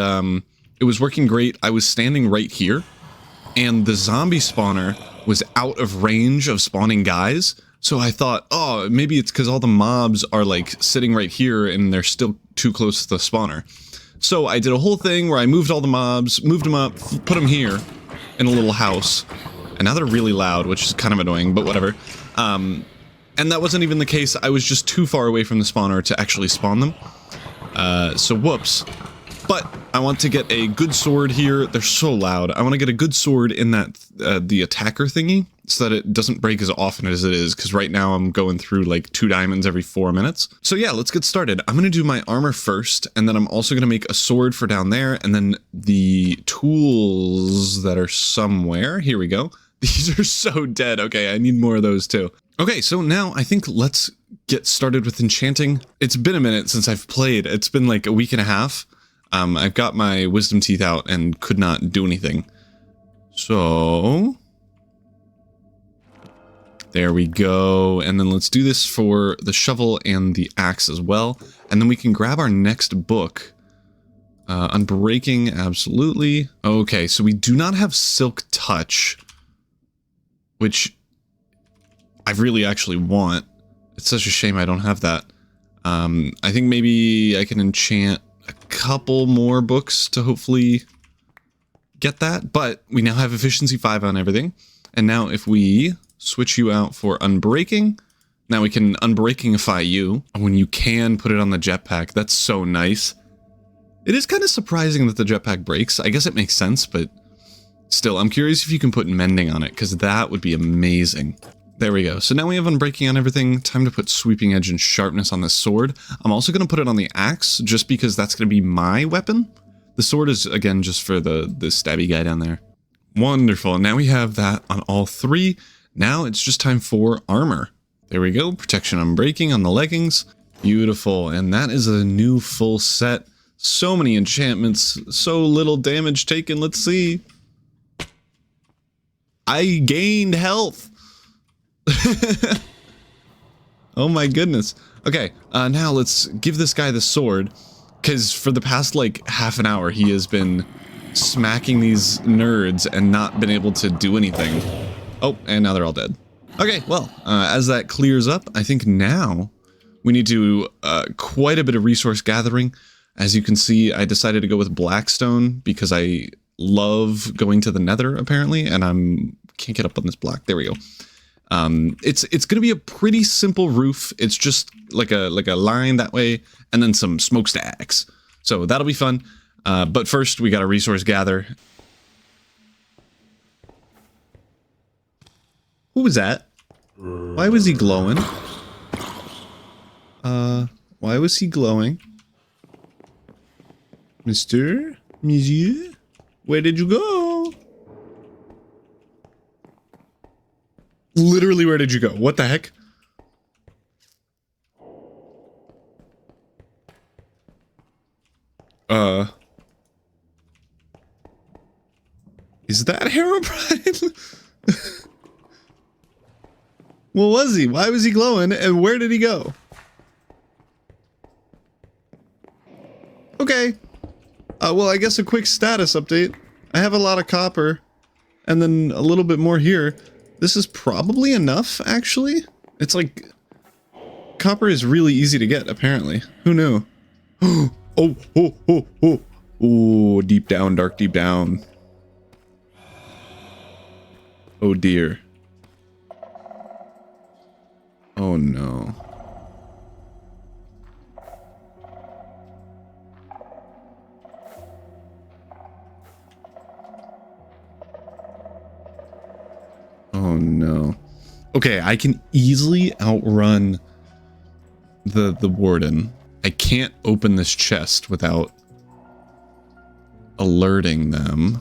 it was working great. I was standing right here, and the zombie spawner was out of range of spawning guys. So I thought, oh, maybe it's because all the mobs are like sitting right here and they're still too close to the spawner. So I did a whole thing where I moved all the mobs, moved them up, put them here in a little house. And now they're really loud, which is kind of annoying, but whatever. And that wasn't even the case. I was just too far away from the spawner to actually spawn them. So whoops. But I want to get a good sword here. They're so loud. I want to get a good sword in that the attacker thingy so that it doesn't break as often as it is, because right now I'm going through like 2 diamonds every 4 minutes. So yeah, let's get started. I'm going to do my armor first, and then I'm also going to make a sword for down there, and then the tools that are somewhere. Here we go. These are so dead. Okay, I need more of those too. Okay, so now I think let's get started with enchanting. It's been a minute since I've played. It's been like a week and a half. I've got my wisdom teeth out and could not do anything. So there we go. And then let's do this for the shovel and the axe as well. And then we can grab our next book. Unbreaking, absolutely. Okay, so we do not have Silk Touch, which I really actually want. It's such a shame I don't have that. I think maybe I can enchant a couple more books to hopefully get that, but we now have efficiency 5 on everything. And now if we switch you out for unbreaking, now we can unbreakingify you when you can put it on the jetpack. That's so nice. It is kind of surprising that the jetpack breaks. I guess it makes sense, but still, I'm curious if you can put mending on it, because that would be amazing. There we go. So now we have unbreaking on everything. Time to put sweeping edge and sharpness on this sword. I'm also going to put it on the axe, just because that's going to be my weapon. The sword is, again, just for the stabby guy down there. Wonderful. Now we have that on all 3. Now it's just time for armor. There we go. Protection unbreaking on the leggings. Beautiful. And that is a new full set. So many enchantments. So little damage taken. Let's see. I gained health. Oh my goodness. Okay, now let's give this guy the sword, because for the past like half an hour he has been smacking these nerds and not been able to do anything. Oh, and now they're all dead. Okay, well, as that clears up, I think now we need to quite a bit of resource gathering. As you can see, I decided to go with Blackstone because I love going to the Nether apparently, and can't get up on this block. There we go. It's gonna be a pretty simple roof. It's just like a line that way, and then some smokestacks. So that'll be fun. But first we gotta resource gather. Who was that? Why was he glowing? Why was he glowing? Monsieur? Where did you go? Literally, where did you go? What the heck? Is that Herobrine? What was he? Why was he glowing? And where did he go? Okay. Well, I guess a quick status update. I have a lot of copper, and then a little bit more here. This is probably enough, actually. It's like, copper is really easy to get, apparently. Who knew? Oh, deep down, dark deep down. Oh dear. Oh no. Oh no. Okay, I can easily outrun the warden. I can't open this chest without alerting them.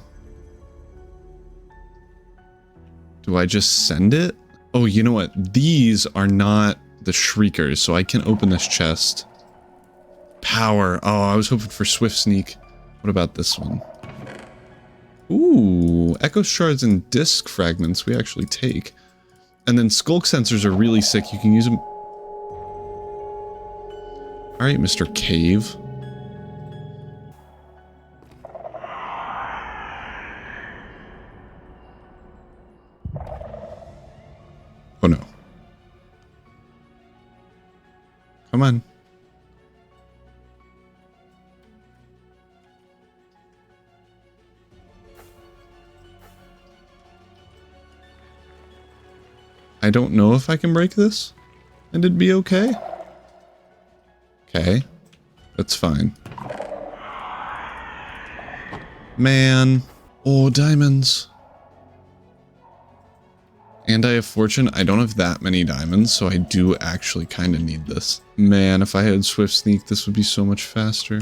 Do I just send it? Oh, you know what? These are not the shriekers, so I can open this chest. Power. Oh, I was hoping for swift sneak. What about this one? Ooh, echo shards and disc fragments we actually take. And then skulk sensors are really sick. You can use them. Alright, Mr. Cave. Oh no. Come on. I don't know if I can break this, and it'd be okay. Okay, that's fine. Man. Oh, diamonds. And I have fortune. I don't have that many diamonds, so I do actually kind of need this. Man, if I had swift sneak, this would be so much faster.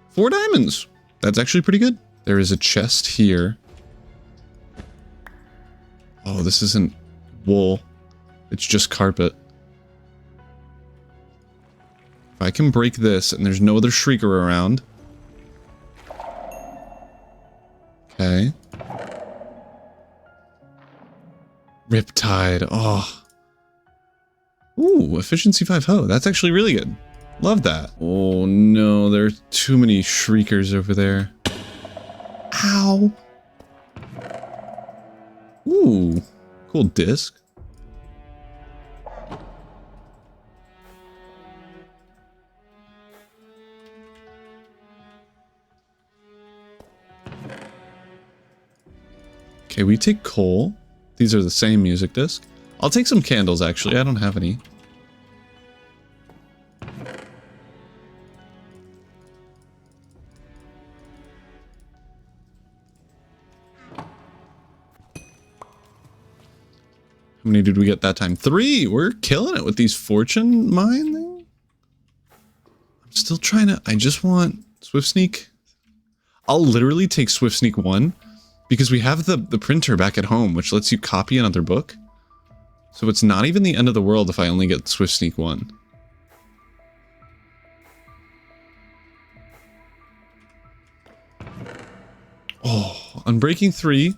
4 diamonds. That's actually pretty good. There is a chest here. Oh, this isn't wool. It's just carpet. If I can break this and there's no other shrieker around. Okay. Riptide. Oh. Ooh, efficiency 5 hoe. That's actually really good. Love that. Oh no, there are too many shriekers over there. Ow. Ooh, cool disc. Okay, we take coal. These are the same music disc. I'll take some candles, actually. I don't have any. How many did we get that time? 3! We're killing it with these fortune mine thing. I'm still trying to... I just want Swift Sneak. I'll literally take Swift Sneak 1 because we have the printer back at home, which lets you copy another book. So it's not even the end of the world if I only get Swift Sneak 1. Oh, Unbreaking 3.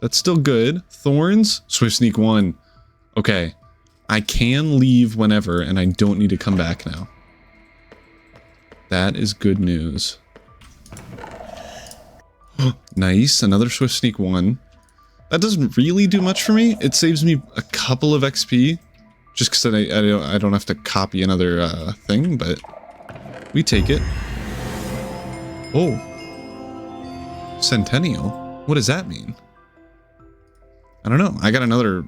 That's still good. Thorns, Swift Sneak 1. Okay. I can leave whenever, and I don't need to come back now. That is good news. Nice, another Swift Sneak 1. That doesn't really do much for me. It saves me a couple of XP. Just because I don't have to copy another thing, but we take it. Oh. Centennial? What does that mean? I don't know. I got another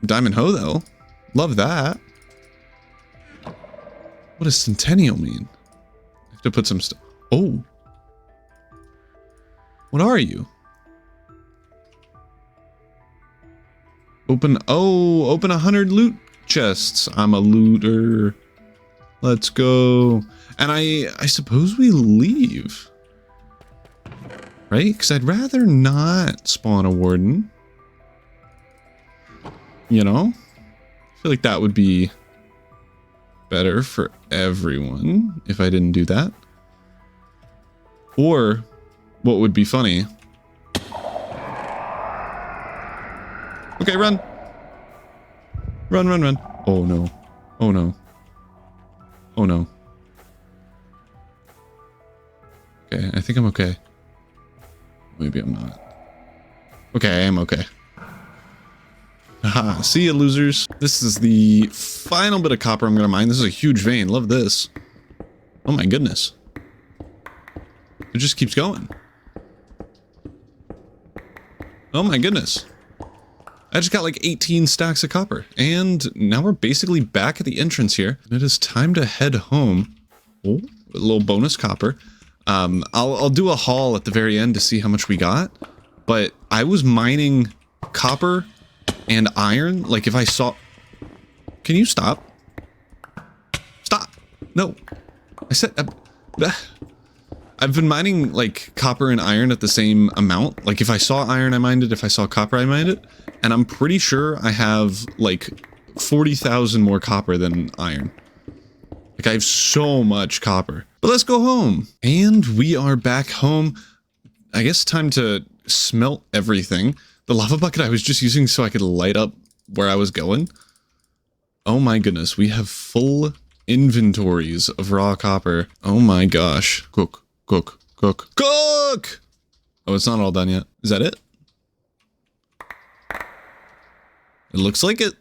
diamond hoe, though. Love that. What does Centennial mean? I have to put some stuff. Oh. What are you? Open 100 loot chests. I'm a looter. Let's go. And I suppose we leave. Right? Because I'd rather not spawn a warden. You know? I feel like that would be better for everyone if I didn't do that. Or, what would be funny... Okay, run! Run, run, run. Oh no. Oh no. Oh no. Okay, I think I'm okay. Maybe I'm not. Okay, I am okay. Haha, see ya, losers. This is the final bit of copper I'm gonna mine. This is a huge vein. Love this. Oh my goodness. It just keeps going. Oh my goodness. I just got like 18 stacks of copper. And now we're basically back at the entrance here. And it is time to head home. Oh, a little bonus copper. I'll do a haul at the very end to see how much we got. But I was mining copper and iron. Like if I saw... Can you stop? Stop. No. I said... I've been mining like copper and iron at the same amount. Like if I saw iron, I mined it. If I saw copper, I mined it. And I'm pretty sure I have like 40,000 more copper than iron. Like I have so much copper. But let's go home. And we are back home. I guess time to smelt everything. The lava bucket I was just using so I could light up where I was going. Oh my goodness, we have full inventories of raw copper. Oh my gosh. Cook, cook, cook, cook! Oh, it's not all done yet. Is that it? It looks like it.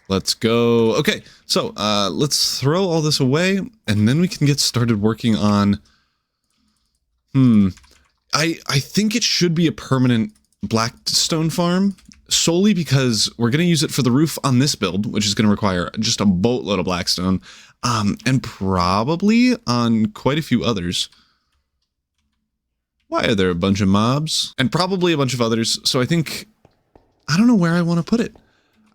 Let's go. Okay, so let's throw all this away, and then we can get started working on... I think it should be a permanent blackstone farm, solely because we're going to use it for the roof on this build, which is going to require just a boatload of blackstone, and probably on quite a few others. Why are there a bunch of mobs? And probably a bunch of others, so I think... I don't know where I want to put it.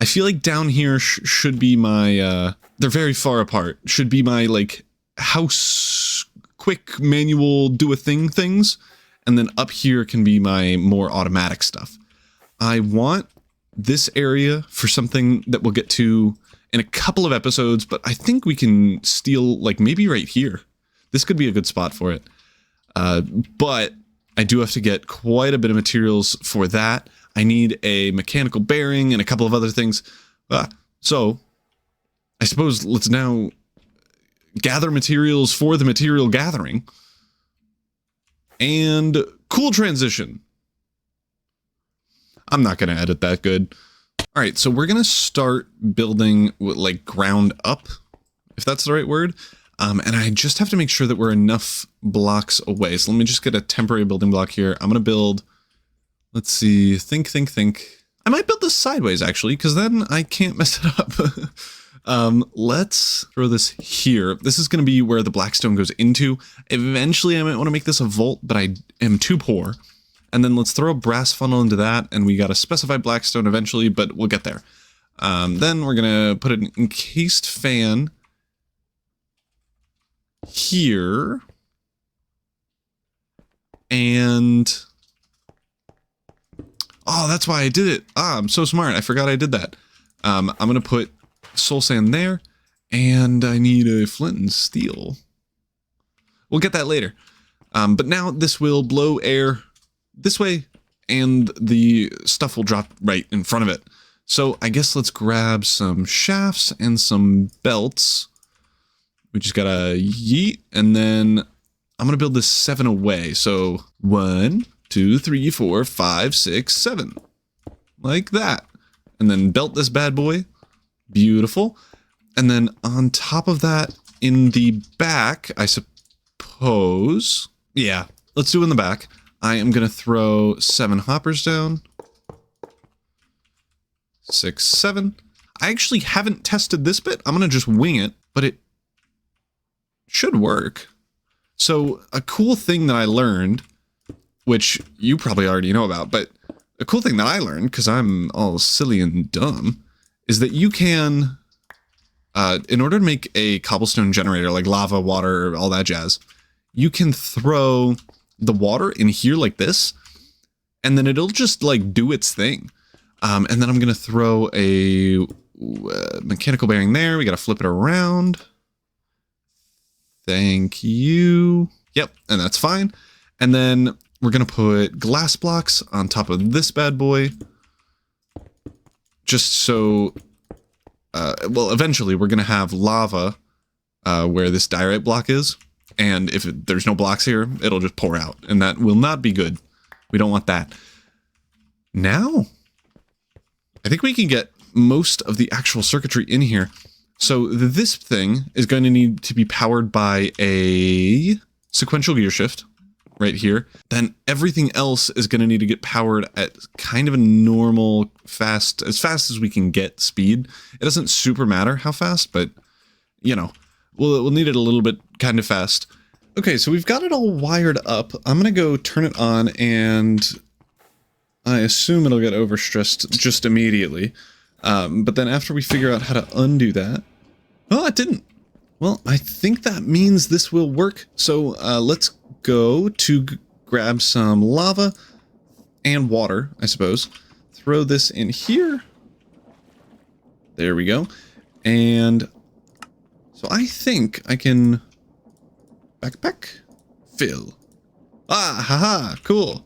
I feel like down here should be my, they're very far apart. Should be my, like, house quick manual do a thing things. And then up here can be my more automatic stuff. I want this area for something that we'll get to in a couple of episodes, but I think we can steal, like, maybe right here. This could be a good spot for it. But I do have to get quite a bit of materials for that. I need a mechanical bearing and a couple of other things. So, I suppose let's now gather materials for the material gathering. And cool transition. I'm not going to edit that good. All right, so we're going to start building with, like, ground up, if that's the right word. And I just have to make sure that we're enough blocks away. So let me just get a temporary building block here. I'm going to build... Let's see, think. I might build this sideways, actually, because then I can't mess it up. Let's throw this here. This is going to be where the blackstone goes into. Eventually, I might want to make this a vault, but I am too poor. And then let's throw a brass funnel into that, and we got to specify blackstone eventually, but we'll get there. Then we're going to put an encased fan here. And... Oh, that's why I did it. I'm so smart. I forgot I did that. I'm going to put soul sand there, and I need a flint and steel. We'll get that later. But now this will blow air this way, and the stuff will drop right in front of it. So I guess let's grab some shafts and some belts. We just gotta yeet, and then I'm going to build this 7 away. So 1... 2, 3, 4, 5, 6, 7. Like that. And then belt this bad boy. Beautiful. And then on top of that, in the back, I suppose... Yeah, let's do it in the back. I am going to throw 7 hoppers down. 6, 7. I actually haven't tested this bit. I'm going to just wing it, but it should work. So a cool thing that I learned... which you probably already know about, but a cool thing that I learned, because I'm all silly and dumb, is that you can, in order to make a cobblestone generator, like lava, water, all that jazz, you can throw the water in here like this, and then it'll just, like, do its thing. And then I'm going to throw a mechanical bearing there. We got to flip it around. Thank you. Yep, and that's fine. And then... we're going to put glass blocks on top of this bad boy. Just so... well, eventually we're going to have lava where this diorite block is. And if there's no blocks here, it'll just pour out. And that will not be good. We don't want that. Now, I think we can get most of the actual circuitry in here. So this thing is going to need to be powered by a sequential gear shift. Right here, then everything else is going to need to get powered at kind of a normal, as fast as we can get speed. It doesn't super matter how fast, but, you know, we'll need it a little bit kind of fast. Okay, so we've got it all wired up. I'm going to go turn it on, and I assume it'll get overstressed just immediately. But then after we figure out how to undo that... Oh, it didn't. Well, I think that means this will work. So let's go to grab some lava and water, I suppose. Throw this in here. There we go. And so I think I can backpack fill. Ah, haha, cool.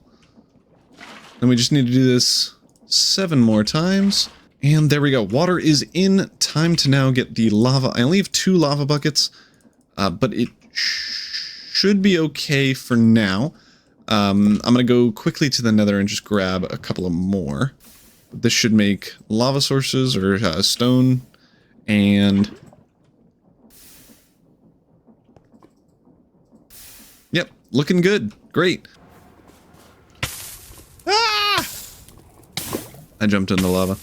Then we just need to do this 7 more times. And there we go. Water is in. Time to now get the lava. I only have 2 lava buckets, but it should be okay for now. I'm going to go quickly to the nether and just grab a couple of more. This should make lava sources or stone. And yep, looking good. Great. Ah! I jumped in the lava.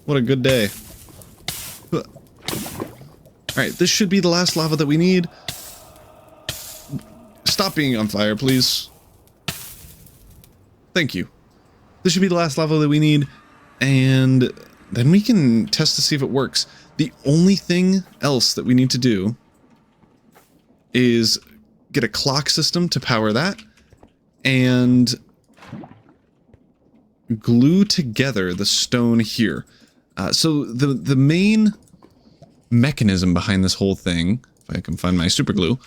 What a good day. Alright, this should be the last lava that we need. Stop being on fire, please. Thank you. This should be the last lava that we need, and then we can test to see if it works. The only thing else that we need to do is get a clock system to power that, and glue together the stone here. So the main mechanism behind this whole thing, if I can find my super glue,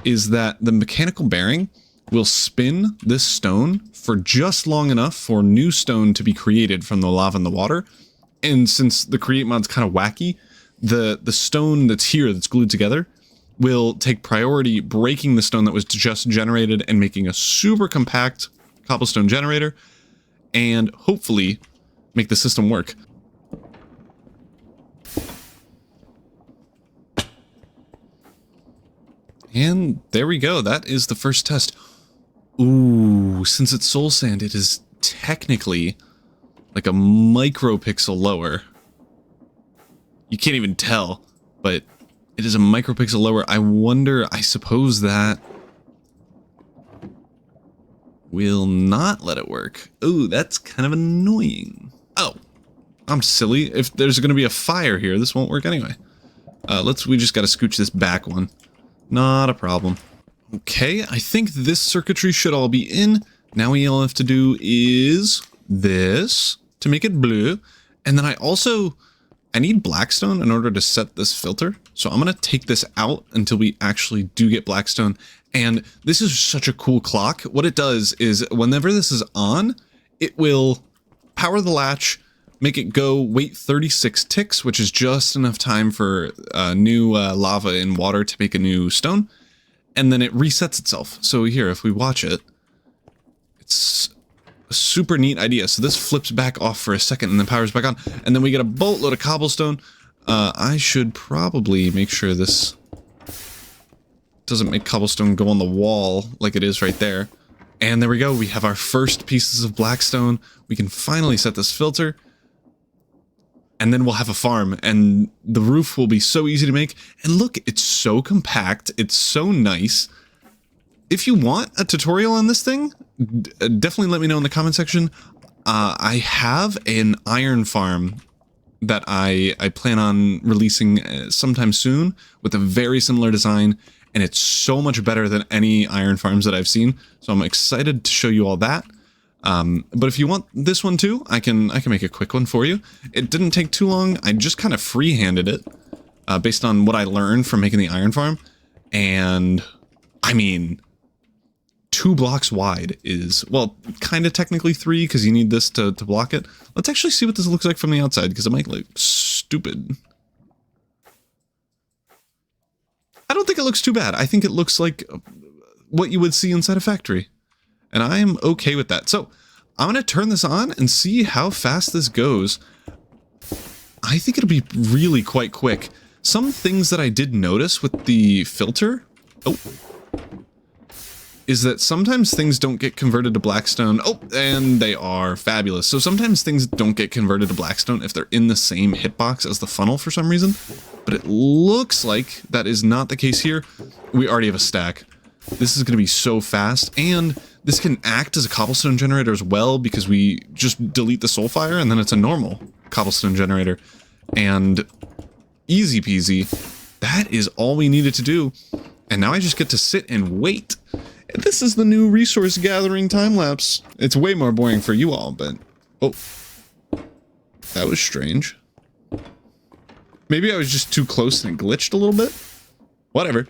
is that the mechanical bearing will spin this stone for just long enough for new stone to be created from the lava and the water. And since the create mod's kind of wacky, the stone that's here that's glued together will take priority breaking the stone that was just generated and making a super compact cobblestone generator, and hopefully make the system work. And there we go. That is the first test. Ooh, since it's soul sand, it is technically like a micropixel lower. You can't even tell, but it is a micropixel lower. I wonder, I suppose that will not let it work. Ooh, that's kind of annoying. Oh, I'm silly. If there's going to be a fire here, this won't work anyway. We just got to scooch this back one. Not a problem. Okay, I think this circuitry should all be in. Now all have to do is this to make it blue. And then I need blackstone in order to set this filter. So I'm going to take this out until we actually do get blackstone. And this is such a cool clock. What it does is whenever this is on, it will power the latch, make it go, wait 36 ticks, which is just enough time for new lava and water to make a new stone. And then it resets itself. So here, if we watch it, it's a super neat idea. So this flips back off for a second and then powers back on. And then we get a boatload of cobblestone. I should probably make sure this doesn't make cobblestone go on the wall like it is right there. And there we go. We have our first pieces of blackstone. We can finally set this filter. And then we'll have a farm, and the roof will be so easy to make. And look, it's so compact. It's so nice. If you want a tutorial on this thing, definitely let me know in the comment section. I have an iron farm that I plan on releasing sometime soon with a very similar design, and it's so much better than any iron farms that I've seen. So I'm excited to show you all that. But if you want this one too, I can make a quick one for you. It didn't take too long. I just kind of free-handed it, based on what I learned from making the iron farm. And I mean, 2 blocks wide is, well, kind of technically 3 because you need this to block it. Let's actually see what this looks like from the outside because it might look stupid. I don't think it looks too bad. I think it looks like what you would see inside a factory. And I'm okay with that. So I'm going to turn this on and see how fast this goes. I think it'll be really quite quick. Some things that I did notice with the filter, is that sometimes things don't get converted to blackstone. Oh, and they are fabulous. So sometimes things don't get converted to blackstone if they're in the same hitbox as the funnel for some reason. But it looks like that is not the case here. We already have a stack. This is going to be so fast, and this can act as a cobblestone generator as well because we just delete the soulfire and then it's a normal cobblestone generator. And easy peasy, that is all we needed to do. And now I just get to sit and wait. And this is the new resource gathering time lapse. It's way more boring for you all, but oh, that was strange. Maybe I was just too close and it glitched a little bit. Whatever.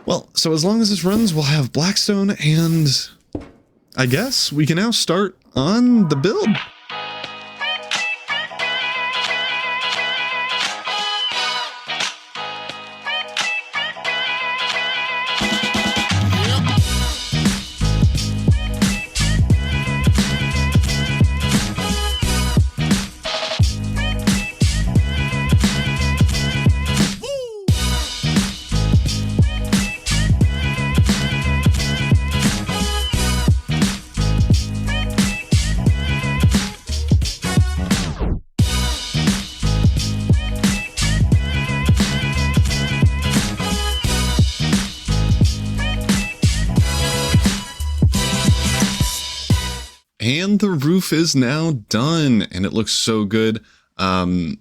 Well, so as long as this runs, we'll have blackstone, and I guess we can now start on the build. And the roof is now done, and it looks so good. I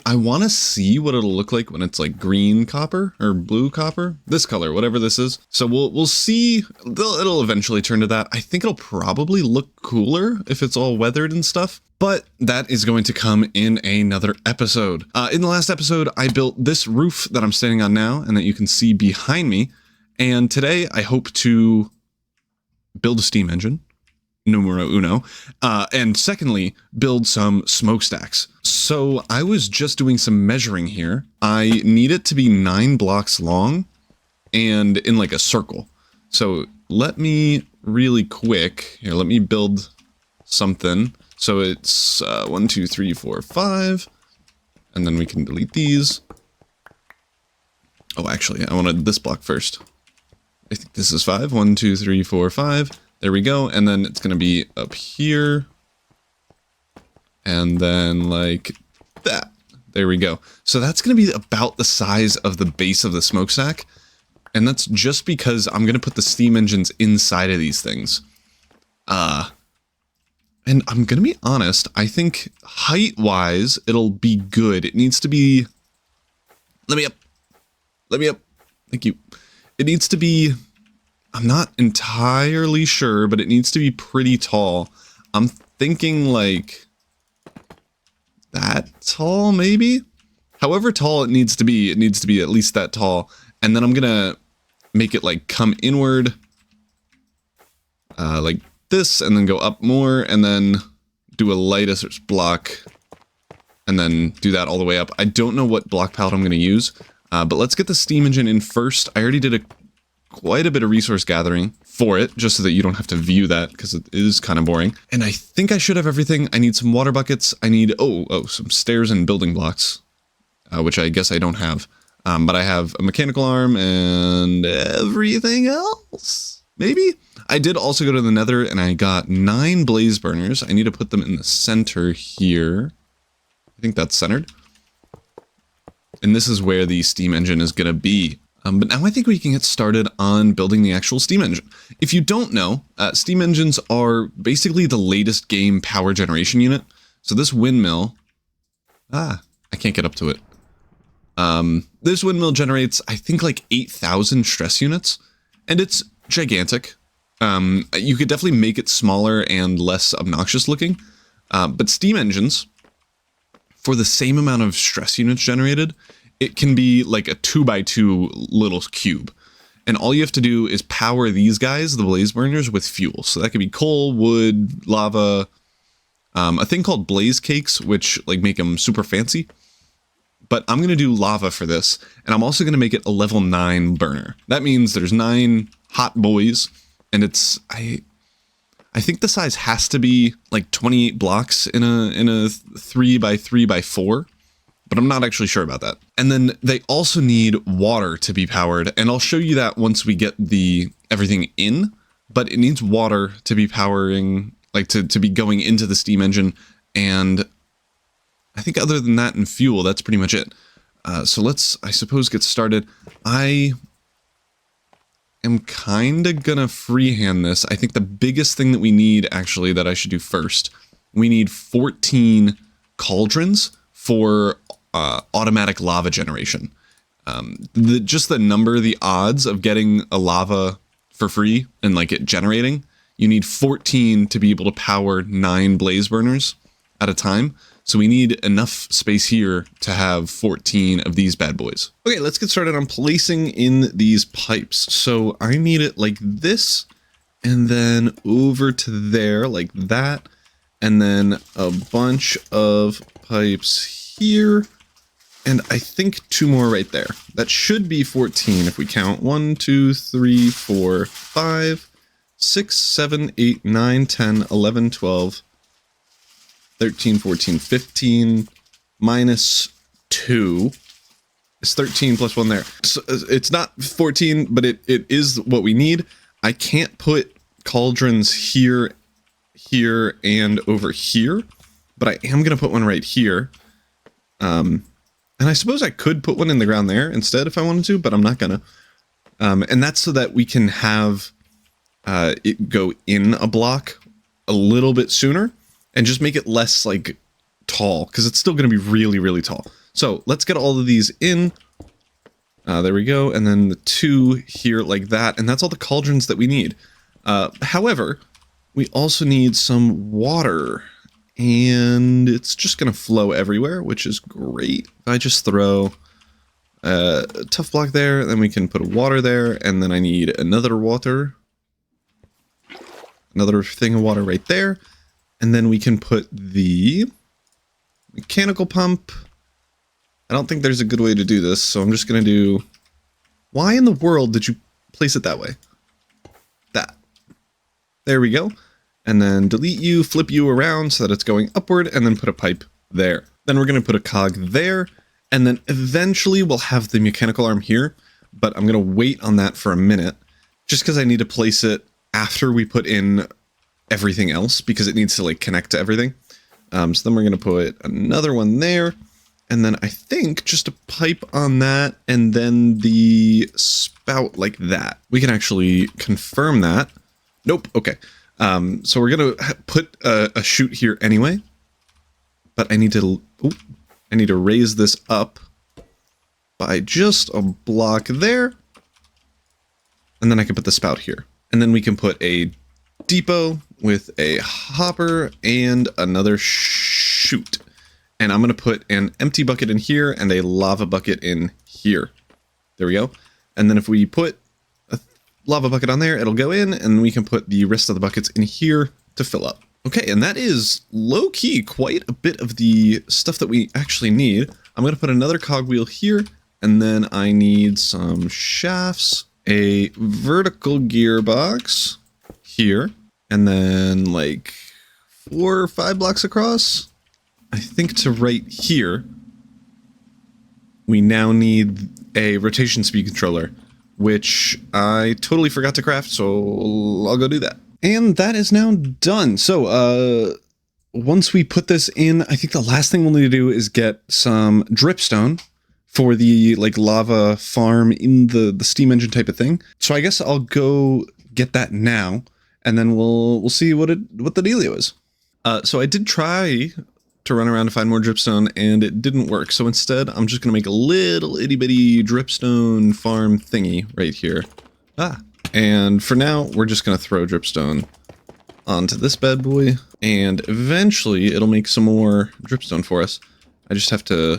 want to see what it'll look like when it's like green copper or blue copper, this color, whatever this is. So we'll see. It'll eventually turn to that. I think it'll probably look cooler if it's all weathered and stuff, but that is going to come in another episode. In the last episode, I built this roof that I'm standing on now and that you can see behind me. And today I hope to build a steam engine, numero uno, and secondly, build some smokestacks. So I was just doing some measuring here. I need it to be 9 blocks long and in like a circle. So let me really quick, here, let me build something. So it's 1, 2, 3, 4, 5, and then we can delete these. Oh, actually, I wanted this block first. I think this is 5. 1, 2, 3, 4, 5. There we go. And then it's going to be up here. And then like that. There we go. So that's going to be about the size of the base of the smokestack. And that's just because I'm going to put the steam engines inside of these things. And I'm going to be honest, I think height-wise, it'll be good. It needs to be... Let me up. Let me up. Thank you. It needs to be, I'm not entirely sure, but it needs to be pretty tall. I'm thinking like that tall, maybe? However tall it needs to be at least that tall. And then I'm gonna make it like come inward, like this, and then go up more, and then do a lightest block, and then do that all the way up. I don't know what block palette I'm gonna use. But let's get the steam engine in first. I already did quite a bit of resource gathering for it, just so that you don't have to view that, because it is kind of boring. And I think I should have everything. I need some water buckets. I need, some stairs and building blocks, which I guess I don't have. But I have a mechanical arm and everything else, maybe? I did also go to the nether, and I got 9 blaze burners. I need to put them in the center here. I think that's centered. And this is where the steam engine is going to be. But now I think we can get started on building the actual steam engine. If you don't know, steam engines are basically the latest game power generation unit. So this windmill... I can't get up to it. This windmill generates, I think, like 8,000 stress units. And it's gigantic. You could definitely make it smaller and less obnoxious looking. But steam engines... for the same amount of stress units generated, it can be like a 2x2 little cube. And all you have to do is power these guys, the blaze burners, with fuel. So that could be coal, wood, lava, a thing called blaze cakes, which like make them super fancy. But I'm going to do lava for this. And I'm also going to make it a level 9 burner. That means there's 9 hot boys. And it's... I think the size has to be like 28 blocks in a 3x3x4, but I'm not actually sure about that. And then they also need water to be powered, and I'll show you that once we get everything in, but it needs water to be powering, like to be going into the steam engine. And I think other than that and fuel, that's pretty much it. So let's, I suppose, get started. I'm kind of gonna freehand this. I think the biggest thing that we need, actually, that I should do first, we need 14 cauldrons for automatic lava generation. Just the number, the odds of getting a lava for free and like it generating, you need 14 to be able to power 9 blaze burners at a time. So we need enough space here to have 14 of these bad boys. Okay, let's get started on placing in these pipes. So I need it like this, and then over to there like that, and then a bunch of pipes here, and I think 2 more right there. That should be 14 if we count 1, 2, 3, 4, 5, 6, 7, 8, 9, 10, 11, 12, 13, 14, 15, minus 2 is 13 plus 1 there. So it's not 14, but it is what we need. I can't put cauldrons here, here, and over here, but I am going to put one right here. And I suppose I could put one in the ground there instead if I wanted to, but I'm not going to. And that's so that we can have it go in a block a little bit sooner and just make it less like tall, because it's still going to be really, really tall. So let's get all of these in. There we go. And then the 2 here like that. And that's all the cauldrons that we need. However, we also need some water, and it's just going to flow everywhere, which is great. If I just throw a tough block there, then we can put a water there, and then I need another thing of water right there. And then we can put the mechanical pump. I don't think there's a good way to do this, so I'm just going to do... Why in the world did you place it that way? That. There we go. And then delete you, flip you around so that it's going upward, and then put a pipe there. Then we're going to put a cog there, and then eventually we'll have the mechanical arm here, but I'm going to wait on that for a minute, just because I need to place it after we put in everything else, because it needs to like connect to everything. So then we're going to put another one there. And then I think just a pipe on that, and then the spout like that. We can actually confirm that. Nope. Okay. So we're going to put a chute here anyway. But I need to raise this up by just a block there. And then I can put the spout here. And then we can put a depot with a hopper and another chute. And I'm going to put an empty bucket in here and a lava bucket in here. There we go. And then if we put a lava bucket on there, it'll go in, and we can put the rest of the buckets in here to fill up. Okay, and that is low-key quite a bit of the stuff that we actually need. I'm going to put another cogwheel here, and then I need some shafts, a vertical gearbox here, and then like 4 or 5 blocks across. I think to right here, we now need a rotation speed controller, which I totally forgot to craft, so I'll go do that. And that is now done. So, once we put this in, I think the last thing we'll need to do is get some dripstone for the like lava farm in the steam engine type of thing. So I guess I'll go get that now, and then we'll see what the dealio is. So I did try to run around to find more dripstone, and it didn't work. So instead, I'm just going to make a little itty bitty dripstone farm thingy right here. And for now, we're just going to throw dripstone onto this bad boy, and eventually it'll make some more dripstone for us. I just have to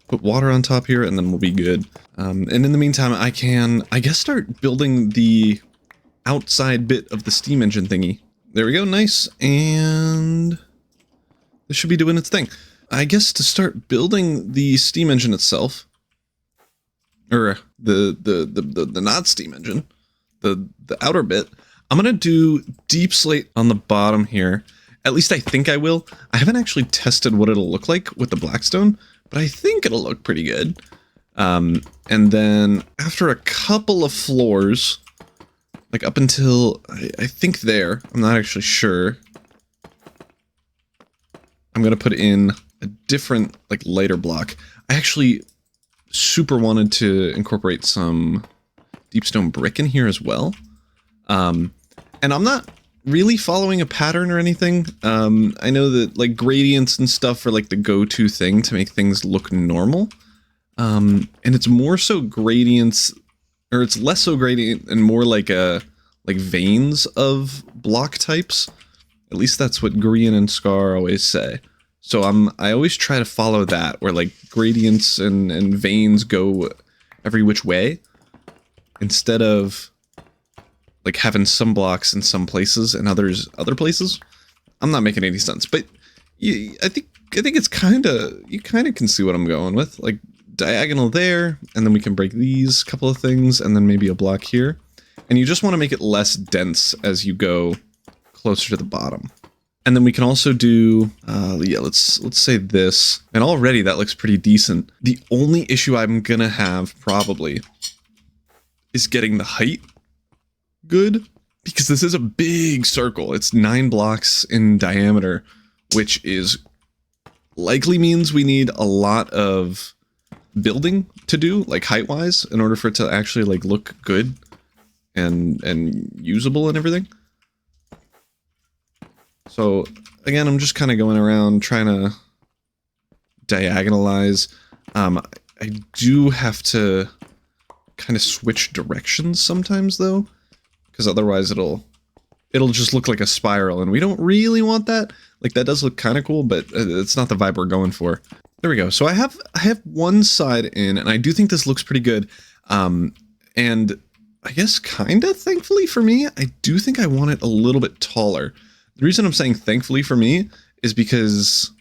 put water on top here, and then we'll be good. And in the meantime, I can, I guess, start building the outside bit of the steam engine thingy. There we go, nice, and this should be doing its thing. I guess to start building the steam engine itself, or the not steam engine, the outer bit, I'm gonna do deep slate on the bottom here. At least I think I will. I haven't actually tested what it'll look like with the blackstone, but I think it'll look pretty good. And then after a couple of floors, like up until I think there, I'm not actually sure, I'm going to put in a different, like, lighter block. I actually super wanted to incorporate some deep stone brick in here as well. And I'm not really following a pattern or anything. I know that, like, gradients and stuff are, like, the go-to thing to make things look normal. And it's more so gradients, or it's less so gradient and more like veins of block types. At least that's what Green and Scar always say. So I always try to follow that, where like gradients and veins go every which way, instead of like having some blocks in some places and others other places. I'm not making any sense, but I think it's you kind of can see what I'm going with. Like diagonal there, and then we can break these couple of things, and then maybe a block here. And you just want to make it less dense as you go closer to the bottom. And then we can also do, yeah, let's say this. And already that looks pretty decent. The only issue I'm gonna have probably is getting the height good, because this is a big circle. It's 9 blocks in diameter, which is likely means we need a lot of building to do, like height-wise, in order for it to actually like look good and usable and everything. So again, I'm just kind of going around trying to diagonalize. I do have to kind of switch directions sometimes though, because otherwise it'll just look like a spiral, and we don't really want that. Like, that does look kind of cool, but it's not the vibe we're going for. There we go. So I have one side in, and I do think this looks pretty good. And I guess kind of thankfully for me, I do think I want it a little bit taller. The reason I'm saying thankfully for me is because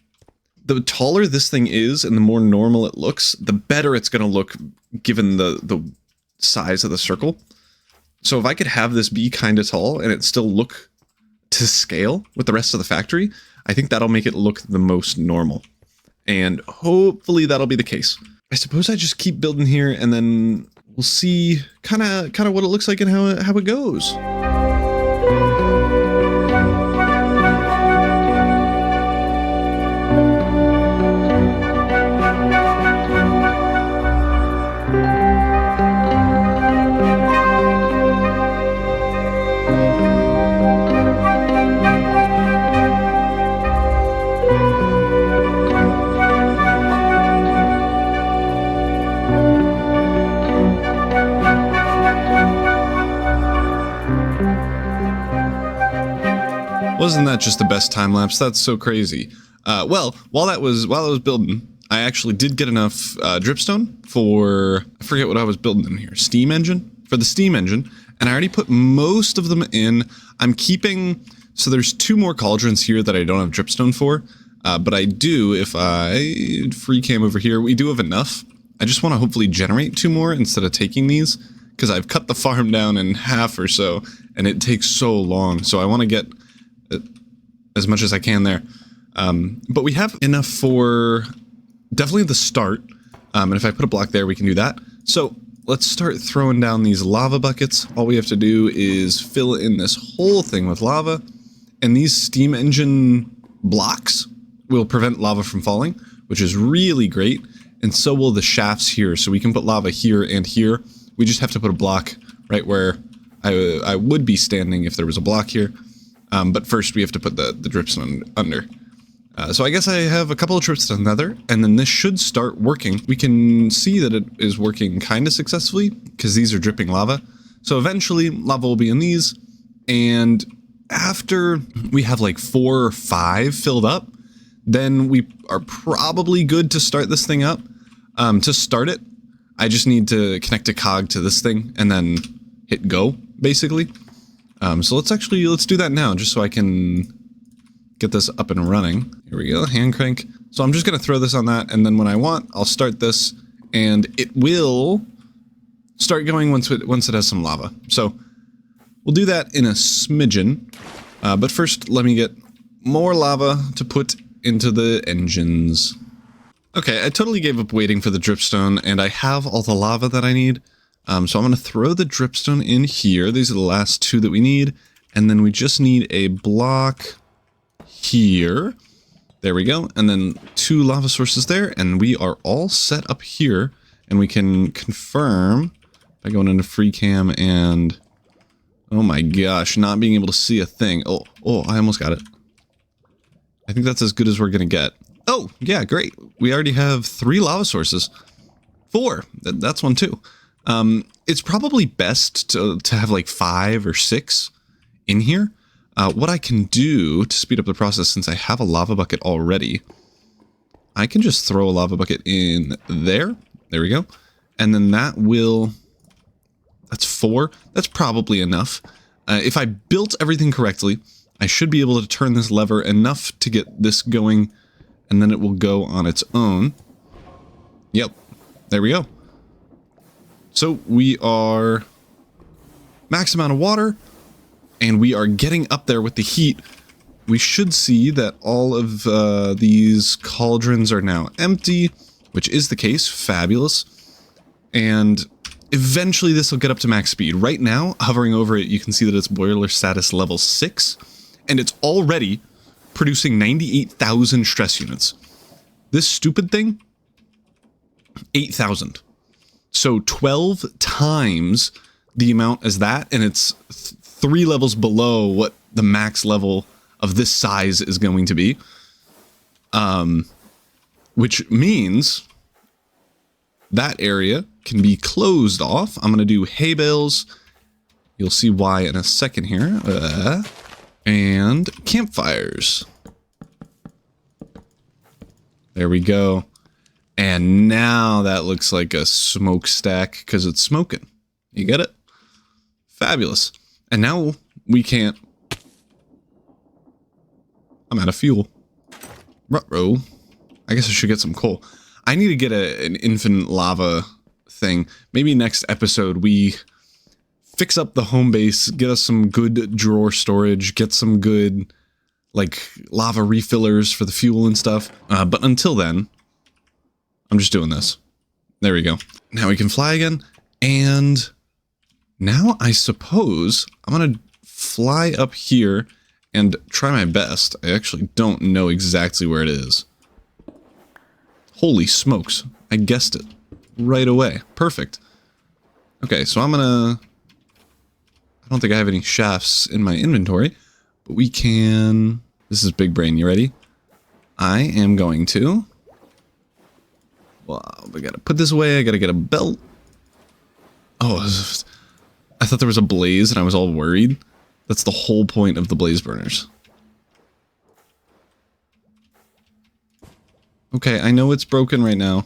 the taller this thing is and the more normal it looks, the better it's going to look given the size of the circle. So if I could have this be kind of tall and it still look to scale with the rest of the factory, I think that'll make it look the most normal. And hopefully that'll be the case. I suppose I just keep building here, and then we'll see kind of what it looks like and how it goes. Wasn't that just the best time lapse? That's so crazy. Well, while I was building, I actually did get enough dripstone for, I forget what I was building in here, steam engine? For the steam engine, and I already put most of them in. I'm keeping, so there's 2 more cauldrons here that I don't have dripstone for, but I do, if I free cam over here, we do have enough. I just want to hopefully generate 2 more instead of taking these, because I've cut the farm down in half or so, and it takes so long, so I want to get as much as I can there. But we have enough for definitely the start. And if I put a block there, we can do that. So let's start throwing down these lava buckets. All we have to do is fill in this whole thing with lava. And these steam engine blocks will prevent lava from falling, which is really great. And so will the shafts here. So we can put lava here and here. We just have to put a block right where I would be standing if there was a block here. But first we have to put the dripstone under. So I guess I have a couple of trips to Nether, and then this should start working. We can see that it is working kind of successfully, because these are dripping lava. So eventually lava will be in these, and after we have like 4 or 5 filled up, then we are probably good to start this thing up. To start it, I just need to connect a cog to this thing, and then hit go, basically. So let's do that now, just so I can get this up and running. Here we go, hand crank. So I'm just going to throw this on that, and then when I want, I'll start this, and it will start going once it has some lava. So we'll do that in a smidgen, but first let me get more lava to put into the engines. Okay, I totally gave up waiting for the dripstone, and I have all the lava that I need. So I'm going to throw the dripstone in here. These are the last 2 that we need. And then we just need a block here. There we go. And then 2 lava sources there. And we are all set up here. And we can confirm by going into free cam and... Oh my gosh, not being able to see a thing. Oh, I almost got it. I think that's as good as we're going to get. Oh, yeah, great. We already have 3 lava sources. 4. That's one too. It's probably best to have like 5 or 6 in here. What I can do to speed up the process, since I have a lava bucket already, I can just throw a lava bucket in there. There we go. And then that will... That's 4. That's probably enough. If I built everything correctly, I should be able to turn this lever enough to get this going, and then it will go on its own. Yep. There we go. So we are max amount of water, and we are getting up there with the heat. We should see that all of these cauldrons are now empty, which is the case. Fabulous. And eventually this will get up to max speed. Right now, hovering over it, you can see that it's boiler status level 6, and it's already producing 98,000 stress units. This stupid thing, 8,000. So 12 times the amount as that, and it's 3 levels below what the max level of this size is going to be. Which means that area can be closed off. I'm going to do hay bales. You'll see why in a second here. And campfires. There we go. And now that looks like a smokestack because it's smoking. You get it? Fabulous. And now we can't... I'm out of fuel. Ruh-roh. I guess I should get some coal. I need to get an infinite lava thing. Maybe next episode we fix up the home base, get us some good drawer storage, get some good, like, lava refillers for the fuel and stuff. But until then, I'm just doing this. There we go. Now we can fly again. And now I suppose I'm going to fly up here and try my best. I actually don't know exactly where it is. Holy smokes. I guessed it right away. Perfect. Okay, so I'm gonna... I don't think I have any shafts in my inventory, but we can... This is big brain. You ready? I am going to... Well, we gotta put this away. I gotta get a belt. Oh, I thought there was a blaze and I was all worried. That's the whole point of the blaze burners. Okay, I know it's broken right now.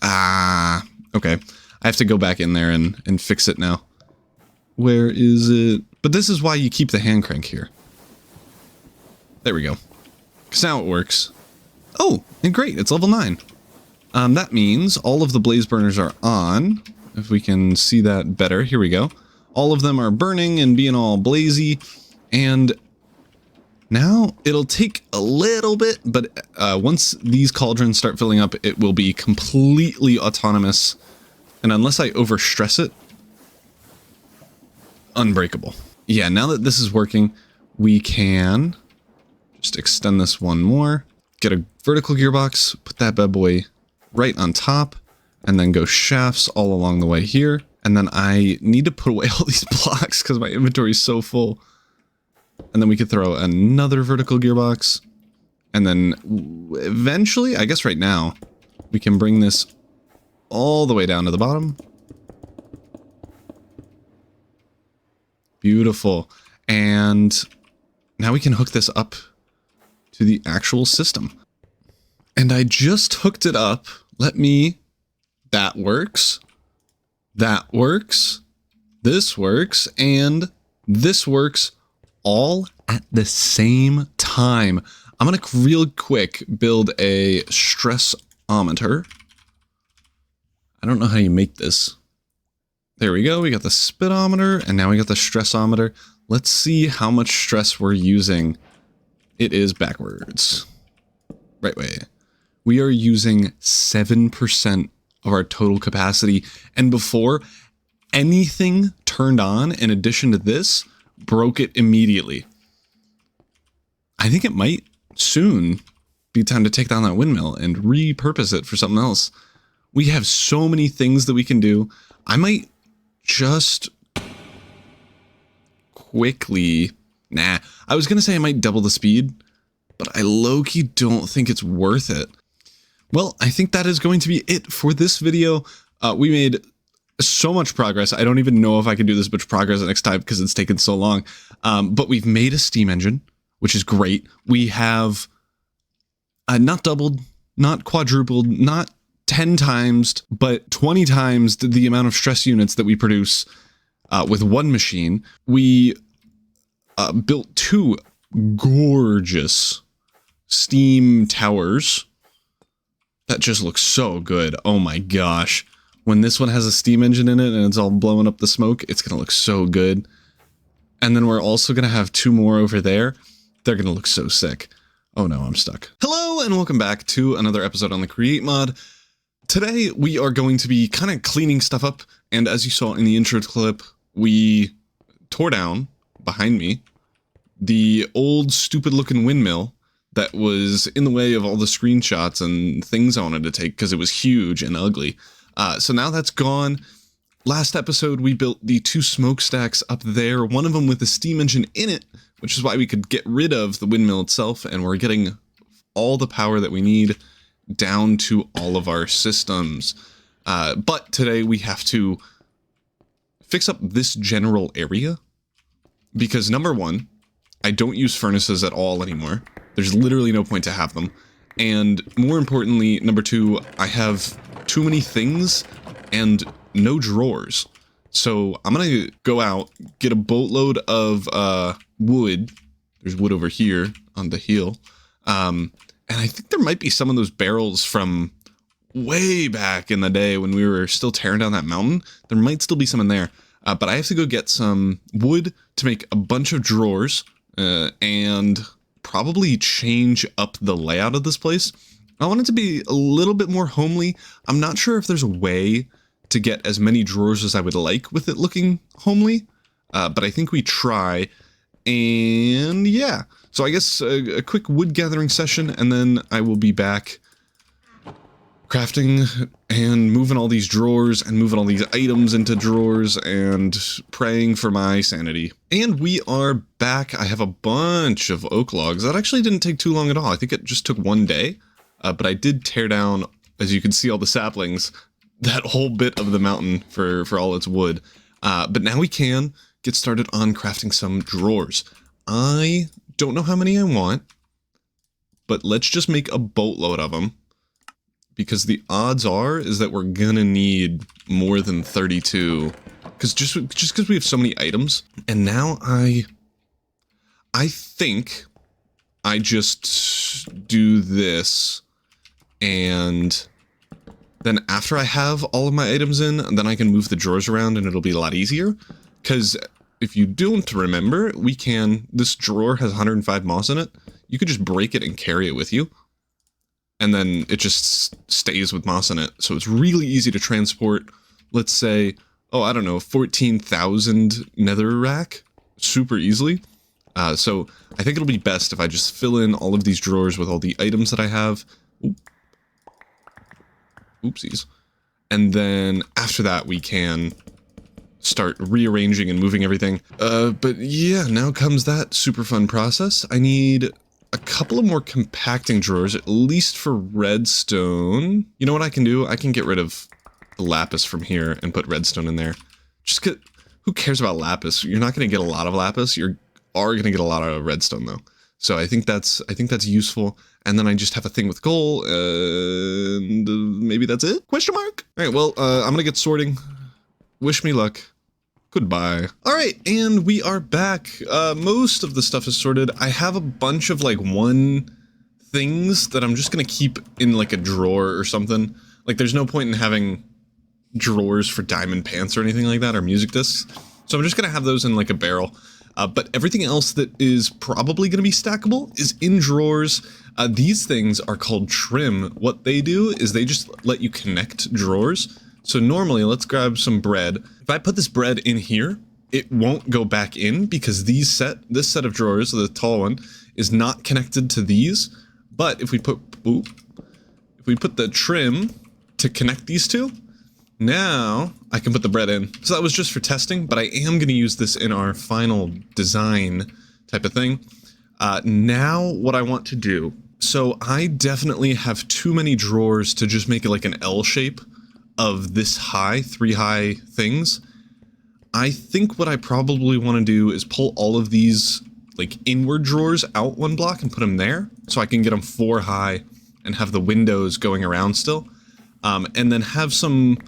Ah, okay. I have to go back in there and fix it now. Where is it? But this is why you keep the hand crank here. There we go. Because now it works. Oh, and great, it's level 9. That means all of the blaze burners are on. If we can see that better, here we go. All of them are burning and being all blazy. And now it'll take a little bit, but once these cauldrons start filling up, it will be completely autonomous. And unless I overstress it, unbreakable. Yeah, now that this is working, we can just extend this one more, get a vertical gearbox, put that bad boy right on top, and then go shafts all along the way here. And then I need to put away all these blocks because my inventory is so full. And then we could throw another vertical gearbox. And then eventually, I guess right now, we can bring this all the way down to the bottom. Beautiful. And now we can hook this up to the actual system. And I just hooked it up. Let me... That works. That works. This works. And this works. All at the same time. I'm going to real quick build a stressometer. I don't know how you make this. There we go. We got the speedometer and now we got the stressometer. Let's see how much stress we're using. It is backwards. Right way. We are using 7% of our total capacity. And before anything turned on, in addition to this, broke it immediately. I think it might soon be time to take down that windmill and repurpose it for something else. We have so many things that we can do. I might just quickly... Nah, I was going to say I might double the speed, but I low-key don't think it's worth it. Well, I think that is going to be it for this video. We made so much progress. I don't even know if I can do this much progress next time because it's taken so long. But we've made a steam engine, which is great. We have not doubled, not quadrupled, not 10 times, but 20 times the amount of stress units that we produce with one machine. We built 2 gorgeous steam towers. That just looks so good. Oh my gosh. When this one has a steam engine in it and it's all blowing up the smoke, it's going to look so good. And then we're also going to have 2 more over there. They're going to look so sick. Oh no, I'm stuck. Hello and welcome back to another episode on the Create mod. Today we are going to be kind of cleaning stuff up. And as you saw in the intro clip, we tore down, behind me, the old stupid looking windmill that was in the way of all the screenshots and things I wanted to take because it was huge and ugly. So now that's gone. Last episode, we built the 2 smokestacks up there, one of them with a steam engine in it, which is why we could get rid of the windmill itself, and we're getting all the power that we need down to all of our systems. But today we have to fix up this general area, because number one, I don't use furnaces at all anymore. There's literally no point to have them. And more importantly, number two, I have too many things and no drawers. So I'm gonna go out, get a boatload of wood. There's wood over here on the hill. And I think there might be some of those barrels from way back in the day when we were still tearing down that mountain. There might still be some in there. But I have to go get some wood to make a bunch of drawers and probably change up the layout of this place. I want it to be a little bit more homely. I'm not sure if there's a way to get as many drawers as I would like with it looking homely, but I think we try. And yeah, so I guess a quick wood gathering session, and then I will be back crafting and moving all these drawers and moving all these items into drawers and praying for my sanity. And we are back. I have a bunch of oak logs. That actually didn't take too long at all. I think it just took one day, but I did tear down, as you can see, all the saplings, that whole bit of the mountain for all its wood. But now we can get started on crafting some drawers. I don't know how many I want, but let's just make a boatload of them, because the odds are is that we're gonna need more than 32, because just because we have so many items. And now I think I just do this, and then after I have all of my items in, then I can move the drawers around and it'll be a lot easier. Because if you don't remember, this drawer has 105 moss in it. You could just break it and carry it with you, and then it just stays with moss in it. So it's really easy to transport, let's say, oh, I don't know, 14,000 netherrack super easily. So I think it'll be best if I just fill in all of these drawers with all the items that I have. Oopsies. And then after that, we can start rearranging and moving everything. But yeah, now comes that super fun process. I need a couple of more compacting drawers, at least for redstone. You know what I can do? I can get rid of the lapis from here and put redstone in there. Just who cares about lapis? You're not going to get a lot of lapis. You are going to get a lot of redstone though. So I think that's useful. And then I just have a thing with coal, and maybe that's it? Question mark? All right, well, I'm going to get sorting. Wish me luck. Goodbye. All right, and we are back. Most of the stuff is sorted. I have a bunch of like things that I'm just going to keep in like a drawer or something. Like there's no point in having drawers for diamond pants or anything like that, or music discs. So I'm just going to have those in like a barrel. But everything else that is probably going to be stackable is in drawers. These things are called trim. What they do is they just let you connect drawers. So normally, let's grab some bread. If I put this bread in here, it won't go back in because this set of drawers, the tall one, is not connected to these. But if we put the trim to connect these two, now I can put the bread in. So that was just for testing, but I am going to use this in our final design type of thing. Now what I want to do, so I definitely have too many drawers to just make it like an L shape of this high, 3 high things. I think what I probably want to do is pull all of these like inward drawers out one block and put them there, so I can get them 4 high and have the windows going around still. And then have some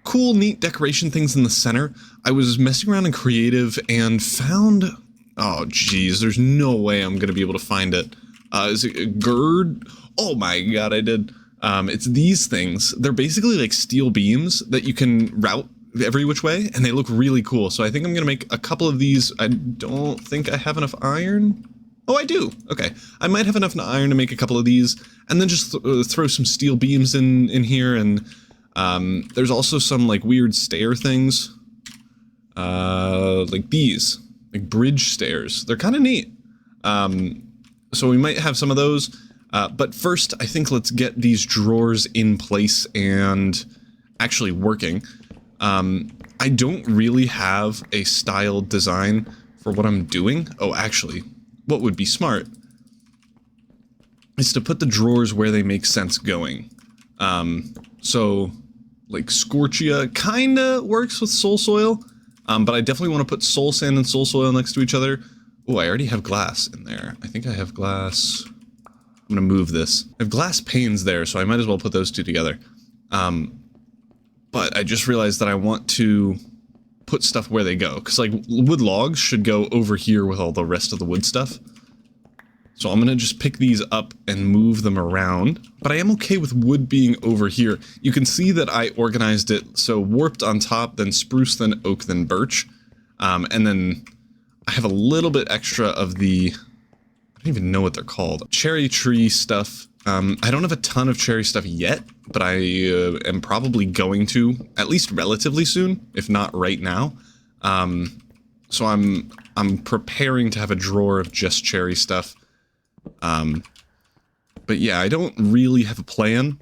cool, neat decoration things in the center. I was messing around in creative and found, oh geez, there's no way I'm gonna be able to find it. Is it a gird? Oh my god, I did. It's these things. They're basically like steel beams that you can route every which way, and they look really cool. So I think I'm gonna make a couple of these. I don't think I have enough iron. Oh, I do. Okay, I might have enough iron to make a couple of these, and then just throw some steel beams in here. And there's also some like weird stair things, like these, like bridge stairs. They're kind of neat. So we might have some of those. But first, I think let's get these drawers in place and actually working. I don't really have a styled design for what I'm doing. Oh, actually, what would be smart is to put the drawers where they make sense going. So, like, Scorchia kinda works with soul soil, but I definitely want to put soul sand and soul soil next to each other. Oh, I already have glass in there. I think I have glass. I'm gonna move this. I have glass panes there, so I might as well put those two together. But I just realized that I want to put stuff where they go, because, like, wood logs should go over here with all the rest of the wood stuff. So I'm gonna just pick these up and move them around, but I am okay with wood being over here. You can see that I organized it so warped on top, then spruce, then oak, then birch. And then I have a little bit extra of the, I don't even know what they're called, cherry tree stuff. I don't have a ton of cherry stuff yet, but I am probably going to, at least relatively soon, if not right now. So I'm preparing to have a drawer of just cherry stuff. But yeah, I don't really have a plan.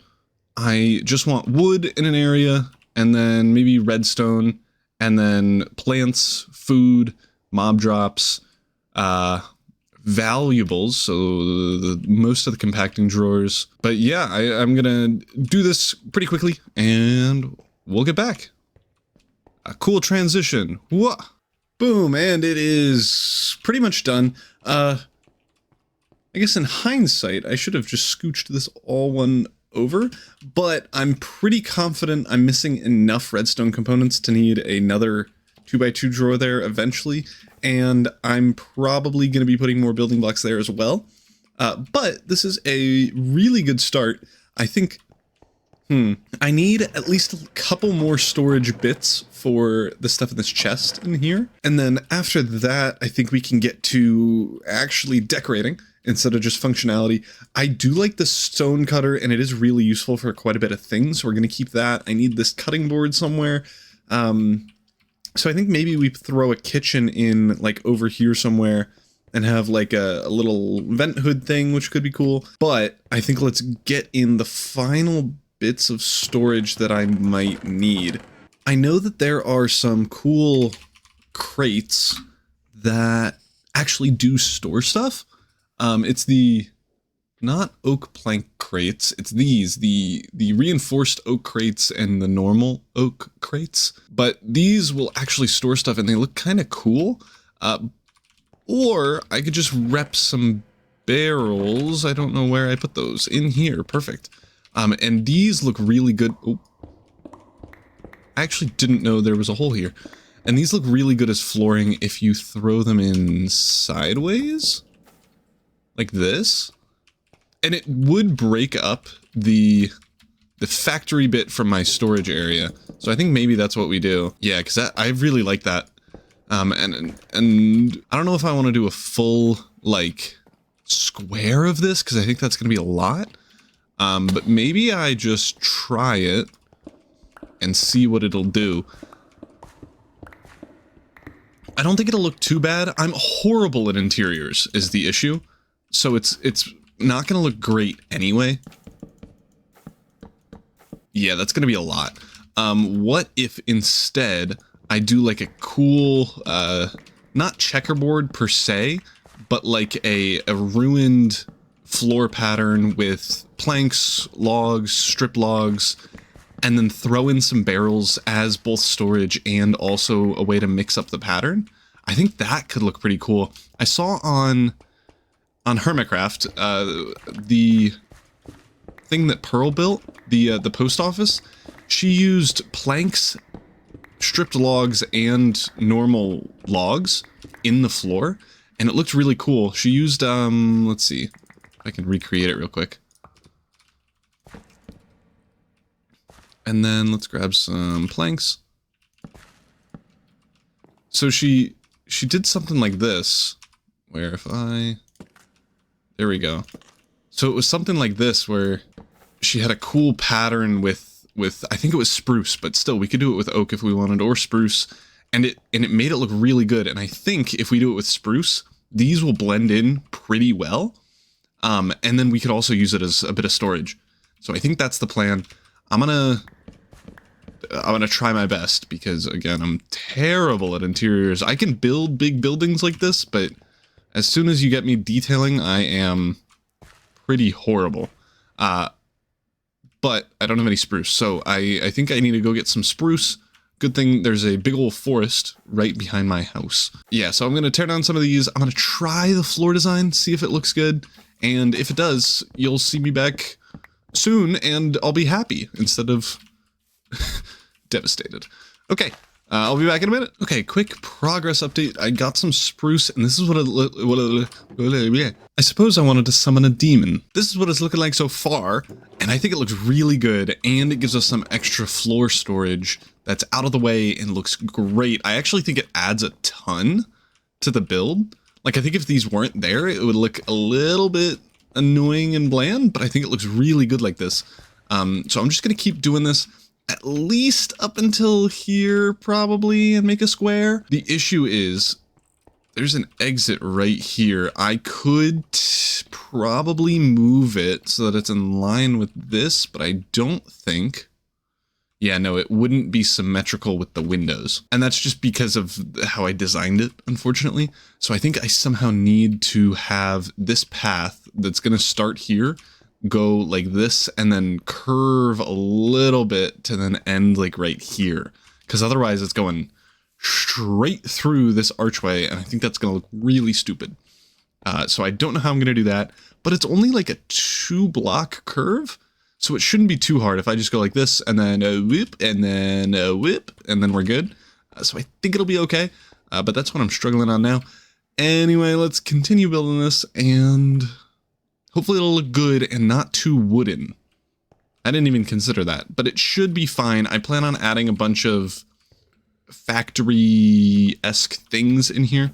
I just want wood in an area, and then maybe redstone, and then plants, food, mob drops, valuables, so most of the compacting drawers. But yeah, I'm gonna do this pretty quickly, and we'll get back. A cool transition. Whoa. Boom, and it is pretty much done. I guess in hindsight, I should have just scooched this all one over, but I'm pretty confident I'm missing enough redstone components to need another 2x2 drawer there eventually, and I'm probably going to be putting more building blocks there as well. But this is a really good start. I think, I need at least a couple more storage bits for the stuff in this chest in here, and then after that, I think we can get to actually decorating instead of just functionality. I do like the stone cutter, and it is really useful for quite a bit of things, so we're going to keep that. I need this cutting board somewhere. So I think maybe we throw a kitchen in, like, over here somewhere, and have, like, a little vent hood thing, which could be cool. But I think let's get in the final bits of storage that I might need. I know that there are some cool crates that actually do store stuff. It's the, not oak plank crates, it's these, the reinforced oak crates and the normal oak crates. But these will actually store stuff, and they look kind of cool. Or I could just rep some barrels. I don't know where I put those. In here, perfect. And these look really good. Oh, I actually didn't know there was a hole here. And these look really good as flooring if you throw them in sideways. Like this, and it would break up the factory bit from my storage area. So I think maybe that's what we do. Yeah, because I really like that. And I don't know if I want to do a full, like, square of this, because I think that's going to be a lot. But maybe I just try it and see what it'll do. I don't think it'll look too bad. I'm horrible at interiors is the issue. So it's not going to look great anyway. Yeah, that's going to be a lot. What if instead I do like a cool, not checkerboard per se, but like a ruined floor pattern with planks, logs, strip logs, and then throw in some barrels as both storage and also a way to mix up the pattern? I think that could look pretty cool. I saw on Hermitcraft, the thing that Pearl built, the post office, she used planks, stripped logs, and normal logs in the floor, and it looked really cool. She used, let's see, if I can recreate it real quick. And then let's grab some planks. So she did something like this, where if I... There we go. So it was something like this where she had a cool pattern with I think it was spruce, but still we could do it with oak if we wanted, or spruce, and it made it look really good. And I think if we do it with spruce, these will blend in pretty well. And then we could also use it as a bit of storage. So I think that's the plan. I'm gonna I'm gonna try my best because, again, I'm terrible at interiors. I can build big buildings like this, but as soon as you get me detailing, I am pretty horrible. But I don't have any spruce, so I think I need to go get some spruce. Good thing there's a big old forest right behind my house. Yeah, so I'm gonna tear down some of these. I'm gonna try the floor design, see if it looks good. And if it does, you'll see me back soon and I'll be happy instead of devastated. Okay, I'll be back in a minute. Okay, quick progress update. I got some spruce and this is what I suppose I wanted to summon a demon. This is what it's looking like so far, and I think it looks really good, and it gives us some extra floor storage that's out of the way and looks great. I actually think it adds a ton to the build. Like, I think if these weren't there, it would look a little bit annoying and bland, but I think it looks really good like this. So I'm just gonna keep doing this at least up until here, probably, and make a square. The issue is, there's an exit right here. I could probably move it so that it's in line with this, but I don't think... Yeah, no, it wouldn't be symmetrical with the windows. And that's just because of how I designed it, unfortunately. So I think I somehow need to have this path that's gonna start here, go like this, and then curve a little bit to then end like right here. Because otherwise it's going straight through this archway, and I think that's gonna look really stupid. So I don't know how I'm gonna do that, but it's only like a 2-block curve. So it shouldn't be too hard if I just go like this, and then a whip, and then a whip, and then we're good. So I think it'll be okay, but that's what I'm struggling on now. Anyway, let's continue building this, and hopefully it'll look good and not too wooden. I didn't even consider that, but it should be fine. I plan on adding a bunch of factory-esque things in here,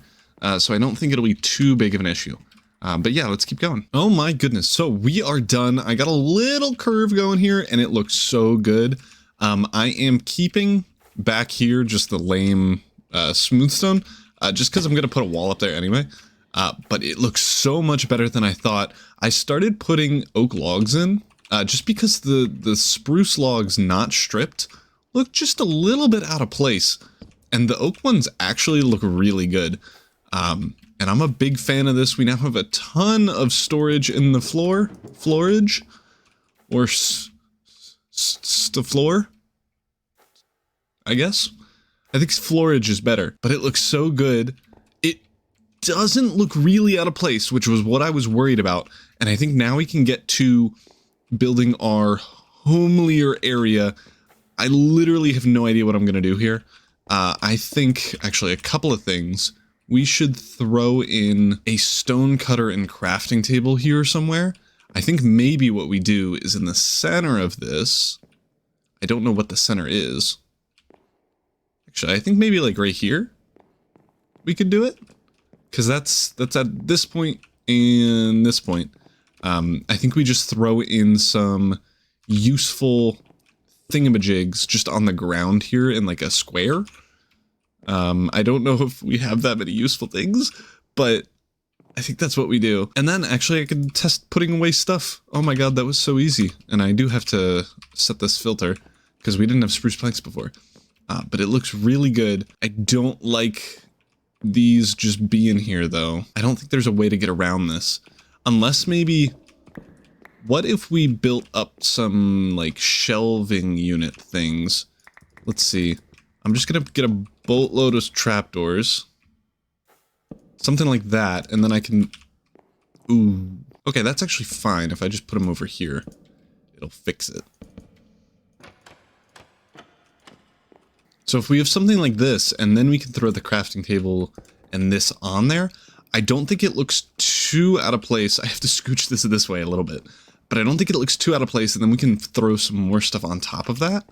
so I don't think it'll be too big of an issue. But yeah, let's keep going. Oh my goodness. So we are done. I got a little curve going here and it looks so good. I am keeping back here just the lame smooth stone, just because I'm going to put a wall up there anyway. But it looks so much better than I thought. I started putting oak logs in just because the spruce logs not stripped look just a little bit out of place. And the oak ones actually look really good. And I'm a big fan of this. We now have a ton of storage in the floorage, or the floor, I guess. I think floorage is better, but it looks so good. It doesn't look really out of place, which was what I was worried about. And I think now we can get to building our homelier area. I literally have no idea what I'm gonna do here. I think actually a couple of things. We should throw in a stone cutter and crafting table here somewhere. I think maybe what we do is in the center of this. I don't know what the center is. Actually, I think maybe like right here we could do it. Because that's at this point and this point. I think we just throw in some useful thingamajigs just on the ground here in like a square. I don't know if we have that many useful things, but I think that's what we do. And then actually I could test putting away stuff. Oh my god, that was so easy. And I do have to set this filter because we didn't have spruce planks before. But it looks really good. I don't like these just being here though. I don't think there's a way to get around this. Unless maybe, what if we built up some like shelving unit things? Let's see. I'm just gonna get a boatload of trapdoors. Something like that, and then I can... Ooh. Okay, that's actually fine. If I just put them over here, it'll fix it. So if we have something like this, and then we can throw the crafting table and this on there, I don't think it looks too out of place. I have to scooch this way a little bit. But I don't think it looks too out of place, and then we can throw some more stuff on top of that.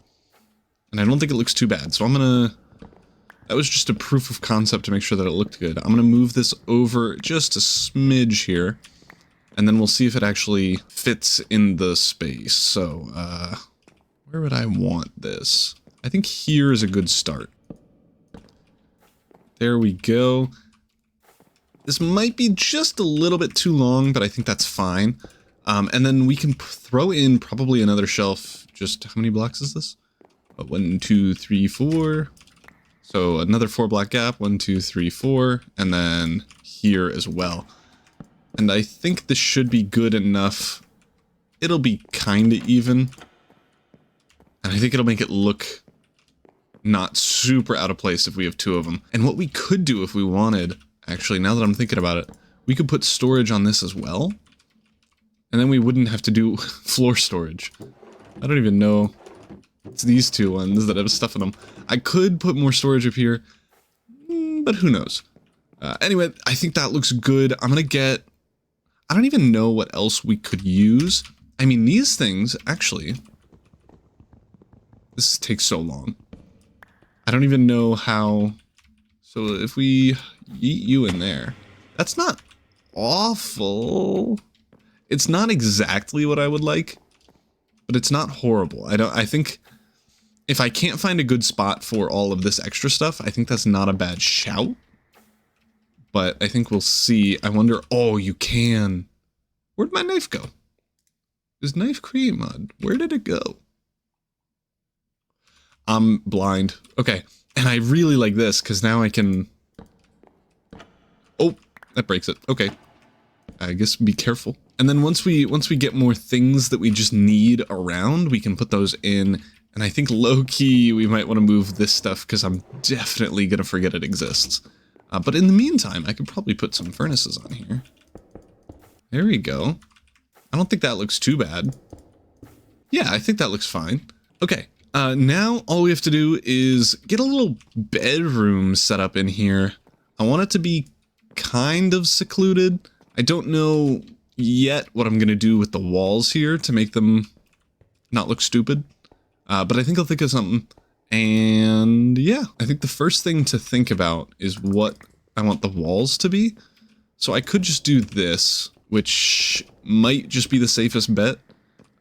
And I don't think it looks too bad, so I'm gonna... That was just a proof of concept to make sure that it looked good. I'm gonna move this over just a smidge here, and then we'll see if it actually fits in the space. So, where would I want this? I think here is a good start. There we go. This might be just a little bit too long, but I think that's fine. And then we can throw in probably another shelf. Just, how many blocks is this? 1, 2, 3, 4. So another 4 block gap, 1, 2, 3, 4, and then here as well. And I think this should be good enough. It'll be kind of even. And I think it'll make it look not super out of place if we have 2 of them. And what we could do if we wanted, actually, now that I'm thinking about it, we could put storage on this as well. And then we wouldn't have to do floor storage. I don't even know. It's these 2 ones that have stuff in them. I could put more storage up here, but who knows? Anyway, I think that looks good. I'm gonna get... I don't even know what else we could use. I mean, these things, actually... This takes so long. I don't even know how... So if we yeet you in there... That's not awful. It's not exactly what I would like, but it's not horrible. I think... If I can't find a good spot for all of this extra stuff, I think that's not a bad shout. But I think we'll see. I wonder... Oh, you can. Where'd my knife go? This knife create mod. Where did it go? I'm blind. Okay. And I really like this, because now I can... Oh, that breaks it. Okay. I guess be careful. And then once we get more things that we just need around, we can put those in. And I think low-key, we might want to move this stuff, because I'm definitely going to forget it exists. But in the meantime, I could probably put some furnaces on here. There we go. I don't think that looks too bad. Yeah, I think that looks fine. Okay, now all we have to do is get a little bedroom set up in here. I want it to be kind of secluded. I don't know yet what I'm going to do with the walls here to make them not look stupid. But I think I'll think of something. And yeah, I think the first thing to think about is what I want the walls to be. So I could just do this, which might just be the safest bet.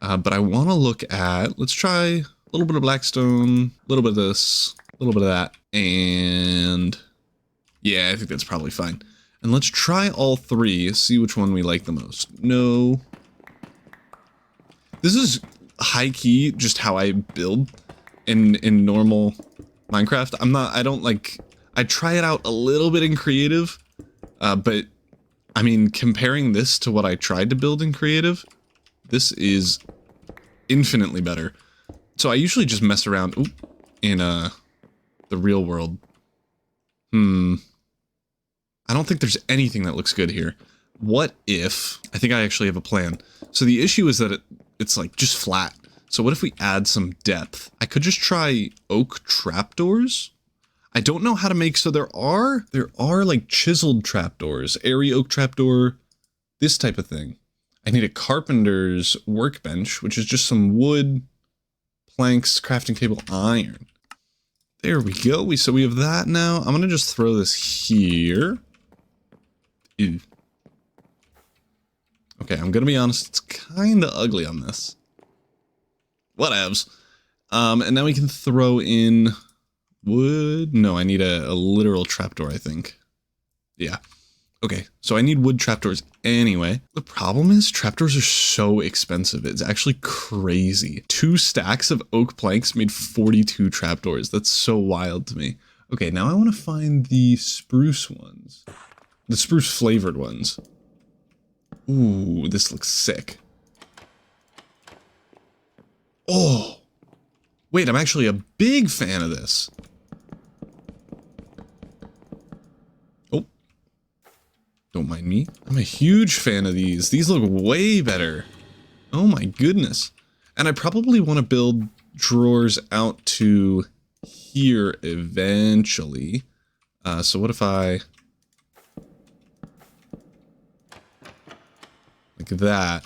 But I want to look at, let's try a little bit of blackstone, a little bit of this, a little bit of that. And yeah, I think that's probably fine. And let's try all 3, see which one we like the most. No. This is high key just how I build in normal Minecraft. I try it out a little bit in creative, but I mean, comparing this to what I tried to build in creative, this is infinitely better. So I usually just mess around in the real world. I don't think there's anything that looks good here. What if... I think I actually have a plan. So the issue is that it's like just flat. So what if we add some depth? I could just try oak trapdoors. I don't know how to make... So there are like chiseled trapdoors. Airy oak trapdoor. This type of thing. I need a carpenter's workbench, which is just some wood, planks, crafting table, iron. There we go. So we have that now. I'm going to just throw this here. Ew. Okay, I'm going to be honest. It's kind of ugly on this. Whatevs. And now we can throw in wood. No, I need a literal trapdoor, I think. Yeah. Okay, so I need wood trapdoors anyway. The problem is trapdoors are so expensive. It's actually crazy. 2 stacks of oak planks made 42 trapdoors. That's so wild to me. Okay, now I want to find the spruce ones. The spruce flavored ones. Ooh, this looks sick. Oh! Wait, I'm actually a big fan of this. Oh. Don't mind me. I'm a huge fan of these. These look way better. Oh my goodness. And I probably want to build drawers out to here eventually. So what if I... like that.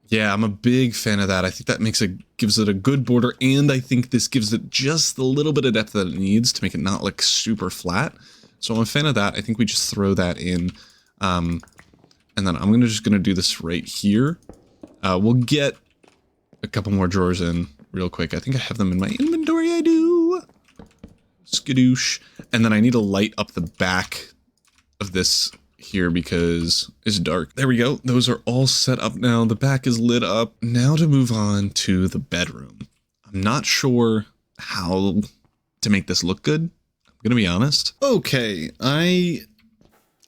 Yeah, I'm a big fan of that. I think that gives it a good border, and I think this gives it just the little bit of depth that it needs to make it not look super flat. So I'm a fan of that. I think we just throw that in. And then I'm just gonna do this right here. We'll get a couple more drawers in real quick. I think I have them in my inventory. I do. Skadoosh. And then I need to light up the back of this here because it's dark. There we go. Those are all set up now. The back is lit up. Now to move on to the bedroom. I'm not sure how to make this look good. I'm gonna be honest. Okay,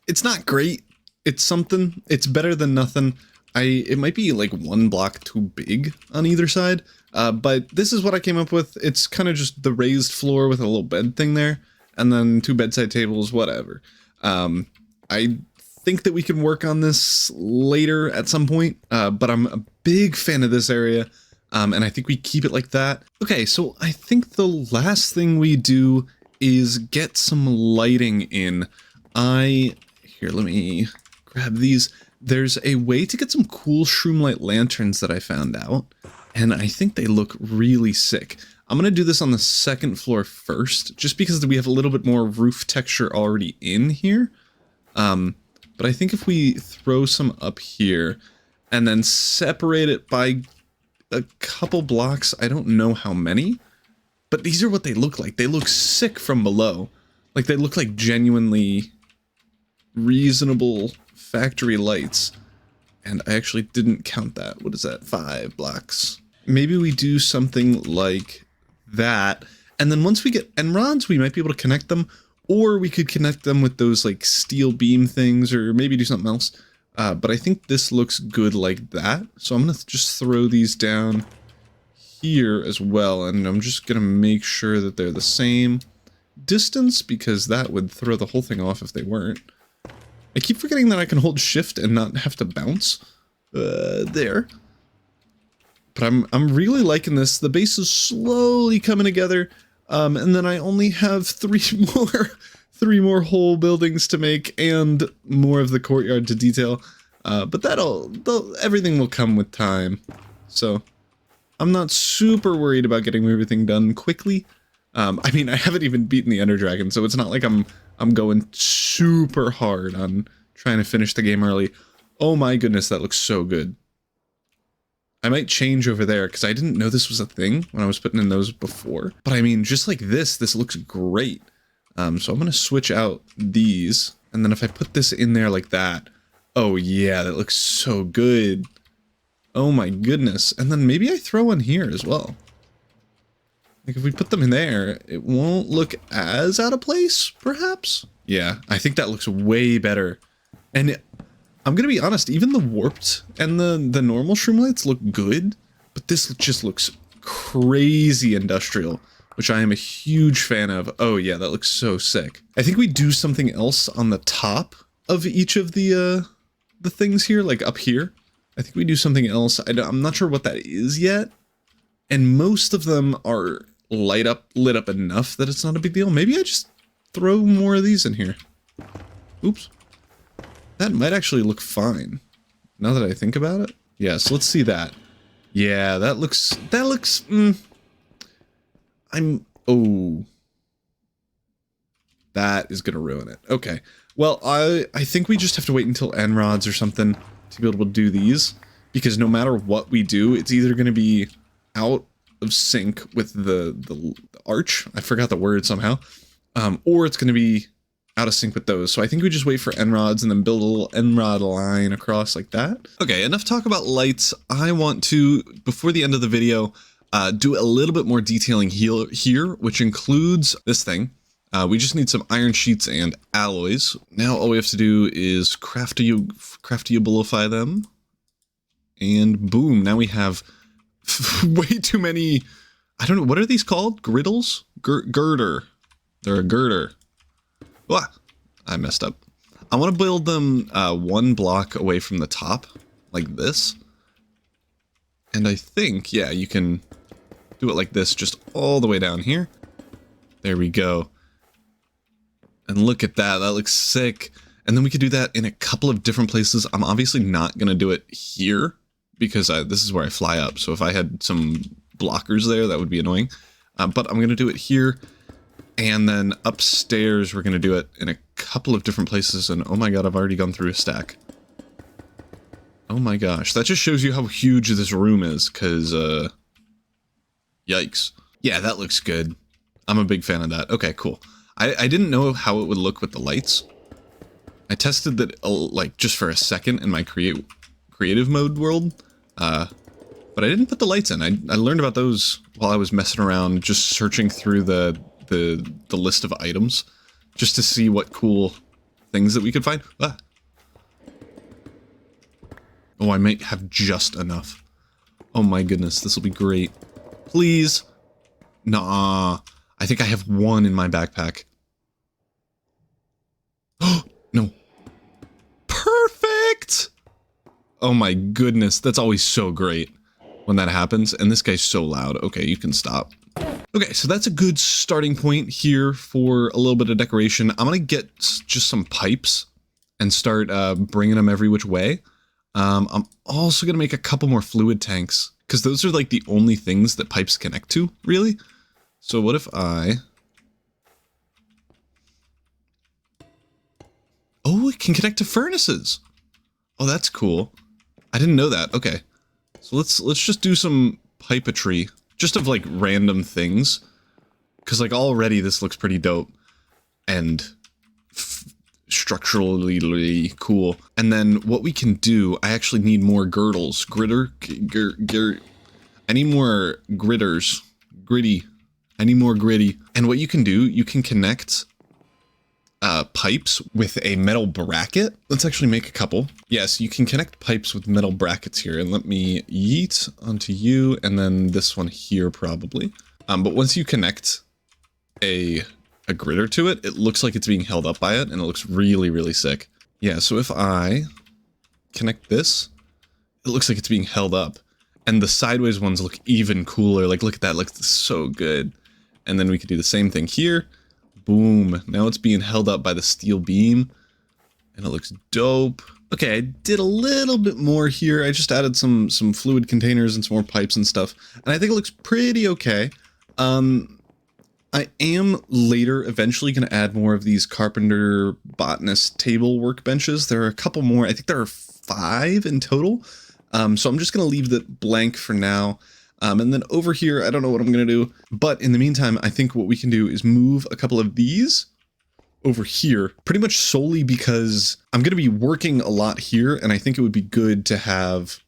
it's not great. It's something. It's better than nothing. It might be like one block too big on either side, but this is what I came up with. It's kind of just the raised floor with a little bed thing there, and then 2 bedside tables, whatever. I think that we can work on this later at some point, but I'm a big fan of this area, and I think we keep it like that. Okay, so I think the last thing we do is get some lighting in. Here, let me grab these. There's a way to get some cool shroomlight lanterns that I found out, and I think they look really sick. I'm going to do this on the 2nd floor first, just because we have a little bit more roof texture already in here. But I think if we throw some up here, and then separate it by a couple blocks, I don't know how many, but these are what they look like. They look sick from below. Like, they look like genuinely reasonable factory lights, and I actually didn't count that. What is that? 5 blocks. Maybe we do something like that, and then once we get end rods, we might be able to connect them, or we could connect them with those like steel beam things, or maybe do something else. But I think this looks good like that, so I'm gonna just throw these down here as well, and I'm just gonna make sure that they're the same distance, because that would throw the whole thing off if they weren't. I keep forgetting that I can hold shift and not have to bounce. There. But I'm really liking this. The base is slowly coming together. And then I only have 3 more whole buildings to make and more of the courtyard to detail. But everything will come with time. So I'm not super worried about getting everything done quickly. I mean, I haven't even beaten the Ender Dragon, so it's not like I'm going super hard on trying to finish the game early. Oh my goodness, that looks so good. I might change over there, because I didn't know this was a thing when I was putting in those before. But I mean, just like this looks great. So I'm going to switch out these, and then if I put this in there like that, oh yeah, that looks so good. Oh my goodness. And then maybe I throw one here as well. Like, if we put them in there, it won't look as out of place, perhaps? Yeah, I think that looks way better. And I'm gonna be honest, even the warped and the normal shroomlights look good, but this just looks crazy industrial, which I am a huge fan of. Oh yeah, that looks so sick. I think we do something else on the top of each of the things here, like up here. I think we do something else. I'm not sure what that is yet. And most of them are lit up enough that it's not a big deal. Maybe I just throw more of these in here. Oops. That might actually look fine, now that I think about it. Yes, let's see that. Yeah, that looks, oh. That is gonna ruin it. Okay. Well, I think we just have to wait until end-rods or something to be able to do these, because no matter what we do, it's either gonna be out of sync with the arch, I forgot the word somehow, or it's gonna be out of sync with those. So I think we just wait for end rods and then build a little end rod line across like that. Okay, enough talk about lights. I want to, before the end of the video, do a little bit more detailing here, which includes this thing. We just need some iron sheets and alloys. Now all we have to do is craftabilify them. And boom, now we have way too many, I don't know, what are these called? Griddles? Girder. They're a girder. Wah, I messed up. I want to build them 1 block away from the top, like this. And I think, yeah, you can do it like this, just all the way down here. There we go. And look at that, that looks sick. And then we could do that in a couple of different places. I'm obviously not going to do it here, because this is where I fly up. So if I had some blockers there, that would be annoying. But I'm going to do it here. And then upstairs, we're going to do it in a couple of different places. And oh my god, I've already gone through a stack. Oh my gosh, that just shows you how huge this room is, because, yikes. Yeah, that looks good. I'm a big fan of that. Okay, cool. I didn't know how it would look with the lights. I tested that, like, just for a second in my creative mode world. But I didn't put the lights in. I learned about those while I was messing around, just searching through the list of items, just to see what cool things that we could find. Ah. Oh, I might have just enough. Oh my goodness, this will be great. Please. Nah. I think I have one in my backpack. Oh, no. Perfect! Oh my goodness, that's always so great when that happens. And this guy's so loud. Okay, you can stop. Okay, so that's a good starting point here for a little bit of decoration. I'm gonna get just some pipes and start bringing them every which way. I'm also gonna make a couple more fluid tanks, because those are like the only things that pipes connect to, really. So what if I... Oh, it can connect to furnaces. Oh, that's cool. I didn't know that. Okay. So let's just do some pipetry, just of like random things. Because like already this looks pretty dope and structurally cool. And then what we can do, I actually need more girdles. I need more gritters. Gritty. I need more gritty. And what you can do, you can connect pipes with a metal bracket. Let's actually make a couple. Yes, you can connect pipes with metal brackets here. And let me yeet onto you, and then this one here probably. But once you connect a gritter to it, it looks like it's being held up by it, and it looks really, really sick. Yeah, so if I connect this, it looks like it's being held up. And the sideways ones look even cooler. Like, look at that, looks so good. And then we could do the same thing here. Boom. Now it's being held up by the steel beam. And it looks dope. Okay, I did a little bit more here. I just added some fluid containers and some more pipes and stuff. And I think it looks pretty okay. I am later eventually going to add more of these carpenter botanist table workbenches. There are a couple more. I think there are 5 in total. So I'm just going to leave that blank for now. And then over here, I don't know what I'm going to do. But in the meantime, I think what we can do is move a couple of these over here, pretty much solely because I'm going to be working a lot here. And I think it would be good to have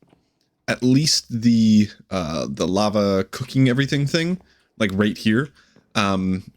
at least the lava cooking everything thing, like right here.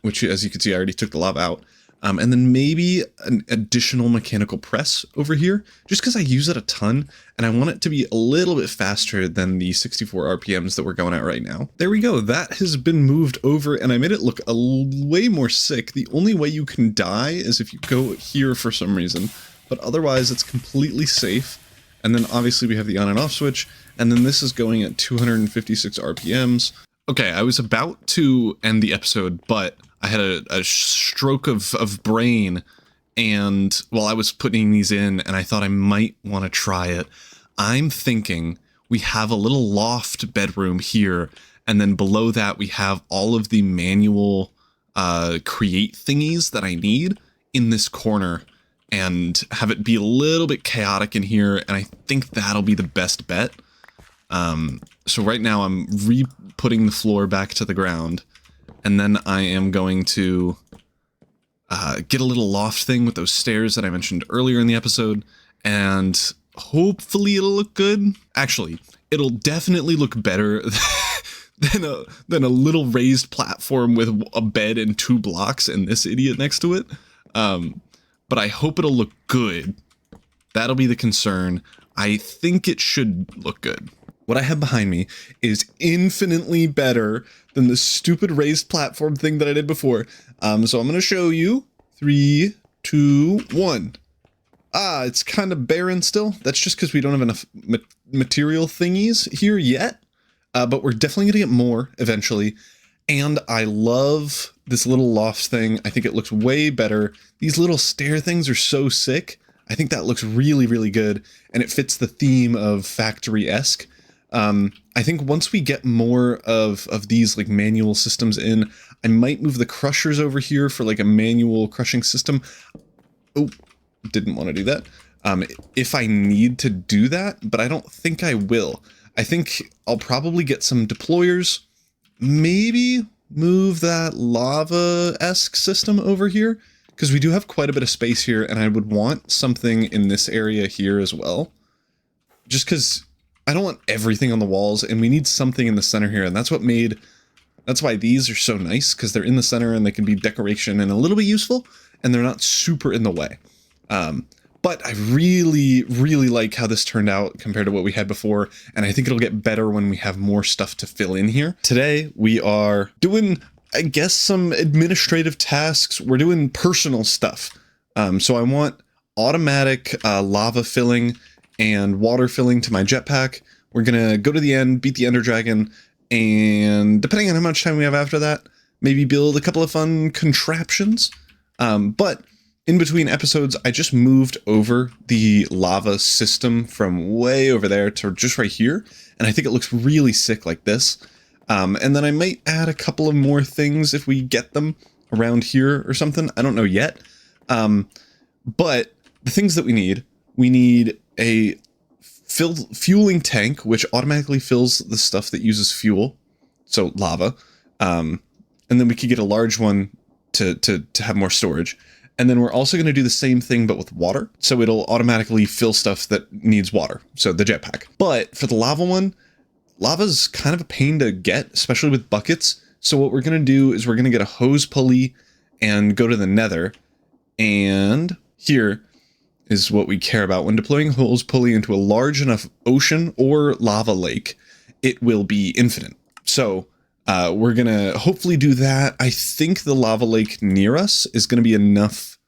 Which, as you can see, I already took the lava out. And then maybe an additional mechanical press over here, just because I use it a ton, and I want it to be a little bit faster than the 64 RPMs that we're going at right now. There we go, that has been moved over, and I made it look way more sick. The only way you can die is if you go here for some reason, but otherwise it's completely safe. And then obviously we have the on and off switch, and then this is going at 256 RPMs. Okay, I was about to end the episode, but I had a stroke of brain, and while I was putting these in, and I thought I might want to try it. I'm thinking we have a little loft bedroom here, and then below that we have all of the manual create thingies that I need in this corner, and have it be a little bit chaotic in here, and I think that'll be the best bet. So right now I'm re-putting the floor back to the ground, and then I am going to get a little loft thing with those stairs that I mentioned earlier in the episode, and hopefully it'll look good. Actually, it'll definitely look better than a little raised platform with a bed and 2 blocks and this idiot next to it. But I hope it'll look good. That'll be the concern. I think it should look good. What I have behind me is infinitely better than the stupid raised platform thing that I did before. So I'm going to show you. 3, 2, 1. Ah, it's kind of barren still. That's just because we don't have enough material thingies here yet. But we're definitely going to get more eventually. And I love this little loft thing. I think it looks way better. These little stair things are so sick. I think that looks really, really good. And it fits the theme of factory-esque. I think once we get more of these like manual systems in, I might move the crushers over here for like a manual crushing system. Oh, didn't want to do that. If I need to do that, but I don't think I will. I think I'll probably get some deployers, maybe move that lava-esque system over here, because we do have quite a bit of space here, and I would want something in this area here as well. Just because I don't want everything on the walls, and we need something in the center here, and that's what made That's why these are so nice, because they're in the center and they can be decoration and a little bit useful, and they're not super in the way. But I really, really like how this turned out compared to what we had before, and I think it'll get better when we have more stuff to fill in here. Today, we are doing, I guess, some administrative tasks. We're doing personal stuff. So I want automatic lava filling and water filling to my jetpack. We're gonna go to the end, beat the Ender Dragon, and depending on how much time we have after that, maybe build a couple of fun contraptions. But in between episodes, I just moved over the lava system from way over there to just right here, and I think it looks really sick like this. And then I might add a couple of more things if we get them around here or something. I don't know yet. But the things that we need a fueling tank, which automatically fills the stuff that uses fuel, so lava. And then we could get a large one to have more storage. And then we're also going to do the same thing, but with water. So it'll automatically fill stuff that needs water. So the jetpack. But for the lava one, lava's kind of a pain to get, especially with buckets. So what we're going to do is we're going to get a hose pulley and go to the nether. And here is what we care about. When deploying a hose pulley into a large enough ocean or lava lake, it will be infinite. So we're going to hopefully do that. I think the lava lake near us is going to be enough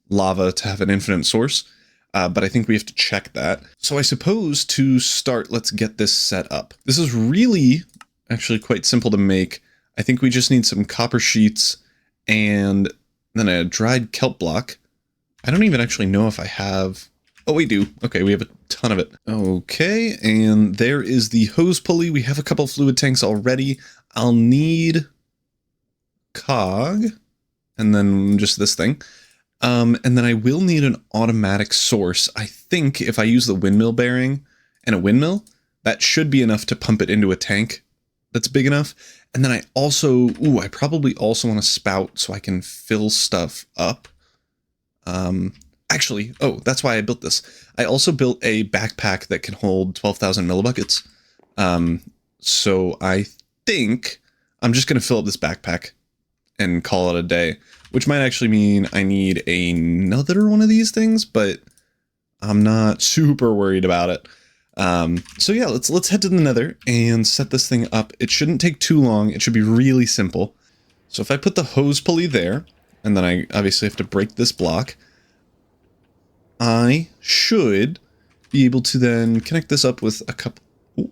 lava to have an infinite source, but I think we have to check that. So I suppose to start, let's get this set up. This is really actually quite simple to make. I think we just need some copper sheets and then a dried kelp block. I don't even actually know if I have... Oh, we do. Okay, we have a ton of it. Okay, and there is the hose pulley. We have a couple fluid tanks already. I'll need cog, and then just this thing. And then I will need an automatic source. I think if I use the windmill bearing and a windmill, that should be enough to pump it into a tank that's big enough. And then I also... Ooh, I probably also want a spout so I can fill stuff up. Actually, oh, that's why I built this. I also built a backpack that can hold 12,000 millibuckets. So I think I'm just going to fill up this backpack and call it a day, which might actually mean I need another one of these things, but I'm not super worried about it. So yeah, let's head to the nether and set this thing up. It shouldn't take too long. It should be really simple. So if I put the hose pulley there, and then I obviously have to break this block, I should be able to then connect this up with a couple... Ooh.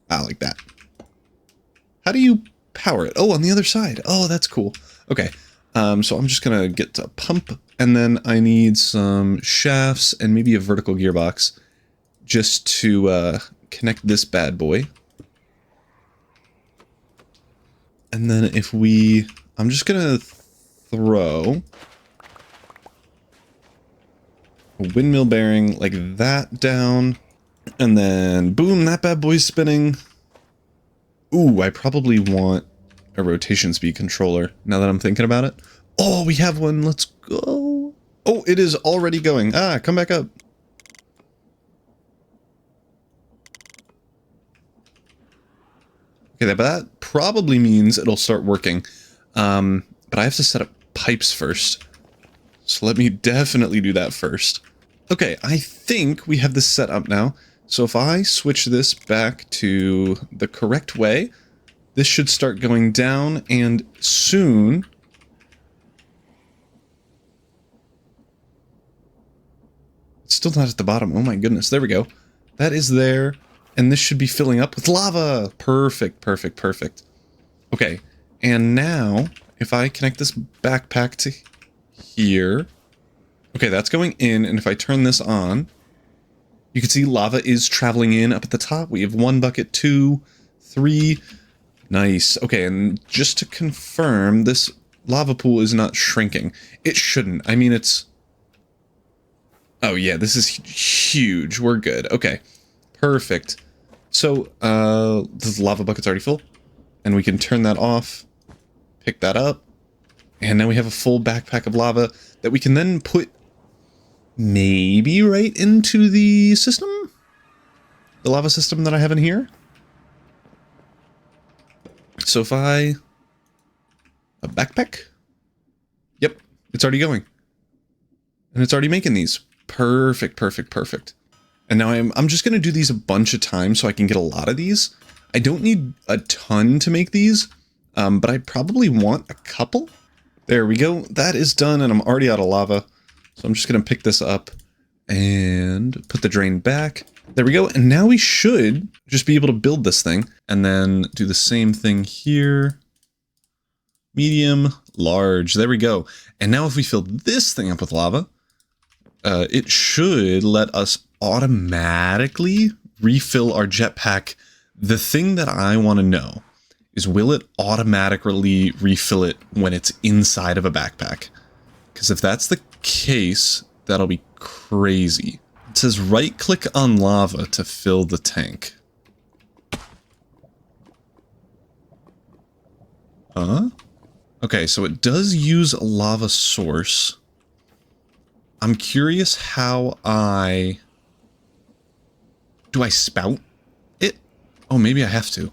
Like that. How do you power it? Oh, on the other side. Oh, that's cool. Okay, so I'm just gonna get a pump, and then I need some shafts and maybe a vertical gearbox just to connect this bad boy. And then if we... I'm just gonna throw a windmill bearing like that down, and then boom, that bad boy's spinning. Ooh, I probably want a rotation speed controller now that I'm thinking about it. Oh, we have one. Let's go. Oh, it is already going. Ah, come back up. Okay, but that probably means it'll start working. But I have to set up pipes first. So let me definitely do that first. Okay, I think we have this set up now. So if I switch this back to the correct way, this should start going down, and soon... It's still not at the bottom. Oh my goodness, there we go. That is there, and this should be filling up with lava. Perfect, perfect, perfect. Okay, and now if I connect this backpack to here... Okay, that's going in, and if I turn this on, you can see lava is traveling in up at the top. We have 1 bucket, 2, 3. Nice. Okay, and just to confirm, this lava pool is not shrinking. It shouldn't. I mean, it's... Oh yeah, this is huge. We're good. Okay, perfect. So, this lava bucket's already full, and we can turn that off, pick that up, and now we have a full backpack of lava that we can then put maybe right into the system? The lava system that I have in here? So if a backpack? Yep, it's already going. And it's already making these. Perfect, perfect, perfect. And now I'm just going to do these a bunch of times so I can get a lot of these. I don't need a ton to make these, but I probably want a couple. There we go. That is done, and I'm already out of lava. So I'm just going to pick this up and put the drain back. There we go. And now we should just be able to build this thing and then do the same thing here. Medium, large. There we go. And now if we fill this thing up with lava, it should let us automatically refill our jetpack. The thing that I want to know is, will it automatically refill it when it's inside of a backpack? Because if that's the case, that'll be crazy. It says right-click on lava to fill the tank. Huh? Okay, so it does use a lava source. I'm curious how do I spout it? Oh, maybe I have to.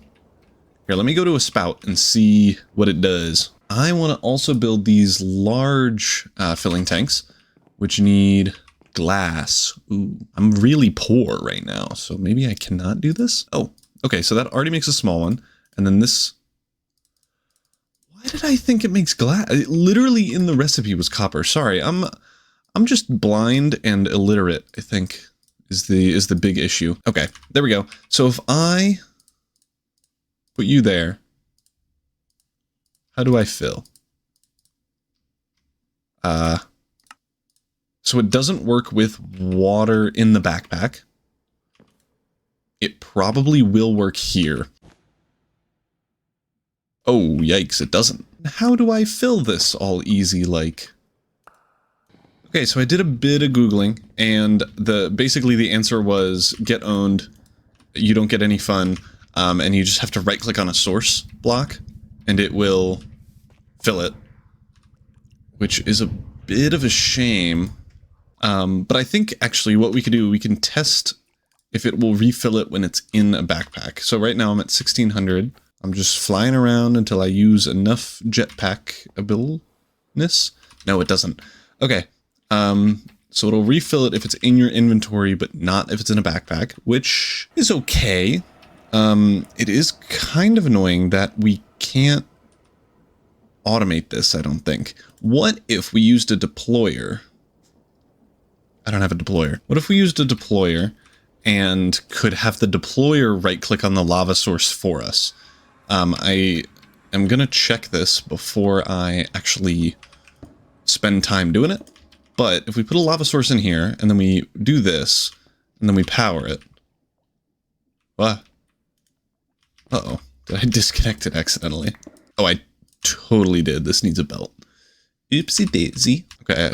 Here, let me go to a spout and see what it does. I want to also build these large filling tanks, which need glass. Ooh, I'm really poor right now, so maybe I cannot do this? Oh, okay, so that already makes a small one. And then this... Why did I think it makes glass? Literally in the recipe was copper. Sorry, I'm just blind and illiterate, I think, is the big issue. Okay, there we go. So if I put you there, how do I fill? So it doesn't work with water in the backpack. It probably will work here. Oh, yikes, it doesn't. How do I fill this all easy like? Okay, so I did a bit of Googling, and basically the answer was get owned, you don't get any fun, and you just have to right-click on a source block, and it will fill it, which is a bit of a shame. But I think actually what we can do, we can test if it will refill it when it's in a backpack. So right now I'm at 1600. I'm just flying around until I use enough jetpack-abiliness. No, it doesn't. Okay. So it'll refill it if it's in your inventory, but not if it's in a backpack, which is okay. It is kind of annoying that we can't automate this, I don't think. What if we used a deployer? I don't have a deployer. What if we used a deployer and could have the deployer right-click on the lava source for us? I am going to check this before I actually spend time doing it. But if we put a lava source in here, and then we do this, and then we power it. What? Uh-oh. Did I disconnect it accidentally? Oh, I totally did. This needs a belt. Oopsie daisy. Okay,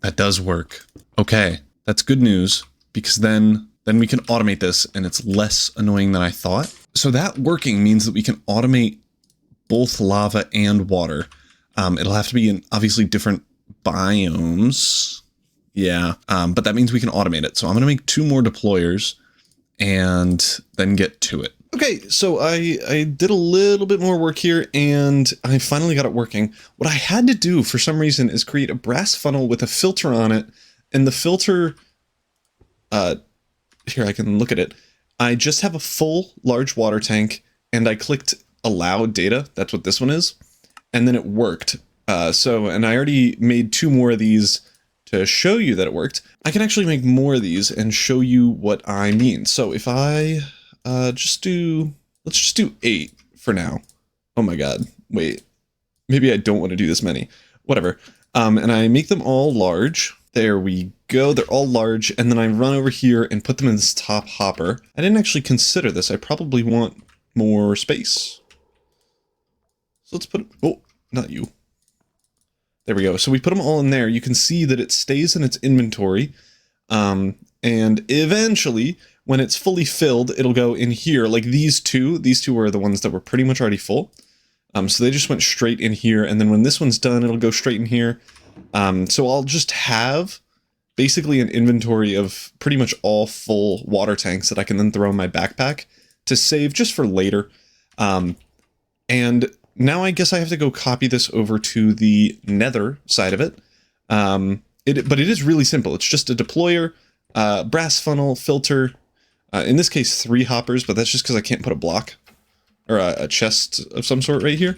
that does work. Okay, that's good news, because then we can automate this, and it's less annoying than I thought. So that working means that we can automate both lava and water. It'll have to be in obviously different biomes. Yeah, but that means we can automate it. So I'm going to make 2 more deployers and then get to it. Okay, so I did a little bit more work here and I finally got it working. What I had to do for some reason is create a brass funnel with a filter on it, and the filter, here I can look at it. I just have a full large water tank and I clicked allow data. That's what this one is. And then it worked. And I already made 2 more of these to show you that it worked. I can actually make more of these and show you what I mean. So if I let's just do 8 for now. Oh my god, wait. Maybe I don't want to do this many. Whatever. And I make them all large. There we go, they're all large, and then I run over here and put them in this top hopper. I didn't actually consider this, I probably want more space. So let's put, oh, not you. There we go, so we put them all in there. You can see that it stays in its inventory, and eventually, when it's fully filled, it'll go in here, like these two are the ones that were pretty much already full. So they just went straight in here, and then when this one's done, it'll go straight in here. So I'll just have basically an inventory of pretty much all full water tanks that I can then throw in my backpack to save just for later. And now I guess I have to go copy this over to the nether side of it. But it is really simple. It's just a deployer, brass funnel, filter, in this case 3 hoppers, but that's just because I can't put a block or a chest of some sort right here,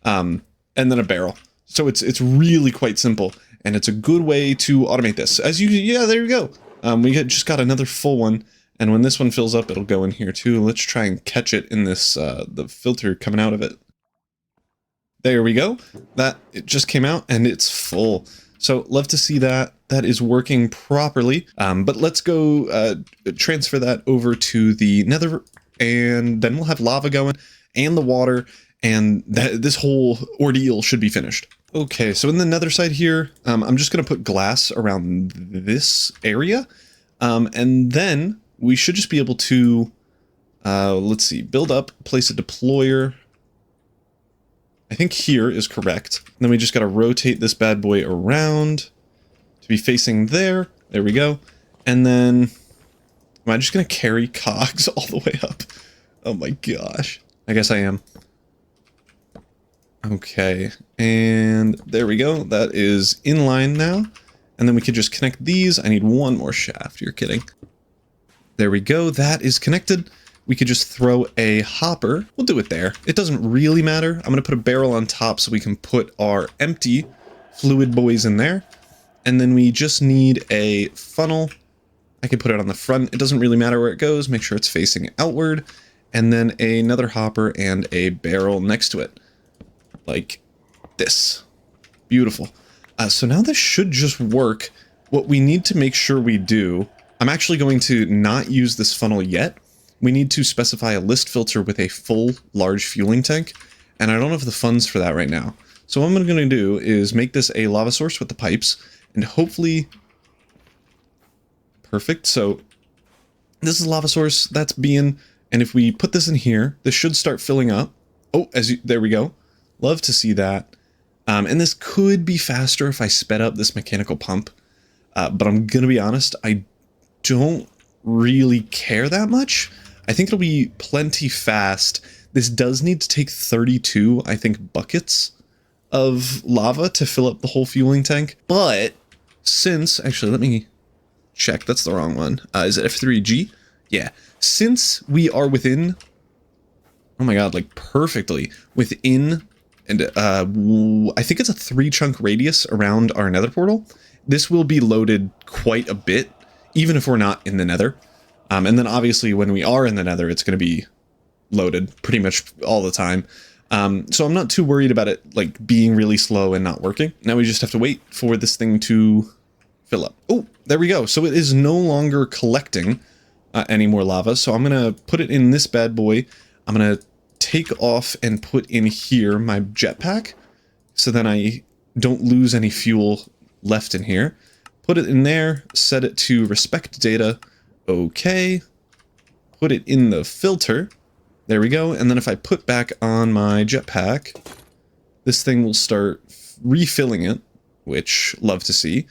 and then a barrel. So it's really quite simple, and it's a good way to automate this. Yeah, there you go. We just got another full one, and when this one fills up, it'll go in here too. Let's try and catch it in this, the filter coming out of it. There we go. It just came out, and it's full. So love to see that. That is working properly. But let's go transfer that over to the nether, and then we'll have lava going, and the water, and this whole ordeal should be finished. Okay, so in the nether side here, I'm just going to put glass around this area, and then we should just be able to, let's see, build up, place a deployer. I think here is correct. And then we just got to rotate this bad boy around to be facing there. There we go. And then, am I just going to carry cogs all the way up? Oh my gosh. I guess I am. Okay, and there we go. That is in line now. And then we could just connect these. I need one more shaft. You're kidding. There we go. That is connected. We could just throw a hopper. We'll do it there. It doesn't really matter. I'm going to put a barrel on top so we can put our empty fluid boys in there. And then we just need a funnel. I can put it on the front. It doesn't really matter where it goes. Make sure it's facing outward. And then another hopper and a barrel next to it. Like this. Beautiful. So now this should just work. What we need to make sure we do, I'm actually going to not use this funnel yet. We need to specify a list filter with a full large fueling tank, and I don't have the funds for that right now. So what I'm going to do is make this a lava source with the pipes, and hopefully... Perfect. So this is lava source, that's being, and if we put this in here, this should start filling up. Oh, there we go. Love to see that. And this could be faster if I sped up this mechanical pump, but I'm going to be honest, I don't really care that much. I think it'll be plenty fast. This does need to take 32, I think, buckets of lava to fill up the whole fueling tank. But since, actually, let me check. That's the wrong one. Is it F3G? Yeah. Since we are within, oh my god, like perfectly within, and I think it's a 3-chunk radius around our nether portal, this will be loaded quite a bit, even if we're not in the nether. And then obviously when we are in the nether, it's going to be loaded pretty much all the time. So I'm not too worried about it like being really slow and not working. Now we just have to wait for this thing to fill up. Oh, there we go. So it is no longer collecting any more lava. So I'm going to put it in this bad boy. I'm going to take off and put in here my jetpack, so then I don't lose any fuel left in here. Put it in there, set it to respect data. Okay, put it in the filter. There we go. And then if I put back on my jetpack, this thing will start refilling it, which love to see.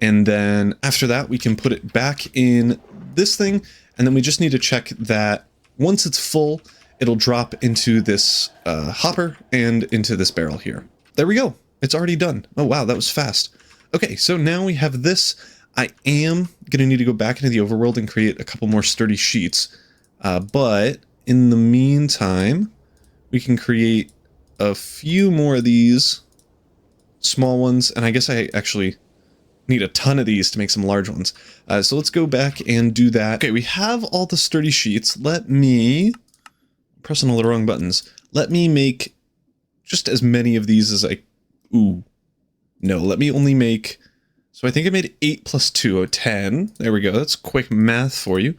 And then after that, we can put it back in this thing. And then we just need to check that once it's full, it'll drop into this hopper and into this barrel here. There we go. It's already done. Oh, wow, that was fast. Okay, so now we have this. I am going to need to go back into the overworld and create a couple more sturdy sheets. But in the meantime, we can create a few more of these small ones. And I guess I actually need a ton of these to make some large ones. So let's go back and do that. Okay, we have all the sturdy sheets. Let me... pressing all the wrong buttons. Let me make just as many of these as I... Ooh. No, let me only make... So I think I made 8 plus 2, 10. There we go. That's quick math for you.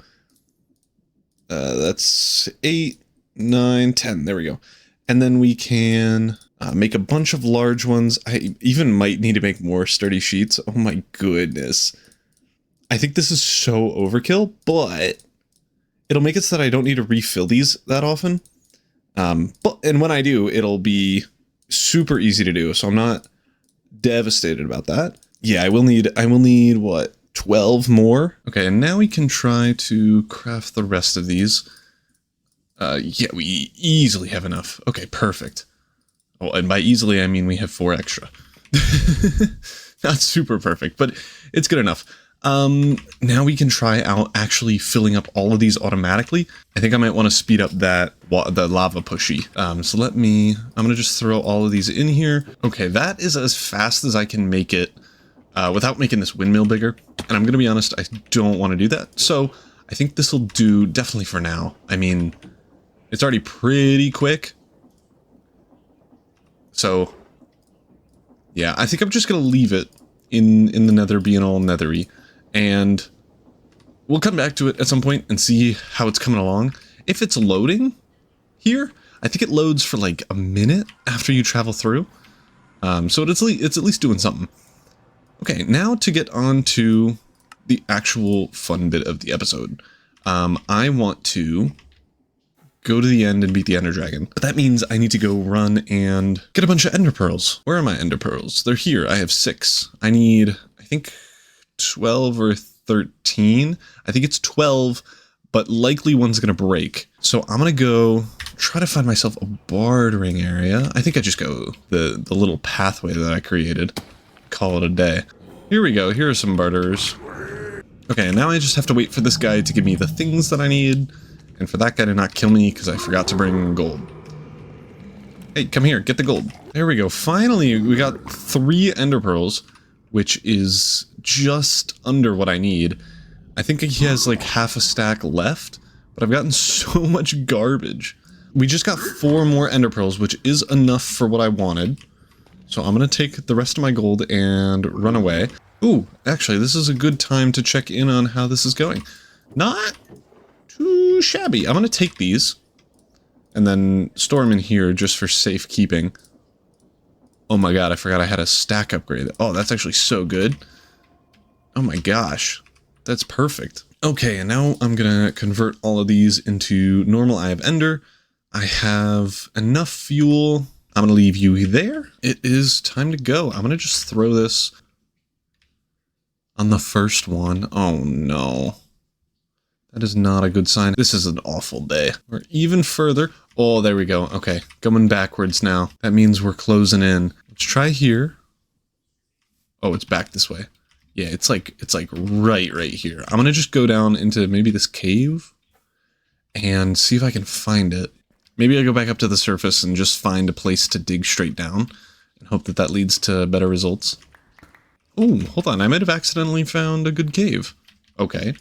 That's 8, 9, 10. There we go. And then we can make a bunch of large ones. I even might need to make more sturdy sheets. Oh my goodness. I think this is so overkill, but it'll make it so that I don't need to refill these that often. And when I do, it'll be super easy to do. So I'm not devastated about that. Yeah, I will need what, 12 more? Okay, and now we can try to craft the rest of these. Yeah, we easily have enough. Okay, perfect. Oh, and by easily, I mean we have 4 extra. Not super perfect, but it's good enough. Now we can try out actually filling up all of these automatically. I think I might want to speed up the lava pushy. So I'm gonna just throw all of these in here. Okay, that is as fast as I can make it without making this windmill bigger. And I'm gonna be honest, I don't want to do that. So I think this will do definitely for now. I mean, it's already pretty quick. So yeah, I think I'm just gonna leave it in the nether being all nethery, and we'll come back to it at some point and see how it's coming along. If it's loading here, I think it loads for like a minute after you travel through. So it's at least doing something. Okay, now to get on to the actual fun bit of the episode. I want to go to the end and beat the Ender Dragon. But that means I need to go run and get a bunch of Ender Pearls. Where are my Ender Pearls? They're here. I have 6. I need, I think, 12 or 13. I think it's 12, but likely one's gonna break. So I'm gonna go try to find myself a bartering area. I think I just go the little pathway that I created. Call it a day. Here we go. Here are some barterers. Okay, now I just have to wait for this guy to give me the things that I need, and for that guy to not kill me because I forgot to bring gold. Hey, come here, get the gold. There we go. Finally, we got 3 Ender Pearls, which is just under what I need. I think he has like half a stack left, but I've gotten so much garbage. We just got 4 more Ender Pearls, which is enough for what I wanted. So I'm going to take the rest of my gold and run away. Ooh, actually, this is a good time to check in on how this is going. Not too shabby. I'm going to take these and then store them in here just for safekeeping. Oh my god, I forgot I had a stack upgrade. Oh, that's actually so good. Oh my gosh, that's perfect. Okay, and now I'm going to convert all of these into normal Eye of Ender. I have enough fuel. I'm going to leave you there. It is time to go. I'm going to just throw this on the first one. Oh no. That is not a good sign. This is an awful day. We're even further. Oh, there we go. Okay, going backwards now. That means we're closing in. Let's try here. Oh, it's back this way. Yeah, it's like right here. I'm going to just go down into maybe this cave and see if I can find it. Maybe I go back up to the surface and just find a place to dig straight down and hope that that leads to better results. Oh, hold on. I might have accidentally found a good cave. Okay.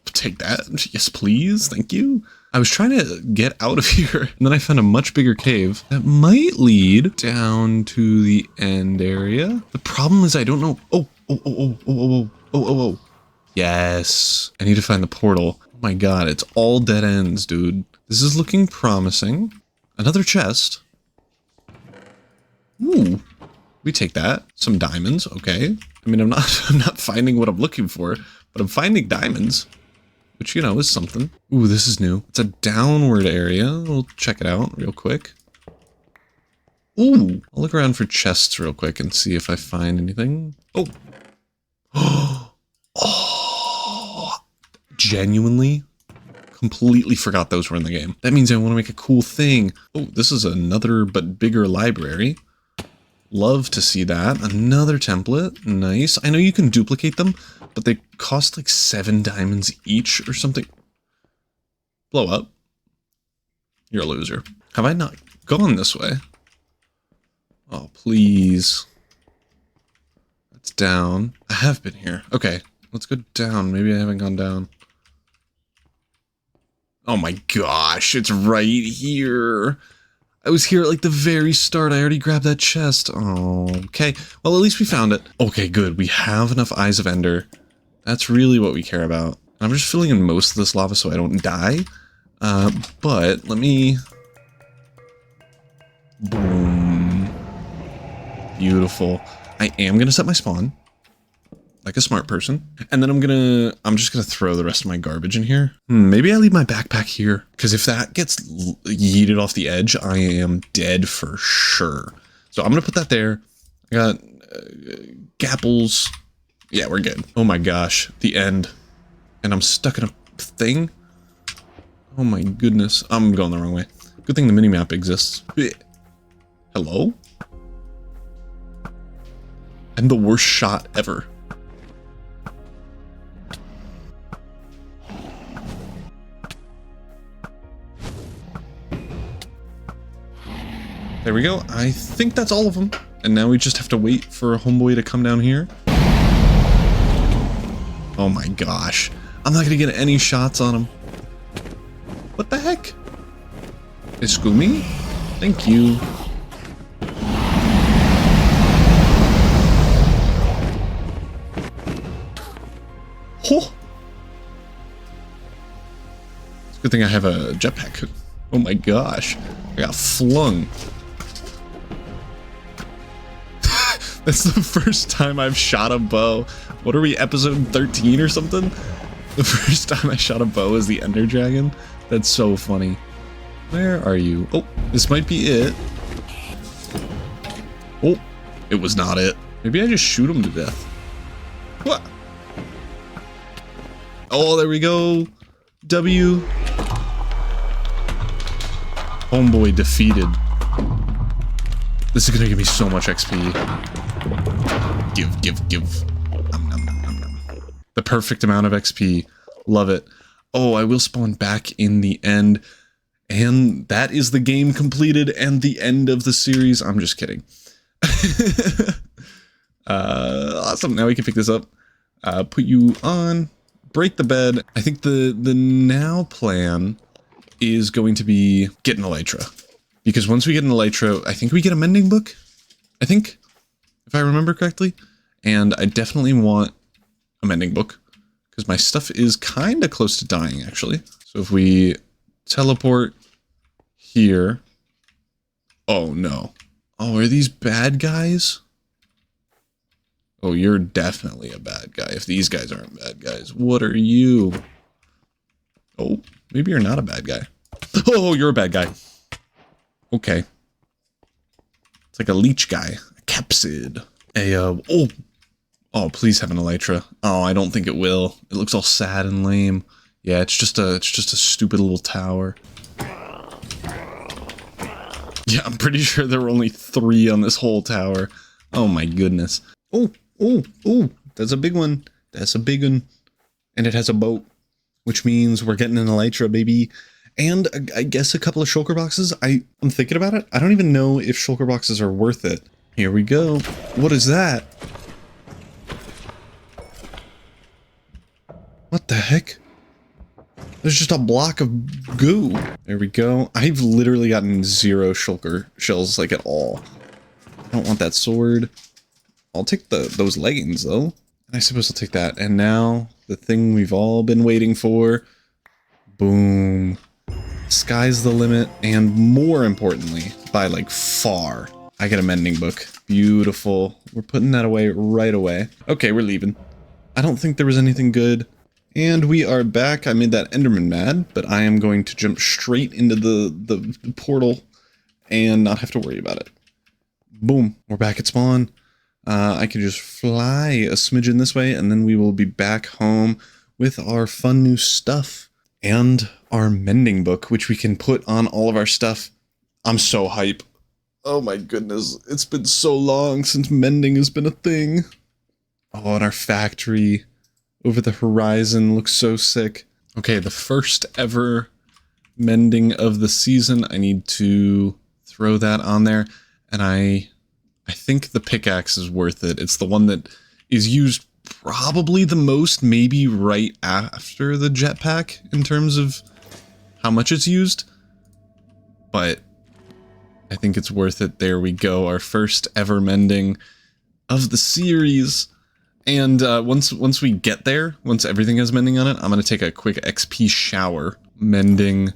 Take that. Yes, please. Thank you. I was trying to get out of here, and then I found a much bigger cave that might lead down to the end area. The problem is I don't know. Oh. Yes. I need to find the portal. Oh my god, it's all dead ends, dude. This is looking promising. Another chest. Ooh. We take that. Some diamonds, okay. I mean, I'm not finding what I'm looking for, but I'm finding diamonds. Which, you know, is something. Ooh, this is new. It's a downward area. We'll check it out real quick. Ooh. I'll look around for chests real quick and see if I find anything. Oh. Oh. Genuinely, completely forgot those were in the game. That means I want to make a cool thing. Oh, this is another but bigger library. Love to see that. Another template. Nice. I know you can duplicate them, but they cost like 7 diamonds each or something. Blow up. You're a loser. Have I not gone this way? Oh, please. That's down. I have been here. Okay, let's go down. Maybe I haven't gone down. Oh my gosh, it's right here. I was here at like the very start. I already grabbed that chest. Oh, okay. Well, at least we found it. Okay, good. We have enough Eyes of Ender. That's really what we care about. I'm just filling in most of this lava so I don't die. But let me... Boom. Beautiful. I am going to set my spawn. Like a smart person. And then I'm just gonna throw the rest of my garbage in here. Maybe I leave my backpack here. Because if that gets yeeted off the edge, I am dead for sure. So I'm gonna put that there. I got gapples. Yeah, we're good. Oh my gosh, the end. And I'm stuck in a thing. Oh my goodness. I'm going the wrong way. Good thing the minimap exists. Hello? I'm the worst shot ever. There we go. I think that's all of them. And now we just have to wait for a homeboy to come down here. Oh my gosh. I'm not gonna get any shots on him. What the heck? Excuse me? Thank you. Oh! It's a good thing I have a jetpack. Oh my gosh. I got flung. That's the first time I've shot a bow. What are we, episode 13 or something? The first time I shot a bow as the Ender Dragon? That's so funny. Where are you? Oh, this might be it. Oh, it was not it. Maybe I just shoot him to death. What? Oh, there we go. W. Homeboy defeated. This is gonna give me so much XP. Give. The perfect amount of XP. Love it. Oh, I will spawn back in the end. And that is the game completed and the end of the series. I'm just kidding. Awesome. Now we can pick this up. Put you on. Break the bed. I think the now plan is going to be get an elytra. Because once we get an elytra, I think we get a mending book. I think, if I remember correctly. And I definitely want a mending book. Because my stuff is kind of close to dying, actually. So if we teleport here. Oh, no. Oh, are these bad guys? Oh, you're definitely a bad guy. If these guys aren't bad guys, what are you? Oh, maybe you're not a bad guy. Oh, you're a bad guy. Okay. It's like a leech guy. A capsid. Oh, please have an elytra. Oh, I don't think it will. It looks all sad and lame. Yeah, it's just a stupid little tower. Yeah, I'm pretty sure there were only 3 on this whole tower. Oh my goodness. Oh, that's a big one. That's a big one. And it has a boat, which means we're getting an elytra, baby. And I guess a couple of shulker boxes. I'm thinking about it. I don't even know if shulker boxes are worth it. Here we go. What is that? What the heck? There's just a block of goo. There we go. I've literally gotten 0 shulker shells, like, at all. I don't want that sword. I'll take those leggings, though. I suppose I'll take that. And now, the thing we've all been waiting for. Boom. Sky's the limit. And more importantly, by, like, far, I get a mending book. Beautiful. We're putting that away right away. Okay, we're leaving. I don't think there was anything good. And we are back. I made that Enderman mad, but I am going to jump straight into the portal and not have to worry about it. Boom. We're back at spawn. I can just fly a smidgen this way, and then we will be back home with our fun new stuff and our mending book, which we can put on all of our stuff. I'm so hype. Oh my goodness. It's been so long since mending has been a thing. Oh, and our factory over the horizon looks so sick. Okay, the first ever mending of the season. I need to throw that on there. And I think the pickaxe is worth it. It's the one that is used probably the most, maybe right after the jetpack in terms of how much it's used. But I think it's worth it. There we go. Our first ever mending of the series. And once we get there, once everything has mending on it, I'm going to take a quick XP shower. Mending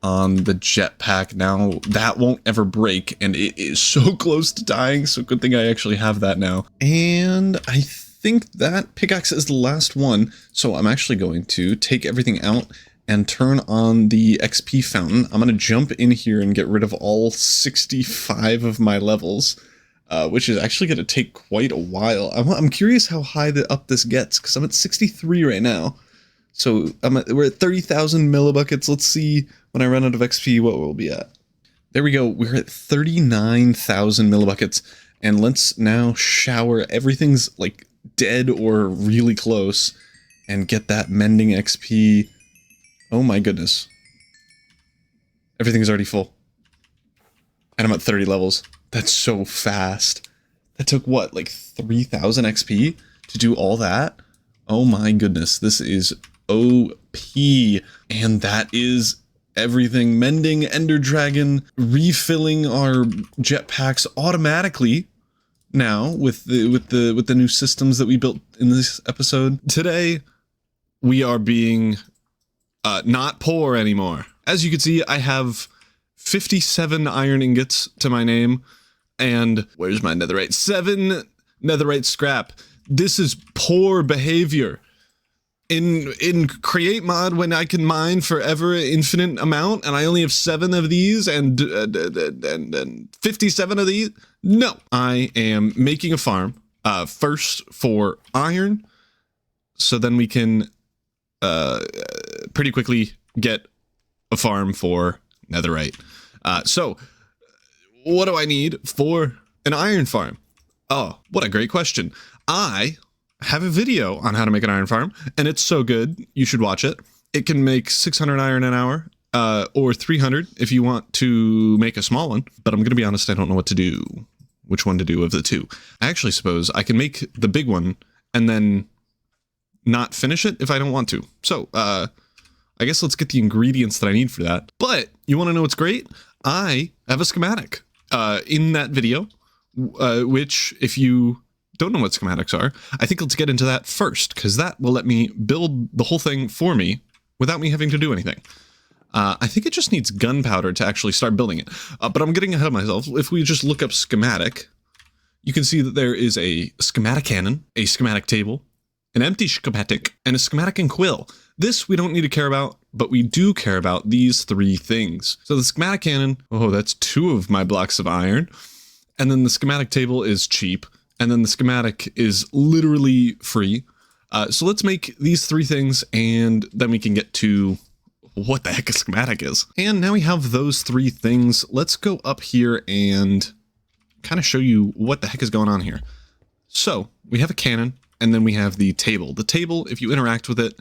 on the jetpack. Now, that won't ever break, and it is so close to dying, so good thing I actually have that now. And I think that pickaxe is the last one, so I'm actually going to take everything out and turn on the XP fountain. I'm going to jump in here and get rid of all 65 of my levels. Which is actually going to take quite a while. I'm curious how high up this gets, because I'm at 63 right now. So we're at 30,000 millibuckets. Let's see when I run out of XP what we'll be at. There we go. We're at 39,000 millibuckets. And let's now shower. Everything's like dead or really close. And get that mending XP. Oh my goodness. Everything's already full. And I'm at 30 levels. That's so fast. That took what, like 3,000 XP to do all that? Oh my goodness. This is OP. And that is everything. Mending Ender Dragon, refilling our jetpacks automatically now with the new systems that we built in this episode. Today we are being not poor anymore. As you can see, I have 57 iron ingots to my name, and where's my netherite? 7 netherite scrap. This is poor behavior. In create mod, when I can mine forever infinite amount, and I only have 7 of these and 57 of these. No, I am making a farm first for iron, so then we can pretty quickly get a farm for netherite. So what do I need for an iron farm? Oh, what a great question. I have a video on how to make an iron farm, and it's so good, you should watch it. It can make 600 iron an hour, or 300 if you want to make a small one, but I'm going to be honest, I don't know what to do, which one to do of the two. I actually suppose I can make the big one and then not finish it if I don't want to. So, I guess let's get the ingredients that I need for that. But you want to know what's great? I have a schematic in that video, which if you don't know what schematics are, I think let's get into that first, because that will let me build the whole thing for me without me having to do anything. I think it just needs gunpowder to actually start building it, but I'm getting ahead of myself. If we just look up schematic, you can see that there is a schematic cannon, a schematic table, an empty schematic, and a schematic and quill. This we don't need to care about, but we do care about these 3 things. So the schematic cannon, oh, that's 2 of my blocks of iron, and then the schematic table is cheap, and then the schematic is literally free. So let's make these 3 things, and then we can get to what the heck a schematic is. And now we have those 3 things. Let's go up here and kind of show you what the heck is going on here. So we have a cannon, and then we have the table. The table, if you interact with it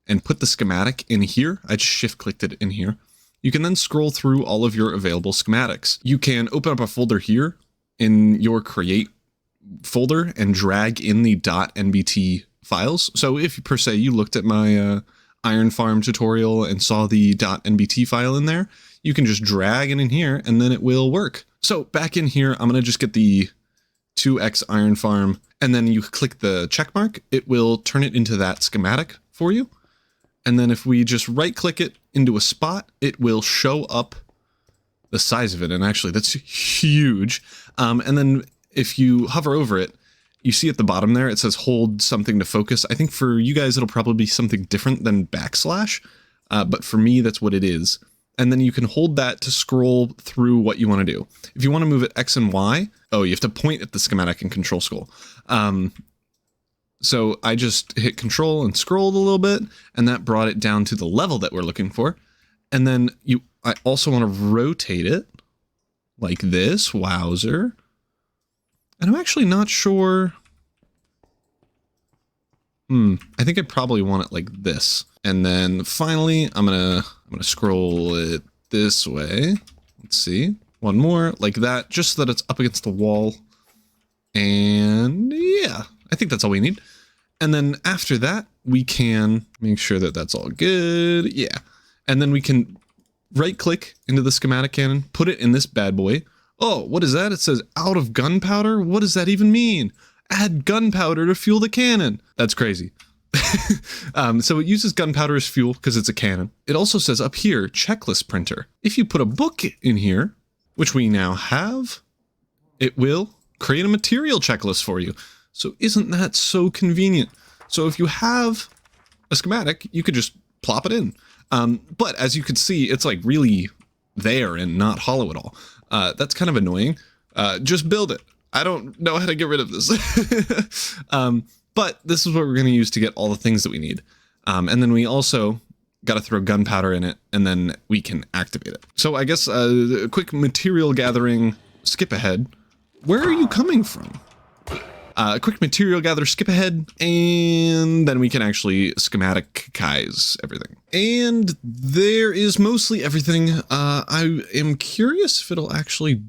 and put the schematic in here, I just shift clicked it in here, you can then scroll through all of your available schematics. You can open up a folder here in your create folder and drag in the .nbt files. So if per se you looked at my iron farm tutorial and saw the .nbt file in there, you can just drag it in here and then it will work. So back in here, I'm going to just get the 2x iron farm, and then you click the check mark, it will turn it into that schematic for you. And then if we just right click it into a spot, it will show up the size of it. And actually that's huge. And then if you hover over it, you see at the bottom there, it says hold something to focus. I think for you guys, it'll probably be something different than backslash. But for me, that's what it is. And then you can hold that to scroll through what you want to do. If you want to move it X and Y, oh, you have to point at the schematic and control scroll. So I just hit control and scrolled a little bit, and that brought it down to the level that we're looking for. And then I also want to rotate it like this, wowzer. And I'm actually not sure. I think I probably want it like this. And then finally, I'm gonna scroll it this way. Let's see, one more like that, just so that it's up against the wall. And yeah, I think that's all we need. And then after that, we can make sure that that's all good. Yeah. And then we can right click into the schematic cannon, put it in this bad boy. Oh, what is that? It says out of gunpowder. What does that even mean? Add gunpowder to fuel the cannon. That's crazy. So it uses gunpowder as fuel because it's a cannon. It also says up here, checklist printer. If you put a book in here, which we now have, it will create a material checklist for you. So isn't that so convenient? So if you have a schematic, you could just plop it in. But as you can see, it's like really there and not hollow at all. That's kind of annoying. Just build it. I don't know how to get rid of this. But this is what we're going to use to get all the things that we need. And then we also got to throw gunpowder in it, and then we can activate it. So I guess a quick material gathering skip ahead. Where are you coming from? A quick material gather skip ahead, and then we can actually schematic-ize everything. And there is mostly everything. I am curious if it'll actually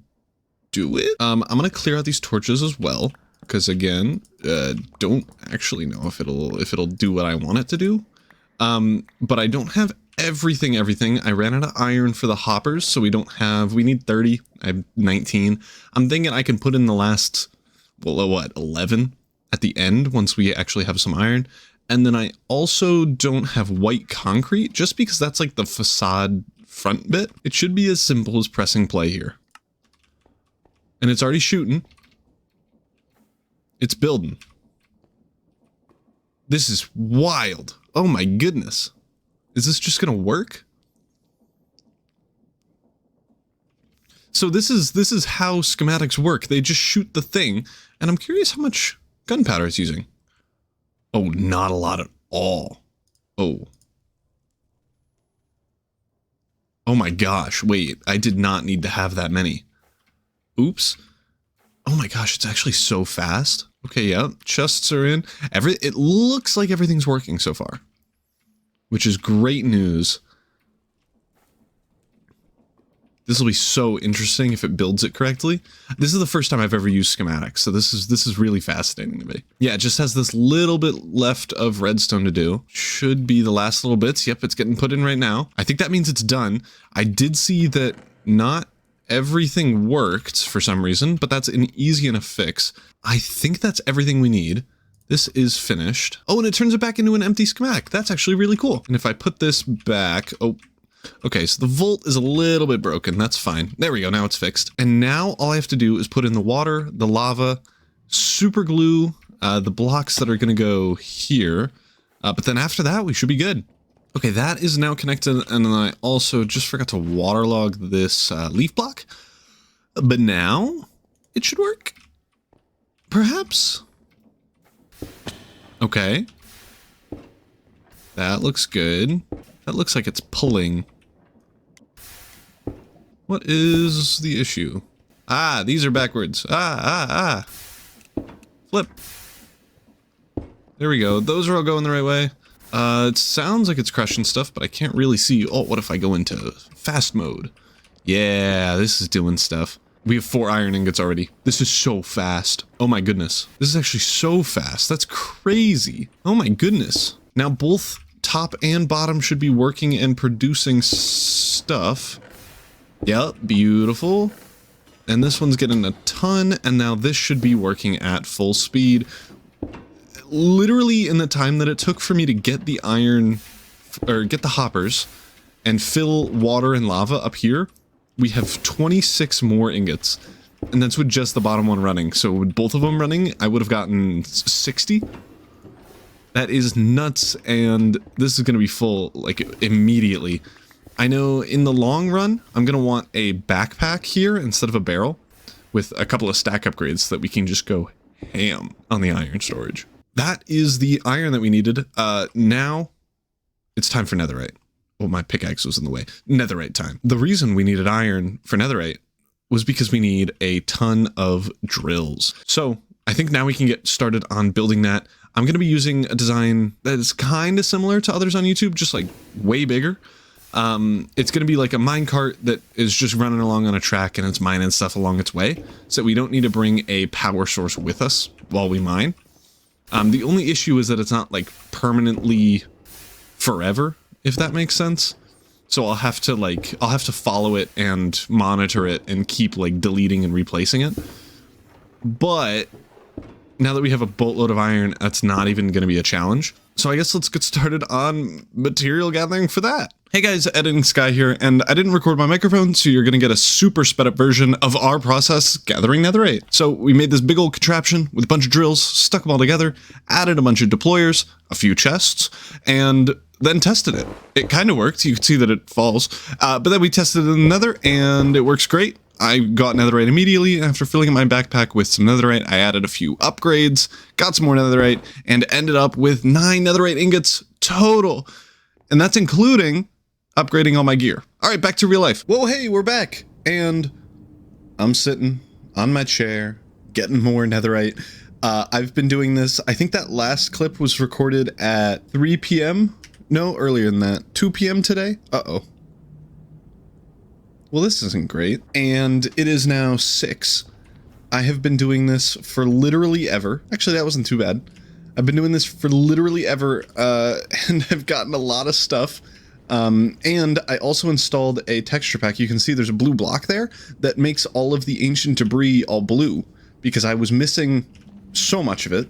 do it. I'm gonna clear out these torches as well, because again, don't actually know if it'll do what I want it to do. But I don't have everything. I ran out of iron for the hoppers, so we need 30. I have 19. I'm thinking I can put in the last, well, what, 11 at the end once we actually have some iron. And then I also don't have white concrete, just because that's like the facade front bit. It should be as simple as pressing play here. And it's already shooting. It's building. This is wild. Oh my goodness. Is this just gonna work? So this is how schematics work. They just shoot the thing, and I'm curious how much gunpowder it's using. Oh, not a lot at all. Oh. Oh my gosh, wait, I did not need to have that many. Oops. Oh my gosh, it's actually so fast. Okay, yeah, chests are in. It looks like everything's working so far, which is great news. This will be so interesting if it builds it correctly. This is the first time I've ever used schematics, so this is really fascinating to me. Yeah, it just has this little bit left of redstone to do. Should be the last little bits. Yep, it's getting put in right now. I think that means it's done. I did see that not everything worked for some reason, but that's an easy enough fix. I think that's everything we need. This is finished. Oh, and it turns it back into an empty schematic. That's actually really cool. And if I put this back, oh, okay, so the volt is a little bit broken. That's fine. There we go. Now it's fixed. And now all I have to do is put in the water, the lava, super glue, the blocks that are going to go here. But then after that, we should be good. Okay, that is now connected. And then I also just forgot to waterlog this leaf block. But now it should work. Perhaps. Okay. That looks good. That looks like it's pulling. What is the issue? Ah, these are backwards. Flip. There we go. Those are all going the right way. It sounds like it's crushing stuff, but I can't really see. Oh, what if I go into fast mode? Yeah, this is doing stuff. We have 4 iron ingots already. This is so fast. Oh my goodness. This is actually so fast. That's crazy. Oh my goodness. Now both top and bottom should be working and producing stuff. Yep, beautiful. And this one's getting a ton, and now this should be working at full speed. Literally in the time that it took for me to get the iron, or get the hoppers, and fill water and lava up here, we have 26 more ingots. And that's with just the bottom one running. So with both of them running, I would have gotten 60. That is nuts, and this is going to be full, like, immediately. I know in the long run, I'm going to want a backpack here instead of a barrel with a couple of stack upgrades so that we can just go ham on the iron storage. That is the iron that we needed. Now it's time for netherite. Oh, my pickaxe was in the way. Netherite time. The reason we needed iron for netherite was because we need a ton of drills. So I think now we can get started on building that. I'm going to be using a design that is kind of similar to others on YouTube, just like way bigger. It's going to be like a minecart that is just running along on a track and it's mining stuff along its way, so we don't need to bring a power source with us while we mine. The only issue is that it's not like permanently forever, if that makes sense. So I'll have to follow it and monitor it and keep like deleting and replacing it. But now that we have a boatload of iron, that's not even going to be a challenge. So I guess let's get started on material gathering for that. Hey guys, Editing Sky here, and I didn't record my microphone, so you're gonna get a super sped up version of our process gathering netherite. So we made this big old contraption with a bunch of drills, stuck them all together, added a bunch of deployers, a few chests, and then tested it. It kind of worked. You can see that it falls, but then we tested it in the nether, and it works great. I got netherite immediately. After filling up my backpack with some netherite, I added a few upgrades, got some more netherite, and ended up with 9 netherite ingots, total. And that's including upgrading all my gear. All right, back to real life. Whoa, hey, we're back. And I'm sitting on my chair, getting more netherite. I've been doing this. I think that last clip was recorded at 3 p.m. No, earlier than that. 2 p.m. today. Uh-oh. Well, this isn't great. And it is now 6. I have been doing this for literally ever. Actually, that wasn't too bad. I've been doing this for literally ever, and I've gotten a lot of stuff. And I also installed a texture pack. You can see there's a blue block there that makes all of the ancient debris all blue, because I was missing so much of it.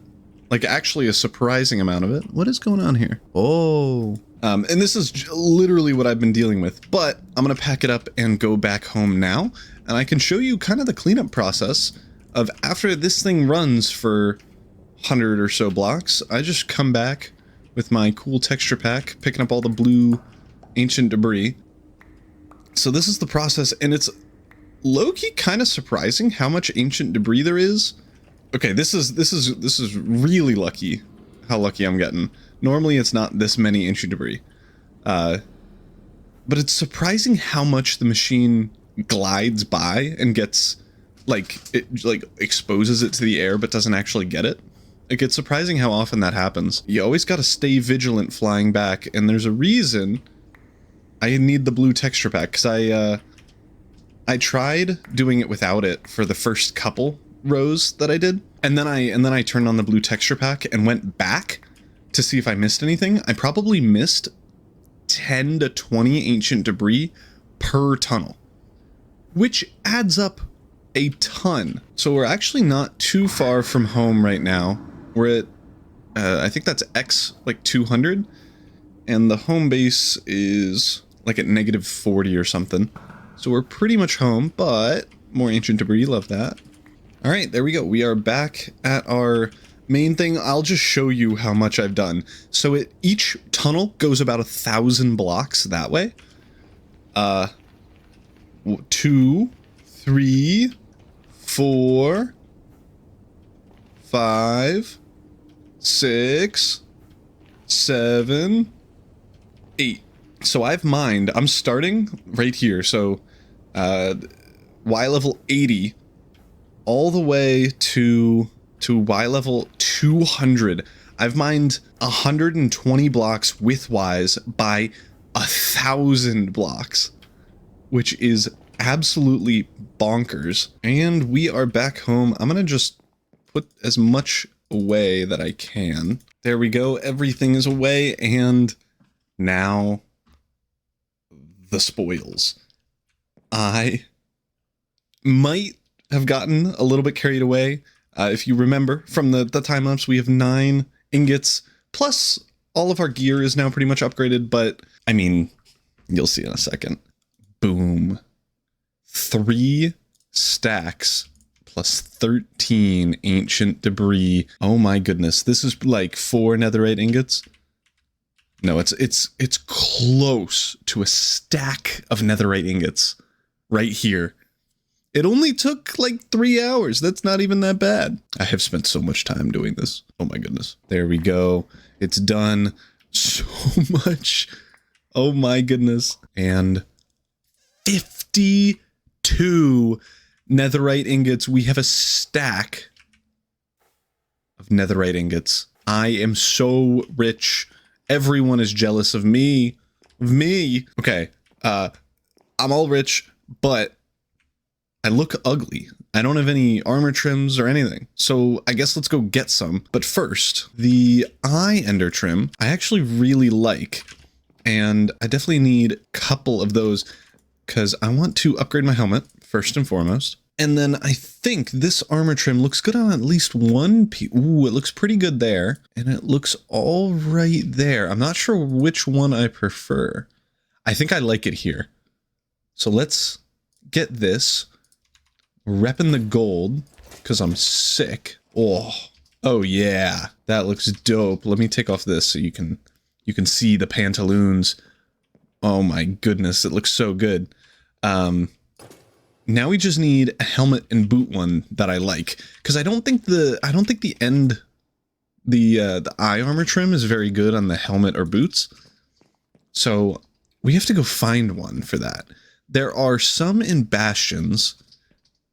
Like, actually a surprising amount of it. What is going on here? Oh. And this is literally what I've been dealing with, but I'm gonna pack it up and go back home now, and I can show you kind of the cleanup process of after this thing runs for 100 or so blocks. I just come back with my cool texture pack, picking up all the blue ancient debris. So this is the process, and it's low-key kind of surprising how much ancient debris there is. Okay, this is really lucky, how lucky I'm getting. Normally it's not this many ancient debris. But it's surprising how much the machine glides by and gets, like, it like exposes it to the air but doesn't actually get it. Like, it's surprising how often that happens. You always gotta stay vigilant flying back, and there's a reason I need the blue texture pack, because I tried doing it without it for the first couple rows that I did, and then I turned on the blue texture pack and went back to see if I missed anything. I probably missed 10 to 20 ancient debris per tunnel, which adds up a ton. So we're actually not too far from home right now. We're at I think that's X like 200, and the home base is like at -40 or something. So we're pretty much home, but more ancient debris, love that. All right, there we go. We are back at our main thing. I'll just show you how much I've done. So each tunnel goes about 1,000 blocks that way. 2, 3, 4, 5, 6, 7, 8. So I've mined, I'm starting right here. So Y level 80 all the way to Y level 200. I've mined 120 blocks widthwise by 1,000 blocks, which is absolutely bonkers. And we are back home. I'm gonna just put as much away that I can. There we go. Everything is away, and now the spoils. I might have gotten a little bit carried away. If you remember from the time lapse, we have 9 ingots, plus all of our gear is now pretty much upgraded, but I mean, you'll see in a second. Boom. 3 stacks plus 13 ancient debris. Oh my goodness, this is like 4 netherite ingots. No, it's close to a stack of netherite ingots right here. It only took like 3 hours. That's not even that bad. I have spent so much time doing this. Oh my goodness. There we go. It's done. So much. Oh my goodness. And 52 netherite ingots. We have a stack of netherite ingots. I am so rich. Everyone is jealous of me. Okay. I'm all rich, but I look ugly. I don't have any armor trims or anything. So I guess let's go get some. But first, the eye ender trim, I actually really like. And I definitely need a couple of those because I want to upgrade my helmet first and foremost. And then I think this armor trim looks good on at least one piece. Ooh, it looks pretty good there. And it looks all right there. I'm not sure which one I prefer. I think I like it here. So let's get this. Repping the gold because I'm sick. Oh yeah, that looks dope. Let me take off this so you can see the pantaloons. Oh my goodness, it looks so good. Now we just need a helmet and boot one that I like, because I don't think the the eye armor trim is very good on the helmet or boots. So we have to go find one for that. There are some in bastions,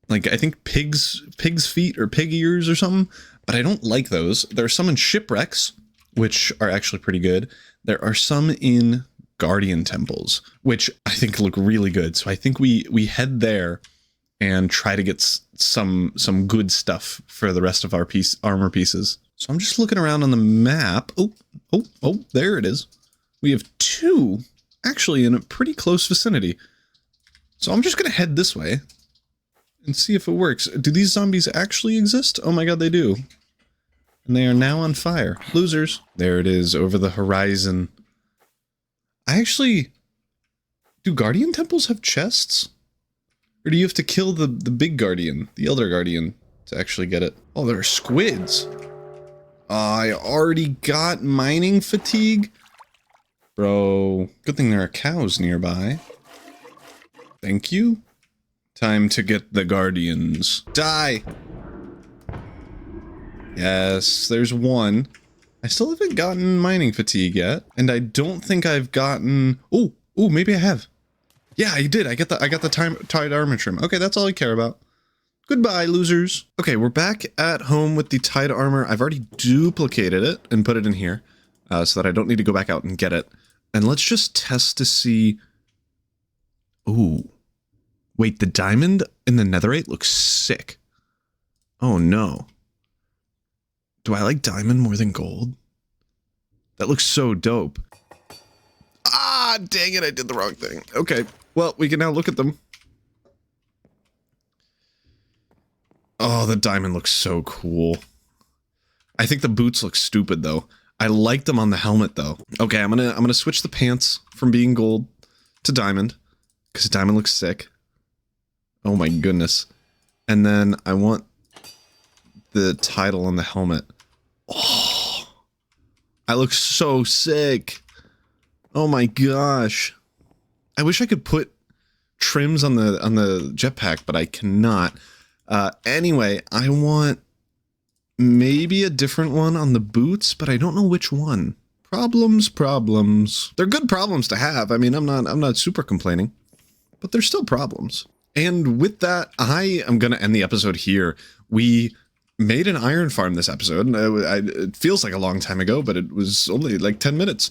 like I think pig's feet or pig ears or something, but I don't like those. There are some in shipwrecks, which are actually pretty good. There are some in guardian temples, which I think look really good. So I think we head there and try to get some good stuff for the rest of our armor pieces. So I'm just looking around on the map. Oh, there it is. We have two actually in a pretty close vicinity. So I'm just going to head this way and see if it works. Do these zombies actually exist? Oh my god, they do. And they are now on fire. Losers. There it is over the horizon. Do guardian temples have chests? Or do you have to kill the big guardian, the elder guardian, to actually get it? Oh, there are squids. I already got mining fatigue. Bro, good thing there are cows nearby. Thank you. Time to get the guardians. Die! Yes, there's one. I still haven't gotten mining fatigue yet, and I don't think I've gotten... Oh, maybe I have. Yeah, I did. I got the tied armor trim. Okay, that's all I care about. Goodbye, losers. Okay, we're back at home with the tied armor. I've already duplicated it and put it in here, so that I don't need to go back out and get it. And let's just test to see... Ooh. Wait, the diamond in the netherite looks sick. Oh no. Do I like diamond more than gold? That looks so dope. Ah, dang it, I did the wrong thing. Okay, well, we can now look at them. Oh, the diamond looks so cool. I think the boots look stupid though. I like them on the helmet though. Okay, I'm gonna switch the pants from being gold to diamond, because diamond looks sick. Oh my goodness. And then I want the title on the helmet. Oh, I look so sick. Oh my gosh. I wish I could put trims on the jetpack, but I cannot. Anyway, I want maybe a different one on the boots, but I don't know which one. Problems. They're good problems to have. I mean, I'm not super complaining, but they're still problems. And with that, I am going to end the episode here. We made an iron farm this episode. It feels like a long time ago, but it was only like 10 minutes.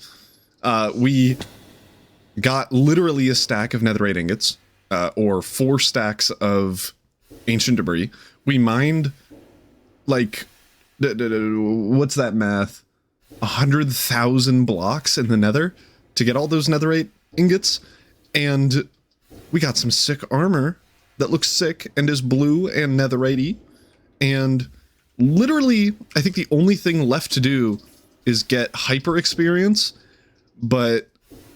We got literally a stack of netherite ingots, or 4 stacks of ancient debris. We mined, like, what's that math? 100,000 blocks in the nether to get all those netherite ingots. And we got some sick armor that looks sick and is blue and netherite-y. And literally, I think the only thing left to do is get hyper experience, but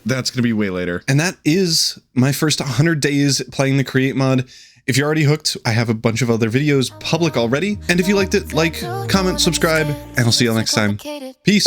that's going to be way later. And that is my first 100 days playing the Create mod. If you're already hooked, I have a bunch of other videos public already. And if you liked it, like, comment, subscribe, and I'll see you all next time. Peace.